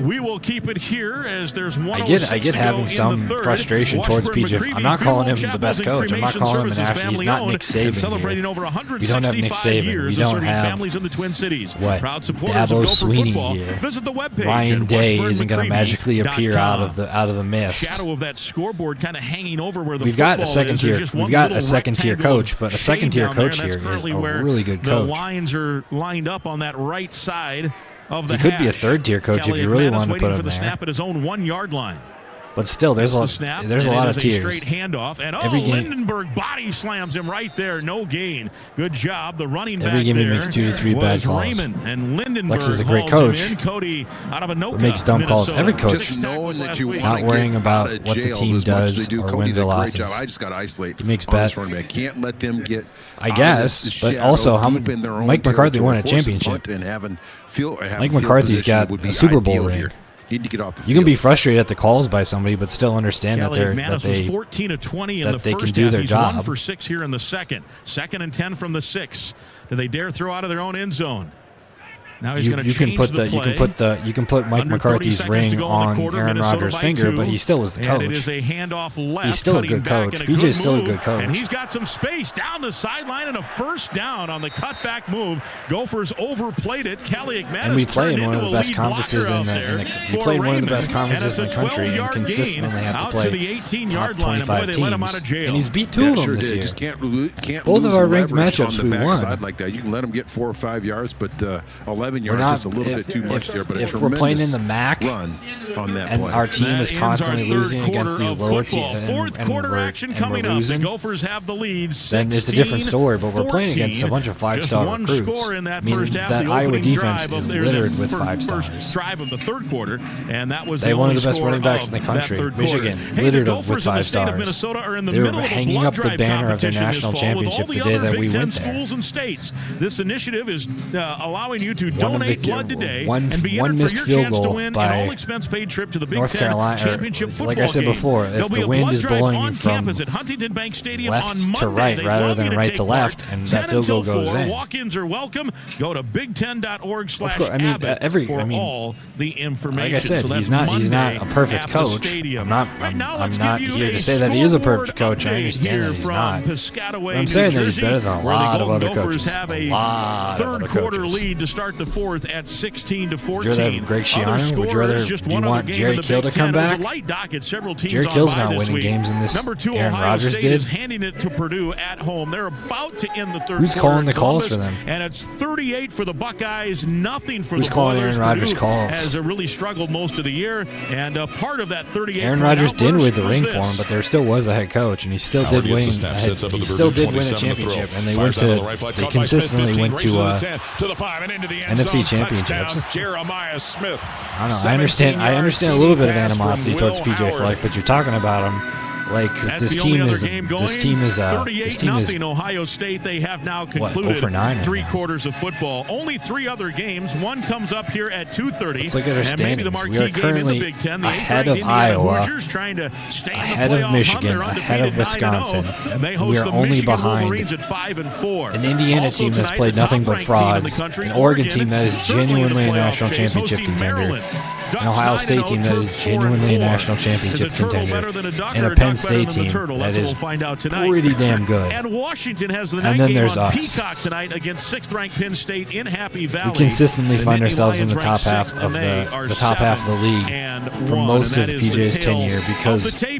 Speaker 13: We will keep it here as there's one.
Speaker 12: I get having some frustration towards PJ. I'm not calling him the best coach. I'm not calling him an national. He's not Nick Saban
Speaker 13: celebrating
Speaker 12: here.
Speaker 13: over 165
Speaker 12: We don't have Nick Saban. We don't have
Speaker 13: families in the Twin Cities.
Speaker 12: What?
Speaker 13: Proud supporters
Speaker 12: Dabo
Speaker 13: of Gopher
Speaker 12: Sweeney
Speaker 13: football.
Speaker 12: here.
Speaker 13: Visit the webpage
Speaker 12: Ryan
Speaker 13: at
Speaker 12: Day isn't going to magically appear out of
Speaker 13: washburnmccreevy.com.
Speaker 12: the mist.
Speaker 13: Shadow of that scoreboard kind of hanging over where the
Speaker 12: We've got a
Speaker 13: football
Speaker 12: second
Speaker 13: is. There's
Speaker 12: tier.
Speaker 13: just
Speaker 12: We've
Speaker 13: one
Speaker 12: got
Speaker 13: little
Speaker 12: a second tier
Speaker 13: rectangle
Speaker 12: coach, but a
Speaker 13: shade
Speaker 12: second tier
Speaker 13: down there,
Speaker 12: coach
Speaker 13: and
Speaker 12: here
Speaker 13: that's
Speaker 12: is
Speaker 13: currently
Speaker 12: a
Speaker 13: where
Speaker 12: really good
Speaker 13: the
Speaker 12: coach.
Speaker 13: lines are lined up on that right side of the
Speaker 12: He could be a
Speaker 13: hash.
Speaker 12: third tier coach if
Speaker 13: Kelly
Speaker 12: you really
Speaker 13: McManus
Speaker 12: wanted to
Speaker 13: waiting
Speaker 12: put
Speaker 13: for
Speaker 12: him
Speaker 13: the
Speaker 12: there.
Speaker 13: snap at his own 1-yard line.
Speaker 12: But still, there's a lot of tiers.
Speaker 13: Straight handoff, and
Speaker 12: Every game-
Speaker 13: Lindenberg body slams him right there. No gain. Good job. The running back
Speaker 12: Every game he
Speaker 13: there
Speaker 12: makes 2 to 3
Speaker 13: was
Speaker 12: bad calls.
Speaker 13: Raymond, and Lindenberg
Speaker 12: Lex is a great
Speaker 13: hauls
Speaker 12: coach.
Speaker 13: him in. Cody out of Anoka,
Speaker 12: Makes dumb calls.
Speaker 13: Minnesota.
Speaker 12: Every coach.
Speaker 3: Just knowing that you want
Speaker 12: Not
Speaker 3: to
Speaker 12: worrying
Speaker 3: get
Speaker 12: about
Speaker 3: out of
Speaker 12: what the
Speaker 3: jail
Speaker 12: team
Speaker 3: as much as
Speaker 12: does
Speaker 3: they do.
Speaker 12: or
Speaker 3: Cody
Speaker 12: wins
Speaker 3: did
Speaker 12: or
Speaker 3: a great
Speaker 12: losses.
Speaker 3: job. I just got to isolate.
Speaker 12: He makes
Speaker 3: on this
Speaker 12: bad-
Speaker 3: running back. Can't let them get.
Speaker 12: I
Speaker 3: out of
Speaker 12: guess,
Speaker 3: this
Speaker 12: but
Speaker 3: shadow
Speaker 12: also how
Speaker 3: deep in their own
Speaker 12: Mike McCarthy won a
Speaker 3: territory, forcing
Speaker 12: championship.
Speaker 3: punt and having field
Speaker 12: McCarthy's
Speaker 3: position
Speaker 12: got
Speaker 3: would
Speaker 12: a
Speaker 3: be
Speaker 12: Super Bowl
Speaker 3: ideal
Speaker 12: ring.
Speaker 3: here. Need to get off the
Speaker 12: You can
Speaker 3: field.
Speaker 12: be frustrated at the calls by somebody, but still understand
Speaker 13: Kelly
Speaker 12: that
Speaker 13: McManus was 14 of 20 in
Speaker 12: that
Speaker 13: the
Speaker 12: they
Speaker 13: first
Speaker 12: can do
Speaker 13: half.
Speaker 12: their
Speaker 13: He's
Speaker 12: job.
Speaker 13: 1 for 6 here in the second. 2nd and 10 from the 6. Do they dare throw out of their own end zone? Now he's going to
Speaker 12: you can put Mike McCarthy's ring on Aaron Rodgers' finger, but he still was the coach.
Speaker 13: And it is a handoff left.
Speaker 12: He's still a good coach. PJ's still a good coach.
Speaker 13: And he's got some space down the sideline and a first down on the cutback move. Gophers overplayed it. Kelly McManus
Speaker 12: and we play in one of the best conferences in the country, and consistently have to play
Speaker 13: the 18-yard
Speaker 12: top 25 teams.
Speaker 13: And
Speaker 12: he's beat two of them this year.
Speaker 3: Just can't
Speaker 12: both of our ranked
Speaker 3: matchups
Speaker 12: matchups we won.
Speaker 3: Like that. You can let them get 4 or 5 yards, but 11 yards is a little bit too much there. But
Speaker 12: if we're playing in the MAC
Speaker 3: run on that
Speaker 12: and
Speaker 3: play.
Speaker 12: our team is constantly losing against these lower teams,
Speaker 13: Fourth quarter action coming up. The Gophers have the lead.
Speaker 12: Then it's a different story. But we're playing against a bunch of 5-star recruits.
Speaker 13: I mean,
Speaker 12: that Iowa defense is littered with 5 stars.
Speaker 13: First drive of the third quarter, and that was
Speaker 12: they one of the best running backs in the country. Michigan littered with 5 stars. They were hanging up the banner of their national championship the day that we went there.
Speaker 13: Schools and states. This initiative is allowing you to donate blood today and be
Speaker 12: one
Speaker 13: entered
Speaker 12: missed
Speaker 13: for your
Speaker 12: field
Speaker 13: chance to
Speaker 12: goal
Speaker 13: win
Speaker 12: by
Speaker 13: an all-expense paid trip to the Big
Speaker 12: North
Speaker 13: Ten
Speaker 12: Carolina.
Speaker 13: Championship football
Speaker 12: Like I said
Speaker 13: game.
Speaker 12: before, if the wind is blowing you from
Speaker 13: at Huntington Bank Stadium
Speaker 12: left
Speaker 13: on Monday,
Speaker 12: to right rather than right to left, and that field goal goes in.
Speaker 13: Walk-ins are welcome. Go to big10.org/Abbott for all the information.
Speaker 12: Like I said,
Speaker 13: so
Speaker 12: he's not a perfect coach. I'm not here to say that he is a perfect coach. I understand that he's not. But I'm saying that he's better than a lot of other coaches.
Speaker 13: Have a third quarter lead to start the fourth at 16-14.
Speaker 12: Would you rather have Greg Schiano? Would you rather do you want Jerry Kill to come back? Jerry Kill's not winning games in this. Aaron Rodgers did.
Speaker 13: Handing it to Purdue at home. They're about to end the third.
Speaker 12: Who's calling the calls for them?
Speaker 13: And it's 38 for the Buckeyes, nothing for
Speaker 12: Who's
Speaker 13: the
Speaker 12: calling
Speaker 13: Boilers.
Speaker 12: Aaron Rodgers calls?
Speaker 13: Has really struggled most of the year, and part of that 38.
Speaker 12: Aaron Rodgers did win the ring for him, but there still was a head coach, and he still did win. He still did win a championship, and they consistently went to NFC championships.
Speaker 14: Jeremiah Smith.
Speaker 12: I don't know. I understand a little bit of animosity towards PJ Fleck, but you're talking about him like this team is
Speaker 13: 38-0 Ohio State. They have now concluded
Speaker 12: 0-9
Speaker 13: 3 quarters of football. Only 3 other games. One comes up here at 2:30.
Speaker 12: Let's look at our standings.
Speaker 13: We
Speaker 12: are currently ahead of Iowa, ahead of Michigan, ahead of Wisconsin. We are only behind an Indiana team that's played nothing but frauds, an Oregon team that is genuinely a national championship contender, an Ohio State team that is genuinely a national championship contender, and a Penn State team that is pretty damn good.
Speaker 13: And Washington has the night
Speaker 12: and then
Speaker 13: game
Speaker 12: there's
Speaker 13: on
Speaker 12: us.
Speaker 13: Peacock tonight against 6th-ranked Penn State in Happy Valley.
Speaker 12: We consistently find ourselves in the top half of the top half of the league for most of PJ's tenure because he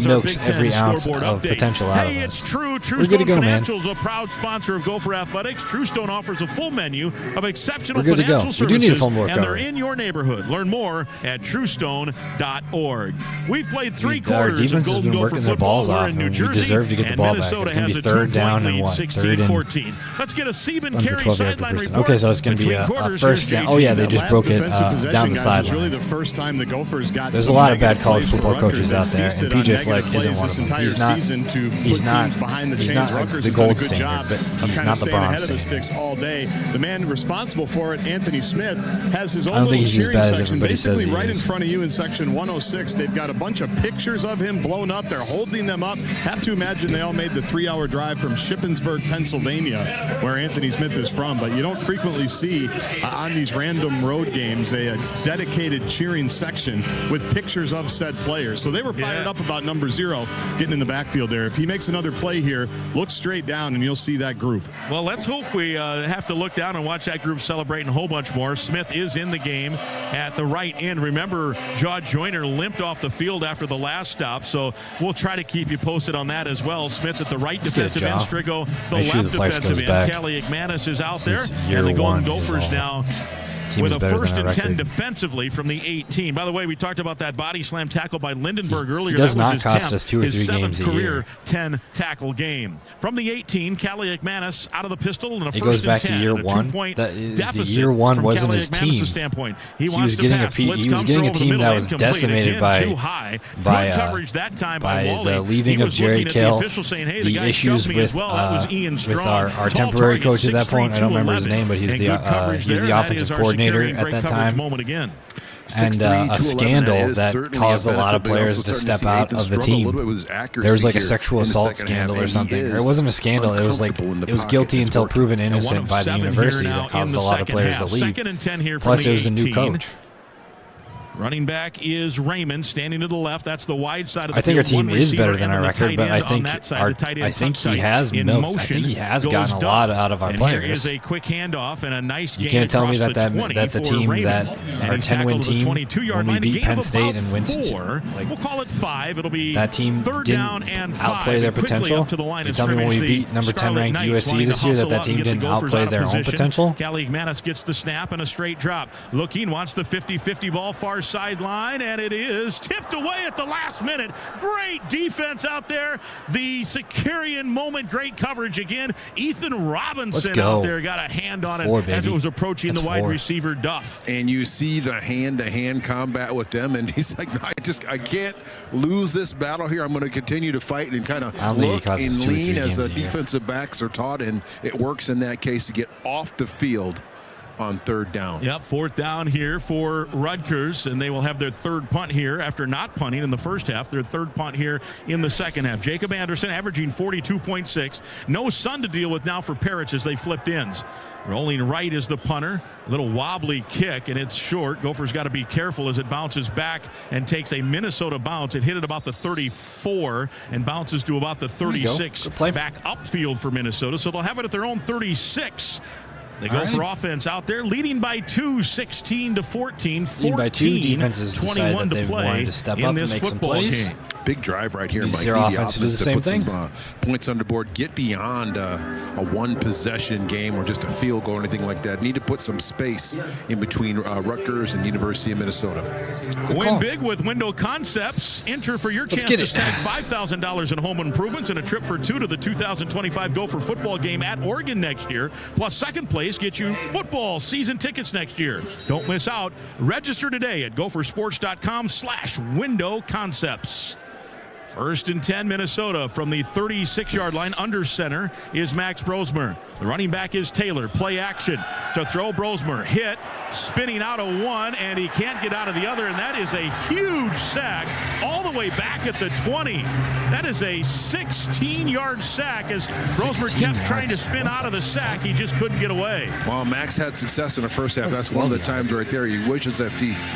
Speaker 12: milks every ounce of potential out of us.
Speaker 13: It's true.
Speaker 12: We're good to go, man.
Speaker 13: Financial is a proud sponsor of Gopher Athletics. Truestone offers a full menu of exceptional
Speaker 12: We're good to
Speaker 13: financial
Speaker 12: go.
Speaker 13: services,
Speaker 12: We do need a phone book,
Speaker 13: and they're in your neighborhood. Learn more at truestone.org. We've played 3 quarters.
Speaker 12: Our defense has been working their balls off, and we deserve to get the ball back. It's going to be third down and what?
Speaker 13: 16-14. Let's get a Sieben carry sideline report.
Speaker 12: Okay, so it's going to be a first down. Oh yeah, they just broke it down the sideline.
Speaker 19: Really the first time the Gophers got.
Speaker 12: There's a lot of bad college football coaches out there, and PJ Fleck isn't one of them. He's not the gold standard, but he's not the bronze standard.
Speaker 19: All day. The man responsible for it, Anthony Smith, has his own.
Speaker 12: I don't think he's as bad as
Speaker 19: section.
Speaker 12: everybody says he
Speaker 19: right
Speaker 12: is.
Speaker 19: In front of you in section 106, they've got a bunch of pictures of him blown up. They're holding them up. Have to imagine they all made the 3-hour drive from Shippensburg, Pennsylvania, where Anthony Smith is from. But you don't frequently see on these random road games a dedicated cheering section with pictures of said players. So they were fired up about number 0 getting in the backfield there. If he makes another play here, look straight down and you'll see that group.
Speaker 13: Well, let's hope we have to look down and watch that group celebrating a whole bunch more. Smith is in the game at the right end. Remember, Jaw Joyner limped off the field after the last stop, so we'll try to keep you posted on that as well. Smith at the right defensive end, Strigo the left defensive end. Kelly McManus is out there, and the Golden Gophers now with a 1st and 10 defensively from the 18. By the way, we talked about that body slam tackle by Lindenberg earlier.
Speaker 12: He does
Speaker 13: that was
Speaker 12: not
Speaker 13: his
Speaker 12: cost
Speaker 13: 10th,
Speaker 12: us 2 or 3 games a
Speaker 13: career
Speaker 12: year.
Speaker 13: 10 tackle game. From the 18, Kelly McManus out of the pistol and a 1st and 10.
Speaker 12: It goes back to year 1. The year 1 wasn't his team. He was getting a team that was decimated by the leaving of Jerry Kill, the issues with our temporary coach at that point. I don't remember his name, but he was the offensive coordinator at that time. and a scandal that caused a lot of players to step out of the team. There was like a sexual assault scandal or something. Or it wasn't a scandal. It was like it was guilty until proven innocent by the university that caused a lot of players to leave. Plus, it was a new coach.
Speaker 13: Running back is Raymond standing to the left. That's the wide side of the
Speaker 12: I think
Speaker 13: field.
Speaker 12: our team is better than our record, but I think he has milked. I think he has gotten a lot out of our players.
Speaker 13: Here is a quick handoff and a nice game.
Speaker 12: You can't tell me that the team
Speaker 13: Raymond,
Speaker 12: that our 10-win team when we beat Penn State and Winston,
Speaker 13: we'll call it 5. It'll be
Speaker 12: that team
Speaker 13: third
Speaker 12: didn't
Speaker 13: down and 5.
Speaker 12: outplay their potential. You tell me when we beat number 10 ranked USC this year that team didn't outplay their own potential.
Speaker 13: Callie Manis gets the snap and a straight drop. Looking, wants the 50-50 ball far sideline. And it is tipped away at the last minute. Great defense out there. The Sicarian moment. Great coverage again. Ethan Robinson out there got a hand on it as it was approaching the wide receiver Duff.
Speaker 3: And you see the hand-to-hand combat with them, and he's like, no, I can't lose this battle here. I'm going to continue to fight and kind of look and lean as the defensive backs are taught, and it works in that case to get off the field on third down.
Speaker 13: Yep, fourth down here for Rutgers, and they will have their third punt here after not punting in the first half. Their third punt here in the second half. Jacob Anderson averaging 42.6. No sun to deal with now for Parrish as they flipped ends. Rolling right is the punter. A little wobbly kick, and it's short. Gophers got to be careful as it bounces back and takes a Minnesota bounce. It hit at about the 34 and bounces to about the 36 back upfield for Minnesota. So they'll have it at their own 36. They go for offense out there, leading by 2, 16-14.
Speaker 12: Leading by 2, defenses decided that they wanted to step up and make some plays.
Speaker 3: Big drive right here.
Speaker 12: Use their offense to do the same thing.
Speaker 3: Points on the board. Get beyond a one-possession game or just a field goal or anything like that. Need to put some space in between Rutgers and University of Minnesota.
Speaker 13: Win big with Window Concepts. Enter for your chance to snag $5,000 in home improvements and a trip for 2 to the 2025 Gopher football game at Oregon next year. Plus, second place gets you football season tickets next year. Don't miss out. Register today at gophersports.com/Window Concepts. First and 10, Minnesota from the 36-yard line. Under center is Max Brosmer. The running back is Taylor. Play action to throw. Brosmer hit, spinning out of one, and he can't get out of the other, and that is a huge sack all the way back at the 20. That is a 16-yard sack as Brosmer kept trying to spin out of the sack. He just couldn't get away.
Speaker 3: Well, Max had success in the first half. That's one of the times right there he wishes that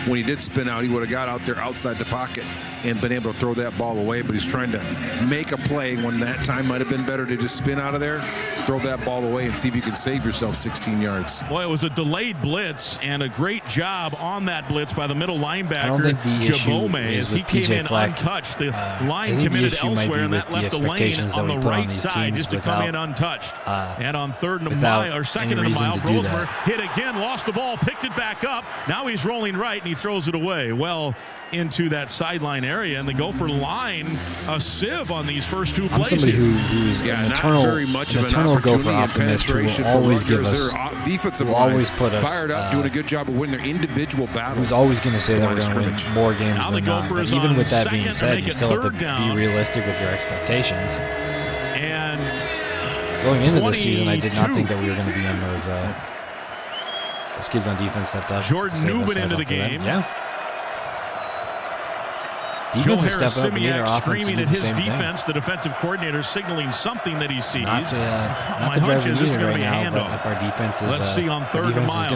Speaker 3: when he did spin out, he would have got out there outside the pocket and been able to throw that ball away. But he's trying to make a play when that time might have been better to just spin out of there, throw that ball away, and see if you can save yourself 16 yards.
Speaker 13: Boy, it was a delayed blitz and a great job on that blitz by the middle linebacker.
Speaker 12: I don't think the issue is with PJ Fleck.
Speaker 13: Untouched. The line committed elsewhere, and that left the lane on the right side just to come in untouched. And on third and a mile, or second and a mile, Brosmer hit again, lost the ball, picked it back up. Now he's rolling right, and he throws it away. Well, into that sideline area, and the Gopher line a sieve on these first two plays.
Speaker 12: I'm somebody who's an eternal Gopher optimist who will always give us,
Speaker 3: defensive
Speaker 12: will always put us
Speaker 3: fired up, doing a good job of winning their individual battles.
Speaker 12: Who's always going to say that we're going to win more games than not. But even with that being said, you still have to be realistic with your expectations.
Speaker 13: And
Speaker 12: going into this season, I did not think that we were going to be on those kids on defense stepped up.
Speaker 13: Jordan Newman into the game.
Speaker 12: Yeah. Defense is stepping up. We need our offense to do the same thing.
Speaker 13: The defensive coordinator signaling something that he sees.
Speaker 12: Not to drive it either right now, but if our defense is going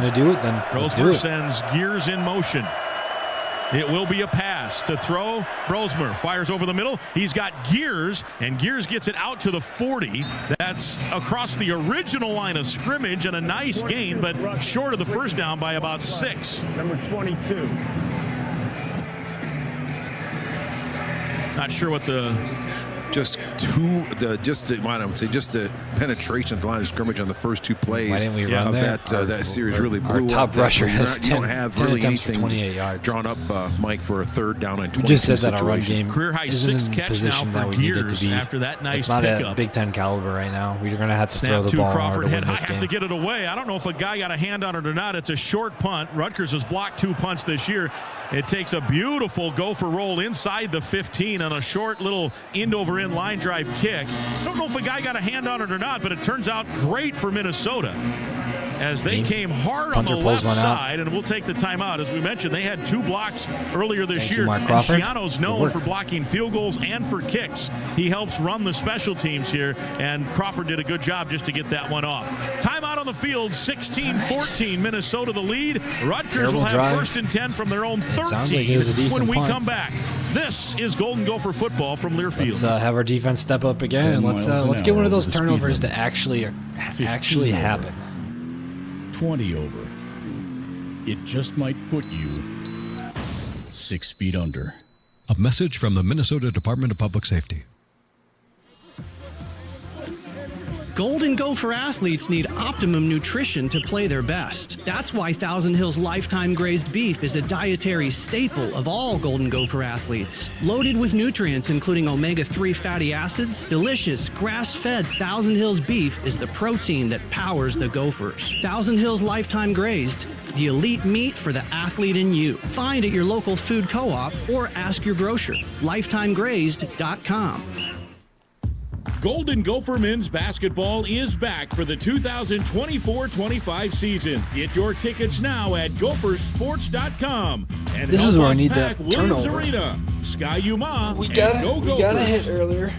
Speaker 12: to do it, then let's do it.
Speaker 13: Sends Gears in motion. It will be a pass to throw. Brosmer fires over the middle. He's got Gears, and Gears gets it out to the 40. That's across the original line of scrimmage, and a nice gain, but short of the first down by about 6.
Speaker 16: Number 22.
Speaker 13: Not sure what the
Speaker 3: just the penetration of the line of scrimmage on the first two plays.
Speaker 12: Why didn't we run there?
Speaker 3: That series really blew
Speaker 12: our top
Speaker 3: up.
Speaker 12: Rusher has
Speaker 3: you don't have
Speaker 12: 10
Speaker 3: really
Speaker 12: attempts for
Speaker 3: anything
Speaker 12: 28 yards.
Speaker 3: Drawn up, Mike, for a third down and 22.
Speaker 12: We just said that our run game
Speaker 13: career high
Speaker 12: isn't in the position that we need it to be.
Speaker 13: After that nice
Speaker 12: it's not a Big Ten caliber right now. We're going to have to throw the ball hard to win this game.
Speaker 13: Has to get it away. I don't know if a guy got a hand on it or not. It's a short punt. Rutgers has blocked 2 punts this year. It takes a beautiful Gopher roll inside the 15 on a short little end-over-end line drive kick. I don't know if a guy got a hand on it or not, but it turns out great for Minnesota. as they came hard on the left side, and we'll take the timeout. As we mentioned, they had 2 blocks earlier this year.
Speaker 12: Mark Crawford.
Speaker 13: Schiano's known for blocking field goals and for kicks. He helps run the special teams here, and Crawford did a good job just to get that one off. Timeout on the field, 16-14, Minnesota the lead. Rutgers will have first and 10 from their own 13
Speaker 12: sounds like it was a decent
Speaker 13: when we
Speaker 12: punt.
Speaker 13: come back. This is Golden Gopher football from Learfield.
Speaker 12: Let's have our defense step up again, and let's get one of those turnovers to actually happen.
Speaker 14: 20 over. It just might put you 6 feet under.
Speaker 15: A message from the Minnesota Department of Public Safety.
Speaker 24: Golden Gopher athletes need optimum nutrition to play their best. That's why Thousand Hills Lifetime Grazed Beef is a dietary staple of all Golden Gopher athletes. Loaded with nutrients including omega-3 fatty acids, delicious grass-fed Thousand Hills beef is the protein that powers the Gophers. Thousand Hills Lifetime Grazed, the elite meat for the athlete in you. Find at your local food co-op or ask your grocer. LifetimeGrazed.com.
Speaker 2: Golden Gopher men's basketball is back for the 2024-25 season. Get your tickets now at gophersports.com. And
Speaker 12: this is where I need that turnover.
Speaker 2: Arena, Sky Yuma,
Speaker 12: we got a hit earlier.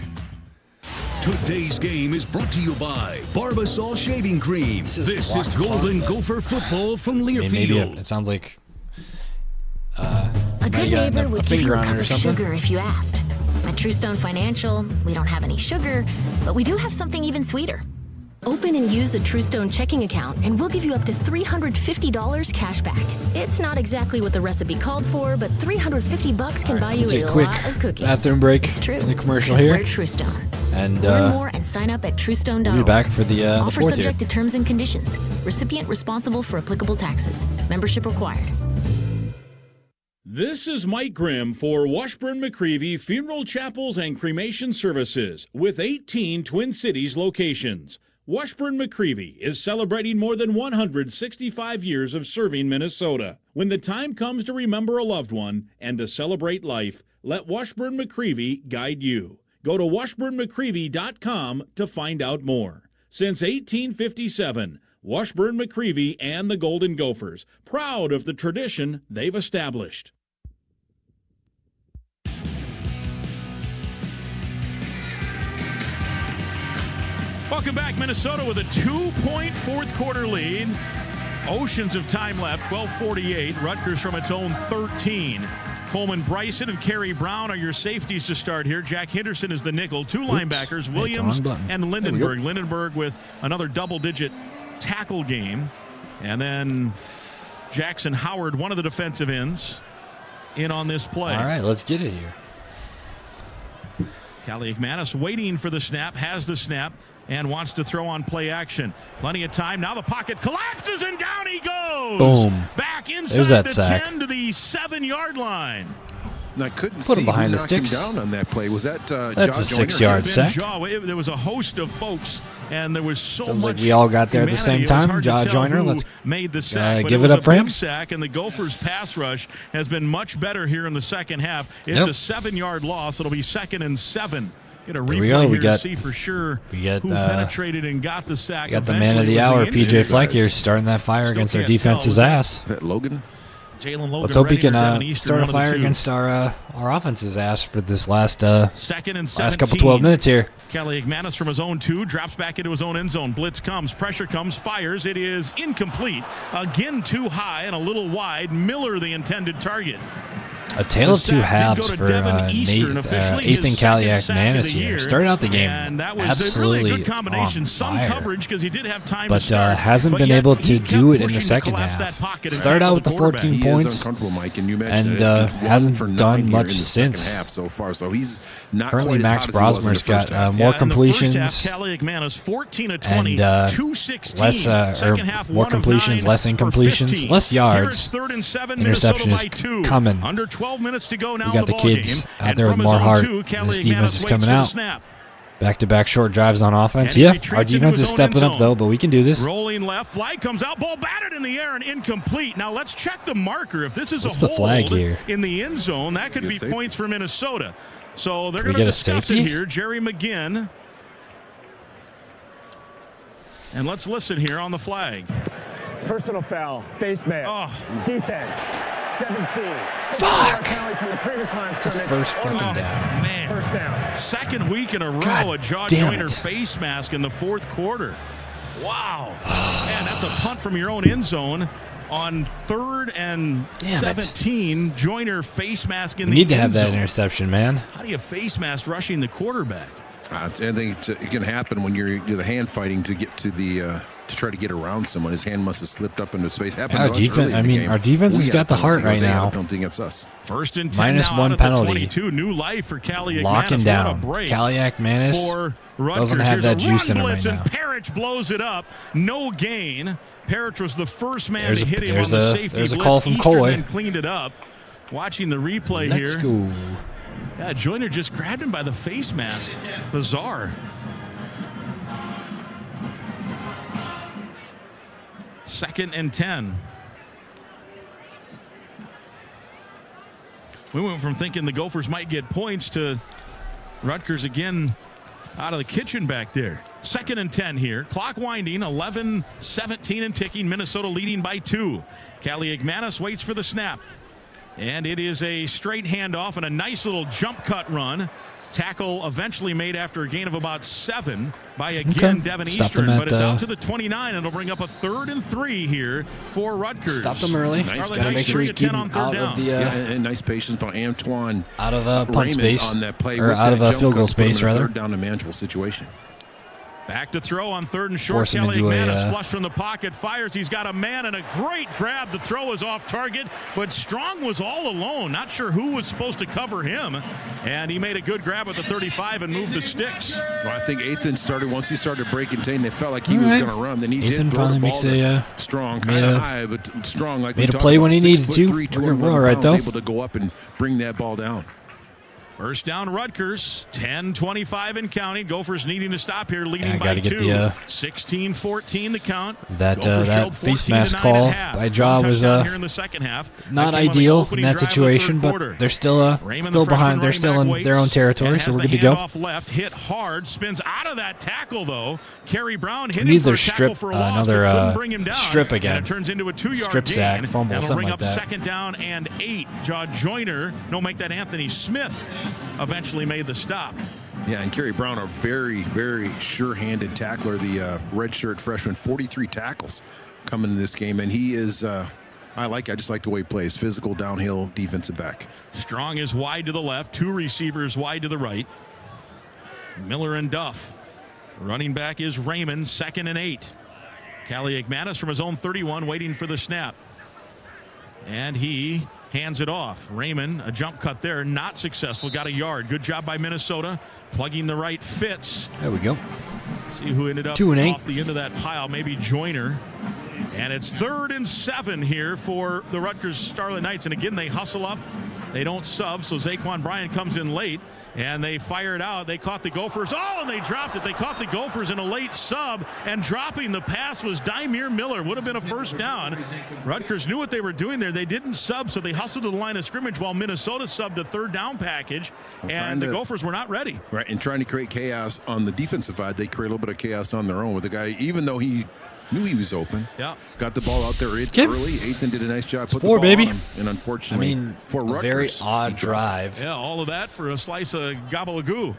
Speaker 7: Today's game is brought to you by Barbasol Shaving Cream. This is Golden Gopher football from Learfield.
Speaker 12: Maybe it sounds like
Speaker 23: a good neighbor would give you a cup of
Speaker 12: something.
Speaker 23: sugar if you asked. At True Stone Financial, we don't have any sugar, but we do have something even sweeter. Open and use a True Stone checking account, and we'll give you up to $350 cash back. It's not exactly what the recipe called for, but $350 can buy you a lot of cookies.
Speaker 12: Bathroom break.
Speaker 23: It's true.
Speaker 12: In the commercial
Speaker 23: It's
Speaker 12: here.
Speaker 23: We're True Stone.
Speaker 12: And
Speaker 23: learn more and sign up at TrueStone.org.
Speaker 12: we'll be back for the
Speaker 23: Offer
Speaker 12: fourth
Speaker 23: subject
Speaker 12: here.
Speaker 23: to terms and conditions. Recipient responsible for applicable taxes. Membership required.
Speaker 2: This is Mike Grimm for Washburn-McCreevy Funeral Chapels and Cremation Services with 18 Twin Cities locations. Washburn-McCreevy is celebrating more than 165 years of serving Minnesota. When the time comes to remember a loved one and to celebrate life, let Washburn-McCreevy guide you. Go to washburnmccreevy.com to find out more. Since 1857, Washburn-McCreevy and the Golden Gophers, proud of the tradition they've established. Welcome back, Minnesota, with a 2-point fourth quarter lead. Oceans of time left, 12:48. Rutgers from its own 13. Coleman Bryson and Kerry Brown are your safeties to start here. Jack Henderson is the nickel. 2 linebackers, Williams and Lindenberg. Lindenberg with another double-digit tackle game. And then Jackson Howard, one of the defensive ends, in on this play.
Speaker 12: All right, let's get it here.
Speaker 13: Callie McManus waiting for the snap, has the snap, and wants to throw on play action. Plenty of time. Now the pocket collapses, and down he goes.
Speaker 12: Boom.
Speaker 13: Back inside
Speaker 12: There's that
Speaker 13: the
Speaker 12: sack.
Speaker 13: 10 to the 7-yard line.
Speaker 3: And I couldn't
Speaker 12: Put him
Speaker 3: see
Speaker 12: behind
Speaker 3: who
Speaker 12: the
Speaker 3: knocked
Speaker 12: sticks.
Speaker 3: him down on that play. Was that
Speaker 12: That's a
Speaker 3: Jaw
Speaker 12: 6-yard sack.
Speaker 13: There was a host of folks, and there was so
Speaker 12: Sounds
Speaker 13: much.
Speaker 12: like we all got there at the same
Speaker 13: humanity. It was
Speaker 12: time.
Speaker 13: hard to
Speaker 12: Jaw
Speaker 13: tell
Speaker 12: Joyner,
Speaker 13: who
Speaker 12: let's
Speaker 13: made the sack.
Speaker 12: give
Speaker 13: but
Speaker 12: it up for
Speaker 13: was a
Speaker 12: him.
Speaker 13: big sack, and the Gophers' pass rush has been much better here in the second half. It's a 7-yard loss. It'll be 2nd and 7. Get a replay here to see for sure who penetrated and got the sack.
Speaker 12: We got the man of the hour, PJ Fleck, here, starting that fire against our defense's ass.
Speaker 3: That Logan?
Speaker 13: Jalen Logan.
Speaker 12: Let's hope he can
Speaker 13: Eastern,
Speaker 12: start a fire against our offense's ass for this last couple
Speaker 13: 17.
Speaker 12: 12 minutes here.
Speaker 13: Kelly McManus from his own 2 drops back into his own end zone. Blitz comes, pressure comes, fires. It is incomplete. Again, too high and a little wide. Miller, the intended target.
Speaker 12: A tale of 2 halves for Ethan Kaliak-Manis here. Started out the game
Speaker 13: and that was
Speaker 12: absolutely
Speaker 13: a really good combination.
Speaker 12: on
Speaker 13: Some
Speaker 12: fire.
Speaker 13: coverage because he did have time
Speaker 12: But
Speaker 13: to start,
Speaker 12: hasn't been able to do it in the second half. Started out with the 14 points
Speaker 3: Mike, and,
Speaker 12: hasn't done much since.
Speaker 3: Half so far, so he's not
Speaker 12: currently
Speaker 3: quite
Speaker 12: Max
Speaker 3: as hot as he was in the
Speaker 12: Brosmer's got
Speaker 3: first half.
Speaker 12: more completions
Speaker 13: and
Speaker 12: less more completions, less incompletions, less yards. Interception is coming.
Speaker 13: Under 12 minutes to go now.
Speaker 12: We got the kids out there with more heart. This defense is coming out. Back-to-back short drives on offense. Yeah, our defense is stepping up, though, but we can do this.
Speaker 13: Rolling left, flag comes out, ball batted in the air and incomplete. Now let's check the marker. If this is
Speaker 12: What's
Speaker 13: a
Speaker 12: the flag
Speaker 13: hold
Speaker 12: here?
Speaker 13: in the end zone, that could be points for Minnesota. So they're
Speaker 12: Can we
Speaker 13: going to
Speaker 12: get a
Speaker 13: discuss
Speaker 12: safety?
Speaker 13: it here. Jerry McGinn. And let's listen here on the flag.
Speaker 16: Personal foul. Face mask. Defense. 17.
Speaker 12: Fuck!
Speaker 16: It's
Speaker 12: a first fucking down.
Speaker 13: Man.
Speaker 16: First down.
Speaker 13: Second week in a row,
Speaker 12: God
Speaker 13: a Jaw
Speaker 12: damn
Speaker 13: Joyner
Speaker 12: it.
Speaker 13: face mask in the fourth quarter. Wow. Man, that's a punt from your own end zone. On 3rd and 17, Joyner face mask in the
Speaker 12: We need to
Speaker 13: end
Speaker 12: have that
Speaker 13: zone.
Speaker 12: interception, man.
Speaker 13: How do you face mask rushing the quarterback?
Speaker 3: I think it can happen when you're the hand fighting to get to the to try to get around someone. His hand must have slipped up into his face. Happened
Speaker 12: Our
Speaker 3: to us
Speaker 12: defense.
Speaker 3: early in
Speaker 12: I
Speaker 3: the
Speaker 12: mean,
Speaker 3: game.
Speaker 12: our defense
Speaker 3: We
Speaker 12: has
Speaker 3: had
Speaker 12: got the
Speaker 3: a penalty,
Speaker 12: heart right
Speaker 3: they had a
Speaker 12: now.
Speaker 3: penalty against us.
Speaker 13: 1st and 10
Speaker 12: -1
Speaker 13: now out of the
Speaker 12: penalty.
Speaker 13: 22. New life for Caliac
Speaker 12: Locking
Speaker 13: Manis.
Speaker 12: down.
Speaker 13: What a break
Speaker 12: Caliac Manis
Speaker 13: for Rutgers.
Speaker 12: doesn't have
Speaker 13: Here's
Speaker 12: that
Speaker 13: a
Speaker 12: juice
Speaker 13: run
Speaker 12: in him right
Speaker 13: blitz,
Speaker 12: now.
Speaker 13: and Parrish blows it up. No gain. Parrish was the first man
Speaker 12: There's
Speaker 13: to
Speaker 12: a-
Speaker 13: hit him on
Speaker 12: there's
Speaker 13: the
Speaker 12: a-
Speaker 13: safety
Speaker 12: there's a
Speaker 13: blitz.
Speaker 12: call from
Speaker 13: Eastern
Speaker 12: Coy.
Speaker 13: then cleaned it up. Watching the replay
Speaker 12: Let's
Speaker 13: here.
Speaker 12: go.
Speaker 13: Yeah, Joyner just grabbed him by the face mask. Bizarre. Second and 10. We went from thinking the Gophers might get points to Rutgers again out of the kitchen back there. 2nd and 10 here. Clock winding. 11-17 and ticking. Minnesota leading by 2. Caliac Manis waits for the snap. And it is a straight handoff and a nice little jump cut run. Tackle eventually made after a gain of about 7 by again Devin
Speaker 12: Stopped
Speaker 13: Eastern,
Speaker 12: him
Speaker 13: but
Speaker 12: at,
Speaker 13: it's out to the 29, and it'll bring up a 3rd and 3 here for Rutgers.
Speaker 12: Stopped him early.
Speaker 3: Nice.
Speaker 12: Got to make sure he's keeping out of the
Speaker 3: and nice patience by Antoine
Speaker 12: out of punt
Speaker 3: Raymond
Speaker 12: space
Speaker 3: on that play
Speaker 12: or
Speaker 3: with
Speaker 12: out of
Speaker 3: that
Speaker 12: a
Speaker 3: jump
Speaker 12: field goal
Speaker 3: cut, put him
Speaker 12: space
Speaker 3: in a
Speaker 12: rather.
Speaker 3: third down and manageable situation.
Speaker 13: Back to throw on 3rd and short.
Speaker 12: Force him
Speaker 13: Caliac
Speaker 12: into a,
Speaker 13: Manis flush from the pocket, fires. He's got a man and a great grab. The throw is off target, but Strong was all alone. Not sure who was supposed to cover him, and he made a good grab at the 35 and moved the sticks.
Speaker 3: Well, I think Ethan started, once he started breaking Tane, they felt like he was
Speaker 12: Alright.
Speaker 3: going to run. Then he
Speaker 12: Ethan
Speaker 3: did throw
Speaker 12: finally
Speaker 3: the ball
Speaker 12: makes
Speaker 3: to
Speaker 12: a
Speaker 3: Strong,
Speaker 12: made
Speaker 3: kind of
Speaker 12: a-
Speaker 3: high, but Strong, like
Speaker 12: made
Speaker 3: we
Speaker 12: a
Speaker 3: talked
Speaker 12: play
Speaker 3: about,
Speaker 12: when he needed to.
Speaker 3: 6'3",
Speaker 12: We're all right,
Speaker 3: 211
Speaker 12: though.
Speaker 3: pounds, able to go up and bring that ball down.
Speaker 13: First down, Rutgers, 10-25 and counting. Gophers needing to stop here, leading
Speaker 12: Yeah,
Speaker 13: by
Speaker 12: gotta
Speaker 13: 2.
Speaker 12: get the,
Speaker 13: 16-14 the count.
Speaker 12: that
Speaker 13: Gophers
Speaker 12: that
Speaker 13: trailed
Speaker 12: face
Speaker 13: 14-9
Speaker 12: mask
Speaker 13: at
Speaker 12: call
Speaker 13: half.
Speaker 12: by Jaw
Speaker 13: One
Speaker 12: was
Speaker 13: touchdown here in the second half.
Speaker 12: not
Speaker 13: That came on the
Speaker 12: ideal in
Speaker 13: opening
Speaker 12: that
Speaker 13: drive of the
Speaker 12: situation,
Speaker 13: third
Speaker 12: but
Speaker 13: quarter.
Speaker 12: they're still
Speaker 13: Raymond,
Speaker 12: still
Speaker 13: the freshman
Speaker 12: behind. They're
Speaker 13: running
Speaker 12: still
Speaker 13: back,
Speaker 12: in
Speaker 13: waits
Speaker 12: their own territory,
Speaker 13: and
Speaker 12: so
Speaker 13: has
Speaker 12: we're
Speaker 13: the
Speaker 12: good to go.
Speaker 13: handoff left, hit hard, spins out of that tackle though. Kerry Brown hit
Speaker 12: We need
Speaker 13: him for
Speaker 12: their
Speaker 13: a tackle
Speaker 12: strip,
Speaker 13: for a loss,
Speaker 12: another,
Speaker 13: but couldn't bring him down.
Speaker 12: strip again.
Speaker 13: And it turns into a 2-yard
Speaker 12: Strip
Speaker 13: gain.
Speaker 12: sack, fumble,
Speaker 13: That'll
Speaker 12: something
Speaker 13: bring
Speaker 12: like
Speaker 13: up
Speaker 12: that.
Speaker 13: 2nd down and 8. Jaw Joyner, make that Anthony Smith eventually made the stop.
Speaker 3: Yeah, and Kerry Brown, a very, very sure-handed tackler, the redshirt freshman, 43 tackles coming in this game, and he is, I just like the way he plays, physical, downhill, defensive back.
Speaker 13: Strong is wide to the left, 2 receivers wide to the right. Miller and Duff. Running back is Raymond, 2nd and 8. Caliac Manis from his own 31 waiting for the snap. And he hands it off. Raymond, a jump cut there, not successful, got a yard. Good job by Minnesota, plugging the right fits.
Speaker 12: There we go.
Speaker 13: See who ended up
Speaker 12: 2 and 8.
Speaker 13: off the end of that pile, maybe Joyner. And it's 3rd and 7 here for the Rutgers Scarlet Knights. And again, they hustle up. They don't sub, so Zaquan Bryant comes in late. And they fire it out. They caught the Gophers. Oh, and they dropped it. They caught the Gophers in a late sub. And dropping the pass was Dymere Miller. Would have been a first down. Rutgers knew what they were doing there. They didn't sub, so they hustled to the line of scrimmage while Minnesota subbed a 3rd down package. And the Gophers were not ready.
Speaker 3: Right, and trying to create chaos on the defensive side, they create a little bit of chaos on their own with the guy, even though he knew he was open.
Speaker 13: Yeah.
Speaker 3: Got the ball out there early. Ethan did a nice job. Put
Speaker 12: 4,
Speaker 3: the ball
Speaker 12: baby.
Speaker 3: on him, and unfortunately, for
Speaker 12: a
Speaker 3: Rutgers,
Speaker 12: very odd drive.
Speaker 13: Yeah, all of that for a slice of gobble-a-goo.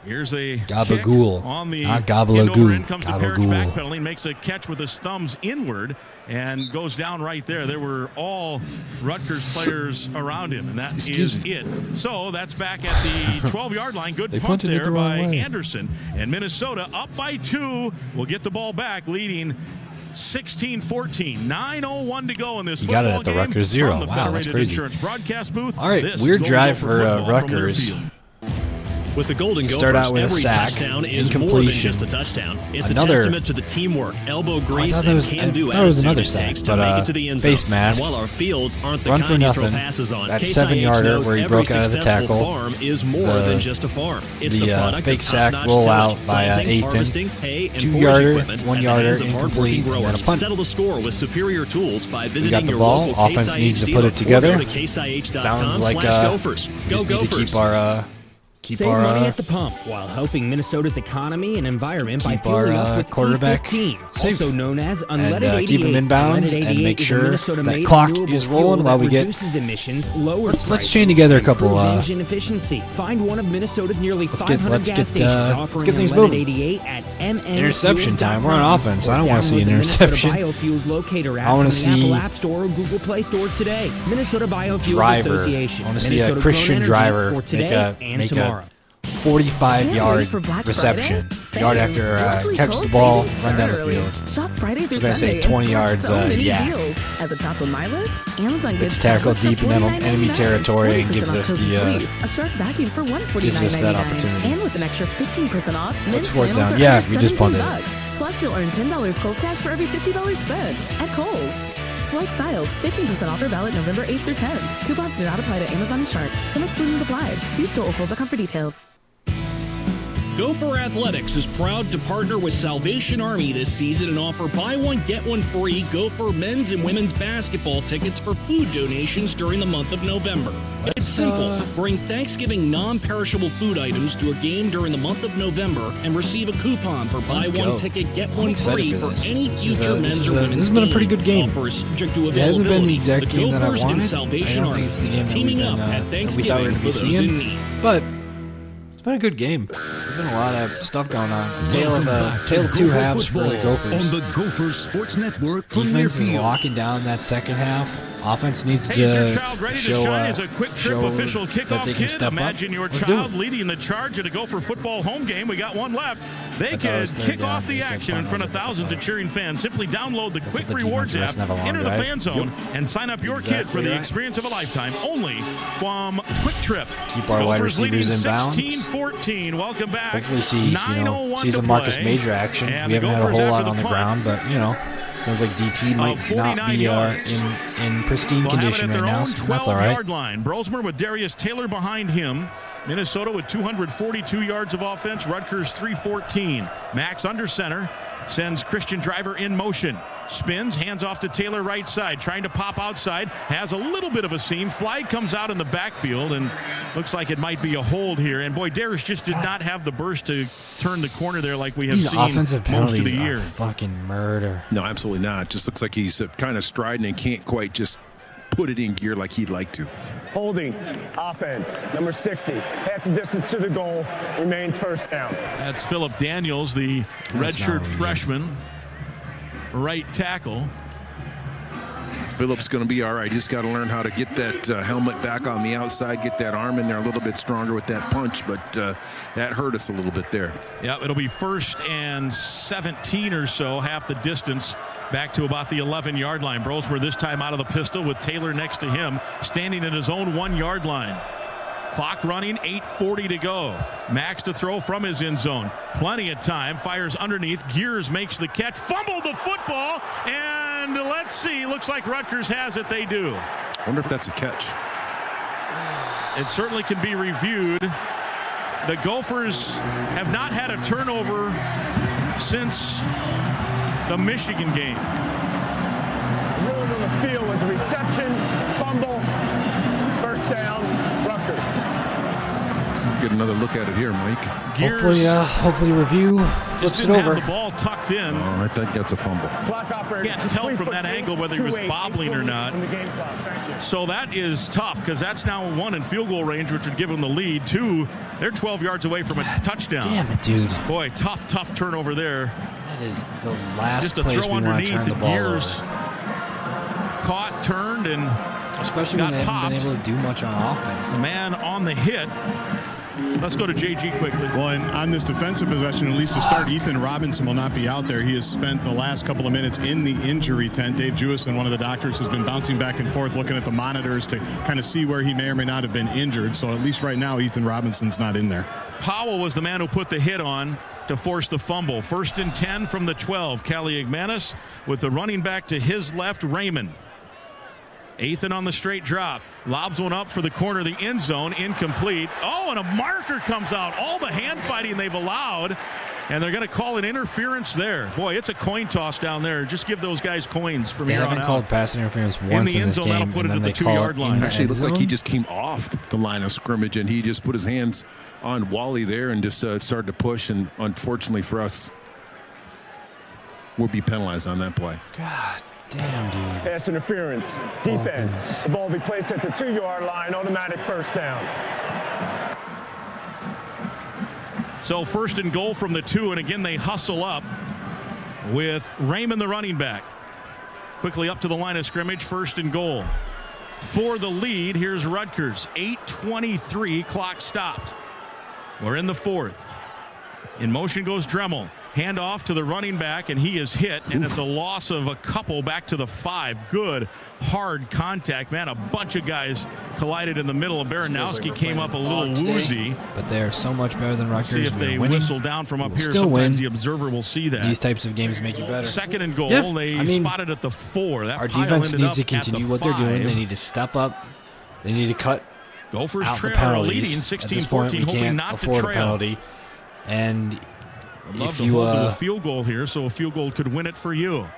Speaker 13: Here's a
Speaker 12: Gabagool.
Speaker 13: kick on the
Speaker 12: Not
Speaker 13: end
Speaker 12: gabagool.
Speaker 13: over end, comes to Parrish
Speaker 12: Gabagool.
Speaker 13: backpedaling, makes a catch with his thumbs inward and goes down right there. There were all Rutgers players around him, and that is it. So that's back at the 12-yard line. Good
Speaker 12: They
Speaker 13: punt
Speaker 12: punted it
Speaker 13: there
Speaker 12: the
Speaker 13: by
Speaker 12: wrong way.
Speaker 13: Anderson. And Minnesota up by 2 will get the ball back, leading 16-14. 9:01 to go in this
Speaker 12: You
Speaker 13: football
Speaker 12: got it at the
Speaker 13: game
Speaker 12: Rutgers 0.
Speaker 13: from the
Speaker 12: Wow, that's
Speaker 13: Federated
Speaker 12: crazy.
Speaker 13: Insurance broadcast booth.
Speaker 12: All right,
Speaker 13: This
Speaker 12: weird
Speaker 13: is
Speaker 12: drive
Speaker 13: Golden
Speaker 12: for
Speaker 13: Gopher football from
Speaker 12: Rutgers.
Speaker 13: Learfield.
Speaker 6: With the Golden Gophers,
Speaker 12: Start out with a
Speaker 6: every
Speaker 12: sack,
Speaker 6: touchdown is
Speaker 12: incompletion.
Speaker 6: more than just a touchdown. It's
Speaker 12: Another-
Speaker 6: a testament to the teamwork, elbow grease,
Speaker 12: I
Speaker 6: and
Speaker 12: thought it was
Speaker 6: can-do
Speaker 12: another
Speaker 6: attitude it
Speaker 12: sack,
Speaker 6: takes to
Speaker 12: but
Speaker 6: make it to the end
Speaker 12: face
Speaker 6: zone.
Speaker 12: mask.
Speaker 6: And while our fields aren't the
Speaker 12: Run for
Speaker 6: kind you throw
Speaker 12: nothing.
Speaker 6: passes on,
Speaker 12: That
Speaker 6: Case
Speaker 12: 7-yarder
Speaker 6: knows
Speaker 12: where he
Speaker 6: every
Speaker 12: broke out of the
Speaker 6: successful
Speaker 12: tackle.
Speaker 6: farm is more than just a farm. It's the
Speaker 12: The
Speaker 6: product
Speaker 12: fake
Speaker 6: of
Speaker 12: sack
Speaker 6: top-notch
Speaker 12: rollout
Speaker 6: tillage,
Speaker 12: by
Speaker 6: planting,
Speaker 12: Ethan.
Speaker 6: harvesting, hay, and
Speaker 12: 2-yarder,
Speaker 6: forage equipment
Speaker 12: 1-yarder,
Speaker 6: at the hands of hardworking
Speaker 12: incomplete, and then a
Speaker 6: growers.
Speaker 12: punt.
Speaker 6: Settle the score with superior tools by
Speaker 12: We
Speaker 6: visiting
Speaker 12: got the
Speaker 6: your
Speaker 12: ball.
Speaker 6: local
Speaker 12: Offense
Speaker 6: Case
Speaker 12: needs to
Speaker 6: IH
Speaker 12: put
Speaker 6: dealer
Speaker 12: it together.
Speaker 6: or go to caseih.com/Gophers.
Speaker 12: Sounds like
Speaker 6: Go
Speaker 12: we just need to
Speaker 6: Gophers.
Speaker 12: keep our keep
Speaker 4: Save
Speaker 12: our
Speaker 4: money at the pump while helping Minnesota's economy and environment by
Speaker 12: keep
Speaker 4: fueling
Speaker 12: our
Speaker 4: up with
Speaker 12: quarterback
Speaker 4: E15,
Speaker 12: safe.
Speaker 4: also known as
Speaker 12: And
Speaker 4: unleaded 88.
Speaker 12: keep him in bounds
Speaker 4: Unleaded
Speaker 12: and
Speaker 4: 88
Speaker 12: make
Speaker 4: is a
Speaker 12: sure that
Speaker 4: Minnesota-made
Speaker 12: clock
Speaker 4: renewable
Speaker 12: is
Speaker 4: fuel
Speaker 12: rolling
Speaker 4: that
Speaker 12: while we get.
Speaker 4: reduces emissions, lowers
Speaker 12: Let's
Speaker 4: prices,
Speaker 12: chain together a couple.
Speaker 4: improves engine efficiency. Find one of Minnesota's nearly 500
Speaker 12: let's
Speaker 4: gas
Speaker 12: get
Speaker 4: stations offering
Speaker 12: things
Speaker 4: unleaded
Speaker 12: moving.
Speaker 4: 88 at
Speaker 12: Interception time. We're on offense.
Speaker 4: or
Speaker 12: I don't want to see
Speaker 4: download
Speaker 12: an
Speaker 4: the Minnesota
Speaker 12: interception.
Speaker 4: Biofuels locator app
Speaker 12: I want
Speaker 4: from
Speaker 12: to
Speaker 4: the
Speaker 12: see
Speaker 4: Apple App Store or Google Play Store today. Minnesota Biofuels
Speaker 12: driver.
Speaker 4: Association.
Speaker 12: I want to see a
Speaker 4: Minnesota
Speaker 12: Christian
Speaker 4: Grown
Speaker 12: driver
Speaker 4: Energy for today and
Speaker 12: make
Speaker 4: tomorrow.
Speaker 12: a 45-yard reception. Yard after catch the ball, run down the field.
Speaker 8: Shop Friday through
Speaker 12: We're going to say
Speaker 8: Sunday
Speaker 12: 20
Speaker 8: and
Speaker 12: yards,
Speaker 8: so many
Speaker 12: yeah.
Speaker 8: deals. At the top of my list, Amazon
Speaker 12: It's
Speaker 8: gives
Speaker 12: tackled
Speaker 8: tablets
Speaker 12: deep
Speaker 8: for
Speaker 12: in
Speaker 8: $49.99,
Speaker 12: enemy territory and gives
Speaker 8: 40%
Speaker 12: us
Speaker 8: off
Speaker 12: the
Speaker 8: Cozy Fleece, a shark vacuum for
Speaker 12: gives us that
Speaker 8: $149.99,
Speaker 12: opportunity.
Speaker 8: and with an extra 15% off,
Speaker 12: Let's
Speaker 8: men's
Speaker 12: fourth
Speaker 8: flannels
Speaker 12: down.
Speaker 8: are
Speaker 12: Yeah,
Speaker 8: under
Speaker 12: we just punted it.
Speaker 8: $17. Plus, you'll earn $10 Kohl's cash for every $50 spent at Kohl's. Select styles, 15% offer valid November 8th through 10th. Coupons do not apply to Amazon and Shark. Some exclusions apply. See store or Kohl's.com for details.
Speaker 9: Gopher Athletics is proud to partner with Salvation Army this season and offer buy one, get one free Gopher men's and women's basketball tickets for food donations during the month of November. It's simple. Bring Thanksgiving non-perishable food items to a game during the month of November and receive a coupon for buy one ticket, get one free for any future men's or women's
Speaker 12: This has been a pretty good game.
Speaker 9: Offers subject to
Speaker 12: It hasn't been the
Speaker 9: availability.
Speaker 12: exact game that I
Speaker 9: Gophers and
Speaker 12: wanted. I
Speaker 9: Salvation
Speaker 12: don't
Speaker 9: Army
Speaker 12: think it's the game that
Speaker 9: teaming up at
Speaker 12: we thought we were going
Speaker 9: Thanksgiving
Speaker 12: to
Speaker 9: for
Speaker 12: be
Speaker 9: those in
Speaker 12: seeing.
Speaker 9: need.
Speaker 12: But it's been a good game. There's been a lot of stuff going on. Tale of two halves for the Gophers.
Speaker 7: On the Gophers Sports Network from
Speaker 12: Defense is
Speaker 7: Learfield.
Speaker 12: locking down that second half. Offense needs
Speaker 13: Hey, is your
Speaker 12: to
Speaker 13: child ready to
Speaker 12: show,
Speaker 13: shine as a quick trip
Speaker 12: show
Speaker 13: official
Speaker 12: that
Speaker 13: kickoff
Speaker 12: they can
Speaker 13: kid?
Speaker 12: step
Speaker 13: Imagine
Speaker 12: up.
Speaker 13: your
Speaker 12: Let's do
Speaker 13: child
Speaker 12: it.
Speaker 13: leading the charge at a Gopher football home game. We got one left. They
Speaker 12: thought it
Speaker 13: can
Speaker 12: was third
Speaker 13: kick
Speaker 12: down.
Speaker 13: off the
Speaker 12: They said
Speaker 13: action in front of thousands of cheering fans. Simply download the Quick
Speaker 12: the
Speaker 13: Rewards
Speaker 12: defense
Speaker 13: app,
Speaker 12: doesn't have a long
Speaker 13: enter the
Speaker 12: drive.
Speaker 13: fan zone, and sign up your kid for the experience of a lifetime only from Quick Trip.
Speaker 12: Keep our wide
Speaker 13: Gophers
Speaker 12: receivers
Speaker 13: leading
Speaker 12: in bounds.
Speaker 13: 16-14. Welcome back.
Speaker 12: Hopefully see some Marcus
Speaker 13: play.
Speaker 12: Major action.
Speaker 13: And
Speaker 12: We haven't had a
Speaker 13: Gophers
Speaker 12: whole
Speaker 13: after
Speaker 12: lot
Speaker 13: the
Speaker 12: on the
Speaker 13: punt.
Speaker 12: ground, but sounds like DT might not
Speaker 13: 49
Speaker 12: be
Speaker 13: yards.
Speaker 12: in pristine
Speaker 13: They'll have it
Speaker 12: condition
Speaker 13: at
Speaker 12: right
Speaker 13: their
Speaker 12: now,
Speaker 13: own
Speaker 12: so that's all right.
Speaker 13: 12-yard line. Brosmer with Darius Taylor behind him. Minnesota with 242 yards of offense. Rutgers 314. Max under center. Sends Christian Driver in motion. Spins, hands off to Taylor right side. Trying to pop outside. Has a little bit of a seam. Flag comes out in the backfield and looks like it might be a hold here. And boy, Darius just did not have the burst to turn the corner there like we have
Speaker 12: These
Speaker 13: seen
Speaker 12: offensive
Speaker 13: most of
Speaker 12: penalties
Speaker 13: the year.
Speaker 12: are fucking murder.
Speaker 3: No, absolutely not. Just looks like he's kind of striding and can't quite just put it in gear like he'd like to.
Speaker 16: Holding, offense, number 60. Half the distance to the goal, remains first down.
Speaker 13: That's Philip Daniels, the redshirt freshman, right tackle.
Speaker 3: Phillip's going to be all right. He's got to learn how to get that helmet back on the outside, get that arm in there a little bit stronger with that punch, but that hurt us a little bit there.
Speaker 13: Yeah, it'll be 1st and 17 or so, half the distance back to about the 11-yard line. Brosmer this time out of the pistol with Taylor next to him, standing at his own 1-yard line. Clock running, 8:40 to go. Max to throw from his end zone. Plenty of time. Fires underneath. Gears makes the catch. Fumbled the football. And let's see. Looks like Rutgers has it. They do.
Speaker 3: I wonder if that's a catch.
Speaker 13: It certainly can be reviewed. The Gophers have not had a turnover since the Michigan game.
Speaker 16: The ruling on the field was a reception, fumble, first down, Rutgers.
Speaker 3: Get another look at it here, Mike.
Speaker 12: Hopefully review flips it over.
Speaker 13: Have the ball tucked in.
Speaker 3: Oh, I think that's a fumble.
Speaker 13: Can't tell from that angle whether he was bobbling or not. So that is tough because that's now 1 in field goal range, which would give them the lead. 2, they're 12 yards away from a touchdown.
Speaker 12: Damn it, dude.
Speaker 13: Boy, tough turnover there.
Speaker 12: That is the last
Speaker 13: Just a
Speaker 12: place
Speaker 13: throw
Speaker 12: we want to
Speaker 13: underneath,
Speaker 12: turn the
Speaker 13: the
Speaker 12: ball
Speaker 13: gears
Speaker 12: over.
Speaker 13: caught, turned, and
Speaker 12: especially when
Speaker 13: got
Speaker 12: they
Speaker 13: popped.
Speaker 12: haven't been able to do much on offense.
Speaker 13: The man on the hit. Let's go to JG quickly.
Speaker 19: Well, and on this defensive possession, at least to start, Ethan Robinson will not be out there. He has spent the last couple of minutes in the injury tent. Dave Jewison, one of the doctors, has been bouncing back and forth, looking at the monitors to kind of see where he may or may not have been injured. So at least right now, Ethan Robinson's not in there.
Speaker 13: Powell was the man who put the hit on to force the fumble. 1st and 10 from the 12. Callie Igmanis with the running back to his left, Raymond. Ethan on the straight drop. Lobs one up for the corner of the end zone. Incomplete. Oh, and a marker comes out. All the hand fighting they've allowed.
Speaker 2: And they're going to call an interference there. Boy, it's a coin toss down there. Just give those guys coins from here on out.
Speaker 12: They haven't called pass interference once in this game, and then they call it in the
Speaker 3: Actually, it looked
Speaker 12: end
Speaker 3: like he
Speaker 12: zone.
Speaker 3: just came off the line of scrimmage, and he just put his hands on Wally there and just started to push. And unfortunately for us, we'll be penalized on that play.
Speaker 12: God damn, dude.
Speaker 16: Pass interference. Defense. The ball will be placed at the 2-yard line. Automatic first down.
Speaker 2: So 1st and goal from the 2, and again they hustle up with Raymond, the running back. Quickly up to the line of scrimmage, 1st and goal. For the lead, here's Rutgers. 8:23, clock stopped. We're in the 4th. In motion goes Dremel. Hand off to the running back, and he is hit, and it's a loss of a couple back to the 5. Good, hard contact. Man, a bunch of guys collided in the middle. Baranowski came up a little woozy.
Speaker 12: But they are so much better than Rutgers.
Speaker 2: See if they whistle down from up here.
Speaker 12: Still
Speaker 2: Sometimes
Speaker 12: win.
Speaker 2: the observer will see that.
Speaker 12: These types of games make you better.
Speaker 2: 2nd and goal.
Speaker 12: Yeah,
Speaker 2: They spotted at the 4. That
Speaker 12: our
Speaker 2: pile
Speaker 12: defense
Speaker 2: ended
Speaker 12: needs
Speaker 2: up
Speaker 12: to
Speaker 2: at
Speaker 12: continue
Speaker 2: the
Speaker 12: what they're doing.
Speaker 2: 5.
Speaker 12: They need to step up. They need to cut
Speaker 2: Gophers
Speaker 12: out the
Speaker 2: trail are leading
Speaker 12: penalties. At
Speaker 2: 16-14,
Speaker 12: this point, we
Speaker 2: hoping
Speaker 12: can't
Speaker 2: not to
Speaker 12: afford a
Speaker 2: trail.
Speaker 12: penalty. And
Speaker 2: I'd love
Speaker 12: if
Speaker 2: to
Speaker 12: you
Speaker 2: hold to a field goal here, so a field goal could win it for you.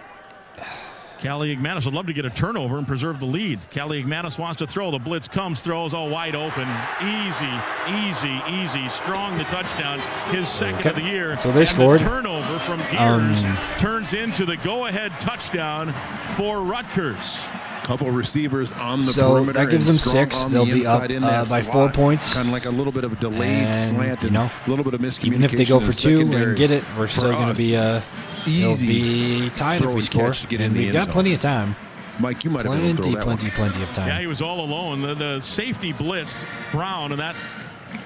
Speaker 2: Callie Igmanis would love to get a turnover and preserve the lead. Callie Igmanis wants to throw. The blitz comes, throws all wide open. Easy. Strong the touchdown. His 2nd of the year.
Speaker 12: So they
Speaker 2: and
Speaker 12: scored.
Speaker 2: The turnover from Gears turns into the go-ahead touchdown for Rutgers.
Speaker 3: Couple receivers on the
Speaker 12: So
Speaker 3: perimeter.
Speaker 12: that gives
Speaker 3: and
Speaker 12: them
Speaker 3: strong
Speaker 12: 6.
Speaker 3: on
Speaker 12: They'll
Speaker 3: the
Speaker 12: be up
Speaker 3: inside in that
Speaker 12: by
Speaker 3: slot.
Speaker 12: 4 points.
Speaker 3: Kind of like a little bit of a delayed
Speaker 12: And,
Speaker 3: slant and a little bit of miscommunication.
Speaker 12: Even if they go for 2 and
Speaker 3: secondary.
Speaker 12: get it, we're still going to be it'll
Speaker 3: easy
Speaker 12: be tied if
Speaker 3: throw
Speaker 12: we
Speaker 3: and
Speaker 12: score.
Speaker 3: catch to get in
Speaker 12: And
Speaker 3: the
Speaker 12: we've
Speaker 3: end
Speaker 12: got
Speaker 3: zone.
Speaker 12: plenty of time.
Speaker 3: Mike, you might have been able to throw that one.
Speaker 12: Plenty of time.
Speaker 2: Yeah, he was all alone. The safety blitzed Brown, and that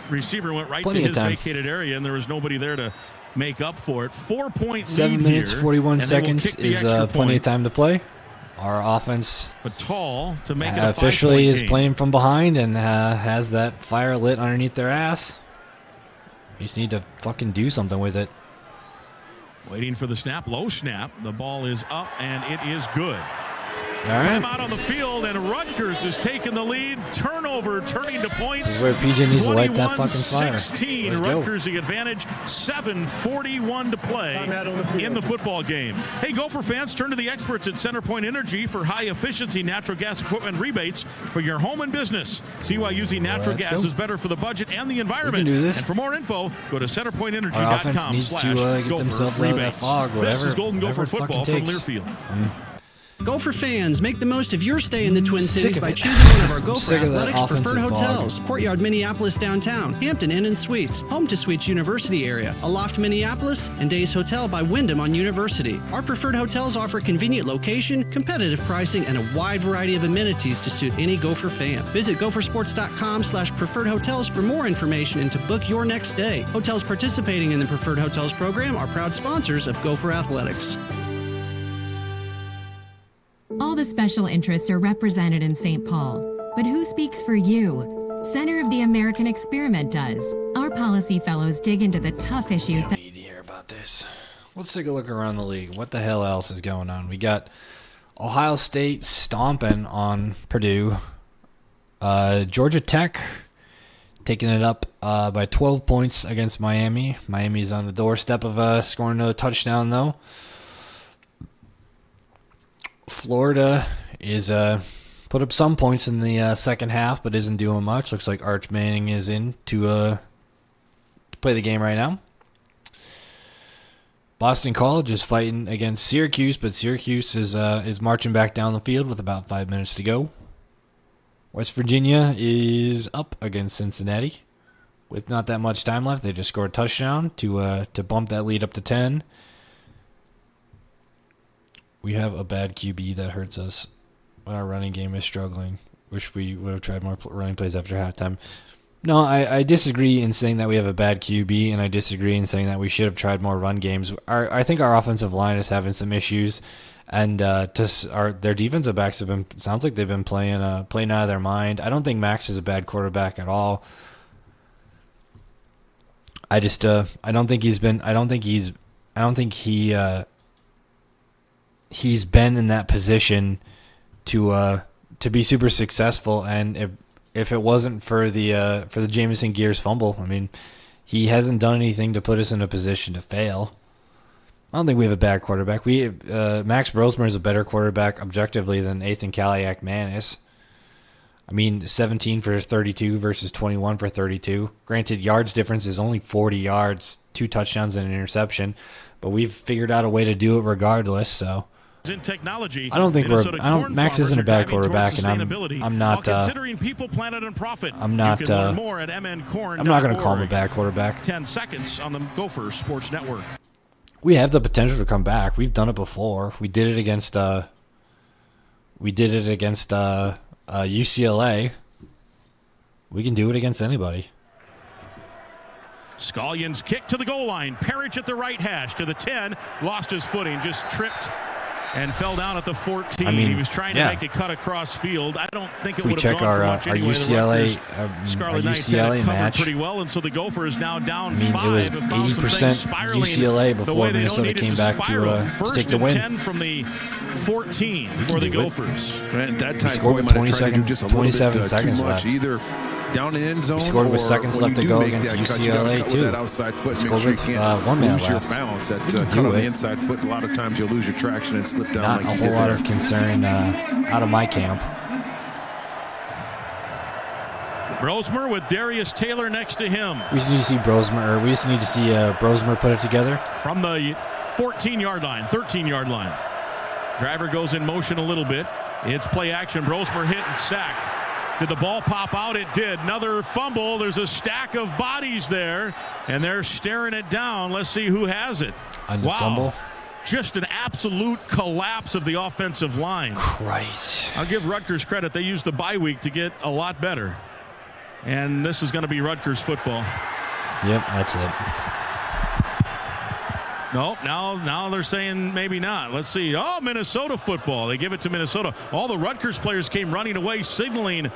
Speaker 2: receiver went right
Speaker 12: Plenty
Speaker 2: to
Speaker 12: of
Speaker 2: his
Speaker 12: time.
Speaker 2: vacated area, and there was nobody there to make up for it. 4-point
Speaker 12: 7
Speaker 2: lead
Speaker 12: minutes,
Speaker 2: here,
Speaker 12: 41
Speaker 2: and they will
Speaker 12: seconds
Speaker 2: kick the
Speaker 12: is
Speaker 2: extra
Speaker 12: plenty
Speaker 2: point.
Speaker 12: of time to play. Our offense
Speaker 2: But tall to make it a
Speaker 12: officially
Speaker 2: 5-point
Speaker 12: is
Speaker 2: game.
Speaker 12: playing from behind and has that fire lit underneath their ass. We just need to fucking do something with it.
Speaker 2: Waiting for the snap, low snap. The ball is up, and it is good.
Speaker 12: All right.
Speaker 2: Time out on the field, and Rutgers is taking the lead. Turnover, turning to points.
Speaker 12: This is where PJ needs to light that fucking fire.
Speaker 2: 21-16.
Speaker 12: Let's go.
Speaker 2: Rutgers the advantage. 7:41 to play in the football game. Hey, Gopher fans, turn to the experts at CenterPoint Energy for high-efficiency natural gas equipment rebates for your home and business. See why using natural
Speaker 12: Let's
Speaker 2: gas
Speaker 12: go.
Speaker 2: is better for the budget and the environment.
Speaker 12: We can do this.
Speaker 2: And for more info, go to centerpointenergy.com/Gopher
Speaker 12: Our offense needs to get themselves out of that fog, whatever.
Speaker 2: This is Golden Gopher
Speaker 12: whatever it
Speaker 2: football
Speaker 12: fucking
Speaker 2: from
Speaker 12: takes.
Speaker 2: Learfield.
Speaker 24: Gopher fans, make the most of your stay in the Twin
Speaker 12: sick
Speaker 24: Cities
Speaker 12: of
Speaker 24: by
Speaker 12: it.
Speaker 24: choosing one of our Gopher
Speaker 12: sick of that
Speaker 24: Athletics preferred
Speaker 12: offensive fog.
Speaker 24: hotels. Courtyard Minneapolis downtown, Hampton Inn and Suites, Home to Suites University area, Aloft Minneapolis, and Days Hotel by Wyndham on University. Our preferred hotels offer convenient location, competitive pricing, and a wide variety of amenities to suit any Gopher fan. Visit gophersports.com/preferred hotels for more information and to book your next stay. Hotels participating in the Preferred Hotels program are proud sponsors of Gopher Athletics.
Speaker 1: All the special interests are represented in St. Paul. But who speaks for you? Center of the American Experiment does. Our policy fellows dig into the tough issues that
Speaker 12: need to hear about this. Let's take a look around the league. What the hell else is going on? We got Ohio State stomping on Purdue. Georgia Tech taking it up by 12 points against Miami. Miami's on the doorstep of scoring another touchdown, though. Florida is put up some points in the second half, but isn't doing much. Looks like Arch Manning is in to play the game right now. Boston College is fighting against Syracuse, but Syracuse is marching back down the field with about 5 minutes to go. West Virginia is up against Cincinnati with not that much time left. They just scored a touchdown to bump that lead up to 10. We have a bad QB that hurts us when our running game is struggling. Wish we would have tried more running plays after halftime. No, I disagree in saying that we have a bad QB, and I disagree in saying that we should have tried more run games. I think our offensive line is having some issues, and their defensive backs have been. Sounds like they've been playing out of their mind. I don't think Max is a bad quarterback at all. I don't think he's been in that position to be super successful, and if it wasn't for the Jamison Gears fumble, I mean, he hasn't done anything to put us in a position to fail. I don't think we have a bad quarterback. Max Brosmer is a better quarterback objectively than Ethan Kaliak-Manis. I mean, 17 for 32 versus 21 for 32. Granted, yards difference is only 40 yards, 2 touchdowns and an interception, but we've figured out a way to do it regardless. So
Speaker 2: in technology,
Speaker 12: I don't think Max isn't a bad quarterback, and I'm not.
Speaker 2: Considering people, planet, and profit.
Speaker 12: I'm not.
Speaker 2: You can learn more at mncorn.org.
Speaker 12: I'm not going to call him a bad quarterback.
Speaker 2: 10 seconds on the Gopher Sports Network.
Speaker 12: We have the potential to come back. We've done it before. We did it against. UCLA. We can do it against anybody.
Speaker 2: Scullion's kick to the goal line. Parrish at the right hash to the 10. Lost his footing. Just tripped and fell down at the 14. He was trying to make a cut across field. I don't think it would have gone for much anyway.
Speaker 12: UCLA,
Speaker 2: Scarlet Knights
Speaker 12: UCLA match
Speaker 2: pretty well, and so the Gophers now down 5.
Speaker 12: It was 80% UCLA before Minnesota came back to take the win.
Speaker 2: 10 from the 14 for the Gophers.
Speaker 3: At that time,
Speaker 12: we scored with 27 seconds left.
Speaker 3: Either down in the end zone,
Speaker 12: we scored with seconds left to go against UCLA too.
Speaker 3: That outside foot,
Speaker 12: scored with 1 minute left.
Speaker 3: Balance. That cut on the inside foot. A lot of times you'll lose your traction and slip down.
Speaker 12: Not a whole lot of concern out of my camp.
Speaker 2: Brosmer with Darius Taylor next to him.
Speaker 12: We just need to see Brosmer put it together
Speaker 2: from the 14-yard line, 13-yard line. Driver goes in motion a little bit. It's play action. Brosmer hit and sacked. Did the ball pop out? It did. Another fumble. There's a stack of bodies there, and they're staring it down. Let's see who has it.
Speaker 12: Wow. Fumble.
Speaker 2: Just an absolute collapse of the offensive line.
Speaker 12: Christ.
Speaker 2: I'll give Rutgers credit. They used the bye week to get a lot better. And this is going to be Rutgers football.
Speaker 12: Yep, that's it.
Speaker 2: No, now they're saying maybe not. Let's see. Oh, Minnesota football. They give it to Minnesota. All the Rutgers players came running away, signaling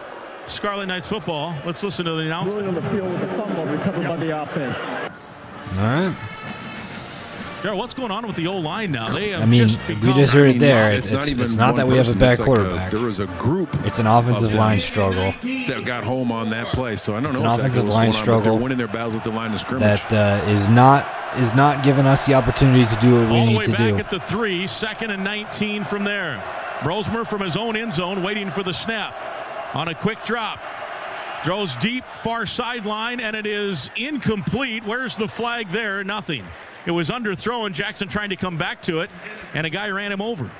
Speaker 2: Scarlet Knights football. Let's listen to the announcement.
Speaker 10: Rolling on the field with a fumble recovered by the offense.
Speaker 12: All right.
Speaker 2: Jared, what's going on with the O-line now? They have
Speaker 12: we just heard it there. It's not that we have a bad quarterback.
Speaker 3: There was a group.
Speaker 12: It's an offensive line struggle
Speaker 3: that got home on that play. So I don't know.
Speaker 12: It's an offensive line struggle.
Speaker 3: They're winning their battles at the line of scrimmage.
Speaker 12: That is not giving us the opportunity to do what we need to do.
Speaker 2: All the way back at the 3, 2nd and 19 from there. Brosmer from his own end zone waiting for the snap. On a quick drop. Throws deep, far sideline, and it is incomplete. Where's the flag there? Nothing. It was underthrown. Jackson trying to come back to it, and a guy ran him over.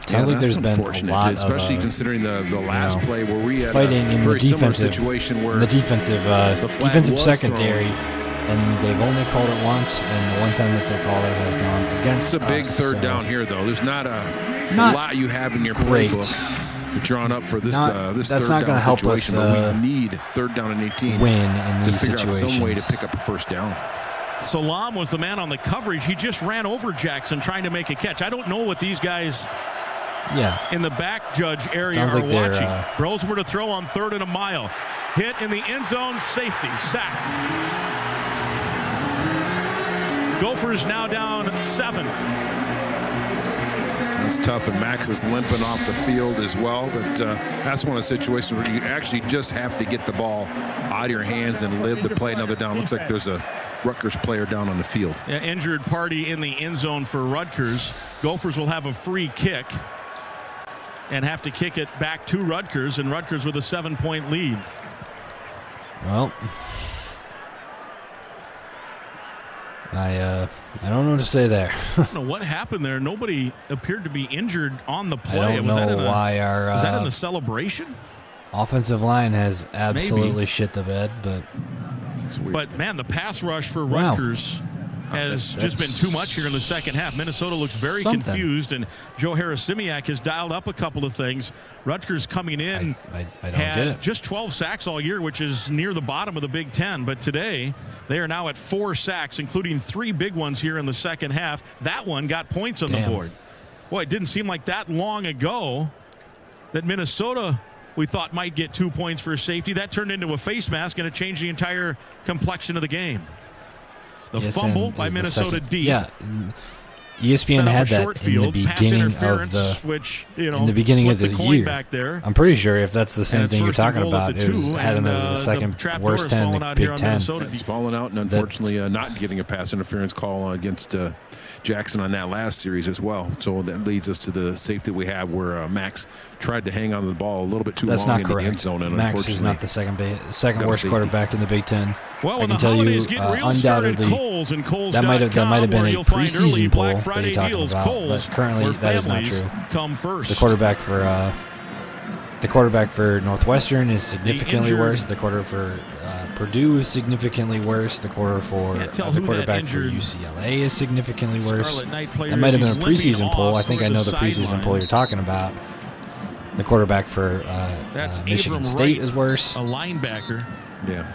Speaker 12: Sounds like there's been a lot
Speaker 3: especially considering the last play where we had
Speaker 12: fighting in the defensive
Speaker 3: situation where
Speaker 12: the defensive secondary. And they've only called it once, and the one time that they called it has gone against us.
Speaker 3: It's a big third down here, though. There's not a lot you have in your playbook drawn up for this
Speaker 12: that's
Speaker 3: third
Speaker 12: not
Speaker 3: down
Speaker 12: help
Speaker 3: situation.
Speaker 12: Us,
Speaker 3: we need 3rd down and 18
Speaker 12: win in these
Speaker 3: to figure
Speaker 12: situations.
Speaker 3: out some way to pick up a first down.
Speaker 2: Salam was the man on the coverage. He just ran over Jackson trying to make a catch. I don't know what these guys in the back judge area are watching. Brosmer to throw on 3rd and a mile. Hit in the end zone, safety, sacked. Gophers now down 7.
Speaker 3: That's tough, and Max is limping off the field as well. But that's one of the situations where you actually just have to get the ball out of your hands and live to play another down. Looks like there's a Rutgers player down on the field.
Speaker 2: Yeah, injured party in the end zone for Rutgers. Gophers will have a free kick and have to kick it back to Rutgers, and Rutgers with a 7-point lead.
Speaker 12: Well, I don't know what to say there.
Speaker 2: I don't know what happened there. Nobody appeared to be injured on the play.
Speaker 12: I don't know why our
Speaker 2: was that in the celebration?
Speaker 12: Offensive line has absolutely shit the bed, but
Speaker 2: man, the pass rush for Rutgers has just been too much here in the second half. Minnesota looks very confused, and Joe Harris-Simiak has dialed up a couple of things. Rutgers coming in
Speaker 12: I don't
Speaker 2: had
Speaker 12: get it.
Speaker 2: just 12 sacks all year, which is near the bottom of the Big Ten. But today, they are now at 4 sacks, including 3 big ones here in the second half. That one got points on the board. Boy, it didn't seem like that long ago that Minnesota, we thought, might get 2 points for safety. That turned into a face mask, and it changed the entire complexion of the game. The fumble by Minnesota deep.
Speaker 12: Yeah, ESPN had that in the beginning of this year. I'm pretty sure if that's the same thing you're talking about, it was had him as the second worst 10 in the Big Ten.
Speaker 3: He's fallen out, and unfortunately not getting a pass interference call against Jackson on that last series as well. So that leads us to the safety we have where Max tried to hang on to the ball a little bit too long in the end zone. And
Speaker 12: Max is not the second worst quarterback in the Big Ten. Well, I can tell you undoubtedly that might have been a preseason poll that you're talking about, but currently that is not true. The quarterback for Northwestern is significantly worse. The quarterback for Purdue is significantly worse. The quarterback for UCLA is significantly worse. That might have been a preseason poll. I think I know the preseason poll you're talking about. The quarterback for Michigan State is worse.
Speaker 13: A linebacker.
Speaker 3: Yeah.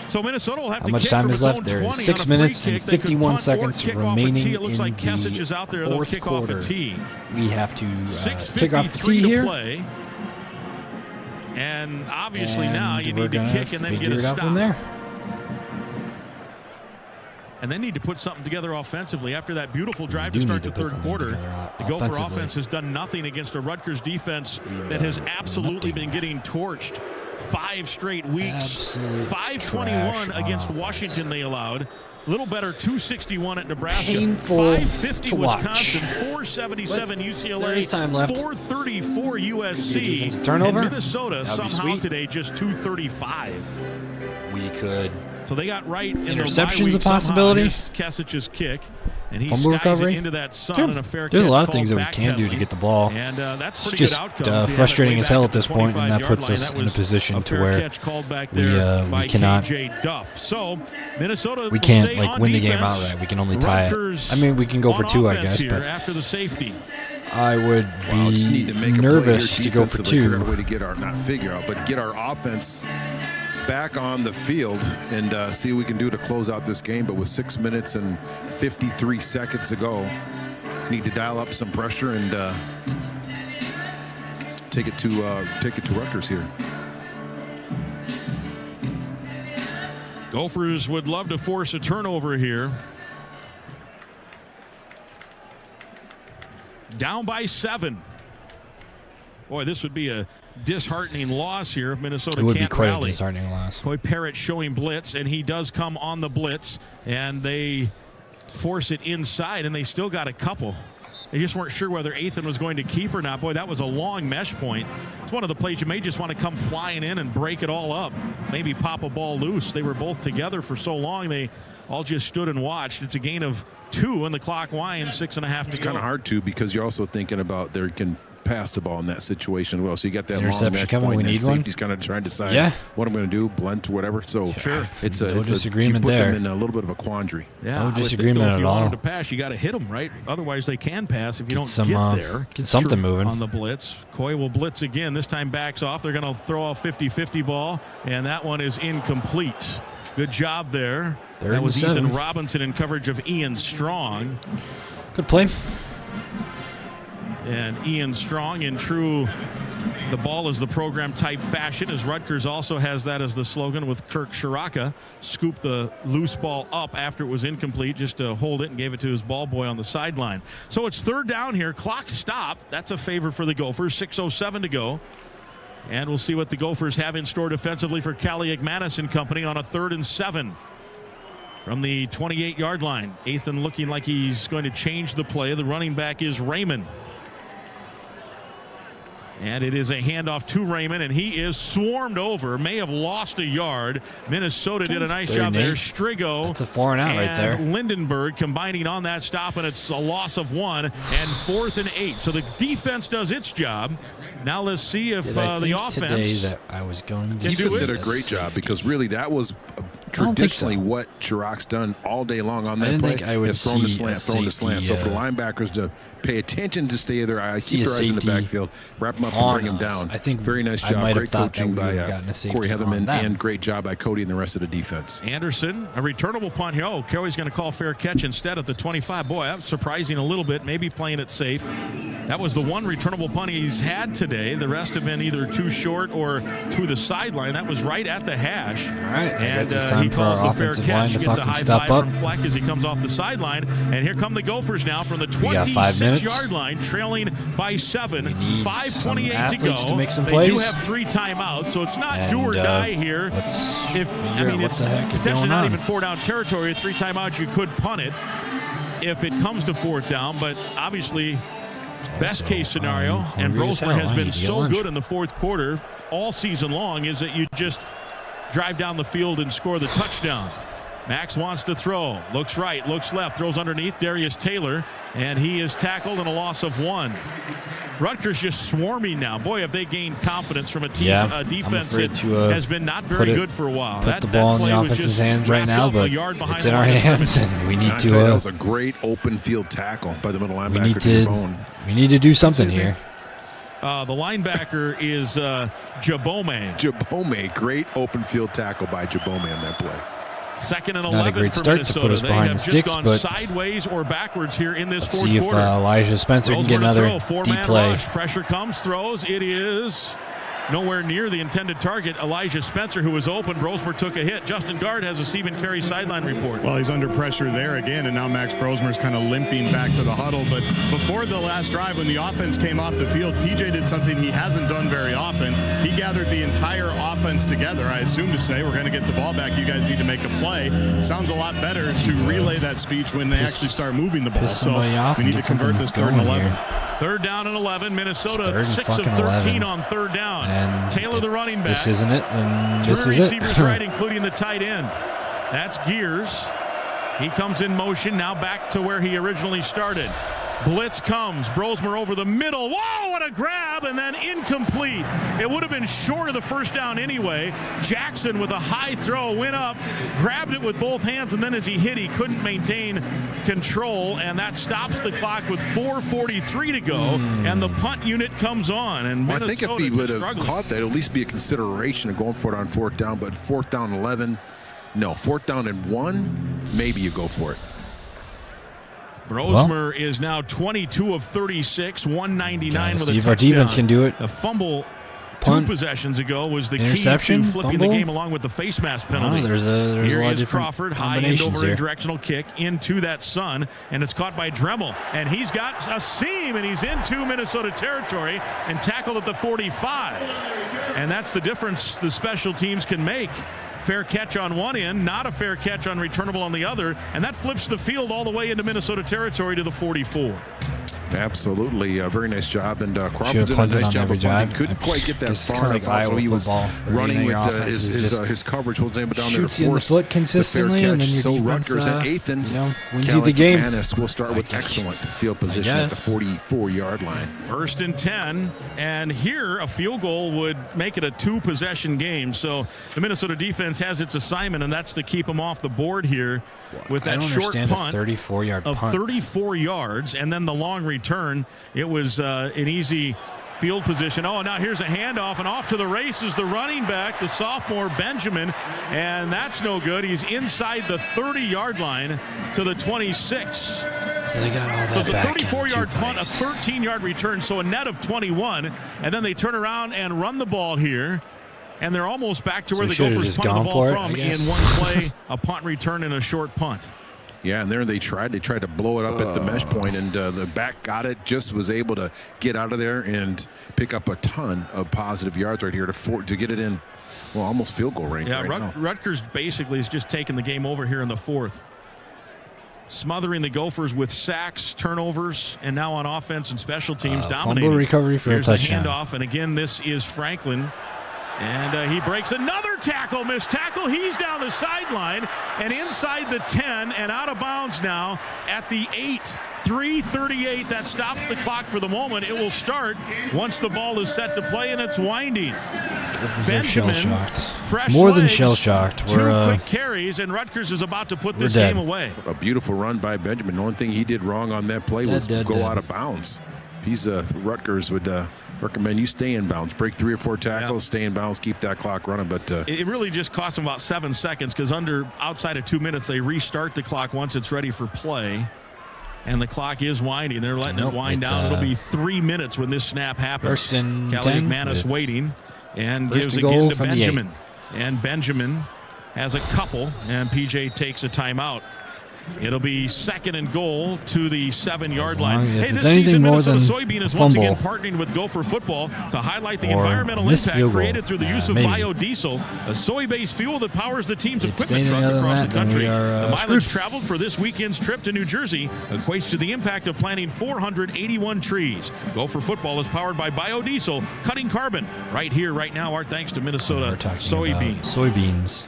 Speaker 13: So Minnesota will have
Speaker 12: How much time is left? There is 6 minutes and 51 seconds remaining in the fourth quarter. We have to kick off the tee here.
Speaker 13: And obviously now you need to kick and then get a stop.
Speaker 12: From there.
Speaker 13: And they need to put something together offensively after that beautiful drive to start the third quarter. The Gopher offense has done nothing against a Rutgers defense that has absolutely been getting torched. 5 straight weeks. 521 against Washington they allowed. A little better, 261 at Nebraska.
Speaker 12: Painful
Speaker 13: 550
Speaker 12: to watch.
Speaker 13: Wisconsin, 477 UCLA.
Speaker 12: There is time left.
Speaker 13: 434 USC.
Speaker 12: Turnover.
Speaker 13: And Minnesota somehow today just 235.
Speaker 12: We could.
Speaker 13: So they got right in
Speaker 12: interceptions a possibility.
Speaker 13: Kesich's kick, and he
Speaker 12: fumble recovery.
Speaker 13: into that sun and a fair
Speaker 12: There's
Speaker 13: catch
Speaker 12: a lot of things that we can do to get the ball.
Speaker 13: And that's
Speaker 12: it's
Speaker 13: pretty
Speaker 12: just
Speaker 13: good outcome.
Speaker 12: frustrating as hell at this point, and that puts us in a position to where we cannot.
Speaker 13: So Minnesota
Speaker 12: we can't win the game outright. We can only tie it. I mean, we can go for 2, I guess, but
Speaker 13: after the safety.
Speaker 12: I would be nervous to go for 2.
Speaker 3: Way to get our get our offense back on the field and see what we can do to close out this game. But with 6 minutes and 53 seconds to go, need to dial up some pressure and take it to Rutgers here.
Speaker 13: Gophers would love to force a turnover here. Down by 7. Boy, this would be a disheartening loss here if Minnesota can't rally.
Speaker 12: It would be quite a disheartening loss.
Speaker 13: Coy Parrott showing blitz, and he does come on the blitz, and they force it inside, and they still got a couple. They just weren't sure whether Athan was going to keep or not. Boy, that was a long mesh point. It's one of the plays you may just want to come flying in and break it all up. Maybe pop a ball loose. They were both together for so long, they all just stood and watched. It's a gain of 2, and the clock winds, 6.5 to go.
Speaker 3: It's kind of hard to, because you're also thinking about they can pass the ball in that situation well. So you got that
Speaker 12: interception
Speaker 3: long
Speaker 12: coming. We need one.
Speaker 3: He's kind of trying to decide what I'm going to do, blunt, whatever. So it's a
Speaker 12: disagreement
Speaker 3: you put
Speaker 12: there.
Speaker 3: them in a little bit of a quandary.
Speaker 12: Yeah, no disagreement at all.
Speaker 13: If you want them to pass, you got to hit them, right? Otherwise, they can pass if you don't get there.
Speaker 12: Get something moving
Speaker 13: on the blitz. Coy will blitz again. This time backs off. They're going to throw a 50-50 ball, and that one is incomplete. Good job there. That was Ethan Robinson in coverage of Ian Strong.
Speaker 12: Good play.
Speaker 13: And Ian Strong, in true the ball is the program type fashion, as Rutgers also has that as the slogan with Kirk Shiraka, scooped the loose ball up after it was incomplete just to hold it and gave it to his ball boy on the sideline. So it's 3rd down here. Clock stopped. That's a favor for the Gophers. 6:07 to go. And we'll see what the Gophers have in store defensively for Callie McManus and company on a 3rd and 7. From the 28-yard line. Athan looking like he's going to change the play. The running back is Raymond. And it is a handoff to Raymond, and he is swarmed over. May have lost a yard. Minnesota did a nice job there. Strigo.
Speaker 12: That's a 4 and out right there.
Speaker 13: Lindenberg combining on that stop, and it's a loss of 1 and 4th and 8. So the defense does its job. Now let's see if the offense
Speaker 12: today that I was going to
Speaker 3: Ethan did a great job, because really that was traditionally what Chirac's done all day long on that play.
Speaker 12: I would
Speaker 3: thrown to slant. So for the linebackers to pay attention to stay there, keep their eyes in the backfield, wrap them up and bring them down.
Speaker 12: I think
Speaker 3: very nice job. Great coaching by Corey Heatherman, and great job by Cody and the rest of the defense.
Speaker 13: Anderson, a returnable punt here. Oh, Kelly's going to call fair catch instead at the 25. Boy, that's surprising a little bit. Maybe playing it safe. That was the one returnable punt he's had today. The rest have been either too short or to the sideline. That was right at the hash.
Speaker 12: All right, I guess it's time
Speaker 2: he calls the fair catch.
Speaker 12: To
Speaker 2: gets a high
Speaker 12: step
Speaker 2: five
Speaker 12: up.
Speaker 2: from Fleck as he comes off the sideline. And here come the Gophers now from the 26-yard line, trailing by 7. 5:28 to go.
Speaker 12: To make some
Speaker 2: they
Speaker 12: plays.
Speaker 2: do have 3 timeouts, so it's not do or die here. It's potentially not even 4-down territory. At 3 timeouts, you could punt it if it comes to 4th down, but obviously best case scenario, and Brosmer has been so good in the 4th quarter all season long, is that you just drive down the field and score the touchdown. Max wants to throw, looks right, looks left, throws underneath Darius Taylor, and he is tackled and a loss of 1. Rutgers just swarming now. Boy, have they gained confidence from a team, a defense that has been not very good for a while.
Speaker 12: Put the ball in the offense's hands right now, but it's in our hands, and we need to.
Speaker 3: That was a great open field tackle by the middle linebacker.
Speaker 12: We need to do something here.
Speaker 2: The linebacker is Jabome.
Speaker 3: Jabome, great open field tackle by Jabome on that play.
Speaker 2: 2nd and 11
Speaker 12: Not a great start to put us behind the sticks, but
Speaker 2: sideways or backwards here in this 4th
Speaker 12: see if Elijah Spencer can get another deep play.
Speaker 2: Pressure comes, throws. It is nowhere near the intended target. Elijah Spencer, who was open. Brosmer took a hit. Justin Gard has a Stephen Carey sideline report.
Speaker 19: Well, he's under pressure there again, and now Max Brosmer's kind of limping back to the huddle. But before the last drive, when the offense came off the field, PJ did something he hasn't done very often. He gathered the entire offense together, I assume to say, we're going to get the ball back. You guys need to make a play. Sounds a lot better to relay that speech when they actually start moving the ball. So we need to convert this 3rd and 11.
Speaker 2: 3rd down and 11. Minnesota 6 of 13 on 3rd down.
Speaker 12: And
Speaker 2: Taylor, the running back.
Speaker 12: This isn't it, then this is it.
Speaker 2: 3 receivers right, including the tight end. That's Gears. He comes in motion, now back to where he originally started. Blitz comes. Brosmer over the middle. Whoa, what a grab, and then incomplete. It would have been short of the 1st down anyway. Jackson with a high throw went up, grabbed it with both hands, and then as he hit, he couldn't maintain control, and that stops the clock with 4:43 to go, and the punt unit comes on. And
Speaker 3: I think if he would have caught that, at least be a consideration of going for it on 4th down, but 4th down 11, no, 4th down and 1, maybe you go for it.
Speaker 2: Brosmer is now 22 of 36, 199 with a touchdown.
Speaker 12: See if our defense can do it.
Speaker 2: The fumble
Speaker 12: Punt.
Speaker 2: 2 possessions ago was the key to
Speaker 12: Interception,
Speaker 2: flipping
Speaker 12: fumble.
Speaker 2: the game along with the face mask penalty.
Speaker 12: There's a
Speaker 2: Here
Speaker 12: lot of
Speaker 2: is
Speaker 12: different
Speaker 2: Crawford, high end over
Speaker 12: here.
Speaker 2: directional kick into that sun, and it's caught by Dremel. And he's got a seam, and he's into Minnesota territory and tackled at the 45. And that's the difference the special teams can make. Fair catch on one end, not a fair catch on returnable on the other, and that flips the field all the way into Minnesota territory to the 44.
Speaker 3: Absolutely, very nice job, and Crawford did a nice job of punting. Couldn't quite get that far enough, so he was running with his coverage, wasn't able down there to force
Speaker 12: in the foot consistently,
Speaker 3: the fair catch.
Speaker 12: and then your
Speaker 3: so
Speaker 12: defense,
Speaker 3: Rutgers at 8th
Speaker 12: wins you the game.
Speaker 3: Will start with excellent field position at the 44-yard line.
Speaker 2: 1st and 10, and here a field goal would make it a 2-possession game. So the Minnesota defense has its assignment, and that's to keep them off the board here with that short punt
Speaker 12: a 34-yard
Speaker 2: of
Speaker 12: punt.
Speaker 2: 34 yards, and then the long return. It was an easy field position. Oh, now here's a handoff, and off to the races the running back, the sophomore Benjamin, and that's no good. He's inside the 30-yard line to the 26.
Speaker 12: So they got all that
Speaker 2: so it's
Speaker 12: back.
Speaker 2: a 34-yard punt, a 13-yard return, so a net of 21, and then they turn around and run the ball here. And they're almost back to where the Gophers punted the ball from in one play, a punt return and a short punt.
Speaker 3: Yeah, and there they tried to blow it up at the mesh point, and the back got it, just was able to get out of there and pick up a ton of positive yards right here to get it in, well, almost field goal range.
Speaker 2: Yeah,
Speaker 3: right now.
Speaker 2: Rutgers basically has just taken the game over here in the 4th. Smothering the Gophers with sacks, turnovers, and now on offense and special teams dominating.
Speaker 12: Fumble recovery for a touchdown.
Speaker 2: The handoff, and again, this is Franklin. And he breaks another tackle, missed tackle. He's down the sideline and inside the 10 and out of bounds now at the 8. 3:38. That stops the clock for the moment. It will start once the ball is set to play, and it's winding. Benjamin, fresh
Speaker 12: more than
Speaker 2: legs,
Speaker 12: shell-shocked.
Speaker 2: 2 quick carries, and Rutgers is about to put this game away.
Speaker 3: A beautiful run by Benjamin. The only thing he did wrong on that play was go out of bounds. He's Rutgers would recommend you stay in bounds, break 3 or 4 tackles, stay in bounds, keep that clock running. But
Speaker 2: it really just cost them about 7 seconds because outside of 2 minutes they restart the clock once it's ready for play, and the clock is winding. They're letting it wind down. It'll be 3 minutes when this snap happens.
Speaker 12: 1st and
Speaker 2: Kelly
Speaker 12: 10
Speaker 2: McManus waiting and
Speaker 12: first
Speaker 2: gives
Speaker 12: to
Speaker 2: again
Speaker 12: goal
Speaker 2: to
Speaker 12: from
Speaker 2: Benjamin, and Benjamin has a couple, and PJ takes a timeout. It'll be 2nd and goal to the 7-yard line.
Speaker 12: If
Speaker 2: This
Speaker 12: it's anything
Speaker 2: season,
Speaker 12: more
Speaker 2: Minnesota
Speaker 12: than
Speaker 2: Soybean is
Speaker 12: fumble,
Speaker 2: once again partnering with Gopher Football to highlight the
Speaker 12: or
Speaker 2: environmental
Speaker 12: missed
Speaker 2: impact
Speaker 12: field goal.
Speaker 2: created through the use of
Speaker 12: Maybe.
Speaker 2: biodiesel, a soy-based fuel that powers the team's
Speaker 12: If it's
Speaker 2: equipment
Speaker 12: anything
Speaker 2: trucks
Speaker 12: other than
Speaker 2: across
Speaker 12: that,
Speaker 2: the
Speaker 12: then
Speaker 2: country.
Speaker 12: we are,
Speaker 2: The mileage
Speaker 12: screwed.
Speaker 2: traveled for this weekend's trip to New Jersey equates to the impact of planting 481 trees. Gopher Football is powered by biodiesel, cutting carbon. Right here, right now, our thanks to Minnesota Soybeans.
Speaker 12: Soybeans.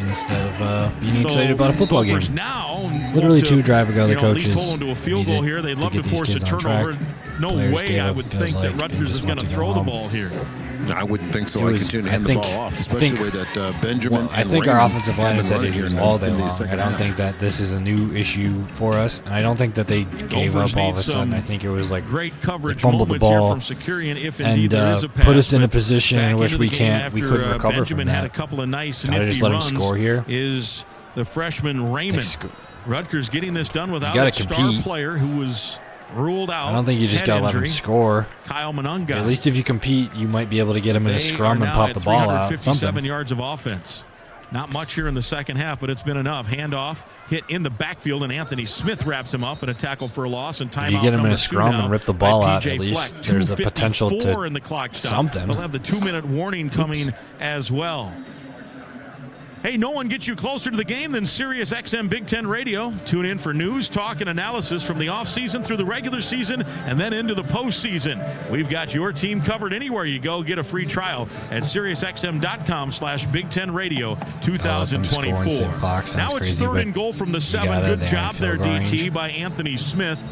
Speaker 12: Instead of being excited about a football game.
Speaker 2: Now
Speaker 12: Literally
Speaker 2: look
Speaker 12: 2
Speaker 2: to,
Speaker 12: drive ago, the
Speaker 2: at least
Speaker 12: coaches
Speaker 2: hold them to a field goal here. They'd love to force a turnover. No way I would think that Rutgers is going to throw the ball here.
Speaker 3: I wouldn't think so. I continue to hand the ball off, especially the way that Benjamin.
Speaker 12: I think our offensive line has had issues all day long. I don't think that this is a new issue for us, and I don't think that they gave up all of a sudden. I think it was like
Speaker 2: great coverage
Speaker 12: they fumbled the ball
Speaker 2: from Securian, if
Speaker 12: and put us in a position in which we couldn't recover
Speaker 2: Benjamin
Speaker 12: from that.
Speaker 2: had a couple of nice
Speaker 12: Gotta just let him score here.
Speaker 2: Is the freshman Raymond. Rutgers getting this done without
Speaker 12: gotta
Speaker 2: a star
Speaker 12: compete.
Speaker 2: player who was ruled out.
Speaker 12: I don't think you just got to let him score.
Speaker 2: Kyle Monunga.
Speaker 12: At least if you compete, you might be able to get him in a scrum and pop the ball out.
Speaker 2: 357 yards of offense. Not much here in the second half, but it's been enough. Handoff, hit in the backfield, and Anthony Smith wraps him up, and a tackle for a loss. And timeout.
Speaker 12: If you get him in a scrum and rip the ball out, at least there's a potential to
Speaker 2: in the clock stop.
Speaker 12: something.
Speaker 2: They'll have the 2-minute warning coming as well. Hey, no one gets you closer to the game than Sirius XM Big Ten Radio. Tune in for news, talk, and analysis from the offseason through the regular season and then into the postseason. We've got your team covered anywhere you go. Get a free trial at SiriusXM.com/Big Ten Radio 2024. Now it's 3rd and goal from the 7. Good job there, DT, by Anthony Smith.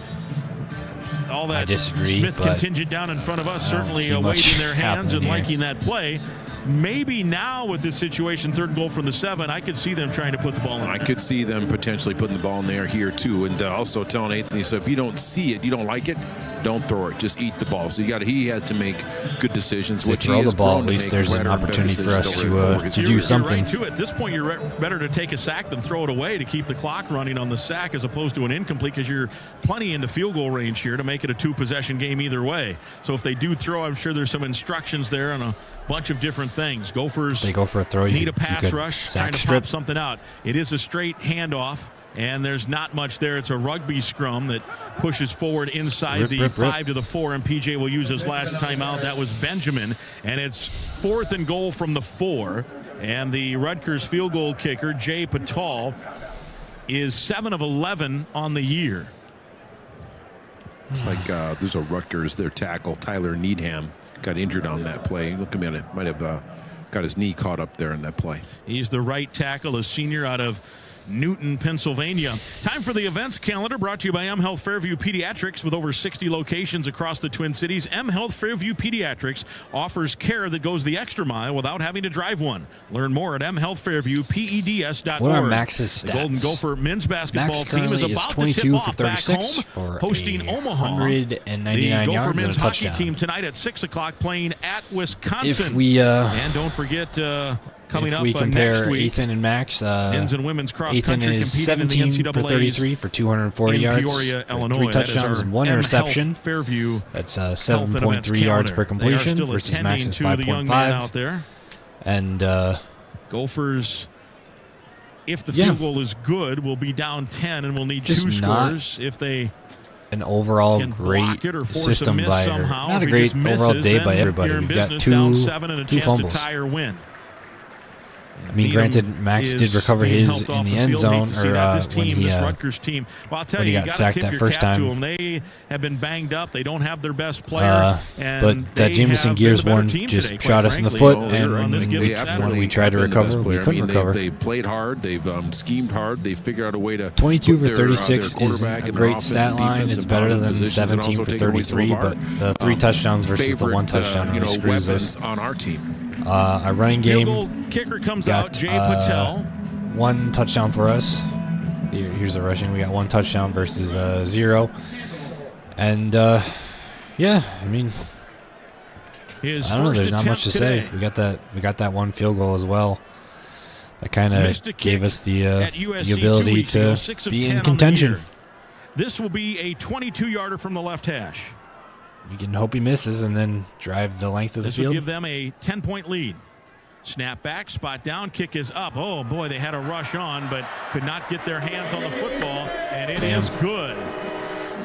Speaker 2: All that Smith contingent down in front of us certainly waving their hands and liking that play. Maybe now with this situation, 3rd goal from the 7, I could see them trying to put the ball in.
Speaker 3: I could see them potentially putting the ball in there here too, and also telling Anthony, so if you don't see it, you don't like it, don't throw it, just eat the ball. So he has to make good decisions.
Speaker 12: If throw the ball, at least there's an opportunity for us to do something.
Speaker 2: Right to it. At this point, you're better to take a sack than throw it away to keep the clock running on the sack as opposed to an incomplete, because you're plenty into field goal range here to make it a 2-possession game either way. So if they do throw, I'm sure there's some instructions there on a bunch of different things. Gophers
Speaker 12: they go for a throw.
Speaker 2: Need a pass rush, trying to pop something out. It is a straight handoff, and there's not much there. It's a rugby scrum that pushes forward inside the 5 to the 4, and PJ will use his last timeout. That was Benjamin, and it's 4th and goal from the 4, and the Rutgers field goal kicker, Jay Patal, is 7 of 11 on the year.
Speaker 3: It's like there's a Rutgers, their tackle, Tyler Needham, got injured on that play. Look at me, might have got his knee caught up there in that play.
Speaker 2: He's the right tackle, a senior out of Newton, Pennsylvania. Time for the events calendar, brought to you by M Health Fairview Pediatrics. With over 60 locations across the Twin Cities, M Health Fairview Pediatrics offers care that goes the extra mile without having to drive one. Learn more at mhealthfairviewpeds.org.
Speaker 12: What are Max's stats?
Speaker 2: The Golden Gopher men's basketball team is about to tip off back home, hosting Omaha.
Speaker 12: 199
Speaker 2: the Gopher
Speaker 12: yards
Speaker 2: men's
Speaker 12: and a
Speaker 2: hockey
Speaker 12: touchdown.
Speaker 2: team tonight at 6 o'clock playing at Wisconsin.
Speaker 12: If we
Speaker 2: and don't forget coming
Speaker 12: if
Speaker 2: up
Speaker 12: we compare
Speaker 2: next week,
Speaker 12: Ethan and Max,
Speaker 2: men's and women's cross
Speaker 12: Ethan
Speaker 2: country
Speaker 12: is
Speaker 2: competing in the
Speaker 12: 17 for
Speaker 2: NCAAs
Speaker 12: 33 for 240 yards,
Speaker 2: Peoria, Illinois.
Speaker 12: 3 touchdowns and 1 interception.
Speaker 2: Fairview.
Speaker 12: That's 7.3 yards per completion versus Max's 5.5. And
Speaker 2: Gophers, if the field goal is good, will be down 10 and will need 2 scores. If they
Speaker 12: an overall great system by her. Not a great overall day by everybody. We've got two fumbles. I mean, granted, Max did recover his in the end zone, or when he got sacked that first time.
Speaker 2: They have been banged up. They don't have their best player.
Speaker 12: But that Jamison Gears one just shot us in the foot, and when we tried to recover, we couldn't recover.
Speaker 3: They played hard. They've schemed hard. They figured out a way to.
Speaker 12: 22 for 36 is a great stat line. It's better than 17 for 33, but the 3 touchdowns versus the 1 touchdown really screws us.
Speaker 3: On our team.
Speaker 12: Our running game
Speaker 2: kicker comes
Speaker 12: got
Speaker 2: out, Jay Patel.
Speaker 12: 1 touchdown for us. Here's the rushing. We got 1 touchdown versus 0. And yeah, I mean, I don't know. There's not much to say. We got that 1 field goal as well. That kind of gave us the ability to be in contention.
Speaker 2: This will be a 22-yarder from the left hash.
Speaker 12: You can hope he misses and then drive the length of the field.
Speaker 2: This will give them a 10-point lead. Snap back, spot down, kick is up. Oh, boy, they had a rush on, but could not get their hands on the football, and it is good.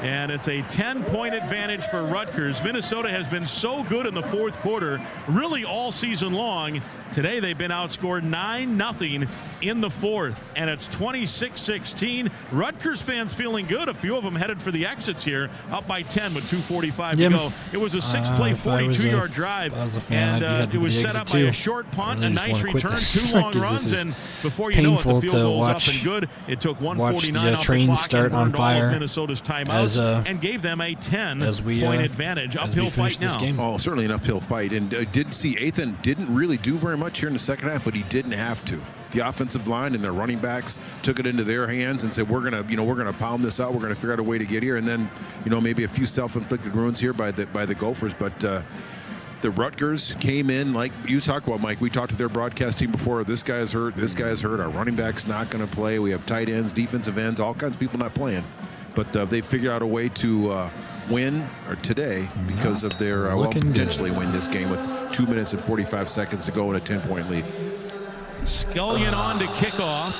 Speaker 2: And it's a 10-point advantage for Rutgers. Minnesota has been so good in the fourth quarter, really all season long. Today they've been outscored 9-0 in the fourth, and it's 26-16. Rutgers fans feeling good. A few of them headed for the exits here, up by 10 with 2:45 to go. It was a six-play, 42-yard drive, and it was set up by a short punt, a nice return, 2 long runs, and before you know it, the field goal's up and good. It took 1:49 off the clock
Speaker 12: start
Speaker 2: and
Speaker 12: on
Speaker 2: burned all
Speaker 12: fire
Speaker 2: of Minnesota's timeouts and gave them a 10-point advantage. Uphill fight now.
Speaker 3: Oh, certainly an uphill fight, and did see Ethan didn't really do very much here in the second half, but he didn't have to. The offensive line and their running backs took it into their hands and said, we're gonna pound this out. We're gonna figure out a way to get here, and then maybe a few self-inflicted wounds here by the Gophers, but the Rutgers came in like you talked about, Mike. We talked to their broadcast team before. This guy's hurt. This guy's hurt. Our running back's not going to play. We have tight ends, defensive ends, all kinds of people not playing. But they figured out a way to win today because of their potentially win this game with 2 minutes and 45 seconds to go and a 10-point lead.
Speaker 2: Scullion on to kickoff.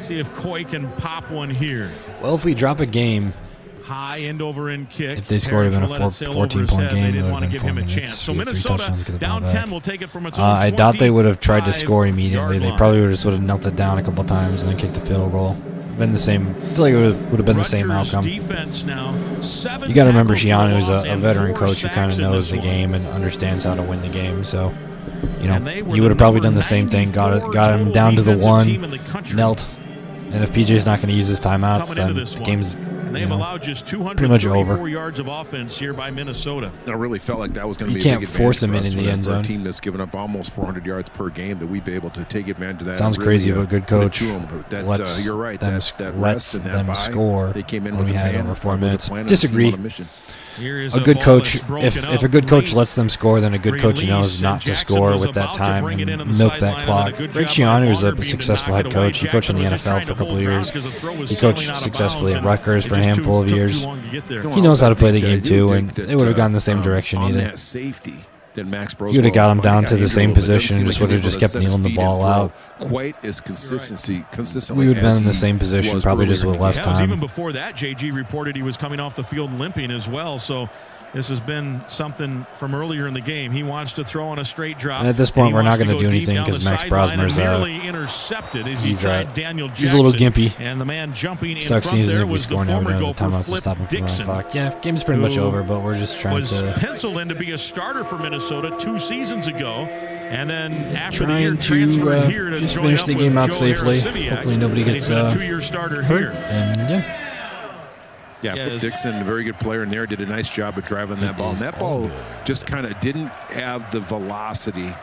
Speaker 2: See if Coy can pop one here.
Speaker 12: Well, if we drop a game,
Speaker 2: high end over end kick.
Speaker 12: If they scored even a 14-point game,
Speaker 2: they didn't want to give him a chance. So Minnesota down 10 will take it from its own 20.
Speaker 12: I doubt they would have tried to score immediately. They probably would have sort of knelt it down a couple times and then kicked the field goal. Been the same. I feel like it would have been the same outcome.
Speaker 2: Defense now,
Speaker 12: you got to remember, Shianu is a veteran coach who kind of knows the game and understands how to win the game. So, he would have probably done the same thing. Got him down to the 1, knelt, and if PJ's not going to use his timeouts, then the game's
Speaker 2: they've allowed just
Speaker 12: pretty much over.
Speaker 2: 234 yards of offense here by Minnesota.
Speaker 3: I really felt like that was going to be
Speaker 12: a
Speaker 3: big
Speaker 12: advantage. You can't force him in the end zone.
Speaker 3: A team that's given up almost 400 yards per game, that we'd be able to take advantage of that.
Speaker 12: Sounds crazy, but good coach.
Speaker 3: You're right.
Speaker 12: Lets them score.
Speaker 3: They came in
Speaker 12: when
Speaker 3: with
Speaker 12: we had
Speaker 3: plan,
Speaker 12: over 4 minutes.
Speaker 3: Plan,
Speaker 12: Disagree. A good coach, if a good coach lets them score, then a good coach knows not to score with that time and milk that clock. Greg Schiano is a successful head coach. He coached in the NFL for a couple of years. He coached successfully at Rutgers for a handful of years. He knows how to play the game too, and they would have gone the same direction either. He would have got him down to the same position and just would have just kept kneeling the ball out.
Speaker 3: Quite as consistently.
Speaker 12: We would have been in the same position, probably just with less time.
Speaker 2: Even before that, JG reported he was coming off the field limping as well. So this has been something from earlier in the game. He wants to throw on a straight drop.
Speaker 12: And at this point, we're not going to do anything because Max Brosmer's he's a little gimpy.
Speaker 2: And the man jumping in
Speaker 12: sucks
Speaker 2: front there
Speaker 12: if we
Speaker 2: was
Speaker 12: score
Speaker 2: the
Speaker 12: now. We
Speaker 2: former
Speaker 12: don't have the
Speaker 2: Gopher
Speaker 12: timeouts to stop him from running clock. Yeah, game's pretty much over, but we're just trying
Speaker 2: was
Speaker 12: to
Speaker 2: penciled in to be a starter for Minnesota 2 seasons ago, and then after
Speaker 12: trying to just finish the game out safely. Hopefully nobody gets
Speaker 2: a 2-year starter here.
Speaker 12: And
Speaker 3: Flip Dixon, a very good player in there, did a nice job of driving that ball. And that ball just kind of didn't have the velocity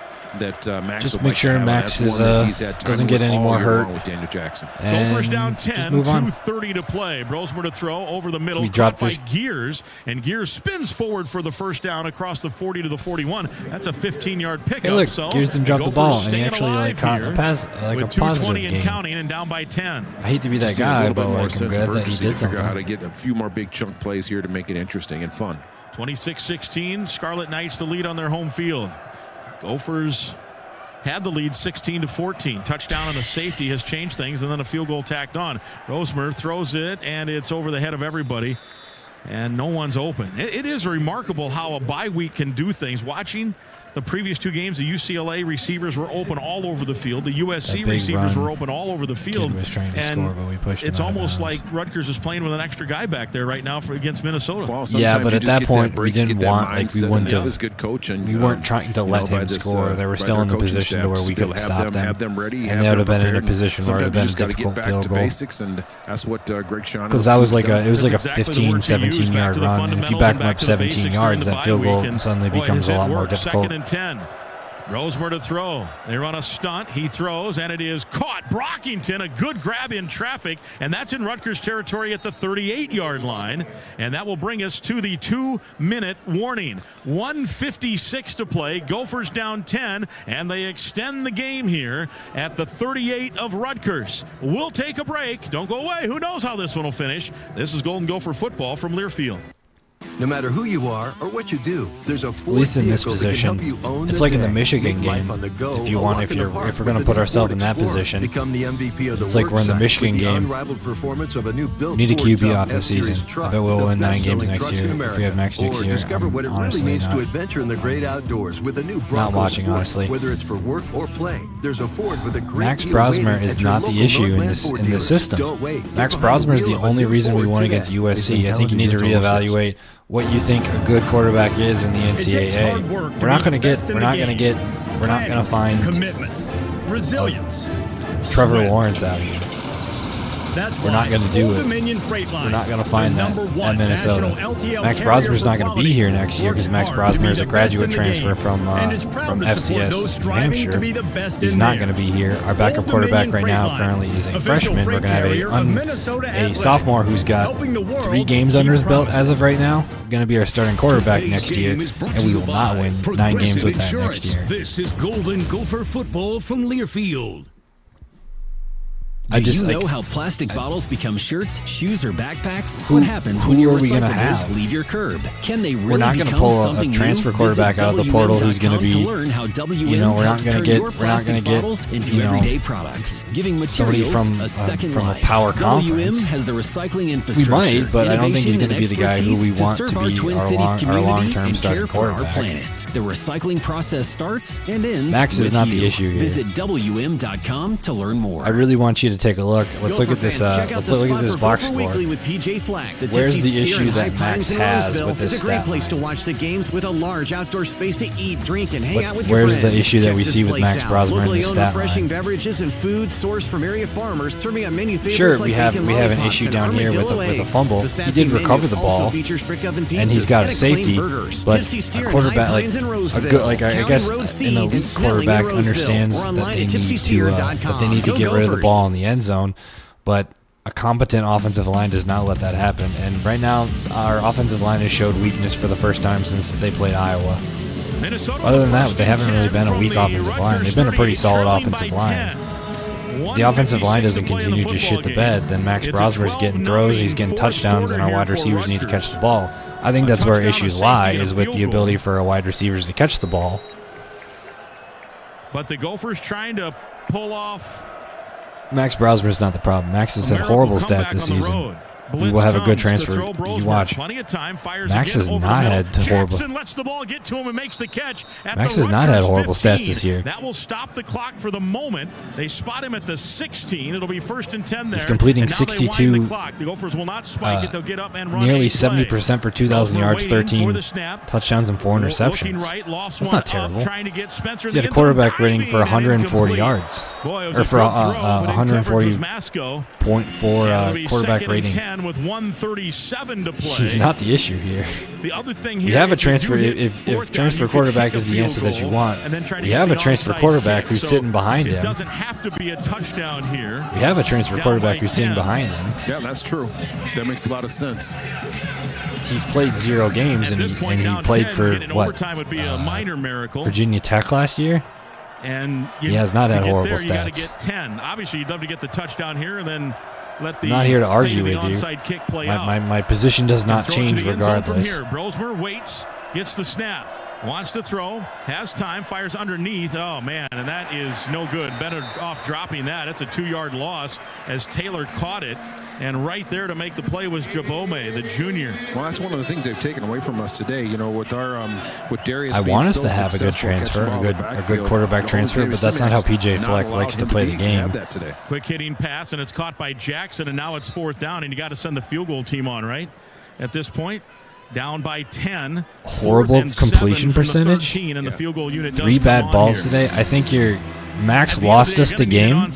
Speaker 3: that Max.
Speaker 12: Just make sure Max doesn't get any more hurt.
Speaker 3: With Daniel Jackson.
Speaker 2: Gophers down 10, 2:30 to play. Brosmer to throw over the middle. Caught by Gears, and Gears spins forward for the first down across the 40 to the 41. That's a 15-yard pickup.
Speaker 12: Hey, look,
Speaker 2: so
Speaker 12: Gears didn't drop the ball, and he actually caught a
Speaker 2: with
Speaker 12: positive
Speaker 2: 2:20 and counting, and down by 10.
Speaker 12: I hate to be that guy, but I'm glad that he did something.
Speaker 3: Figure out how to get a few more big chunk plays here to make it interesting and fun.
Speaker 2: 26-16, Scarlet Knights the lead on their home field. Gophers had the lead 16-14. Touchdown on a safety has changed things, and then a field goal tacked on. Brosmer throws it, and it's over the head of everybody, and no one's open. It is remarkable how a bye week can do things. Watching the previous 2 games, the UCLA receivers were open all over the field. The USC receivers were open all over the field.
Speaker 12: Kid was trying to score, but we pushed him
Speaker 2: it's
Speaker 12: out of
Speaker 2: almost
Speaker 12: bounds.
Speaker 2: like Rutgers is playing with an extra guy back there right now against Minnesota.
Speaker 3: Well,
Speaker 12: yeah, but at that point, we didn't want, we wouldn't have.
Speaker 3: Good coach, and
Speaker 12: we weren't trying to let him score. They were still in the position to where we could stop them.
Speaker 3: Have them ready,
Speaker 12: and they would have been in a position where it would have been a difficult field goal.
Speaker 3: And that's what Greg Schiano.
Speaker 12: Because that was like it was like a 15, 17-yard run, and if you back them up 17 yards, that field goal suddenly becomes a lot more difficult.
Speaker 2: 2nd and 10. Brosmer to throw. They run a stunt. He throws, and it is caught. Brockington, a good grab in traffic, and that's in Rutgers territory at the 38-yard line. And that will bring us to the 2-minute warning. 1:56 to play. Gophers down 10, and they extend the game here at the 38 of Rutgers. We'll take a break. Don't go away. Who knows how this one will finish? This is Golden Gopher football from Learfield.
Speaker 11: No matter who you are or what you do, there's a
Speaker 12: at least in this position, it's like in the Michigan game. If we're going to put ourselves in that position, it's like we're in the Michigan game. We need a QB off this season. I bet we'll win 9 games next year if we have Max Dukes here. I'm honestly not watching, honestly.
Speaker 11: Whether it's for work or play, there's a Ford with a great
Speaker 12: Max Brosmer is not the issue in this system. Max Brosmer is the only reation we won against USC. I think you need to reevaluate what you think a good quarterback is in the NCAA. We're not going to find
Speaker 13: commitment, resilience,
Speaker 12: Trevor Lawrence out here. We're not going to do it.
Speaker 13: We're
Speaker 12: not going to find that at Minnesota. Max Brosmer's not going to be here next year because Max Brosmer is a graduate transfer from FCS New Hampshire. He's not going to be here. Our backup quarterback right now currently is a freshman. We're going to have a sophomore who's got 3 games under his belt as of right now. Going to be our starting quarterback next year, and we will not win 9 games with that next year.
Speaker 7: This is Golden Gopher football from Learfield.
Speaker 17: Do you know how plastic bottles become shirts, shoes, or backpacks? What happens when your recyclables leave your curb? Can they really
Speaker 12: We're not going to pull a transfer quarterback out of the portal who's going to be, we're not going to get,
Speaker 17: everyday products, giving
Speaker 12: somebody from a power conference.
Speaker 17: Has the recycling infrastructure.
Speaker 12: We might, but I don't think he's going to be the guy who we want to be our long-term starting quarterback.
Speaker 17: The recycling process starts and ends.
Speaker 12: Max is not the issue here.
Speaker 17: Visit WM.com to learn more.
Speaker 12: I really want you to take a look. Let's look at this. Let's look at this box score. Where's the issue that Max has with this stat?
Speaker 24: It's a great place to watch the games with a large outdoor space to eat, drink, and hang out with your
Speaker 12: friends.
Speaker 24: friends.
Speaker 12: Where's the issue that we see with Max Brosmer in this stat line?
Speaker 24: Refreshing beverages and food sourced from area farmers, serving on menu favorites
Speaker 12: Sure,
Speaker 24: like
Speaker 12: we have an issue down here with a fumble. He did recover the ball, and he's got a safety. But a quarterback, I guess an elite quarterback understands that they need to get rid of the ball in the end zone. But a competent offensive line does not let that happen. And right now, our offensive line has showed weakness for the first time since they played Iowa. Other than that, they haven't really been a weak offensive line. They've been a pretty solid offensive line. If the offensive line doesn't continue to shit the bed, then Max Brosmer's getting throws, he's getting touchdowns, and our wide receivers need to catch the ball. I think that's where issues lie, is with the ability for our wide receivers to catch the ball.
Speaker 13: But the Gophers trying to pull off.
Speaker 12: Max Brosmer is not the problem. Max has had horrible stats this season. We will have a good transfer. You watch. Max has not had horrible. Max has not had horrible stats this year.
Speaker 13: That will stop the clock for the moment. They spot him at the 16. It'll be 1st and 10 there.
Speaker 12: He's completing 62.
Speaker 13: The Gophers will not spike it. They'll get up and run.
Speaker 12: Nearly 70% for 2,000 yards, 13 touchdowns, and 4 interceptions. That's not terrible. He's got a quarterback rating for 140 yards, or for 140.4 quarterback rating.
Speaker 13: With 1:37 to play.
Speaker 12: He's not the issue here.
Speaker 13: The other thing here,
Speaker 12: we have a transfer. If transfer quarterback is the answer that you want, we have a transfer quarterback who's sitting behind him.
Speaker 13: It doesn't have to be a touchdown here.
Speaker 12: We have a transfer quarterback who's sitting behind him.
Speaker 3: Yeah, that's true. That makes a lot of sense.
Speaker 12: He's played 0 games, and he played for what?
Speaker 13: Would be a minor miracle.
Speaker 12: Virginia Tech last year.
Speaker 13: And
Speaker 12: he has not had horrible
Speaker 13: stats. You got to get 10. Obviously, you'd love to get the touchdown here, and then.
Speaker 12: I'm not here to argue with you. My position does not change regardless.
Speaker 13: Brosmer waits, gets the snap, wants to throw, has time, fires underneath. Oh, man, and that is no good. Better off dropping that. It's a 2-yard loss as Taylor caught it. And right there to make the play was Jabome, the junior.
Speaker 3: Well, that's one of the things they've taken away from us today. You know, with our with Darius.
Speaker 12: I want us to have a good transfer, a good quarterback transfer, but that's not how PJ Fleck likes to play the game.
Speaker 13: Quick hitting pass, and it's caught by Jackson, and now it's 4th down, and you got to send the field goal team on, right? At this point, down by 10.
Speaker 12: Horrible completion percentage.
Speaker 13: And the field goal unit
Speaker 12: 3 bad balls today. I think Max lost us the game. Our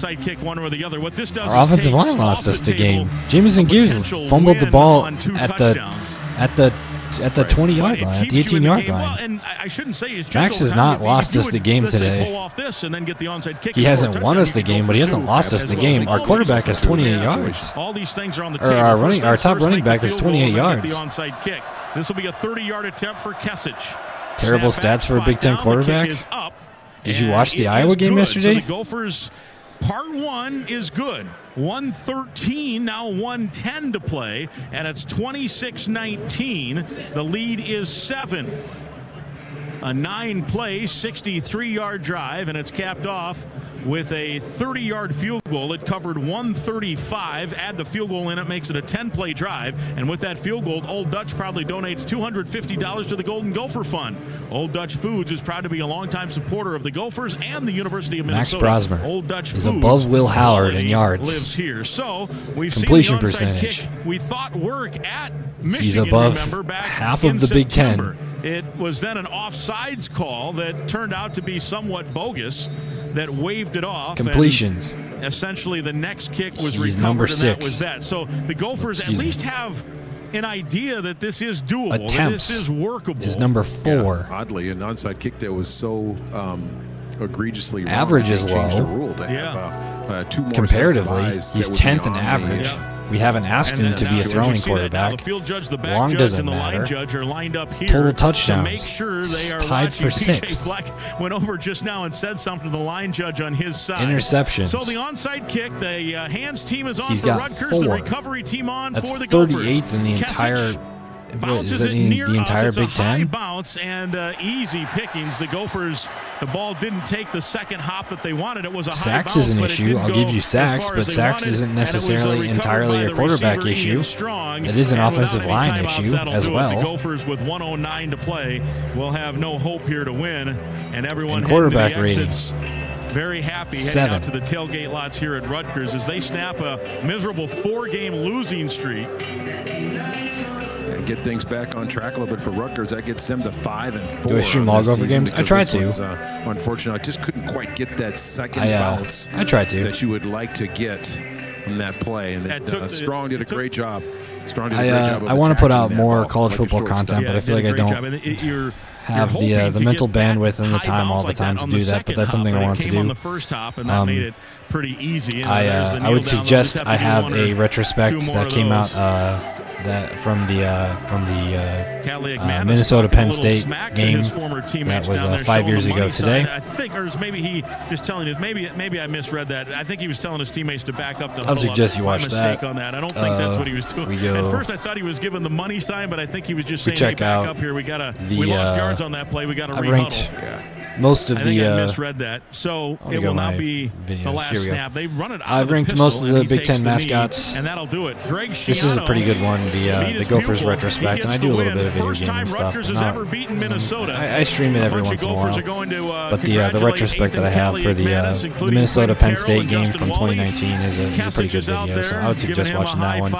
Speaker 12: offensive line lost us the game. Jamison Gears fumbled the ball at the 20-yard line, at the 18-yard line. Max has not lost us the game today. He hasn't won us the game, but he hasn't lost us the game. Our quarterback has 28 yards. Our top running back is 28 yards.
Speaker 13: This will be a 30-yard attempt for Kesich.
Speaker 12: Terrible stats for a Big Ten quarterback. Did you watch the Iowa game yesterday?
Speaker 13: So the Gophers, part 1 is good.
Speaker 2: 1:13, now 1:10 to play, and it's 26-19. The lead is 7. A 9-play, 63-yard drive, and it's capped off with a 30-yard field goal. It covered 135. Add the field goal in, it makes it a 10-play drive. And with that field goal, Old Dutch proudly donates $250 to the Golden Gopher Fund. Old Dutch Foods is proud to be a longtime supporter of the Gophers and the University of Minnesota.
Speaker 12: Max Brosmer
Speaker 2: Old Dutch
Speaker 12: is
Speaker 2: Foods
Speaker 12: above Will Howard in yards.
Speaker 2: Lives here. So we've
Speaker 12: completion
Speaker 2: seen the onside
Speaker 12: percentage.
Speaker 2: kick we thought work at Michigan.
Speaker 12: He's above
Speaker 2: remember, back
Speaker 12: half
Speaker 2: in
Speaker 12: of the Big
Speaker 2: September.
Speaker 12: Ten.
Speaker 2: It was then an offsides call that turned out to be somewhat bogus that waved it off.
Speaker 12: Completions.
Speaker 2: And essentially, the next kick was
Speaker 12: He's
Speaker 2: recovered,
Speaker 12: number
Speaker 2: and
Speaker 12: 6.
Speaker 2: that was that. So the Gophers at least have an idea that this is doable,
Speaker 12: Attempts
Speaker 2: that this is workable.
Speaker 12: is number 4.
Speaker 3: Yeah, oddly, an onside kick that was so egregiously wrong.
Speaker 12: Average is
Speaker 3: Changed the
Speaker 12: low.
Speaker 3: rule to have 2 more
Speaker 12: comparatively.
Speaker 3: sets of eyes
Speaker 12: He's
Speaker 3: that would be
Speaker 12: 10th in
Speaker 3: on
Speaker 12: average.
Speaker 3: the,
Speaker 12: We haven't asked him to be a throwing quarterback.
Speaker 2: The field judge, the back
Speaker 12: Long
Speaker 2: judge,
Speaker 12: doesn't
Speaker 2: and the
Speaker 12: matter.
Speaker 2: line judge are lined up here
Speaker 12: Total
Speaker 2: to
Speaker 12: touchdowns.
Speaker 2: make sure they are
Speaker 12: tied for
Speaker 2: watching.
Speaker 12: 6th.
Speaker 2: Fleck went over just now and said something to the line judge on his side.
Speaker 12: Interceptions.
Speaker 2: So the onside kick, the hands team is on
Speaker 12: He's
Speaker 2: for
Speaker 12: got
Speaker 2: Rutgers,
Speaker 12: 4.
Speaker 2: the recovery team on
Speaker 12: That's
Speaker 2: for the Gophers.
Speaker 12: 38th in the entire. What, is that in the entire Big
Speaker 2: It's a high
Speaker 12: Ten?
Speaker 2: bounce and easy pickings. The Gophers, the ball didn't take the second hop that they wanted. It was a
Speaker 12: Sacks
Speaker 2: high
Speaker 12: is
Speaker 2: bounce,
Speaker 12: an
Speaker 2: but it
Speaker 12: issue.
Speaker 2: didn't
Speaker 12: I'll
Speaker 2: go
Speaker 12: give you
Speaker 2: as
Speaker 12: sacks,
Speaker 2: far
Speaker 12: but
Speaker 2: as they
Speaker 12: sacks
Speaker 2: wanted,
Speaker 12: isn't
Speaker 2: and it was,
Speaker 12: necessarily
Speaker 2: recovered
Speaker 12: entirely
Speaker 2: by
Speaker 12: a
Speaker 2: the
Speaker 12: quarterback
Speaker 2: receiver,
Speaker 12: issue.
Speaker 2: Ian Strong.
Speaker 12: It is an
Speaker 2: And
Speaker 12: offensive
Speaker 2: without any
Speaker 12: line
Speaker 2: timeouts,
Speaker 12: issue
Speaker 2: that'll
Speaker 12: as
Speaker 2: do it.
Speaker 12: well.
Speaker 2: The Gophers with 1:09 to play will have no hope here to win, and everyone
Speaker 12: And quarterback
Speaker 2: heading to the
Speaker 12: rating.
Speaker 2: exits very happy
Speaker 12: 7.
Speaker 2: heading out to the tailgate lots here at Rutgers as they snap a miserable 4-game losing streak.
Speaker 3: and get things back on track a little bit for Rutgers. That gets them to 5-4.
Speaker 12: Do I stream all Gopher games? I tried to.
Speaker 3: Unfortunately, I just couldn't quite get that second bounce.
Speaker 12: I tried to.
Speaker 3: That you would like to get from that play, and Strong did a great job. Strong did a great job.
Speaker 12: I want to put out more college football content, but I feel like I don't have the mental bandwidth and the time all the time to do that. But that's something I want to do.
Speaker 2: On the first hop, and that made it pretty easy.
Speaker 12: I would suggest I have a retrospect that came out from the Minnesota Penn State game that was 5 years ago today.
Speaker 2: I think, or maybe he just telling us. Maybe I misread that. I think he was telling his teammates to back up.
Speaker 12: I would suggest you watch that.
Speaker 2: On that. I don't think that's what he was doing. At first, I thought he was giving the money sign, but I think he was just saying, "Hey, back up here. We lost yards on that play. We got to rehuddle."
Speaker 12: Most of
Speaker 2: I think I misread that. So it will not be the last snap. They run it out
Speaker 12: I've ranked most of the Big Ten mascots.
Speaker 2: And that'll do it. Greg Schiano,
Speaker 12: this is a pretty good one, the Gophers retrospect, and I do a little bit of video gaming stuff. I stream it every once in a while. But the retrospect that I have for the Minnesota Penn State game from 2019 is a pretty good video. So I would suggest watching that one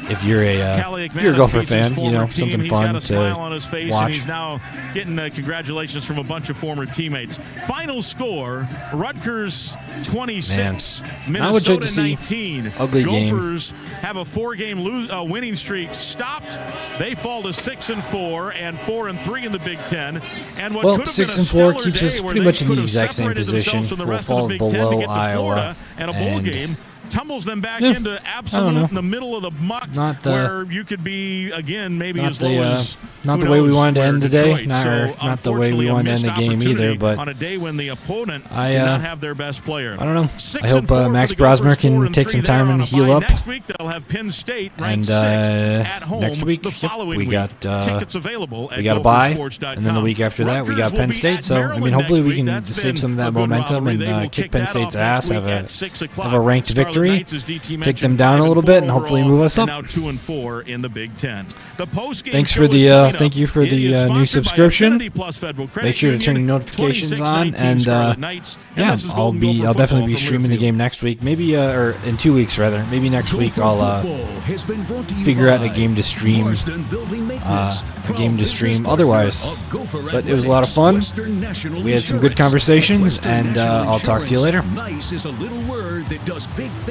Speaker 12: if you're a Gopher fan. Something fun to watch.
Speaker 2: He's now getting congratulations from a bunch of former teammates. Final score: Rutgers 26, Minnesota 19.
Speaker 12: Ugly
Speaker 2: Gophers
Speaker 12: game.
Speaker 2: have a 4-game winning streak stopped. They fall to 6-4 and 4-3 in the Big Ten. And what could have
Speaker 12: 6-4 keeps us pretty much in the exact same position. We'll fall below Iowa
Speaker 2: and a bowl game tumbles them back into absolute in the middle of the muck, where you could be again maybe as low as
Speaker 12: not the way we wanted to end the day, not the way we wanted to end the game either. But
Speaker 2: on a day when the opponent did not have their best player,
Speaker 12: I don't know. I hope Max Brosmer can take some time and heal up.
Speaker 2: Next week they'll have Penn State ranked 6th at home.
Speaker 12: Next week
Speaker 2: we
Speaker 12: got
Speaker 2: tickets available at
Speaker 12: we got a bye, and then the week after that we got Penn State. So I mean, hopefully we can save some of that momentum and kick Penn State's ass, have a ranked victory. Take them down a little bit and hopefully move us up.
Speaker 2: Now 2-4 in the Big Ten. The
Speaker 12: thank you for the new subscription. Make sure to turn your notifications on, and I'll definitely be streaming the game next week. Maybe or in 2 weeks rather. Maybe next week I'll figure out a game to stream. Otherwise, but it was a lot of fun. We had some good conversations, and I'll talk to you later.
Speaker 7: Nice is a little word that does big things.